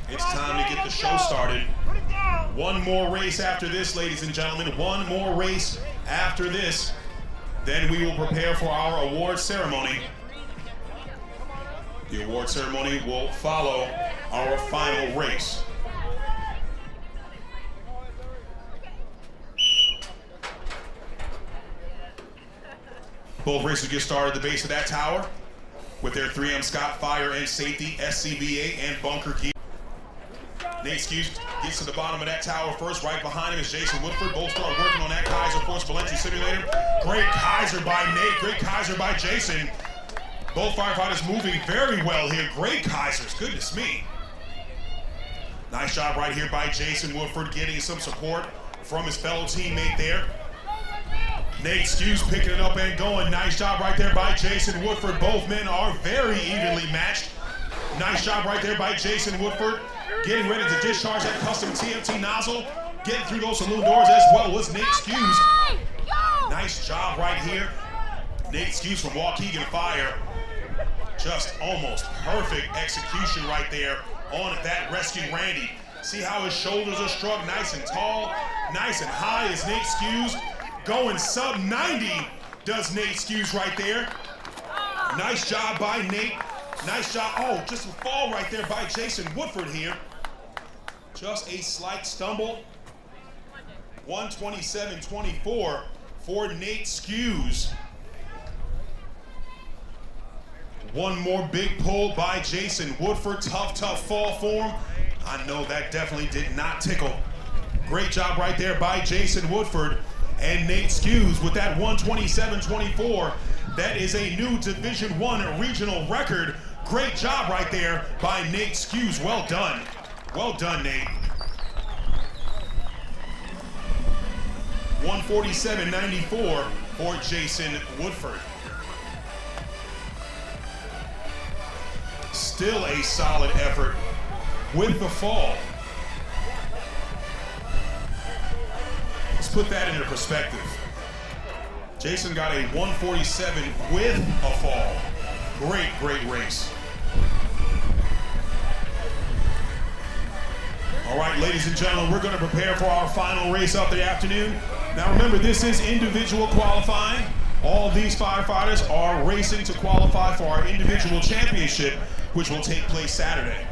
it's time to get the show started. One more race after this, ladies and gentlemen. One more race after this. Then we will prepare for our award ceremony. The award ceremony will follow our final race. Both races get started at the base of that tower with their 3M Scott Fire and Safety, SCBA, and bunker gear. Nate Skews gets to the bottom of that tower first. Right behind him is Jason Woodford. Both start working on that Kaiser Force Valenti simulator. Great Kaiser by Nate, great Kaiser by Jason. Both firefighters moving very well here. Great Kaisers, goodness me. Nice job right here by Jason Woodford, getting some support from his fellow teammate there. Nate Skews picking it up and going. Nice job right there by Jason Woodford. Both men are very evenly matched. Nice job right there by Jason Woodford. Getting ready to discharge that custom TFT nozzle. Getting through those saloon doors as well was Nate Skews. Nice job right here. Nate Skews from Waukegan Fire. Just almost perfect execution right there on that rescue Randy. See how his shoulders are struck nice and tall, nice and high as Nate Skews. Going sub 90 does Nate Skews right there. Nice job by Nate. Nice job. Oh, just a fall right there by Jason Woodford here. Just a slight stumble. 127.24 for Nate Skews. One more big pull by Jason Woodford. Tough fall for him. I know that definitely did not tickle. Great job right there by Jason Woodford. And Nate Skews with that 127.24. That is a new Division I regional record. Great job right there by Nate Skews. Well done. Well done, Nate. 147.94 for Jason Woodford. Still a solid effort with the fall. Let's put that into perspective. Jason got a 147 with a fall. Great race. All right, ladies and gentlemen, we're going to prepare for our final race of the afternoon. Now remember, this is individual qualifying. All these firefighters are racing to qualify for our individual championship, which will take place Saturday.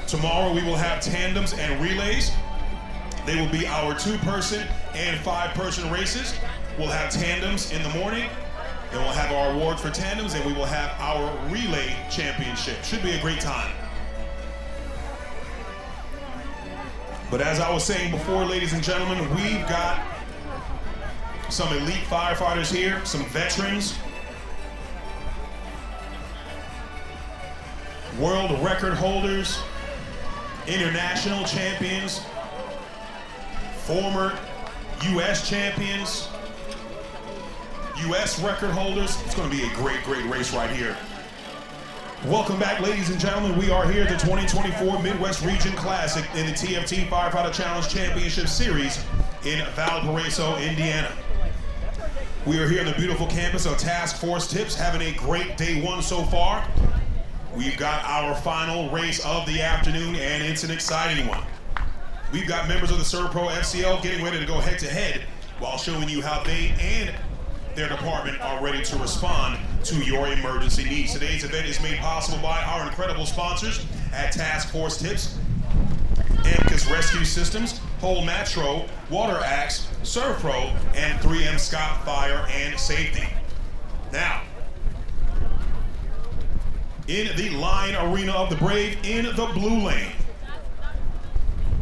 Tomorrow we will have tandems and relays. They will be our 2-person and 5-person races. We'll have tandems in the morning, then we'll have our awards for tandems, and we will have our relay championship. Should be a great time. But as I was saying before, ladies and gentlemen, we've got some elite firefighters here, some veterans, world record holders, international champions, former U.S. champions, U.S. record holders. It's going to be a great race right here. Welcome back, ladies and gentlemen. We are here at the 2024 Midwest Region Classic in the TFT Firefighter Challenge Championship Series in Valparaiso, Indiana. We are here on the beautiful campus of Task Force Tips, having a great day one so far. We've got our final race of the afternoon, and it's an exciting one. We've got members of the ServPro FCL getting ready to go head-to-head while showing you how they and their department are ready to respond to your emergency needs. Today's event is made possible by our incredible sponsors at Task Force Tips, Amicus Rescue Systems, Whole Matro, Water Axe, ServPro, and 3M Scott Fire and Safety. Now, in the line arena of the brave, in the blue lane,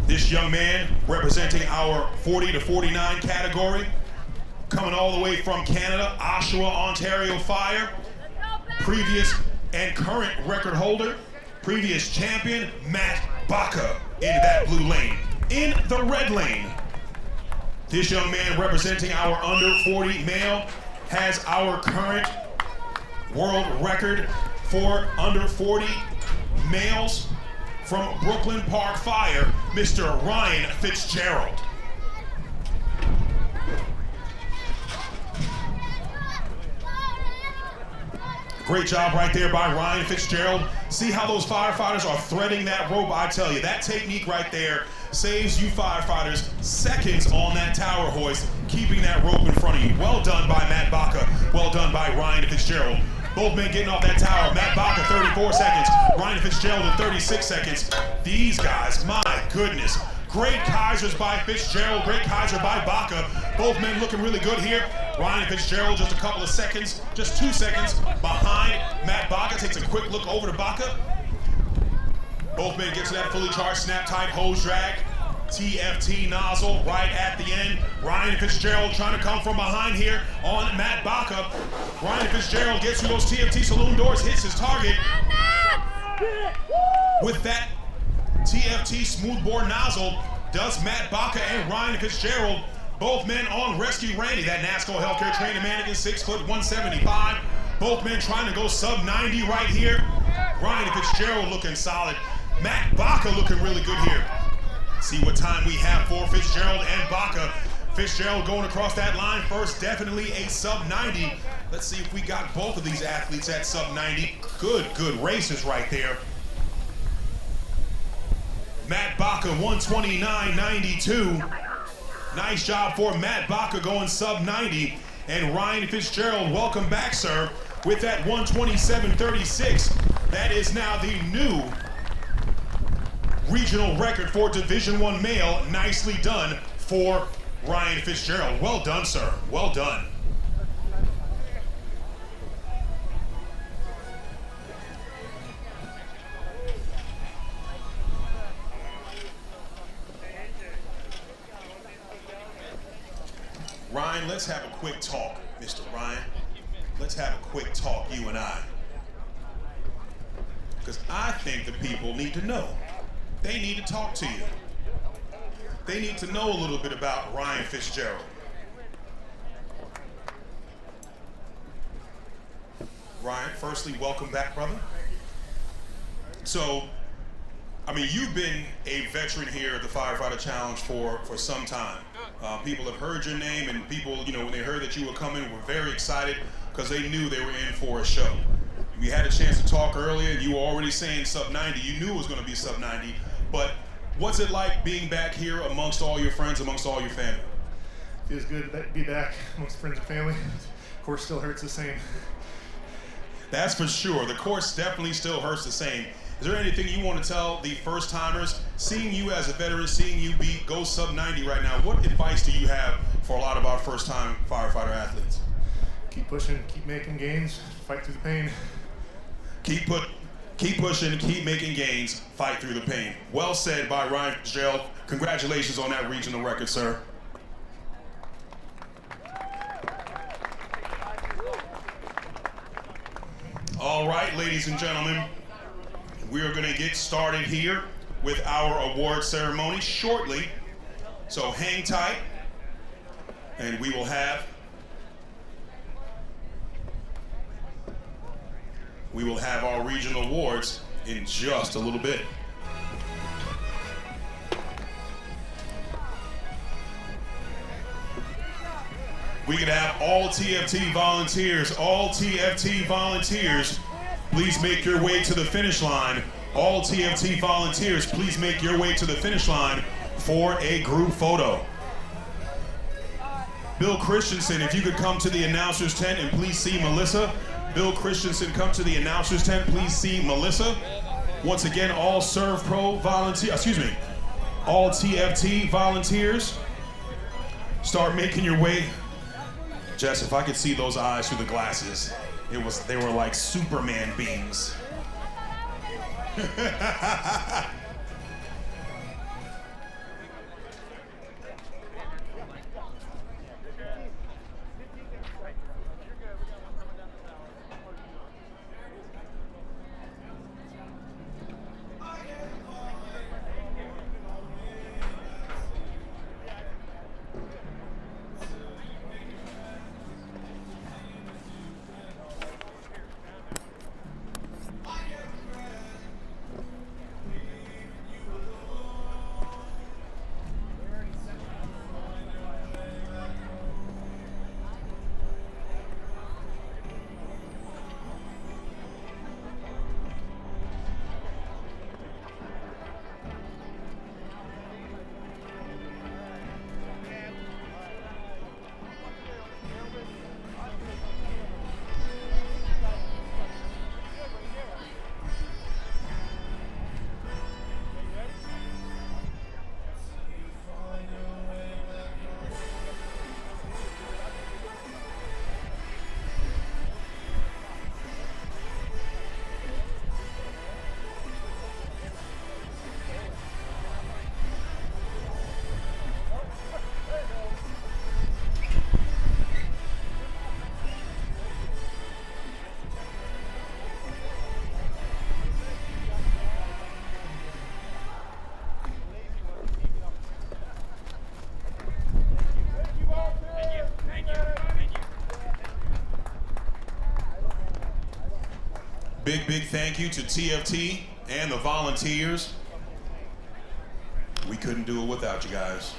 this young man representing our 40 to 49 category, coming all the way from Canada, Oshawa, Ontario Fire, previous and current record holder, previous champion, Matt Baca, in that blue lane. In the red lane, this young man representing our under 40 male has our current world record for under 40 males from Brooklyn Park Fire, Mr. Ryan Fitzgerald. Great job right there by Ryan Fitzgerald. See how those firefighters are threading that rope? I tell you, that technique right there saves you firefighters seconds on that tower hoist, keeping that rope in front of you. Well done by Matt Baca. Well done by Ryan Fitzgerald. Both men getting off that tower. Matt Baca, 34 seconds. Ryan Fitzgerald in 36 seconds. These guys, my goodness. Great Kaisers by Fitzgerald. Great Kaiser by Baca. Both men looking really good here. Ryan Fitzgerald just a couple of seconds, just 2 seconds behind Matt Baca. Takes a quick look over to Baca. Both men get to that fully charged snap tight hose drag. TFT nozzle right at the end. Ryan Fitzgerald trying to come from behind here on Matt Baca. Ryan Fitzgerald gets through those TFT saloon doors, hits his target. With that TFT smoothbore nozzle, does Matt Baca and Ryan Fitzgerald, both men on Rescue Randy, that NASCO healthcare training mannequin, 6 foot 175. Both men trying to go sub 90 right here. Ryan Fitzgerald looking solid. Matt Baca looking really good here. See what time we have for Fitzgerald and Baca. Fitzgerald going across that line first, definitely a sub 90. Let's see if we got both of these athletes at sub 90. Good races right there. Matt Baca, 129.92. Nice job for Matt Baca going sub 90. And Ryan Fitzgerald, welcome back, sir, with that 127.36. That is now the new regional record for Division I male. Nicely done for Ryan Fitzgerald. Well done, sir. Well done. Ryan, let's have a quick talk, Mr. Ryan. Let's have a quick talk, you and I. Because I think the people need to know. They need to talk to you. They need to know a little bit about Ryan Fitzgerald. Ryan, firstly, welcome back, brother. So, I mean, you've been a veteran here at the Firefighter Challenge for some time. People have heard your name, and people, you know, when they heard that you were coming, were very excited because they knew they were in for a show. We had a chance to talk earlier, and you were already saying sub 90. You knew it was going to be sub 90, but what's it like being back here amongst all your friends, amongst all your family? Feels good to be back amongst friends and family. Of course, still hurts the same. That's for sure. The course definitely still hurts the same. Is there anything you want to tell the first timers, seeing you as a veteran, seeing you go sub 90 right now? What advice do you have for a lot of our first time firefighter athletes? Keep pushing, keep making gains, fight through the pain. Keep pushing, keep making gains, fight through the pain. Well said by Ryan Fitzgerald. Congratulations on that regional record, sir. All right, ladies and gentlemen, we are going to get started here with our award ceremony shortly. So hang tight, and we will have our regional awards in just a little bit. We could have all TFT volunteers, please make your way to the finish line. All TFT volunteers, please make your way to the finish line for a group photo. Bill Christensen, if you could come to the announcer's tent and please see Melissa. Bill Christensen, come to the announcer's tent, please see Melissa. Once again, all Serve Pro volunteers, all TFT volunteers, start making your way. Jess, if I could see those eyes through the glasses, they were like Superman beams. big thank you to TFT and the volunteers. We couldn't do it without you guys.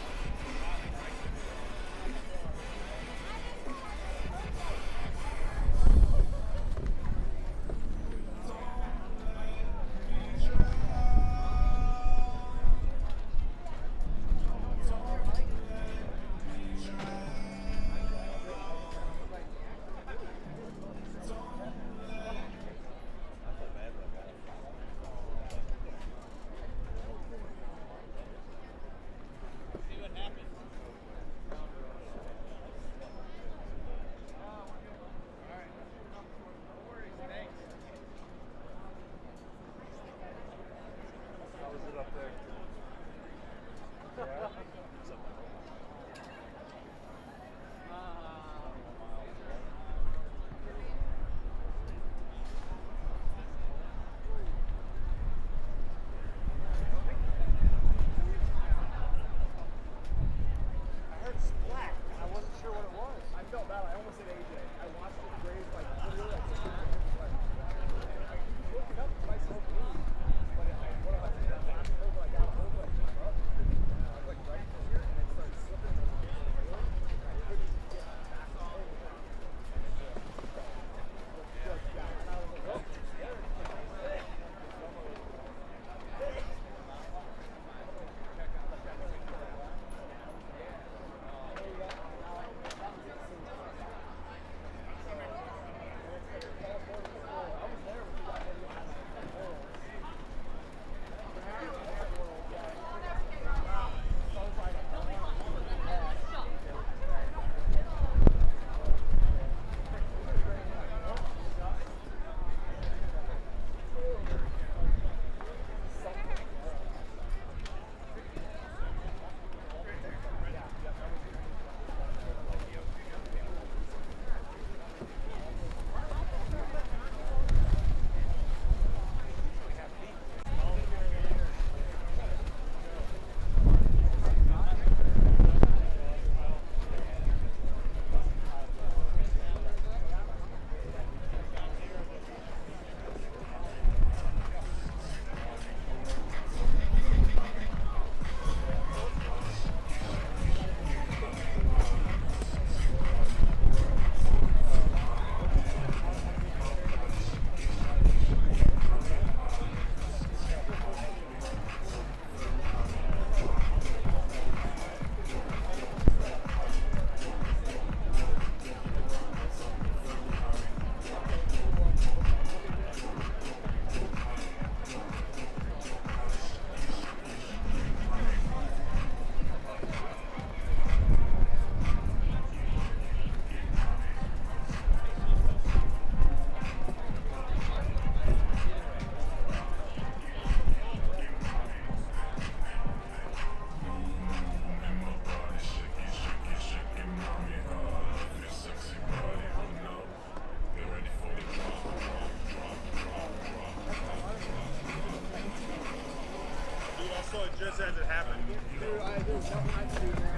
Just as it happened. Dude, there's nothing I can do, man.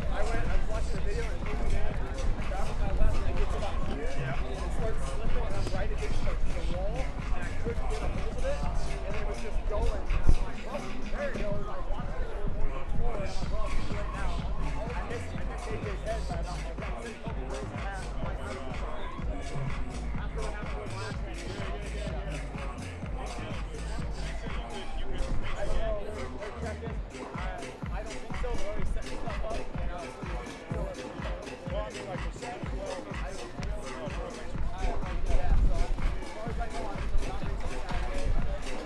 I was watching the video and moving in, I got with my left and I get to about here, and it starts slipping and I'm right against the wall, and I couldn't get a hold of it, and it was just going, and I'm like, well, there it goes. I watched it over the floor, and I'm well, right now. I missed AJ's head by about like 6 rows and a half. After what happened with last time, I don't think so. They already set stuff up, and well, I mean, like for Sandefur, I don't know. Yeah, so as far as I know, I'm not racing Saturday.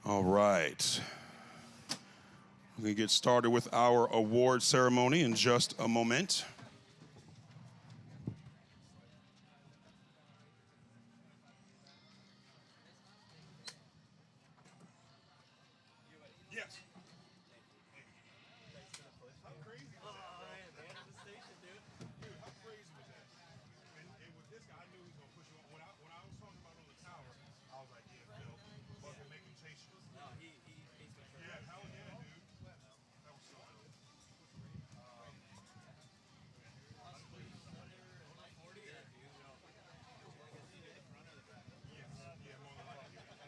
All right. We're going to get started with our award ceremony in just a moment. Yes. How crazy was that? Dude, how crazy was that? And with this guy, I knew he was going to push you on. When I was talking about on the tower, I was like, yeah, Phil, but we'll make him chase you. No, he's yeah, hell yeah, dude. That was so dope. Yeah, more than likely.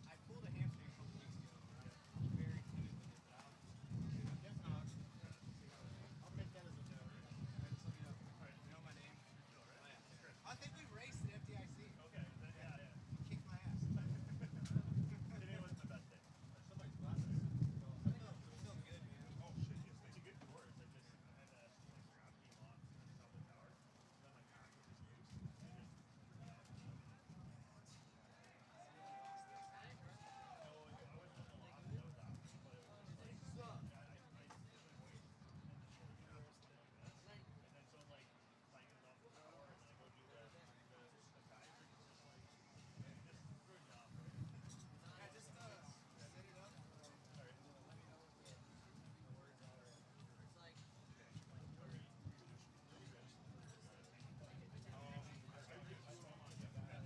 I pulled a hamstring a couple weeks ago. I'm very timid with it, but I'll make that as a note. Just let me know. All right, you know my name? Oh, yeah. I think we raced at FDIC. Okay, yeah. Kicked my ass. Today wasn't the best day. Somebody's glasses. I feel good, man. Oh, shit, yes. Thank you. Good words. I had to grab team off at the top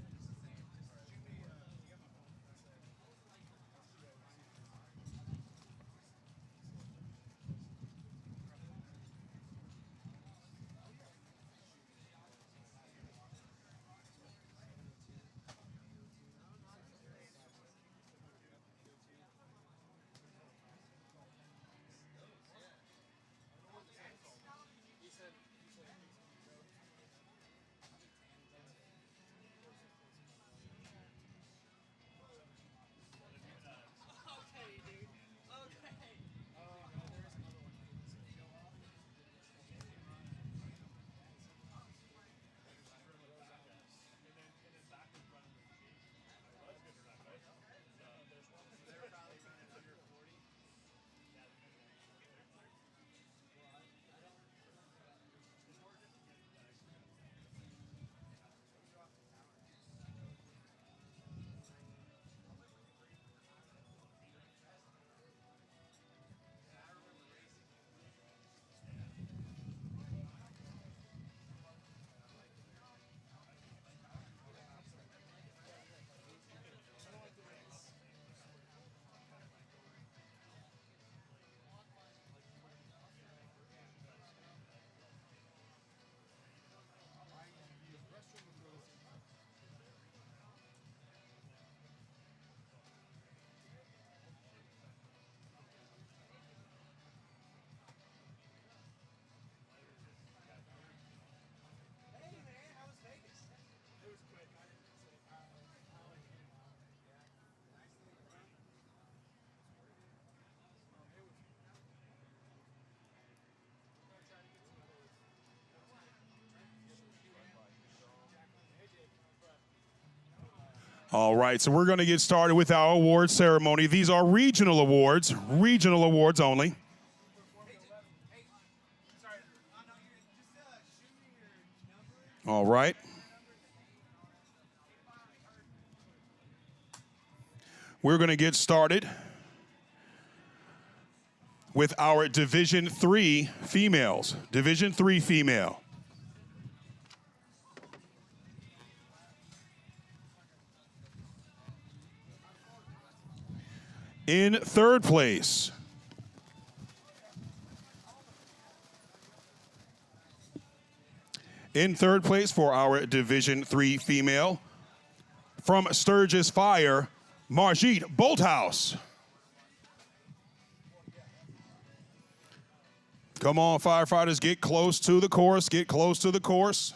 of the tower. Then my back was just loose. All right, so we're going to get started with our award ceremony. These are regional awards only. All right. We're going to get started with our Division III females. Division III female. In third place, for our Division III female, from Sturgis Fire, Margit Bolthouse. Come on, firefighters, get close to the course, get close to the course.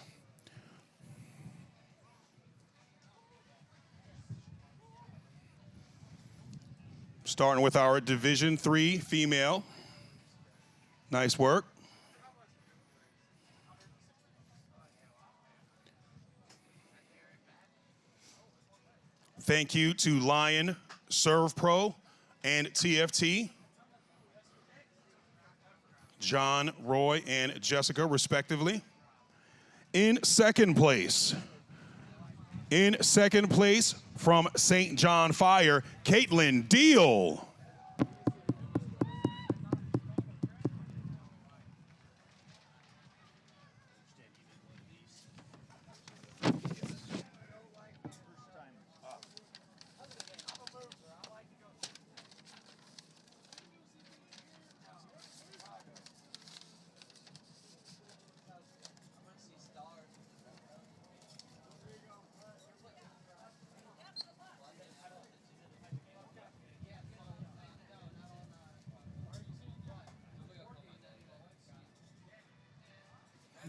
Starting with our Division III female. Nice work. Thank you to Lion, Serve Pro, and TFT. John, Roy, and Jessica, respectively. In second place from St. John Fire, Katelyn Diehl.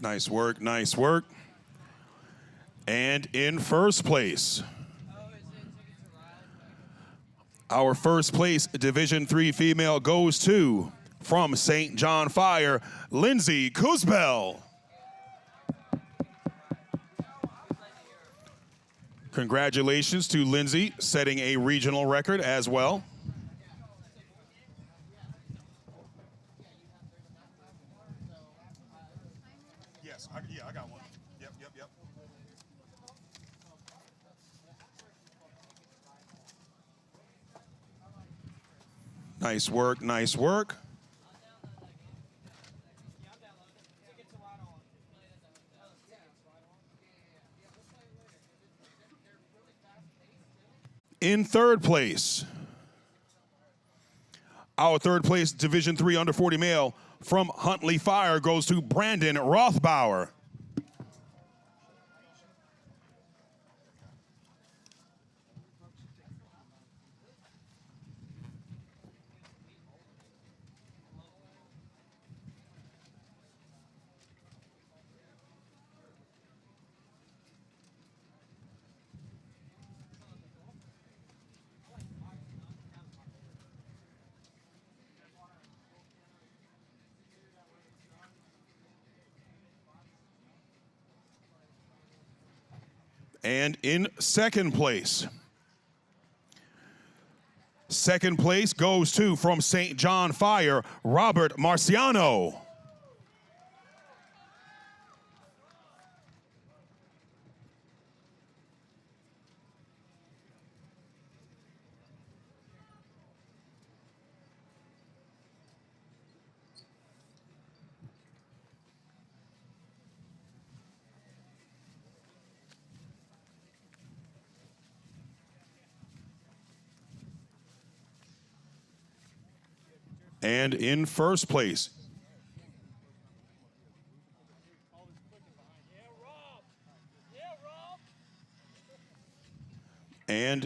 Nice work, nice work. And in first place, our first place Division III female goes to, from St. John Fire, Lindsay Kusbel. Congratulations to Lindsay, setting a regional record as well. I got one. Yep. Nice work, nice work. In third place, our third place Division III under 40 male from Huntley Fire goes to Brandon Rothbauer. And in second place goes to, from St. John Fire, Robert Marciano. And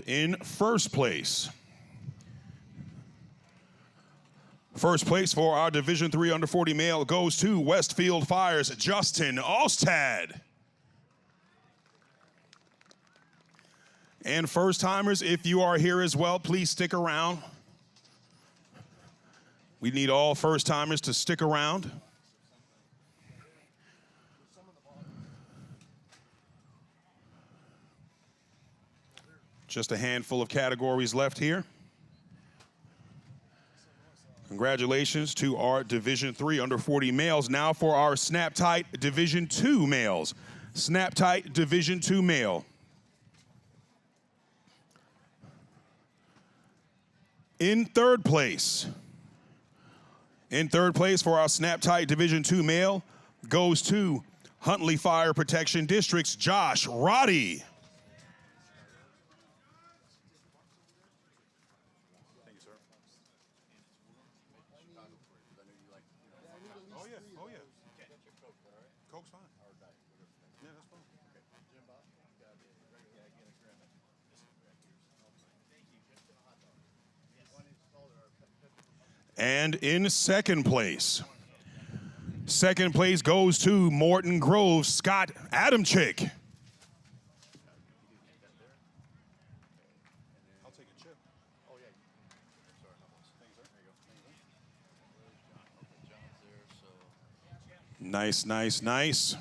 in first place, first place for our Division III under 40 male goes to Westfield Fire's Justin Alstad. And first timers, if you are here as well, please stick around. We need all first timers to stick around. Just a handful of categories left here. Congratulations to our Division III under 40 males. Now for our Snap Tight Division II males. Snap Tight Division II male. In third place for our Snap Tight Division II male goes to Huntley Fire Protection District's Josh Roddy. Thank you, sir. Oh, yeah. Coke's fine. Yeah, that's fine. And in second place goes to Morton Grove Scott Adamchick. I'll take a chip. Oh, yeah. Sorry, Nice.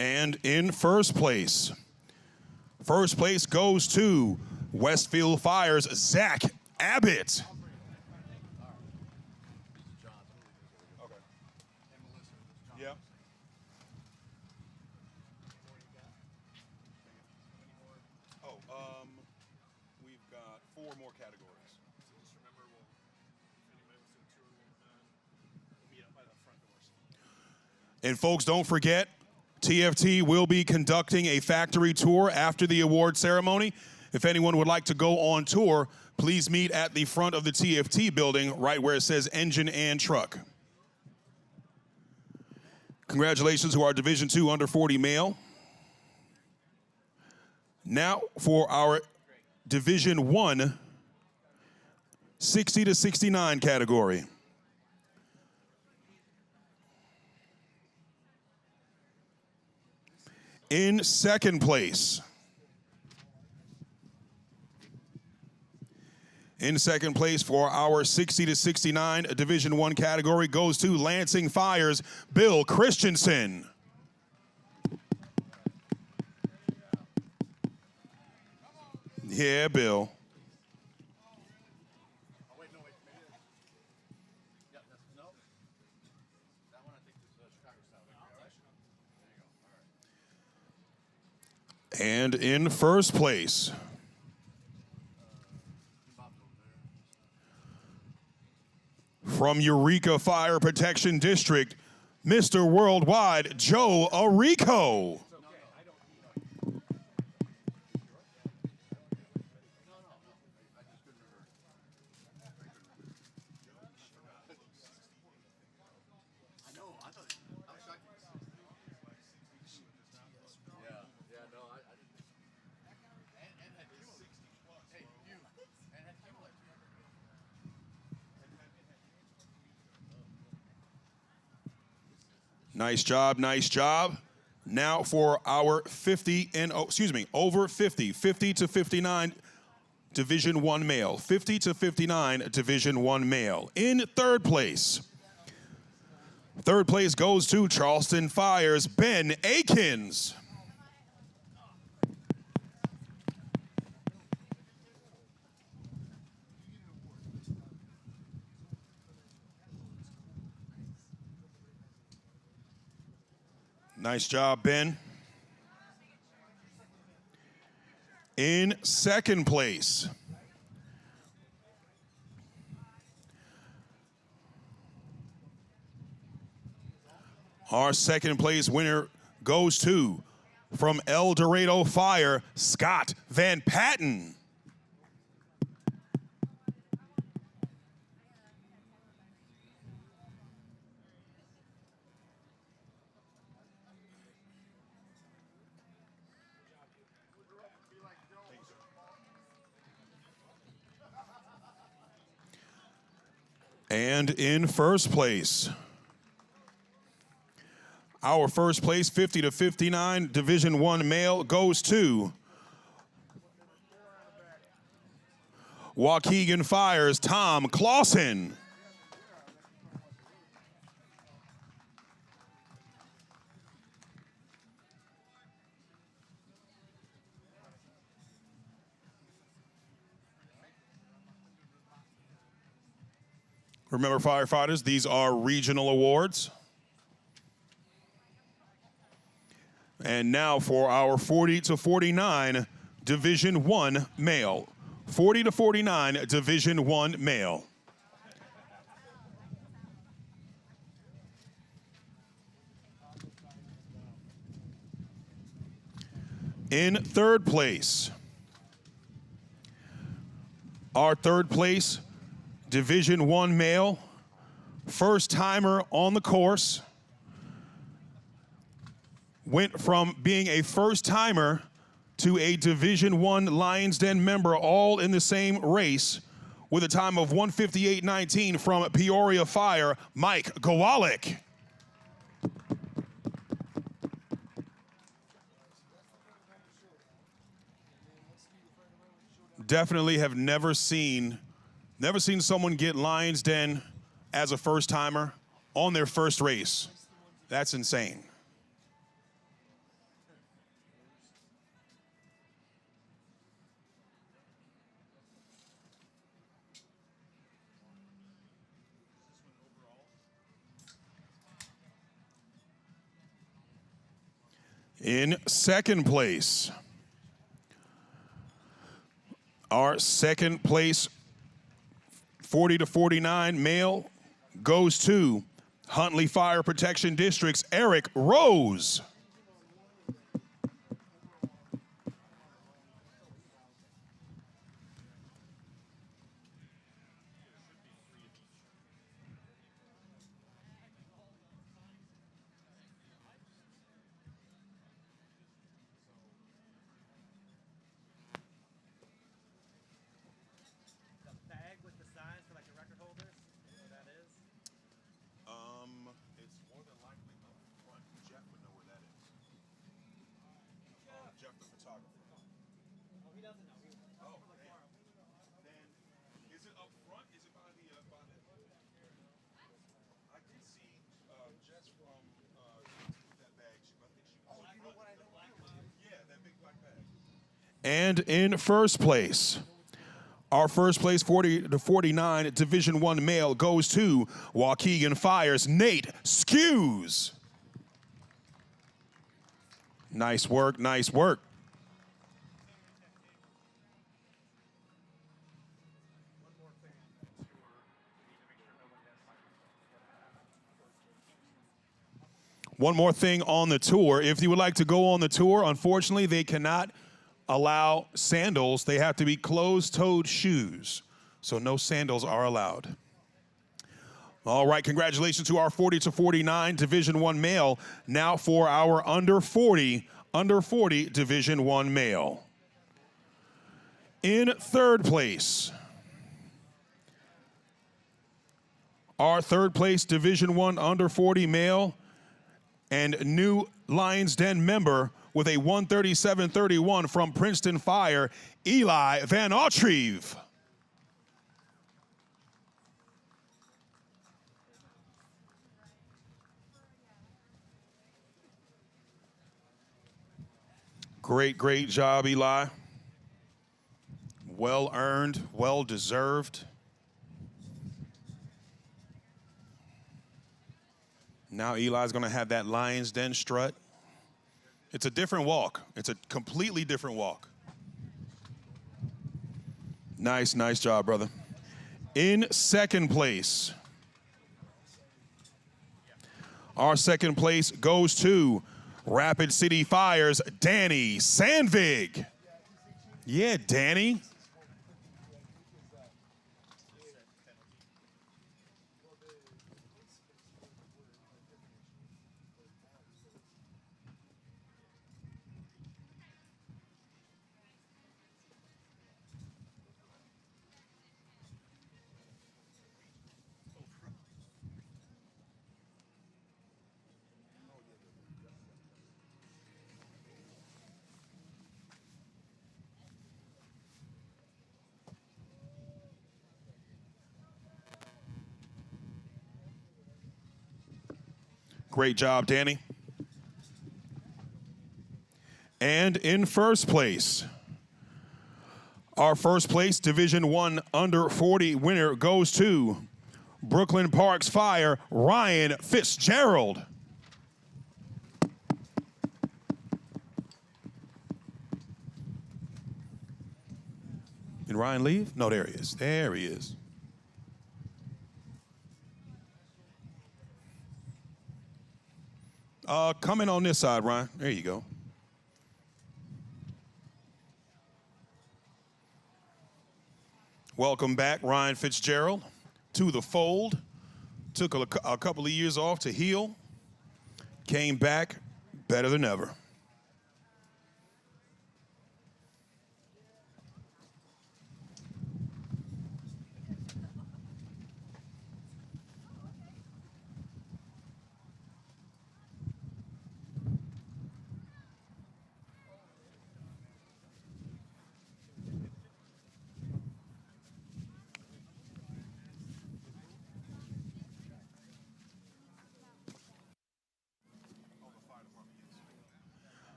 And in first place goes to Westfield Fire's Zach Abbott. Yep. We've got 4 more categories. And folks, don't forget, TFT will be conducting a factory tour after the award ceremony. If anyone would like to go on tour, please meet at the front of the TFT building, right where it says engine and truck. Congratulations to our Division II under 40 male. Now for our Division I 60 to 69 category. In second place for our 60 to 69 Division I category goes to Lansing Fire's Bill Christensen. Yeah, Bill. And in first place from Eureka Fire Protection District, Mr. Worldwide, Joe Arico. Nice job, nice job. Now for our over 50 to 59 Division I male. 50 to 59 Division I male. In third place goes to Charleston Fire's Ben Akins. Nice job, Ben. In second place, our second place winner goes to, from El Dorado Fire, Scott Van Patten. And in first place, our first place 50 to 59 Division I male goes to Waukegan Fire's Tom Clausen. Remember, firefighters, these are regional awards. And now for our 40 to 49 Division I male. 40 to 49 Division I male. In third place, our third place Division I male, first timer on the course, went from being a first timer to a Division I Lions Den member, all in the same race, with a time of 1:58.19 from Peoria Fire, Mike Gowalik. Definitely have never seen someone get Lions Den as a first timer on their first race. That's insane. In second place, our second place 40 to 49 male goes to Huntley Fire Protection District's Eric Rose. It's more than likely up front. Jeff would know where that is. Jeff, the photographer. Oh, he doesn't know. Oh, man. Then, is it up front? Is it by the? I did see Jess from that bag. I think she. Oh, you know what I know? Yeah, that big black bag. And in first place, our first place 40 to 49 Division I male goes to Waukegan Fire's Nate Skews. Nice work, nice work. One more thing on the tour. If you would like to go on the tour, unfortunately, they cannot allow sandals. They have to be closed-toed shoes. So no sandals are allowed. All right, congratulations to our 40 to 49 Division I male. Now for our under 40 Division I male. In third place, our third place Division I under 40 male and new Lions Den member with a 137.31 from Princeton Fire, Eli Van Autreve. Great, great job, Eli. Well earned, well deserved. Now Eli's gonna have that Lions Den strut. It's a different walk. It's a completely different walk. Nice, nice job, brother. In second place, our second place goes to Rapid City Fire's Danny Sandvig. Yeah, Danny. Great job, Danny. And in first place, our first place Division I under 40 winner goes to Brooklyn Parks Fire, Ryan Fitzgerald. Did Ryan leave? No, there he is. There he is. Come in on this side, Ryan. There you go. Welcome back, Ryan Fitzgerald, to the fold. Took a couple of years off to heal. Came back better than ever.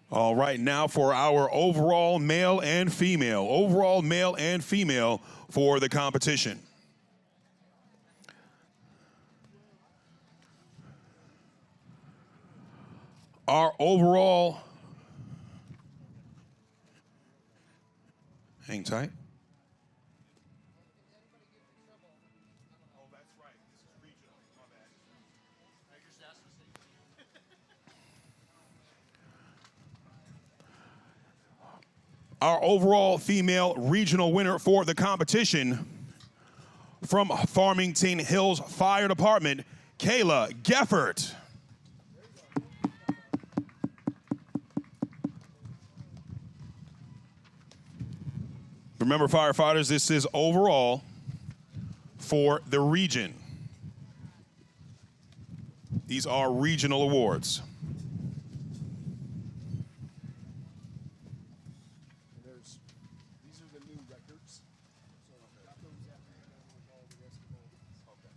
All right, now for our overall male and female. Overall male and female for the competition. Our overall, hang tight. Oh, that's right. This is regional. My bad. Our overall female regional winner for the competition from Farmington Hills Fire Department, Kayla Geffert. Remember, firefighters, this is overall for the region. These are regional awards. These are the new records. So got those after you're done with all the rest of them.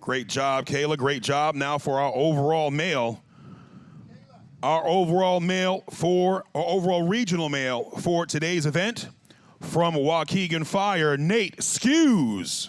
Great job, Kayla. Great job. Now for our overall male. Our overall regional male for today's event from Waukegan Fire, Nate Skews.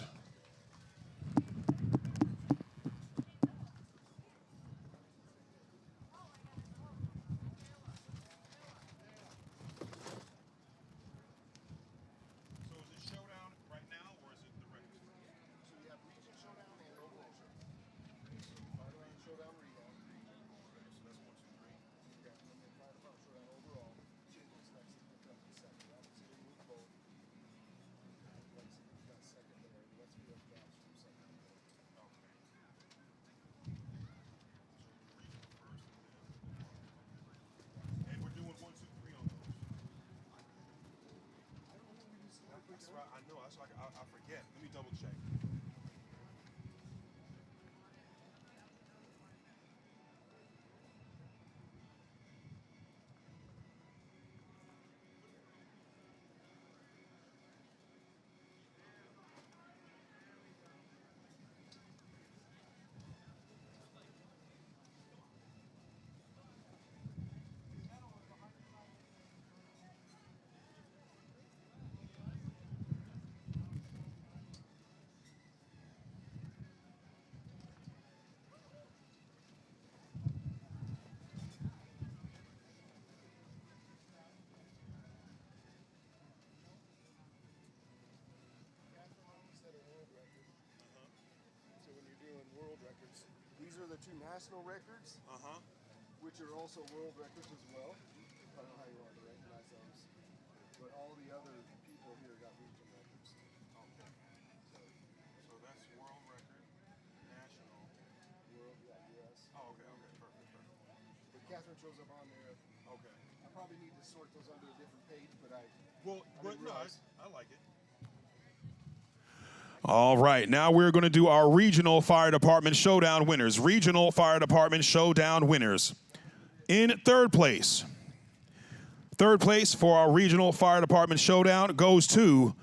I forget. Let me double check. These are the two national records, which are also world records as well. I don't know how you want to recognize those, but all the other people here got region records. Okay. So that's world record, national. World, yeah, US. Oh, okay, perfect. But Catherine shows up on there. Okay. I probably need to sort those under a different page, but I like it. All right, now we're going to do our Regional Fire Department Showdown winners. Regional Fire Department Showdown winners. In third place for our Regional Fire Department Showdown goes to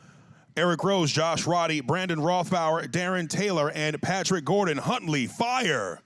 Eric Rose, Josh Roddy, Brandon Rothbauer, Darren Taylor, and Patrick Gordon. Huntley Fire.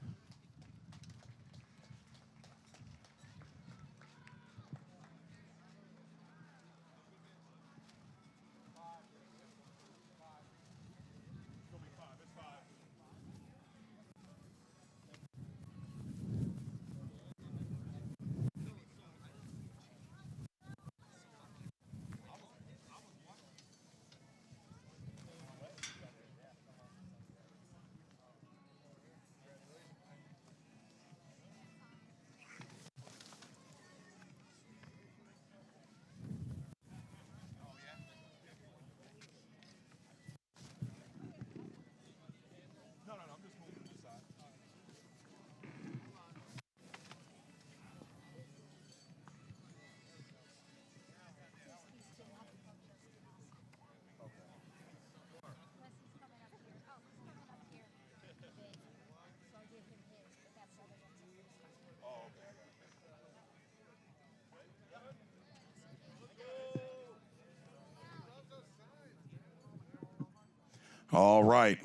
All right.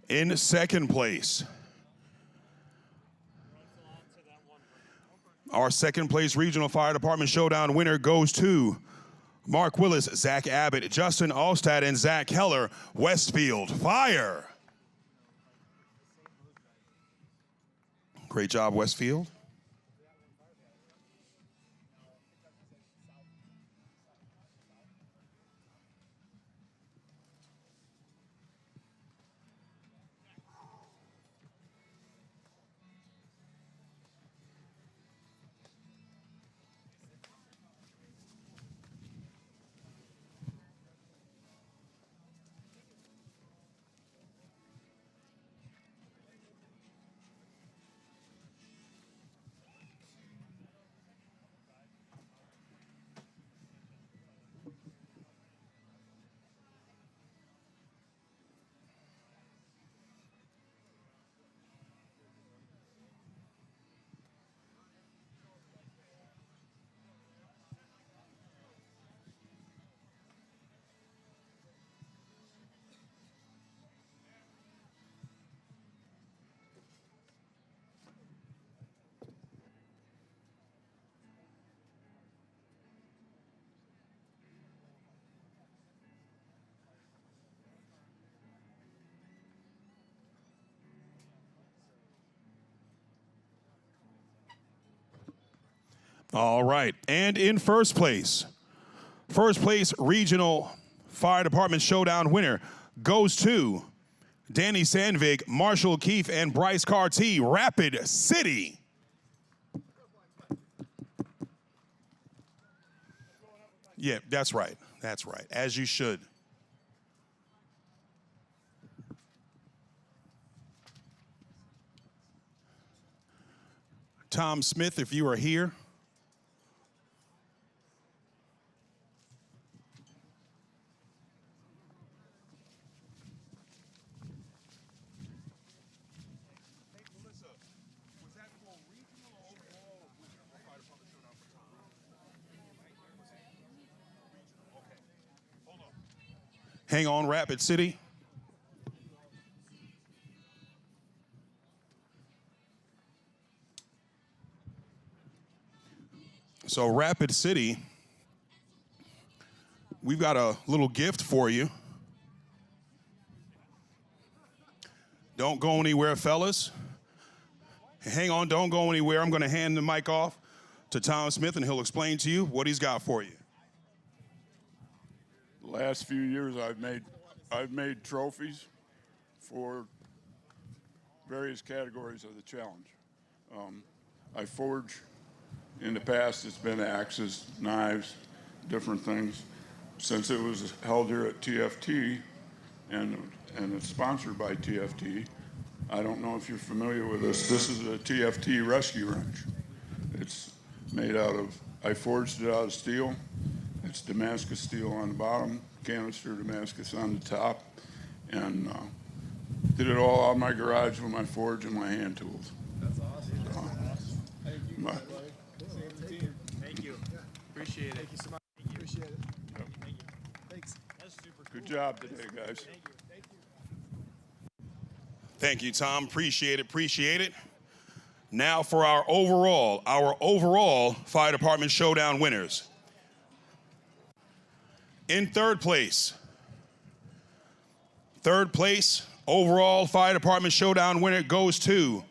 In second place, our second place Regional Fire Department Showdown winner goes to Mark Willis, Zach Abbott, Justin Allstad, and Zach Keller, Westfield Fire. Great job, Westfield. All right, and in first place regional fire department showdown winner goes to Danny Sandvik, Marshall Keefe, and Bryce Carty, Rapid City. Yeah, that's right, as you should. Tom Smith, if you are here. Hang on, Rapid City. So Rapid City, we've got a little gift for you. Don't go anywhere, fellas. Hang on, don't go anywhere. I'm going to hand the mic off to Tom Smith, and he'll explain to you what he's got for you. The last few years, I've made trophies for various categories of the challenge. I forge. In the past, it's been axes, knives, different things. Since it was held here at TFT, and it's sponsored by TFT, I don't know if you're familiar with this. This is a TFT rescue wrench. It's made out of, I forged it out of steel. It's Damascus steel on the bottom, canister Damascus on the top, and did it all out of my garage with my forge and my hand tools. That's awesome. Thank you. Thank you. Appreciate it. Thank you so much. Appreciate it. Yep. Thank you. Thanks. That's super cool. Good job today, guys. Thank you. Thank you. Thank you, Tom. Appreciate it. Now for our overall fire department showdown winners. In third place, overall fire department showdown winner goes to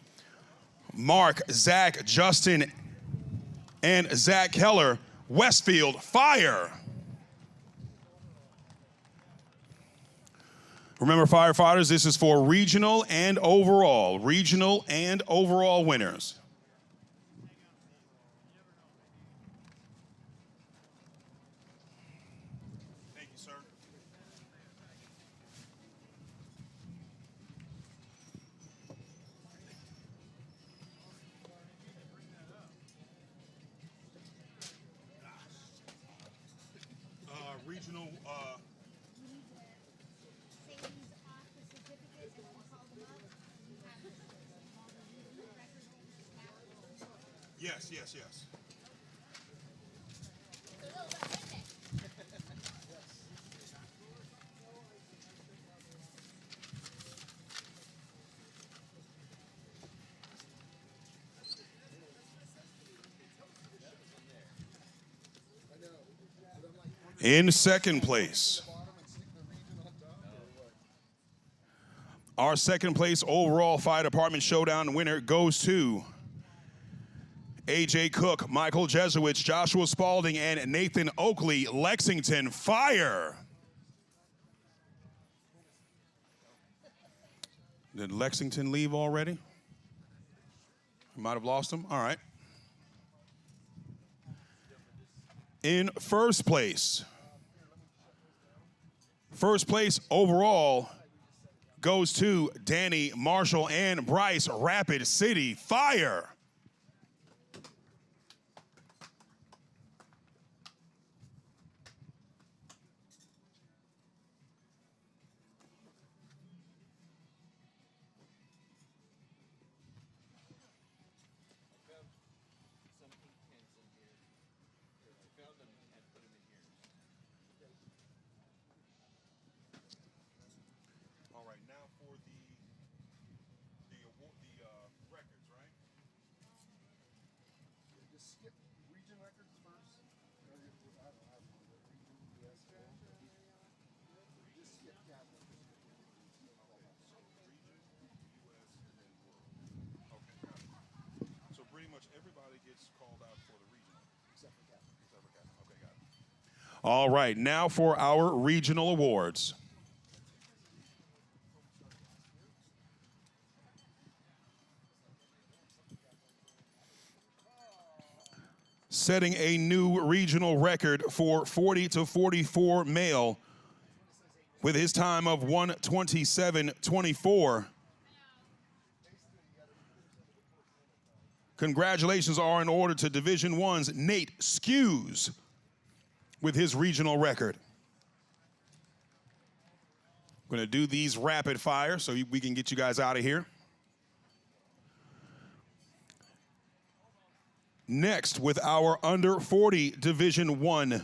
Mark, Zach, Justin, and Zach Keller, Westfield Fire. Remember, firefighters, this is for regional and overall winners. Thank you, sir. Regional. Yes. In second place, Our second place overall fire department showdown winner goes to AJ Cook, Michael Jesuits, Joshua Spalding, and Nathan Oakley, Lexington Fire. Did Lexington leave already? Might have lost him. All right. In first place overall goes to Danny, Marshall, and Bryce, Rapid City Fire. All right, now for our regional awards. Setting a new regional record for 40 to 44 male with his time of 1:27.24. Congratulations are in order to Division I's Nate Skews with his regional record. I'm going to do these rapid fire so we can get you guys out of here. Next, with our under 40 Division I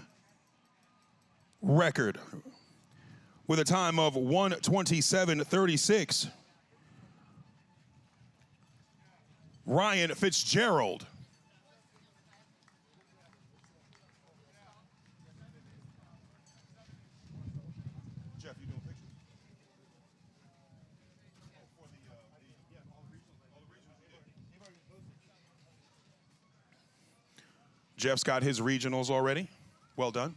record, with a time of 1:27.36, Ryan Fitzgerald. Jeff, you doing pictures? Jeff's got his regionals already. Well done.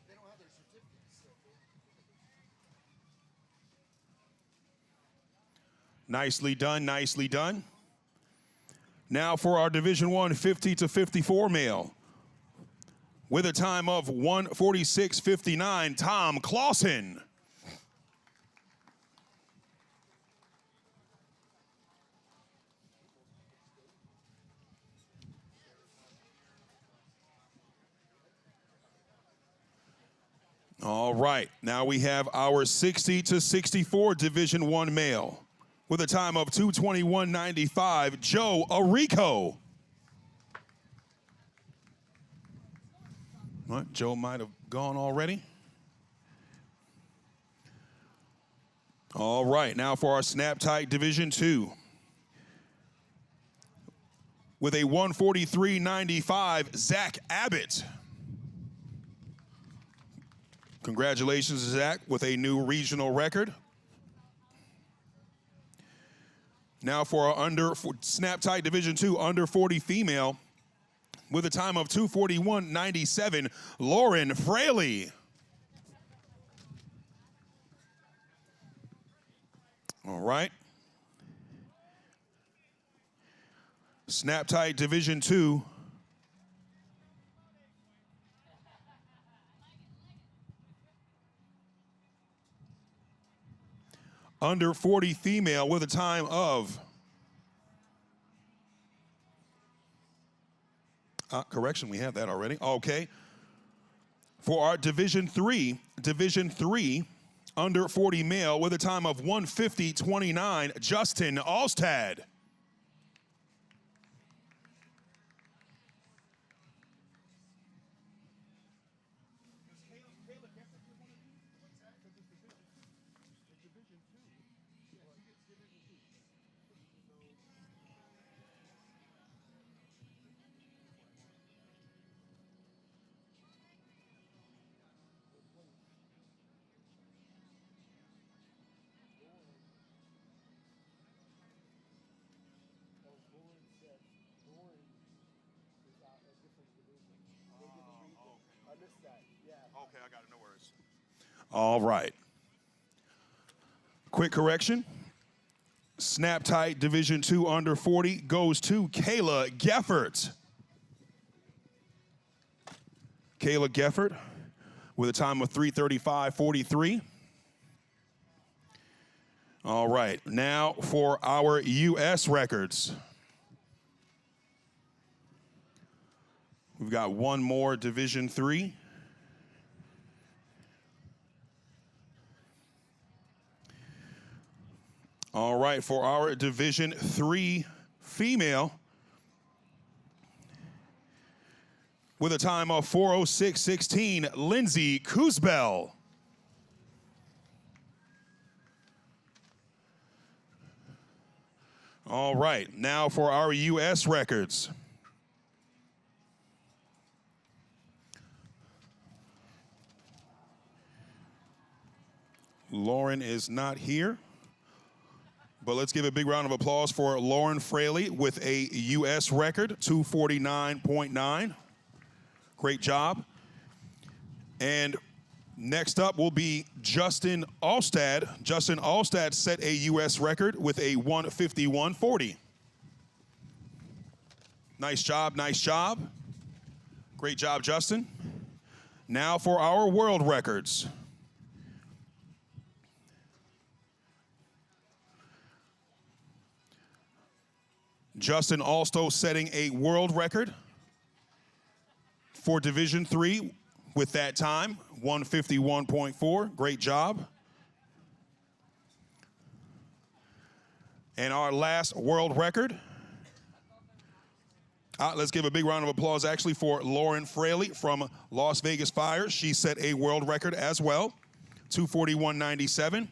They don't have their certificates. Nicely done, nicely done. Now for our Division I 50 to 54 male. With a time of 1:46.59, Tom Clausen. All right, now we have our 60 to 64 Division I male. With a time of 2:21.95, Joe Arico. What? Joe might have gone already. All right, now for our Snap Tight Division II. With a 1:43.95, Zach Abbott. Congratulations, Zach, with a new regional record. Now for our Snap Tight Division II under 40 female, with a time of 2:41.97, Lauren Fraley. All right. Snap Tight Division II. Under 40 female with a time of, correction, we have that already. Okay. For our Division III, under 40 male with a time of 1:50.29, Justin Alstad. Okay, I got it. No worries. All right. Quick correction. Snap tight Division II under 40 goes to Kayla Geffert. Kayla Geffert with a time of 3:35.43. All right, now for our U.S. records. We've got one more Division III. All right, for our Division III female, with a time of 4:06.16, Lindsay Kusbel. All right, now for our U.S. records. Lauren is not here, but let's give a big round of applause for Lauren Fraley with a U.S. record, 249.9. Great job. And next up will be Justin Alstad. Justin Alstad set a U.S. record with a 151.40. Nice job, nice job. Great job, Justin. Now for our world records. Justin also setting a world record for Division III with that time, 151.4. Great job. And our last world record. Let's give a big round of applause actually for Lauren Fraley from Las Vegas Fire. She set a world record as well, 241.97.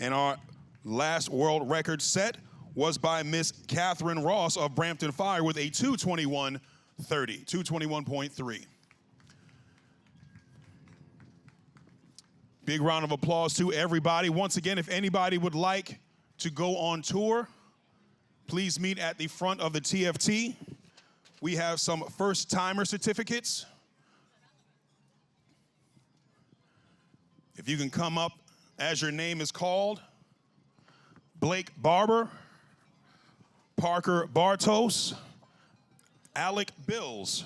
And our last world record set was by Miss Catherine Ross of Brampton Fire with a 221.30, 221.3. Big round of applause to everybody. Once again, if anybody would like to go on tour, please meet at the front of the TFT. We have some first-timer certificates. If you can come up as your name is called. Blake Barber, Parker Bartos, Alec Bills,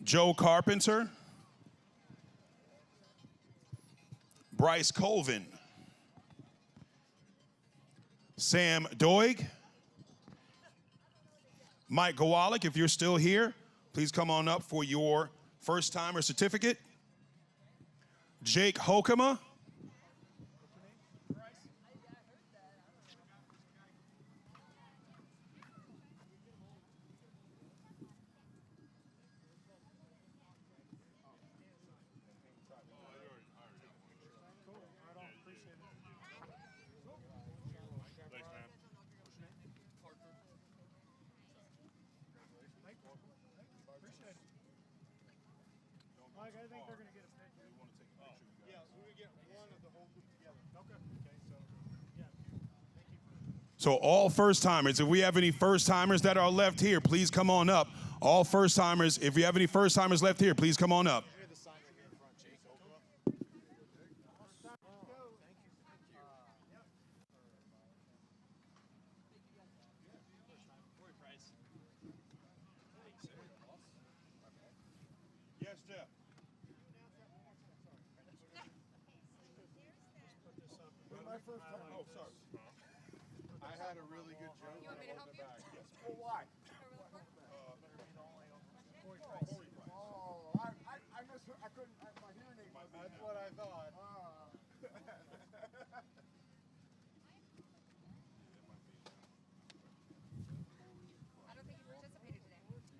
Joe Carpenter, Bryce Colvin, Sam Doig, Mike Gowalik, if you're still here, please come on up for your first-timer certificate. Jake Hoekema, Mike, I think they're going to get a picture. We want to take a picture. Yeah, so we get one of the whole group together. Okay, so, yeah, thank you. So all first-timers, if we have any first-timers that are left here, please come on up. All first-timers, if you have any first-timers left here, please come on up. Here's the sign right here in front, Jake. Yes, Jeff. My first time. Oh, sorry. I had a really good joke. You want me to help you? Yes. Well, why? Oh, I missed. I couldn't. My hearing aid. That's what I thought. I don't think you participated today.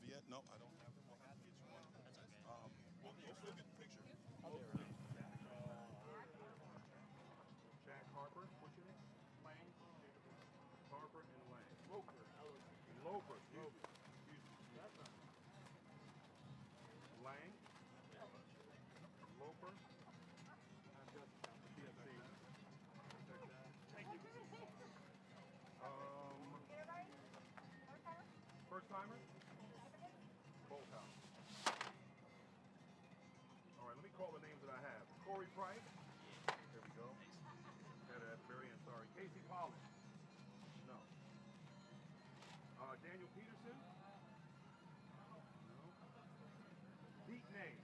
Viet? No, I don't have them. We'll have to get you one. That's okay. We'll still get the picture. Jack Harper, what's your name? Lange. Harper and Lange. Loper. Loper. Excuse me. Lange. Loper. I'm Dustin. TFC. Corey Price. There we go. Marion, sorry. Casey Pollins. No. Daniel Peterson. No. Pete Name.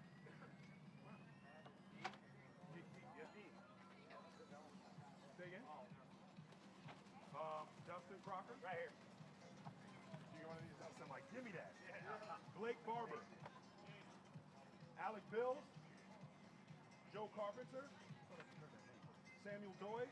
Yes, Dean. Say again? Dustin Krocker. Right here. You want to use Dustin? Like, give me that. Yeah. Blake Barber. Alec Bills. Joe Carpenter. Samuel Doig.